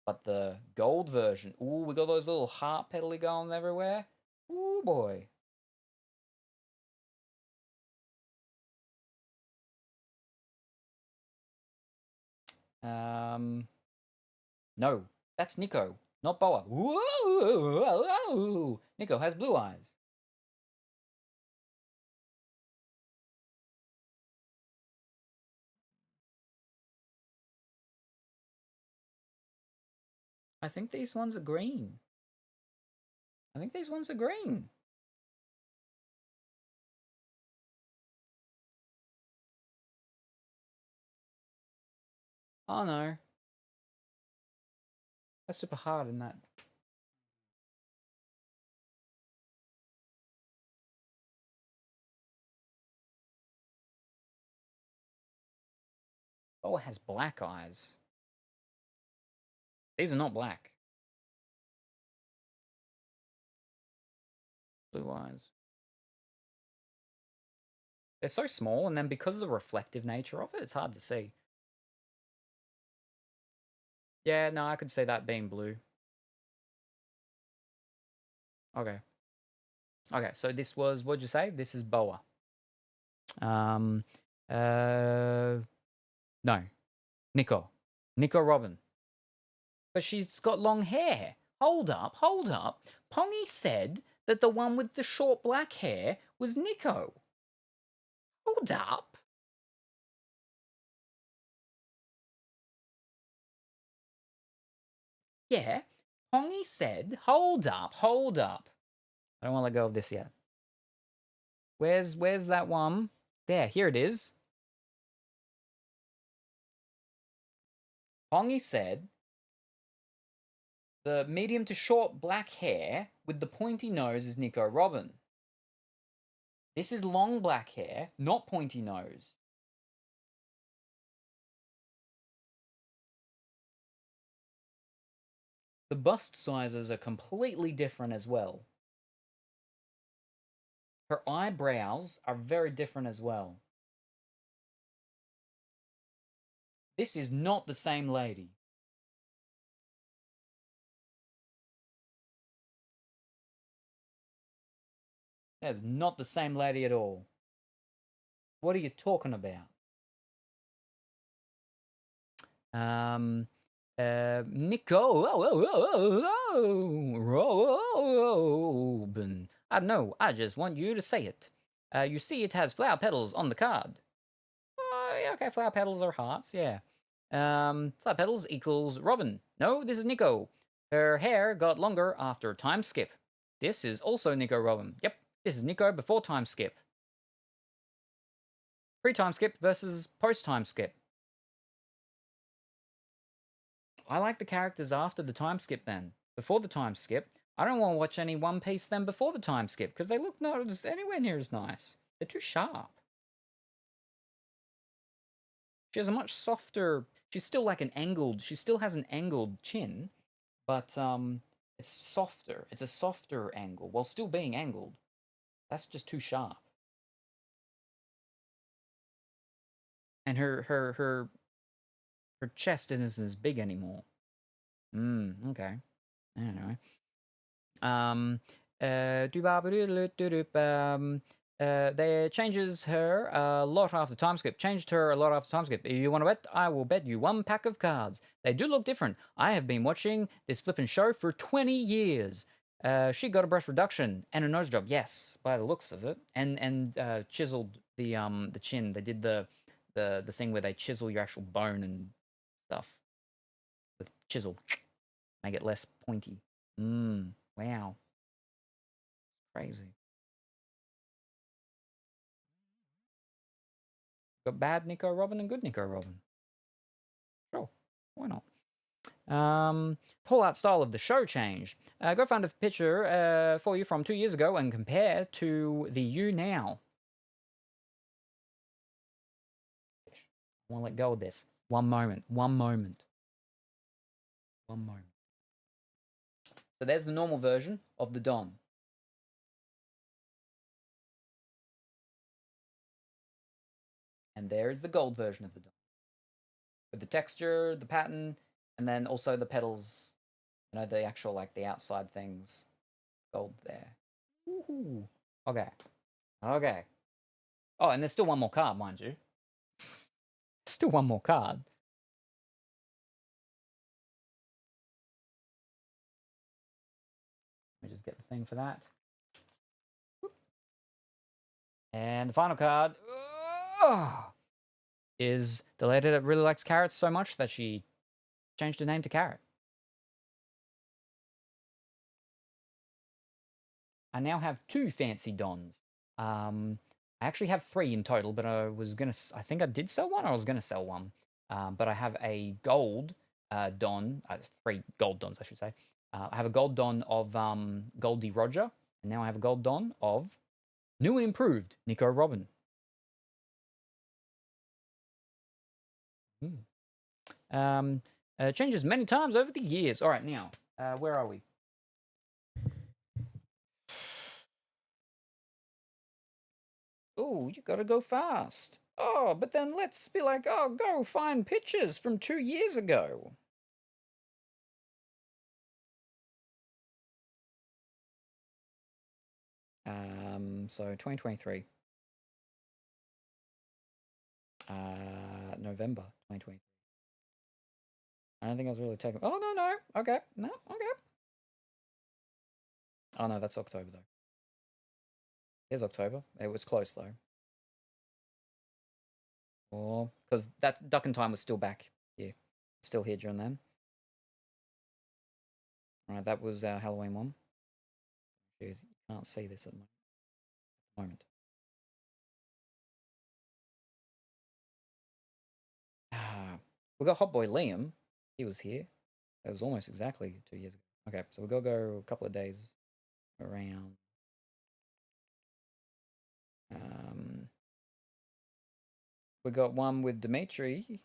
But the gold version, ooh, we got those little heart pedally going everywhere. Ooh, boy. No, that's Nico, not Boa. Ooh, Nico has blue eyes. I think these ones are green. Oh no. That's super hard in that. Boa has black eyes. These are not black. Blue eyes. They're so small, and then because of the reflective nature of it, it's hard to see. Yeah, no, I could say that being blue. Okay. Okay, so this was, what'd you say? This is Boa. No. Nico. Nico Robin. But she's got long hair. Hold up. Pongy said that the one with the short black hair was Nico. Hold up. Yeah. Pongy said, hold up. I don't want to let go of this yet. Where's that one? There, here it is. Pongy said the medium to short black hair with the pointy nose is Nico Robin. This is long black hair, not pointy nose. The bust sizes are completely different as well. Her eyebrows are very different as well. This is not the same lady. That is not the same lady at all. What are you talking about? Nico Robin. I know, I just want you to say it. You see it has flower petals on the card. Yeah, okay, flower petals are hearts, yeah. Flower petals equals Robin. No, this is Nico. Her hair got longer after time skip. This is also Nico Robin. Yep, this is Nico before time skip. Pre-time skip versus post-time skip. I like the characters after the time skip then. Before the time skip, I don't want to watch any One Piece then before the time skip, because they look not anywhere near as nice. They're too sharp. She has a much softer, she's still like an angled, she still has an angled chin, but it's softer. It's a softer angle while still being angled. That's just too sharp. And her chest isn't as big anymore. Okay. Anyway. There changes her a lot after time skip. Changed her a lot after time skip. You want to bet? I will bet you 1 pack of cards. They do look different. I have been watching this flippin' show for 20 years. She got a breast reduction and a nose job. Yes, by the looks of it, and chiseled the chin. They did the thing where they chisel your actual bone and stuff with chisel, make it less pointy. Wow, crazy. Got bad Nico Robin and good Nico Robin. Sure, why not? Whole art style of the show changed. Go find a picture for you from 2 years ago and compare to the you now. I want to let go of this. One moment. So there's the normal version of the Don. And there is the gold version of the Don. With the texture, the pattern, and then also the petals. You know, the actual, like, the outside things. Gold there. Ooh. Okay. Oh, and there's still one more card, mind you. Still one more card. Let me just get the thing for that. And the final card is the lady that really likes carrots so much that she changed her name to Carrot. I now have 2 fancy Dons. I actually have 3 in total, but I think I did sell one, or I was gonna sell one. But I have a gold Don, 3 gold Dons, I should say. I have a gold Don of Goldie Roger, and now I have a gold Don of new and improved Nico Robin. Changes many times over the years. All right, now, where are we? Oh, you gotta go fast. Oh, but then let's be like, oh, go find pictures from 2 years ago. So 2023. November 2023. I don't think I was really taking. Oh, no. Okay. No, okay. Oh, no, that's October, though. Here's October. It was close, though. Oh, because that Duck and Time was still back here. Still here during then. Alright, that was our Halloween one. Jeez, you can't see this at the moment. We got Hot Boy Liam. He was here. That was almost exactly 2 years ago. Okay, so we're gonna go a couple of days around. We got one with Dimitri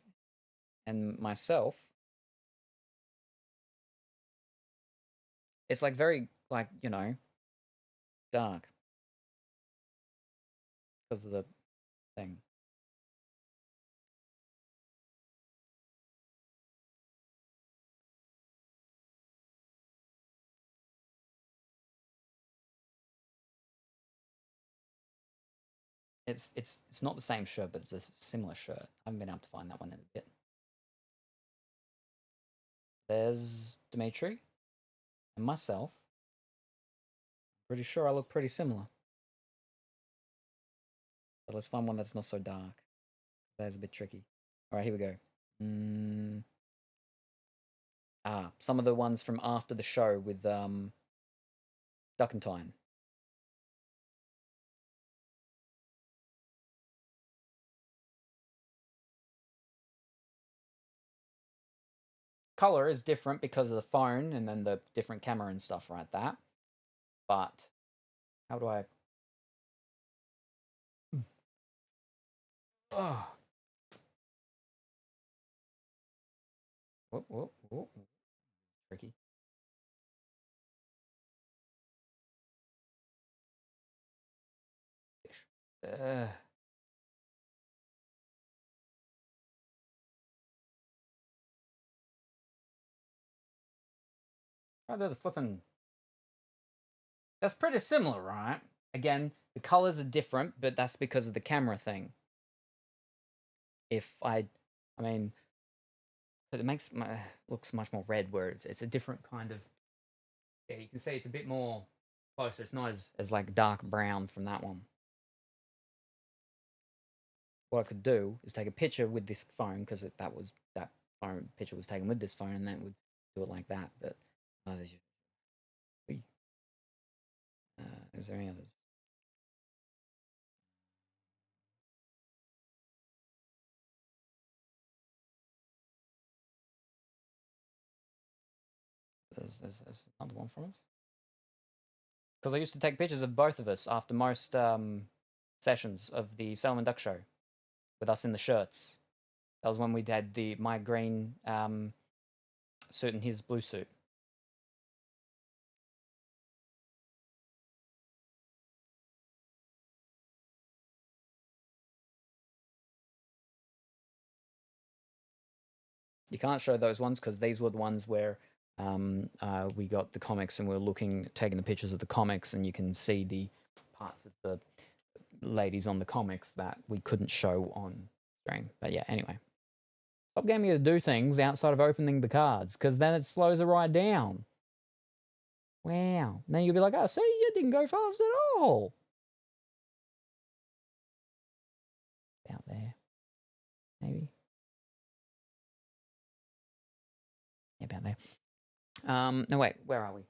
and myself. It's like very, like, you know, dark because of the thing. It's not the same shirt, but it's a similar shirt. I haven't been able to find that one in a bit. There's Dimitri and myself. Pretty sure I look pretty similar. But let's find one that's not so dark. That's a bit tricky. Alright, here we go. Some of the ones from after the show with Duck and Time. Color is different because of the phone and then the different camera and stuff like that. But how do I? Oh. Whoa. Tricky. Oh, they're the flipping. That's pretty similar, right? Again, The colors are different, but that's because of the camera thing. I mean, but it makes looks much more red, where it's a different kind of. Yeah, you can see it's a bit more closer. It's not as like dark brown from that one. What I could do is take a picture with this phone, because that phone picture was taken with this phone, and then would do it like that. But is there any others? There's another one from us. Because I used to take pictures of both of us after most sessions of the Salem and Duck show, with us in the shirts. That was when we had my green suit and his blue suit. You can't show those ones because these were the ones where we got the comics and we were taking the pictures of the comics, and you can see the parts of the ladies on the comics that we couldn't show on stream. But yeah, anyway. Stop getting me to do things outside of opening the cards, because then it slows the ride down. Wow. And then you'll be like, oh, see, you didn't go fast at all. About there. Maybe. Yeah, about there. No, wait, where are we?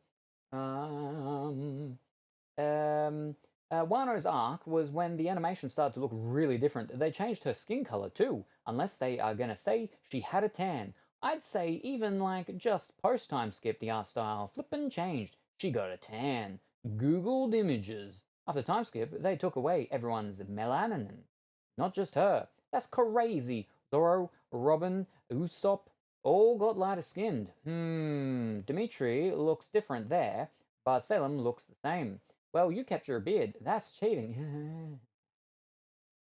Wano's arc was when the animation started to look really different. They changed her skin color too, unless they are gonna say she had a tan. I'd say even like just post-time skip, the art style flippin' changed. She got a tan. Googled images. After time skip, they took away everyone's melanin. Not just her. That's crazy. Zoro, Robin, Usopp, all got lighter skinned. Dimitri looks different there, but Salem looks the same. Well, you kept your beard. That's cheating.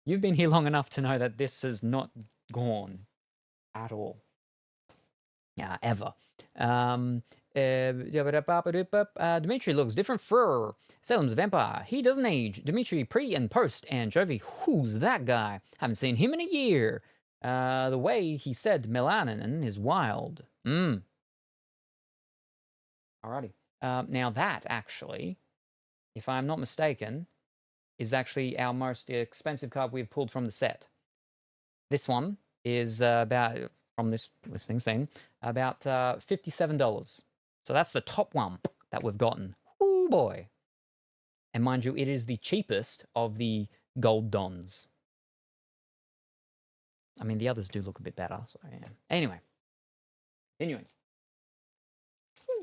You've been here long enough to know that this is not gone at all. Yeah, ever. Dimitri looks different fur. Salem's a vampire. He doesn't age. Dimitri pre and post anchovy. Who's that guy? Haven't seen him in a year. The way he said melanin is wild. Alrighty. Now that actually, if I'm not mistaken, is actually our most expensive card we've pulled from the set. This one is about, from this listings thing, about $57. So that's the top one that we've gotten. Ooh boy. And mind you, it is the cheapest of the gold dons. I mean, the others do look a bit better. So yeah. Anyway, continuing. Woo.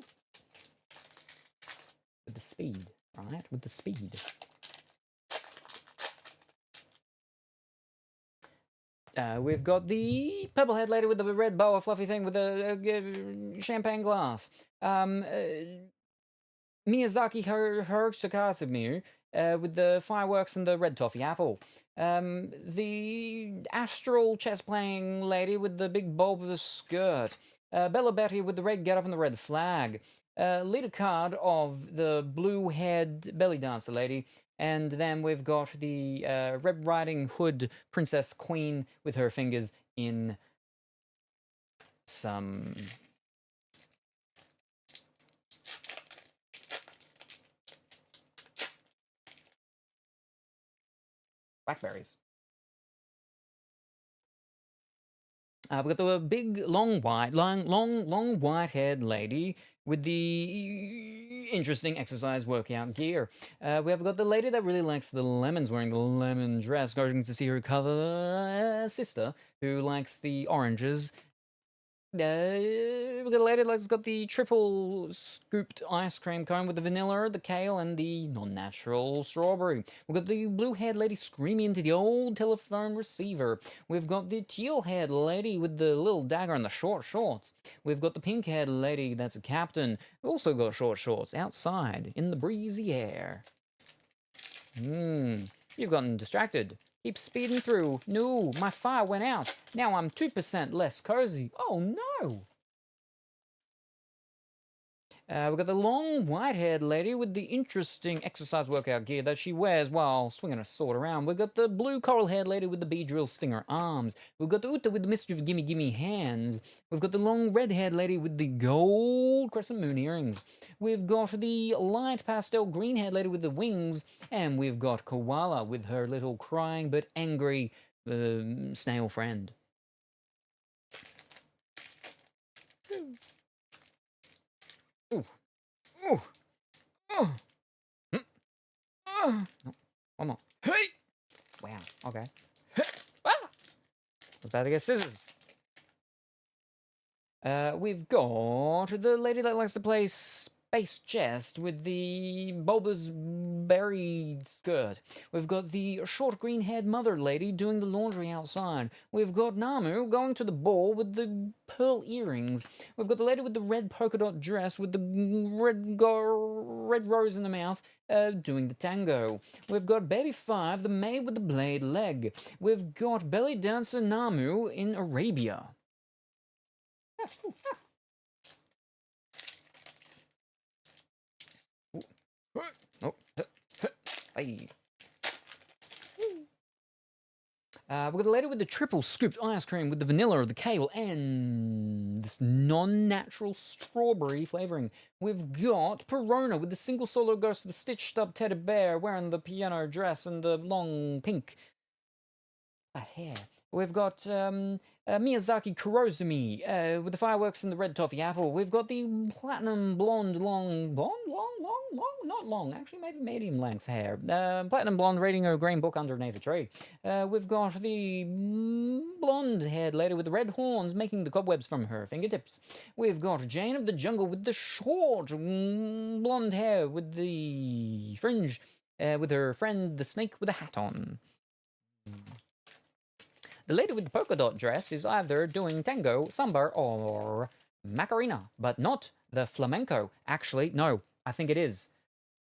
With the speed, right? With the speed. We've got the purple head lady with the red boa fluffy thing with the champagne glass. Miyazaki Hirosakazumu with the fireworks and the red toffee apple. The astral chess playing lady with the big bulbous skirt. Bella Betty with the red getup and the red flag. Leader card of the blue-haired belly dancer lady. And then we've got the Red Riding Hood Princess Queen with her fingers in some blackberries. We've got the big, long white-haired lady with the interesting exercise workout gear. We have got the lady that really likes the lemons, wearing the lemon dress, going to see her cover sister, who likes the oranges. We've got a lady that's got the triple scooped ice cream cone with the vanilla, the kale, and the non-natural strawberry. We've got the blue-haired lady screaming into the old telephone receiver. We've got the teal-haired lady with the little dagger and the short shorts. We've got the pink-haired lady that's a captain, also got short shorts, outside in the breezy air. You've gotten distracted. Keep speeding through. No, my fire went out. Now I'm 2% less cozy. Oh no! We've got the long white-haired lady with the interesting exercise workout gear that she wears while swinging a sword around. We've got the blue coral-haired lady with the bee drill stinger arms. We've got the Uta with the mischief gimme gimme hands. We've got the long red-haired lady with the gold crescent moon earrings. We've got the light pastel green-haired lady with the wings. And we've got Koala with her little crying but angry snail friend. Ooh. Ooh. Oh. No, one more. Hey! Wow, okay. Ah! I was about to get scissors. We've got the lady that likes to play space chess with the bulbous berry skirt. We've got the short green-haired mother lady doing the laundry outside. We've got Namu going to the ball with the pearl earrings. We've got the lady with the red polka dot dress with the red rose in the mouth doing the tango. We've got Baby 5, the maid with the blade leg. We've got belly dancer Namu in Arabia. Hey. We've got the lady with the triple scooped ice cream with the vanilla, the kale, and this non-natural strawberry flavouring. We've got Perona with the single solo ghost of the stitched up teddy bear wearing the piano dress and the long pink hair. We've got Miyazaki Kurozumi with the fireworks and the red toffee apple. We've got the platinum blonde not long, actually maybe medium length hair. Platinum blonde reading a green book underneath a tree. We've got the blonde haired lady with the red horns making the cobwebs from her fingertips. We've got Jane of the Jungle with the short blonde hair with the fringe, with her friend the snake with a hat on. The lady with the polka dot dress is either doing tango, samba, or macarena, but not the flamenco. Actually, no, I think it is.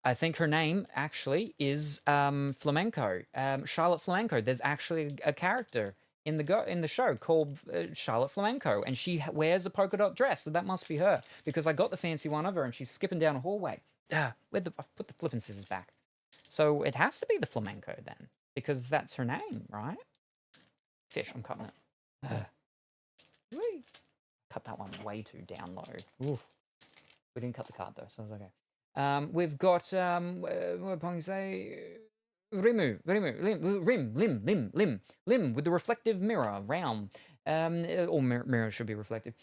I think her name actually is Flamenco, Charlotte Flamenco. There's actually a character in the show called Charlotte Flamenco, and she wears a polka dot dress, so that must be her, because I got the fancy one of her, and she's skipping down a hallway. I've put the flipping scissors back. So it has to be the Flamenco then, because that's her name, right? Fish, I'm cutting it. Cut that one way too down low. Oof. We didn't cut the card though, so it's okay. We've got what can I say? Rim with the reflective mirror round. Or mirror should be reflective.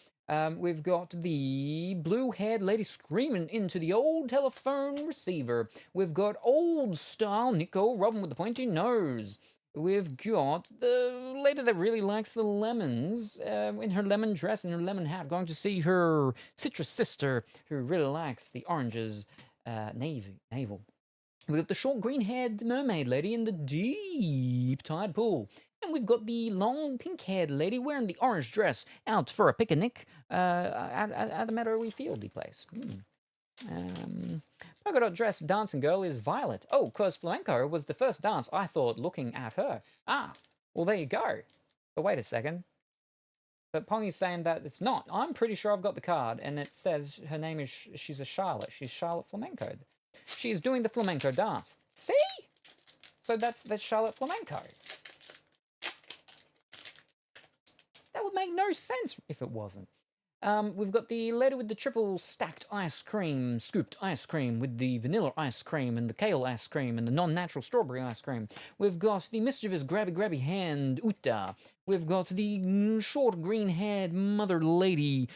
We've got the blue-haired lady screaming into the old telephone receiver. We've got old style Nico Robin with the pointy nose. We've got the lady that really likes the lemons in her lemon dress and her lemon hat, going to see her citrus sister who really likes the oranges navel. We've got the short green-haired mermaid lady in the deep tide pool. And we've got the long pink-haired lady wearing the orange dress out for a picnic at the Meadowy Fieldy place. Polka dot dress dancing girl is Violet. Oh, because flamenco was the first dance I thought looking at her. Ah, well, there you go. But wait a second. But Pongy's saying that it's not. I'm pretty sure I've got the card, and it says her name is, she's a Charlotte. She's Charlotte Flamenco. She's doing the flamenco dance. See? So that's Charlotte Flamenco. That would make no sense if it wasn't. We've got the lady with the triple stacked ice cream, scooped ice cream with the vanilla ice cream and the kale ice cream and the non-natural strawberry ice cream. We've got the mischievous grabby hand Uta. We've got the short green-haired mother lady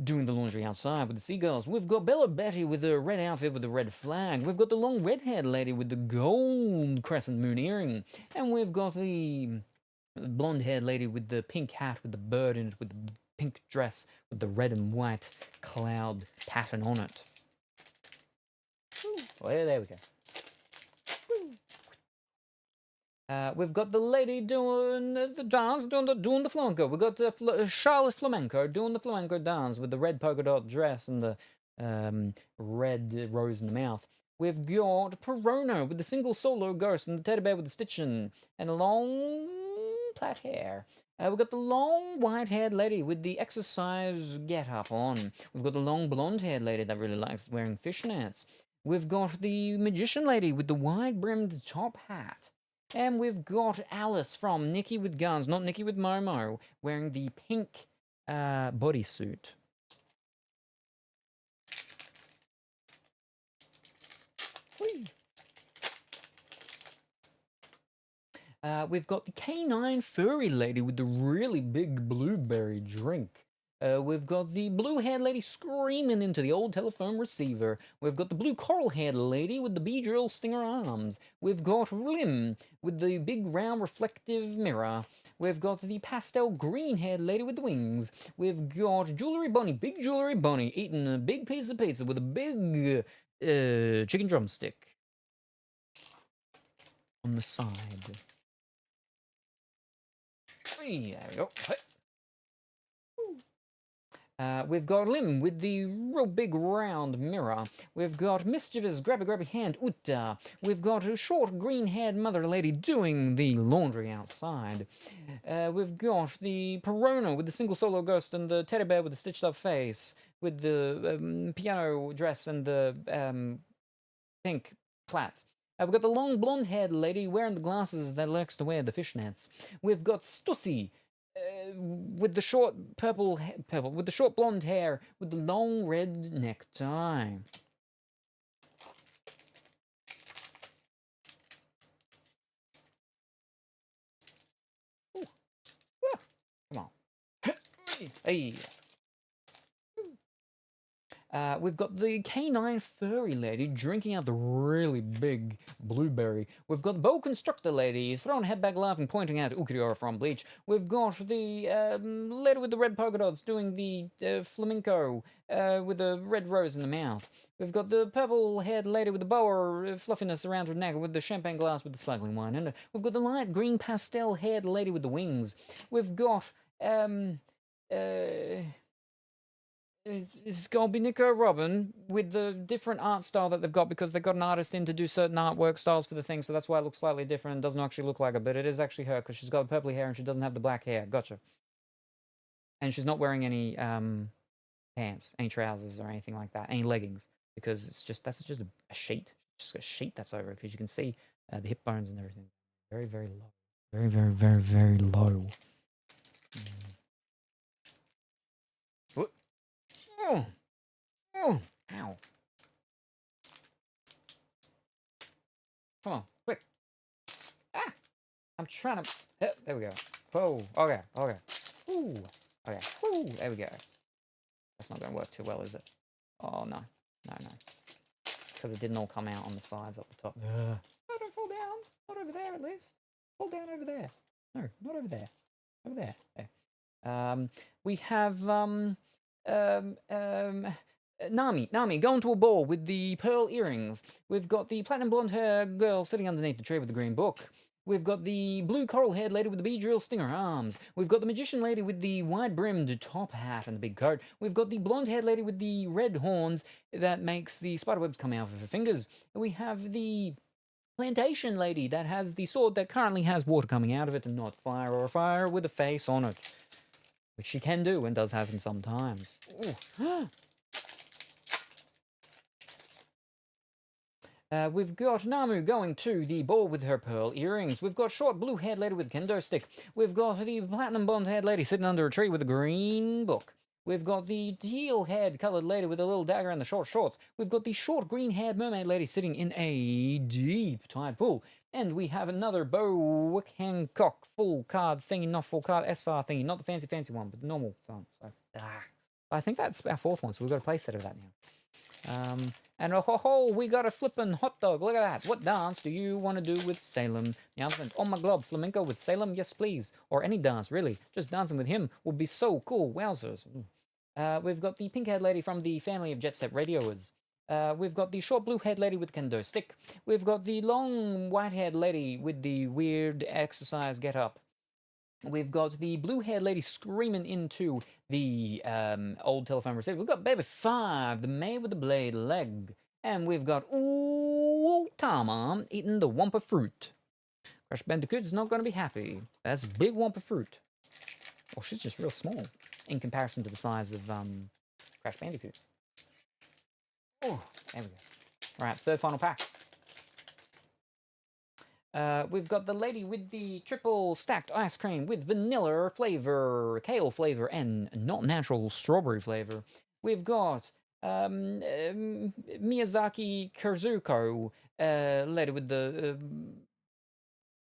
doing the laundry outside with the seagulls. We've got Bella Betty with the red outfit with the red flag. We've got the long red-haired lady with the gold crescent moon earring. And we've got the blonde-haired lady with the pink hat with the bird in it with the pink dress with the red and white cloud pattern on it. Well, there we go. We've got the lady doing the dance, doing the flamenco. We've got Charlotte Flamenco doing the flamenco dance with the red polka dot dress and the red rose in the mouth. We've got Perona with the single solo ghost and the teddy bear with the stitching and the long plait hair. We've got the long white-haired lady with the exercise get-up on. We've got the long blonde-haired lady that really likes wearing fishnets. We've got the magician lady with the wide-brimmed top hat. And we've got Alice from Nikki with Guns, not Nikki with Momo, wearing the pink bodysuit. We've got the canine furry lady with the really big blueberry drink. We've got the blue-haired lady screaming into the old telephone receiver. We've got the blue coral-haired lady with the bee-drill stinger arms. We've got Lim with the big round reflective mirror. We've got the pastel green-haired lady with the wings. We've got Jewelry Bunny, big Jewelry Bunny, eating a big piece of pizza with a big chicken drumstick on the side. There we go. We've got Lim with the real big round mirror. We've got mischievous grabby hand Uta. We've got a short green-haired mother lady doing the laundry outside. We've got the Perona with the single solo ghost and the teddy bear with the stitched up face with the piano dress and the pink plaits. We've got the long blonde-haired lady wearing the glasses that likes to wear the fishnets. We've got Stussy with the short purple with the short blonde hair with the long red necktie. Ooh. Ah. Come on. Hey. We've got the canine furry lady drinking out the really big blueberry. We've got the bow constructor lady throwing a head back laughing, pointing out Ukuriora from Bleach. We've got the lady with the red polka dots doing the flamenco with the red rose in the mouth. We've got the purple-haired lady with the boa fluffiness around her neck with the champagne glass with the sparkling wine in it. We've got the light green pastel-haired lady with the wings. We've got it's going to be Nico Robin with the different art style that they've got because they've got an artist in to do certain artwork styles for the thing, so that's why it looks slightly different and doesn't actually look like her, but it is actually her because she's got the purpley hair and she doesn't have the black hair. Gotcha. And she's not wearing any pants, any trousers or anything like that, any leggings, because that's just a sheet. Just a sheet that's over it because you can see the hip bones and everything. Very, very low. Very, very, very, very low. Oh. Oh. Ow. Come on, quick. Ah! I'm trying to... there we go. Whoa. Okay, okay. Ooh. Okay. Ooh. There we go. That's not going to work too well, is it? Oh, no. No, no. Because it didn't all come out on the sides up the top. Oh, don't fall down. Not over there, at least. Fall down over there. No, not over there. Over there. There. We have... Nami going to a ball with the pearl earrings. We've got the platinum blonde hair girl sitting underneath the tree with the green book. We've got the blue coral haired lady with the bee drill stinger arms. We've got the magician lady with the wide brimmed top hat and the big coat. We've got the blonde haired lady with the red horns that makes the spiderwebs come out of her fingers. We have the plantation lady that has the sword that currently has water coming out of it and not fire, or fire with a face on it. Which she can do and does happen sometimes. We've got Namu going to the ball with her pearl earrings. We've got short blue-haired lady with a kendo stick. We've got the platinum blonde-haired lady sitting under a tree with a green book. We've got the teal-haired coloured lady with a little dagger and the short shorts. We've got the short green-haired mermaid lady sitting in a deep tide pool. And we have another Bo Hancock full card thingy, not full card SR thingy, not the fancy one, but the normal one. So, I think that's our fourth one, so we've got a play set of that now. And we got a flippin' hot dog. Look at that. What dance do you want to do with Salem? The answer is, oh my glob, flamenco with Salem? Yes, please. Or any dance, really. Just dancing with him would be so cool. Wowzers. We've got the pink-haired lady from the family of Jet Set Radioers. We've got the short blue-haired lady with kendo stick. We've got the long white-haired lady with the weird exercise get-up. We've got the blue-haired lady screaming into the old telephone receiver. We've got Baby 5, the maid with the blade leg. And we've got Tama eating the Wumpa fruit. Crash Bandicoot's not going to be happy. That's big Wumpa fruit. Well, she's just real small in comparison to the size of Crash Bandicoot. Oh, there we go. All right, third final pack. We've got the lady with the triple stacked ice cream with vanilla flavor, kale flavor, and not natural strawberry flavor. We've got Miyazaki Kazuko, lady with the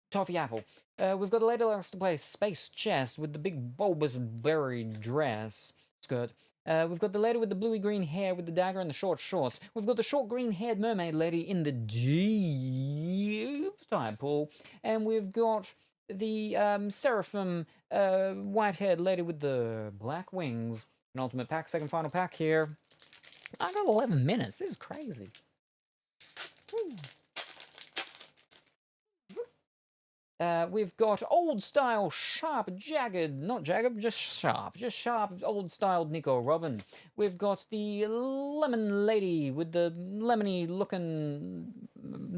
toffee apple. We've got the lady that likes to play space chess with the big bulbous berry dress skirt. We've got the lady with the bluey green hair with the dagger and the short shorts. We've got the short green haired mermaid lady in the deep tide pool. And we've got the seraphim white haired lady with the black wings. An ultimate pack, second final pack here. I got 11 minutes. This is crazy. Woo. We've got old style, sharp, jagged, not jagged, just sharp, old style Nico Robin. We've got the lemon lady with the lemony looking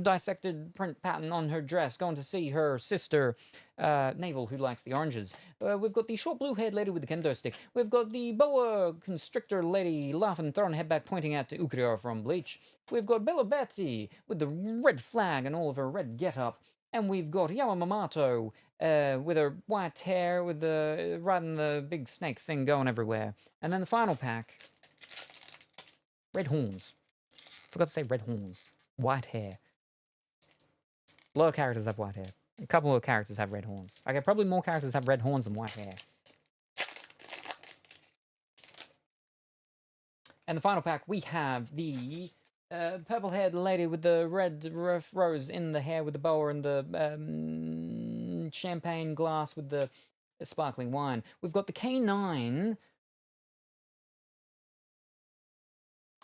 dissected print pattern on her dress, going to see her sister, Navel, who likes the oranges. We've got the short blue haired lady with the kendo stick. We've got the boa constrictor lady laughing, throwing her head back, pointing out to Ukrio from Bleach. We've got Bella Betty with the red flag and all of her red get-up. And we've got Yamamato with her white hair, with the riding the big snake thing going everywhere. And then the final pack, red horns. Forgot to say red horns. White hair. A lot of characters have white hair. A couple of characters have red horns. Okay, probably more characters have red horns than white hair. And the final pack, we have the purple-haired lady with the red rose in the hair with the boa and the champagne glass with the sparkling wine. We've got the K9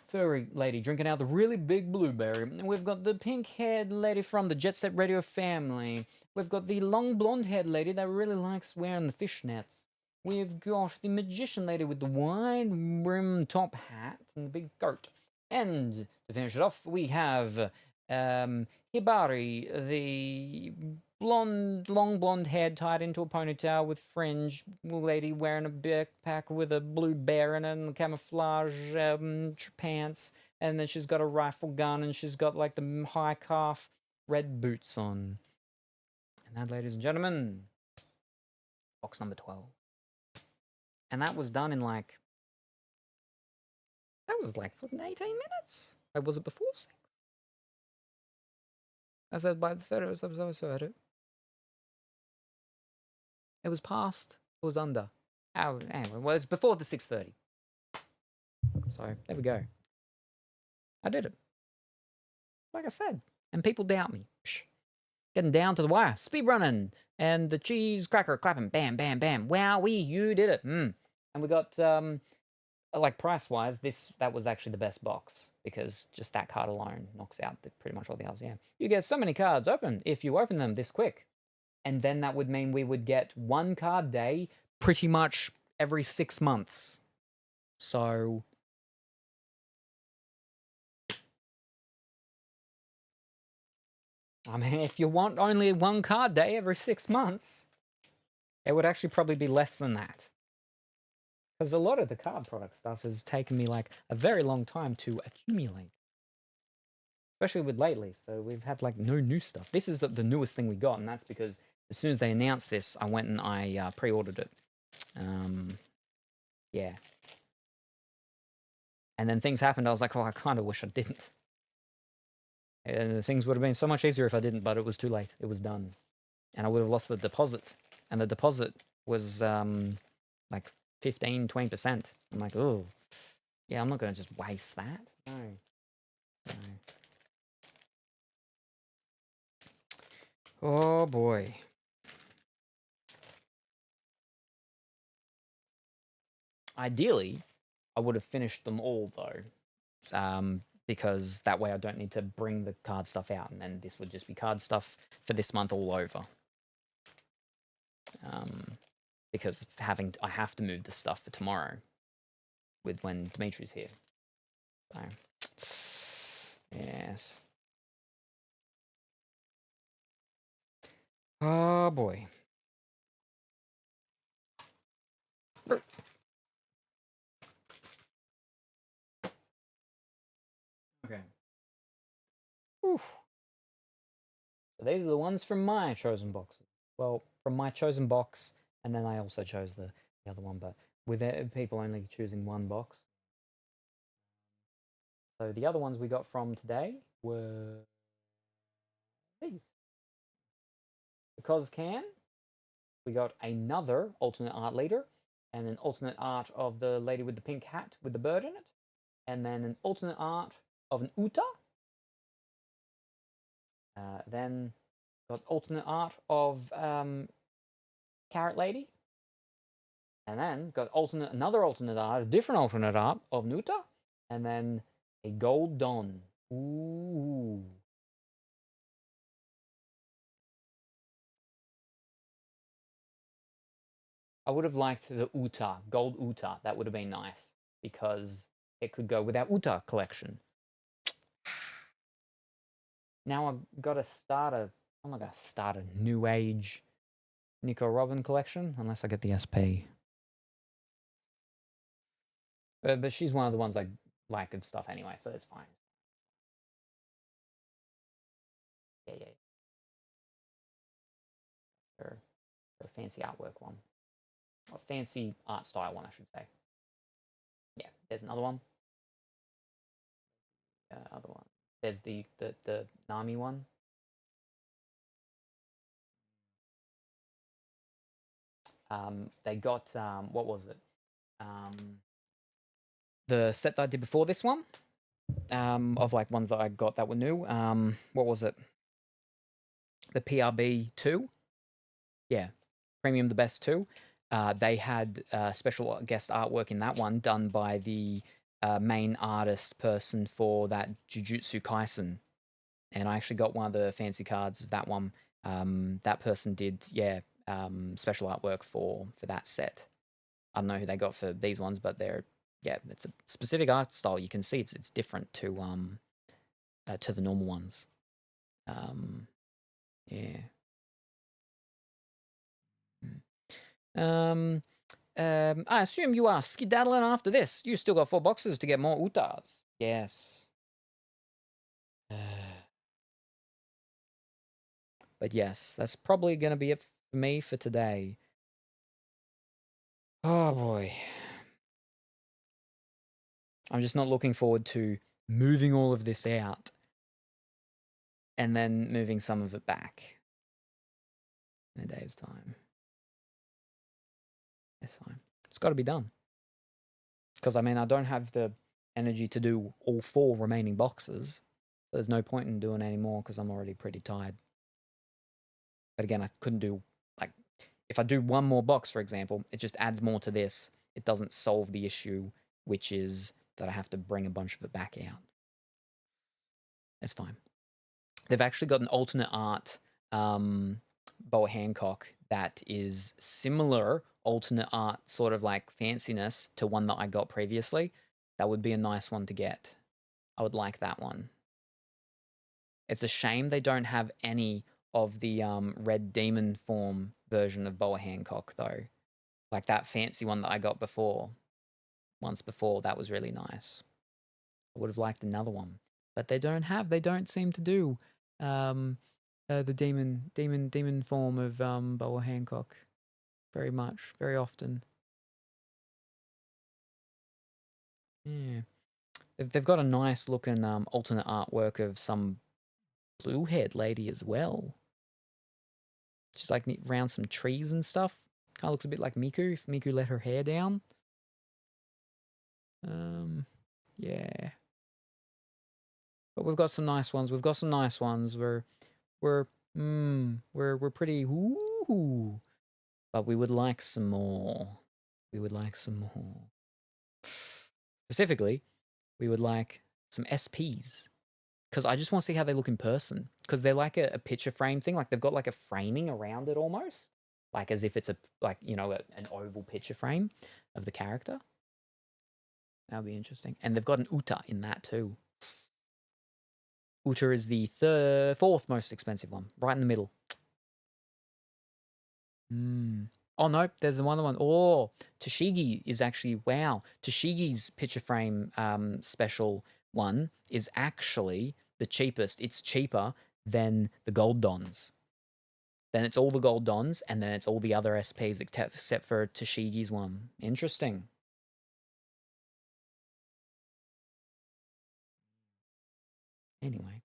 furry lady drinking out the really big blueberry. We've got the pink-haired lady from the Jet Set Radio family. We've got the long blonde-haired lady that really likes wearing the fishnets. We've got the magician lady with the wide brim top hat and the big coat. And to finish it off, we have Hibari, the long blonde head tied into a ponytail with fringe lady wearing a backpack with a blue bear in it and camouflage pants. And then she's got a rifle gun and she's got like the high calf red boots on. And that, ladies and gentlemen, box number 12. And that was done in like... That was like 18 minutes. Or was it before 6? I said by the third episode. It was past. It was under. Oh, anyway, well, it's before the 6:30. So there we go. I did it. Like I said, and people doubt me. Psh. Getting down to the wire, speed running, and the cheese cracker clapping, bam, bam, bam. Wowee, you did it. And we got like price-wise, that was actually the best box because just that card alone knocks out pretty much all the others. Yeah, you get so many cards open if you open them this quick, and then that would mean we would get one card day pretty much every 6 months. So I mean, if you want only one card day every 6 months, it would actually probably be less than that. Because a lot of the card product stuff has taken me like a very long time to accumulate. Especially with lately. So we've had like no new stuff. This is the newest thing we got, and that's because as soon as they announced this, I went and I pre-ordered it. Yeah. And then things happened. I was like, oh, I kind of wish I didn't. And things would have been so much easier if I didn't, but it was too late. It was done. And I would have lost the deposit. And the deposit was like 15-20%. I'm like, oh, yeah, I'm not going to just waste that. No. Oh, boy. Ideally, I would have finished them all, though. Because that way I don't need to bring the card stuff out, and then this would just be card stuff for this month all over. Because I have to move the stuff for tomorrow with when Dimitri's here. So, yes. Oh boy. Okay. Whew. So these are the ones from my chosen boxes. Well, from my chosen box, and then I also chose the other one, but with people only choosing one box. So the other ones we got from today were these. Because can, we got another alternate art leader, and an alternate art of the lady with the pink hat with the bird in it, and then an alternate art of an Uta. Then got alternate art of Carrot Lady, and then got another alternate art, a different alternate art of Nuta, and then a gold Don. Ooh. I would have liked the Uta, gold Uta. That would have been nice because it could go with our Uta collection. Now I've got to start I'm not going to start a new age Nico Robin collection unless I get the SP. But she's one of the ones I like of stuff anyway, so it's fine. Yeah. Her fancy artwork one. Or fancy art style one, I should say. Yeah, there's another one. Other one. There's the Nami one. They got what was it? The set that I did before this one. Of like ones that I got that were new. What was it? The PRB 2. Yeah, Premium the Best 2. They had special guest artwork in that one done by the main artist person for that Jujutsu Kaisen. And I actually got one of the fancy cards of that one. That person did, special artwork for that set. I don't know who they got for these ones, but it's a specific art style. You can see it's different to the normal ones. Yeah. I assume you are skedaddling after this. You still got 4 boxes to get more Utas. Yes. But yes, that's probably going to be it for me for today. Oh boy. I'm just not looking forward to moving all of this out and then moving some of it back in a day's time. It's fine. It's got to be done. Because, I mean, I don't have the energy to do all 4 remaining boxes. So there's no point in doing any more because I'm already pretty tired. But again, I couldn't do, like, if I do one more box, for example, it just adds more to this. It doesn't solve the issue, which is that I have to bring a bunch of it back out. It's fine. They've actually got an alternate art Boa Hancock that is similar alternate art sort of like fanciness to one that I got previously. That would be a nice one to get. I would like that one. It's a shame they don't have any of the red demon form version of Boa Hancock though. Like that fancy one that I got once before, that was really nice. I would have liked another one. But they don't seem to do the demon form of Boa Hancock very often. Yeah. They've got a nice looking alternate artwork of some blue-haired lady as well. She's like around some trees and stuff. Kind of looks a bit like Miku, if Miku let her hair down. Yeah. But we've got some nice ones. We're pretty ooh. But we would like some more. Specifically, we would like some SPs. Because I just want to see how they look in person. Because they're like a picture frame thing. Like they've got like a framing around it almost. Like as if it's an oval picture frame of the character. That would be interesting. And they've got an Uta in that too. Uta is the 4th most expensive one. Right in the middle. Oh, nope, there's another one. Oh, Toshigi is actually, wow. Toshigi's picture frame special one is actually the cheapest. It's cheaper than the Gold Dons. Then it's all the Gold Dons, and then it's all the other SPs except for Toshigi's one. Interesting. Anyway.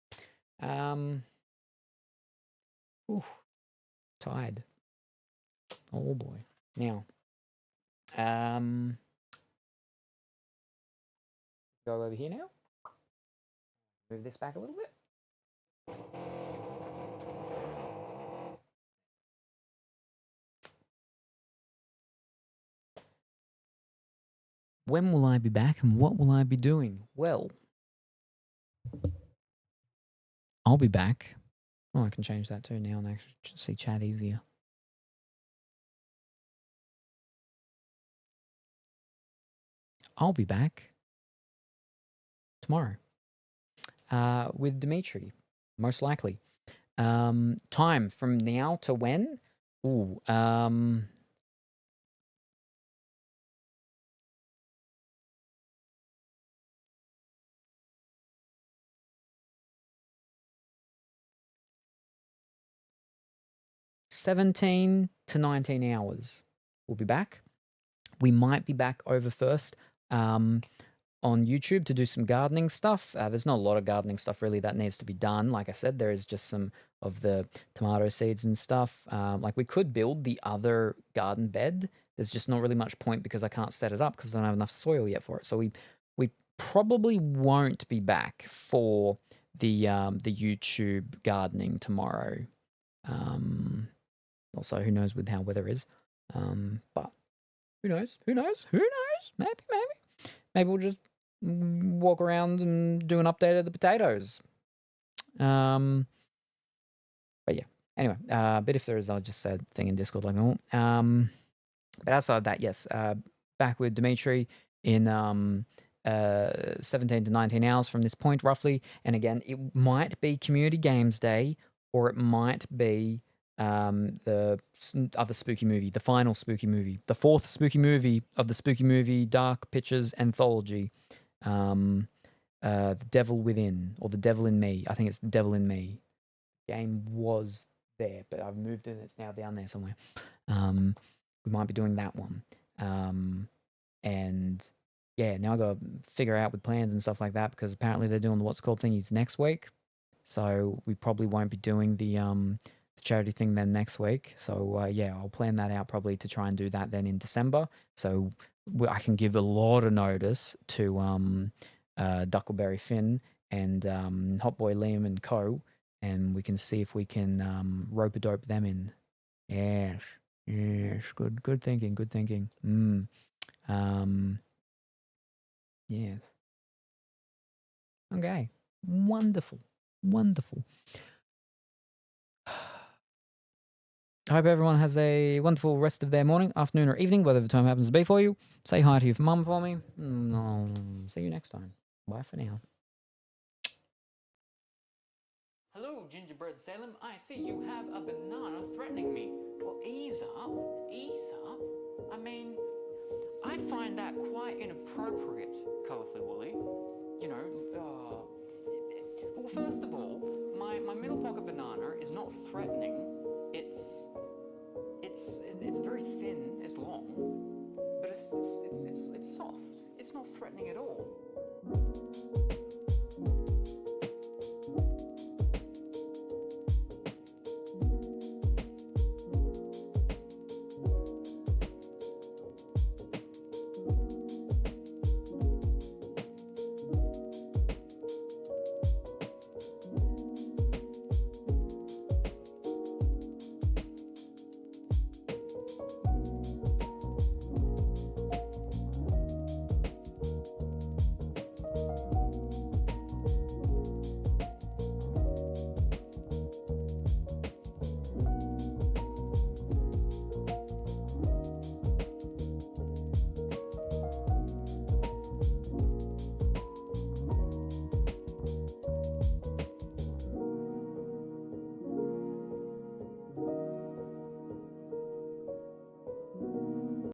Ooh, tired. Oh boy. Now, go over here now. Move this back a little bit. When will I be back and what will I be doing? Well, I'll be back. Oh, I can change that too now and actually see chat easier. I'll be back tomorrow with Dimitri, most likely. Time from now to when? Ooh, 17 to 19 hours. We'll be back. We might be back over first on YouTube to do some gardening stuff. There's not a lot of gardening stuff really that needs to be done. Like I said, there is just some of the tomato seeds and stuff. Like we could build the other garden bed. There's just not really much point because I can't set it up because I don't have enough soil yet for it. So we probably won't be back for the YouTube gardening tomorrow. Also, who knows with how weather is. But who knows? Who knows? Who knows? Maybe we'll just walk around and do an update of the potatoes. But yeah. Anyway, but if there is, I'll just say a thing in Discord like normal. But outside of that, yes, back with Dimitri in 17 to 19 hours from this point, roughly. And again, it might be Community Games Day, or it might be the other spooky movie, the final spooky movie, the fourth spooky movie of the Spooky Movie Dark Pictures Anthology. The Devil Within, or The Devil in Me. I think it's The Devil in Me. Game was there, but I've moved it. It's now down there somewhere. We might be doing that one. And yeah, now I got to figure out with plans and stuff like that because apparently they're doing the what's called thingies next week. So we probably won't be doing the charity thing then next week. So yeah, I'll plan that out probably to try and do that then in December. So I can give a lot of notice to Duckleberry Finn and Hot Boy Liam and co, and we can see if we can rope-a-dope them in. Yes, good thinking. Yes. Okay, wonderful. I hope everyone has a wonderful rest of their morning, afternoon, or evening, whatever the time happens to be for you. Say hi to your mum for me. See you next time. Bye for now. Hello, Gingerbread Salem. I see you have a banana threatening me. Well, ease up. I mean, I find that quite inappropriate, Colorfully Woolly. You know, well, first of all, my middle pocket banana is not threatening. It's very thin. It's long, but it's soft. It's not threatening at all.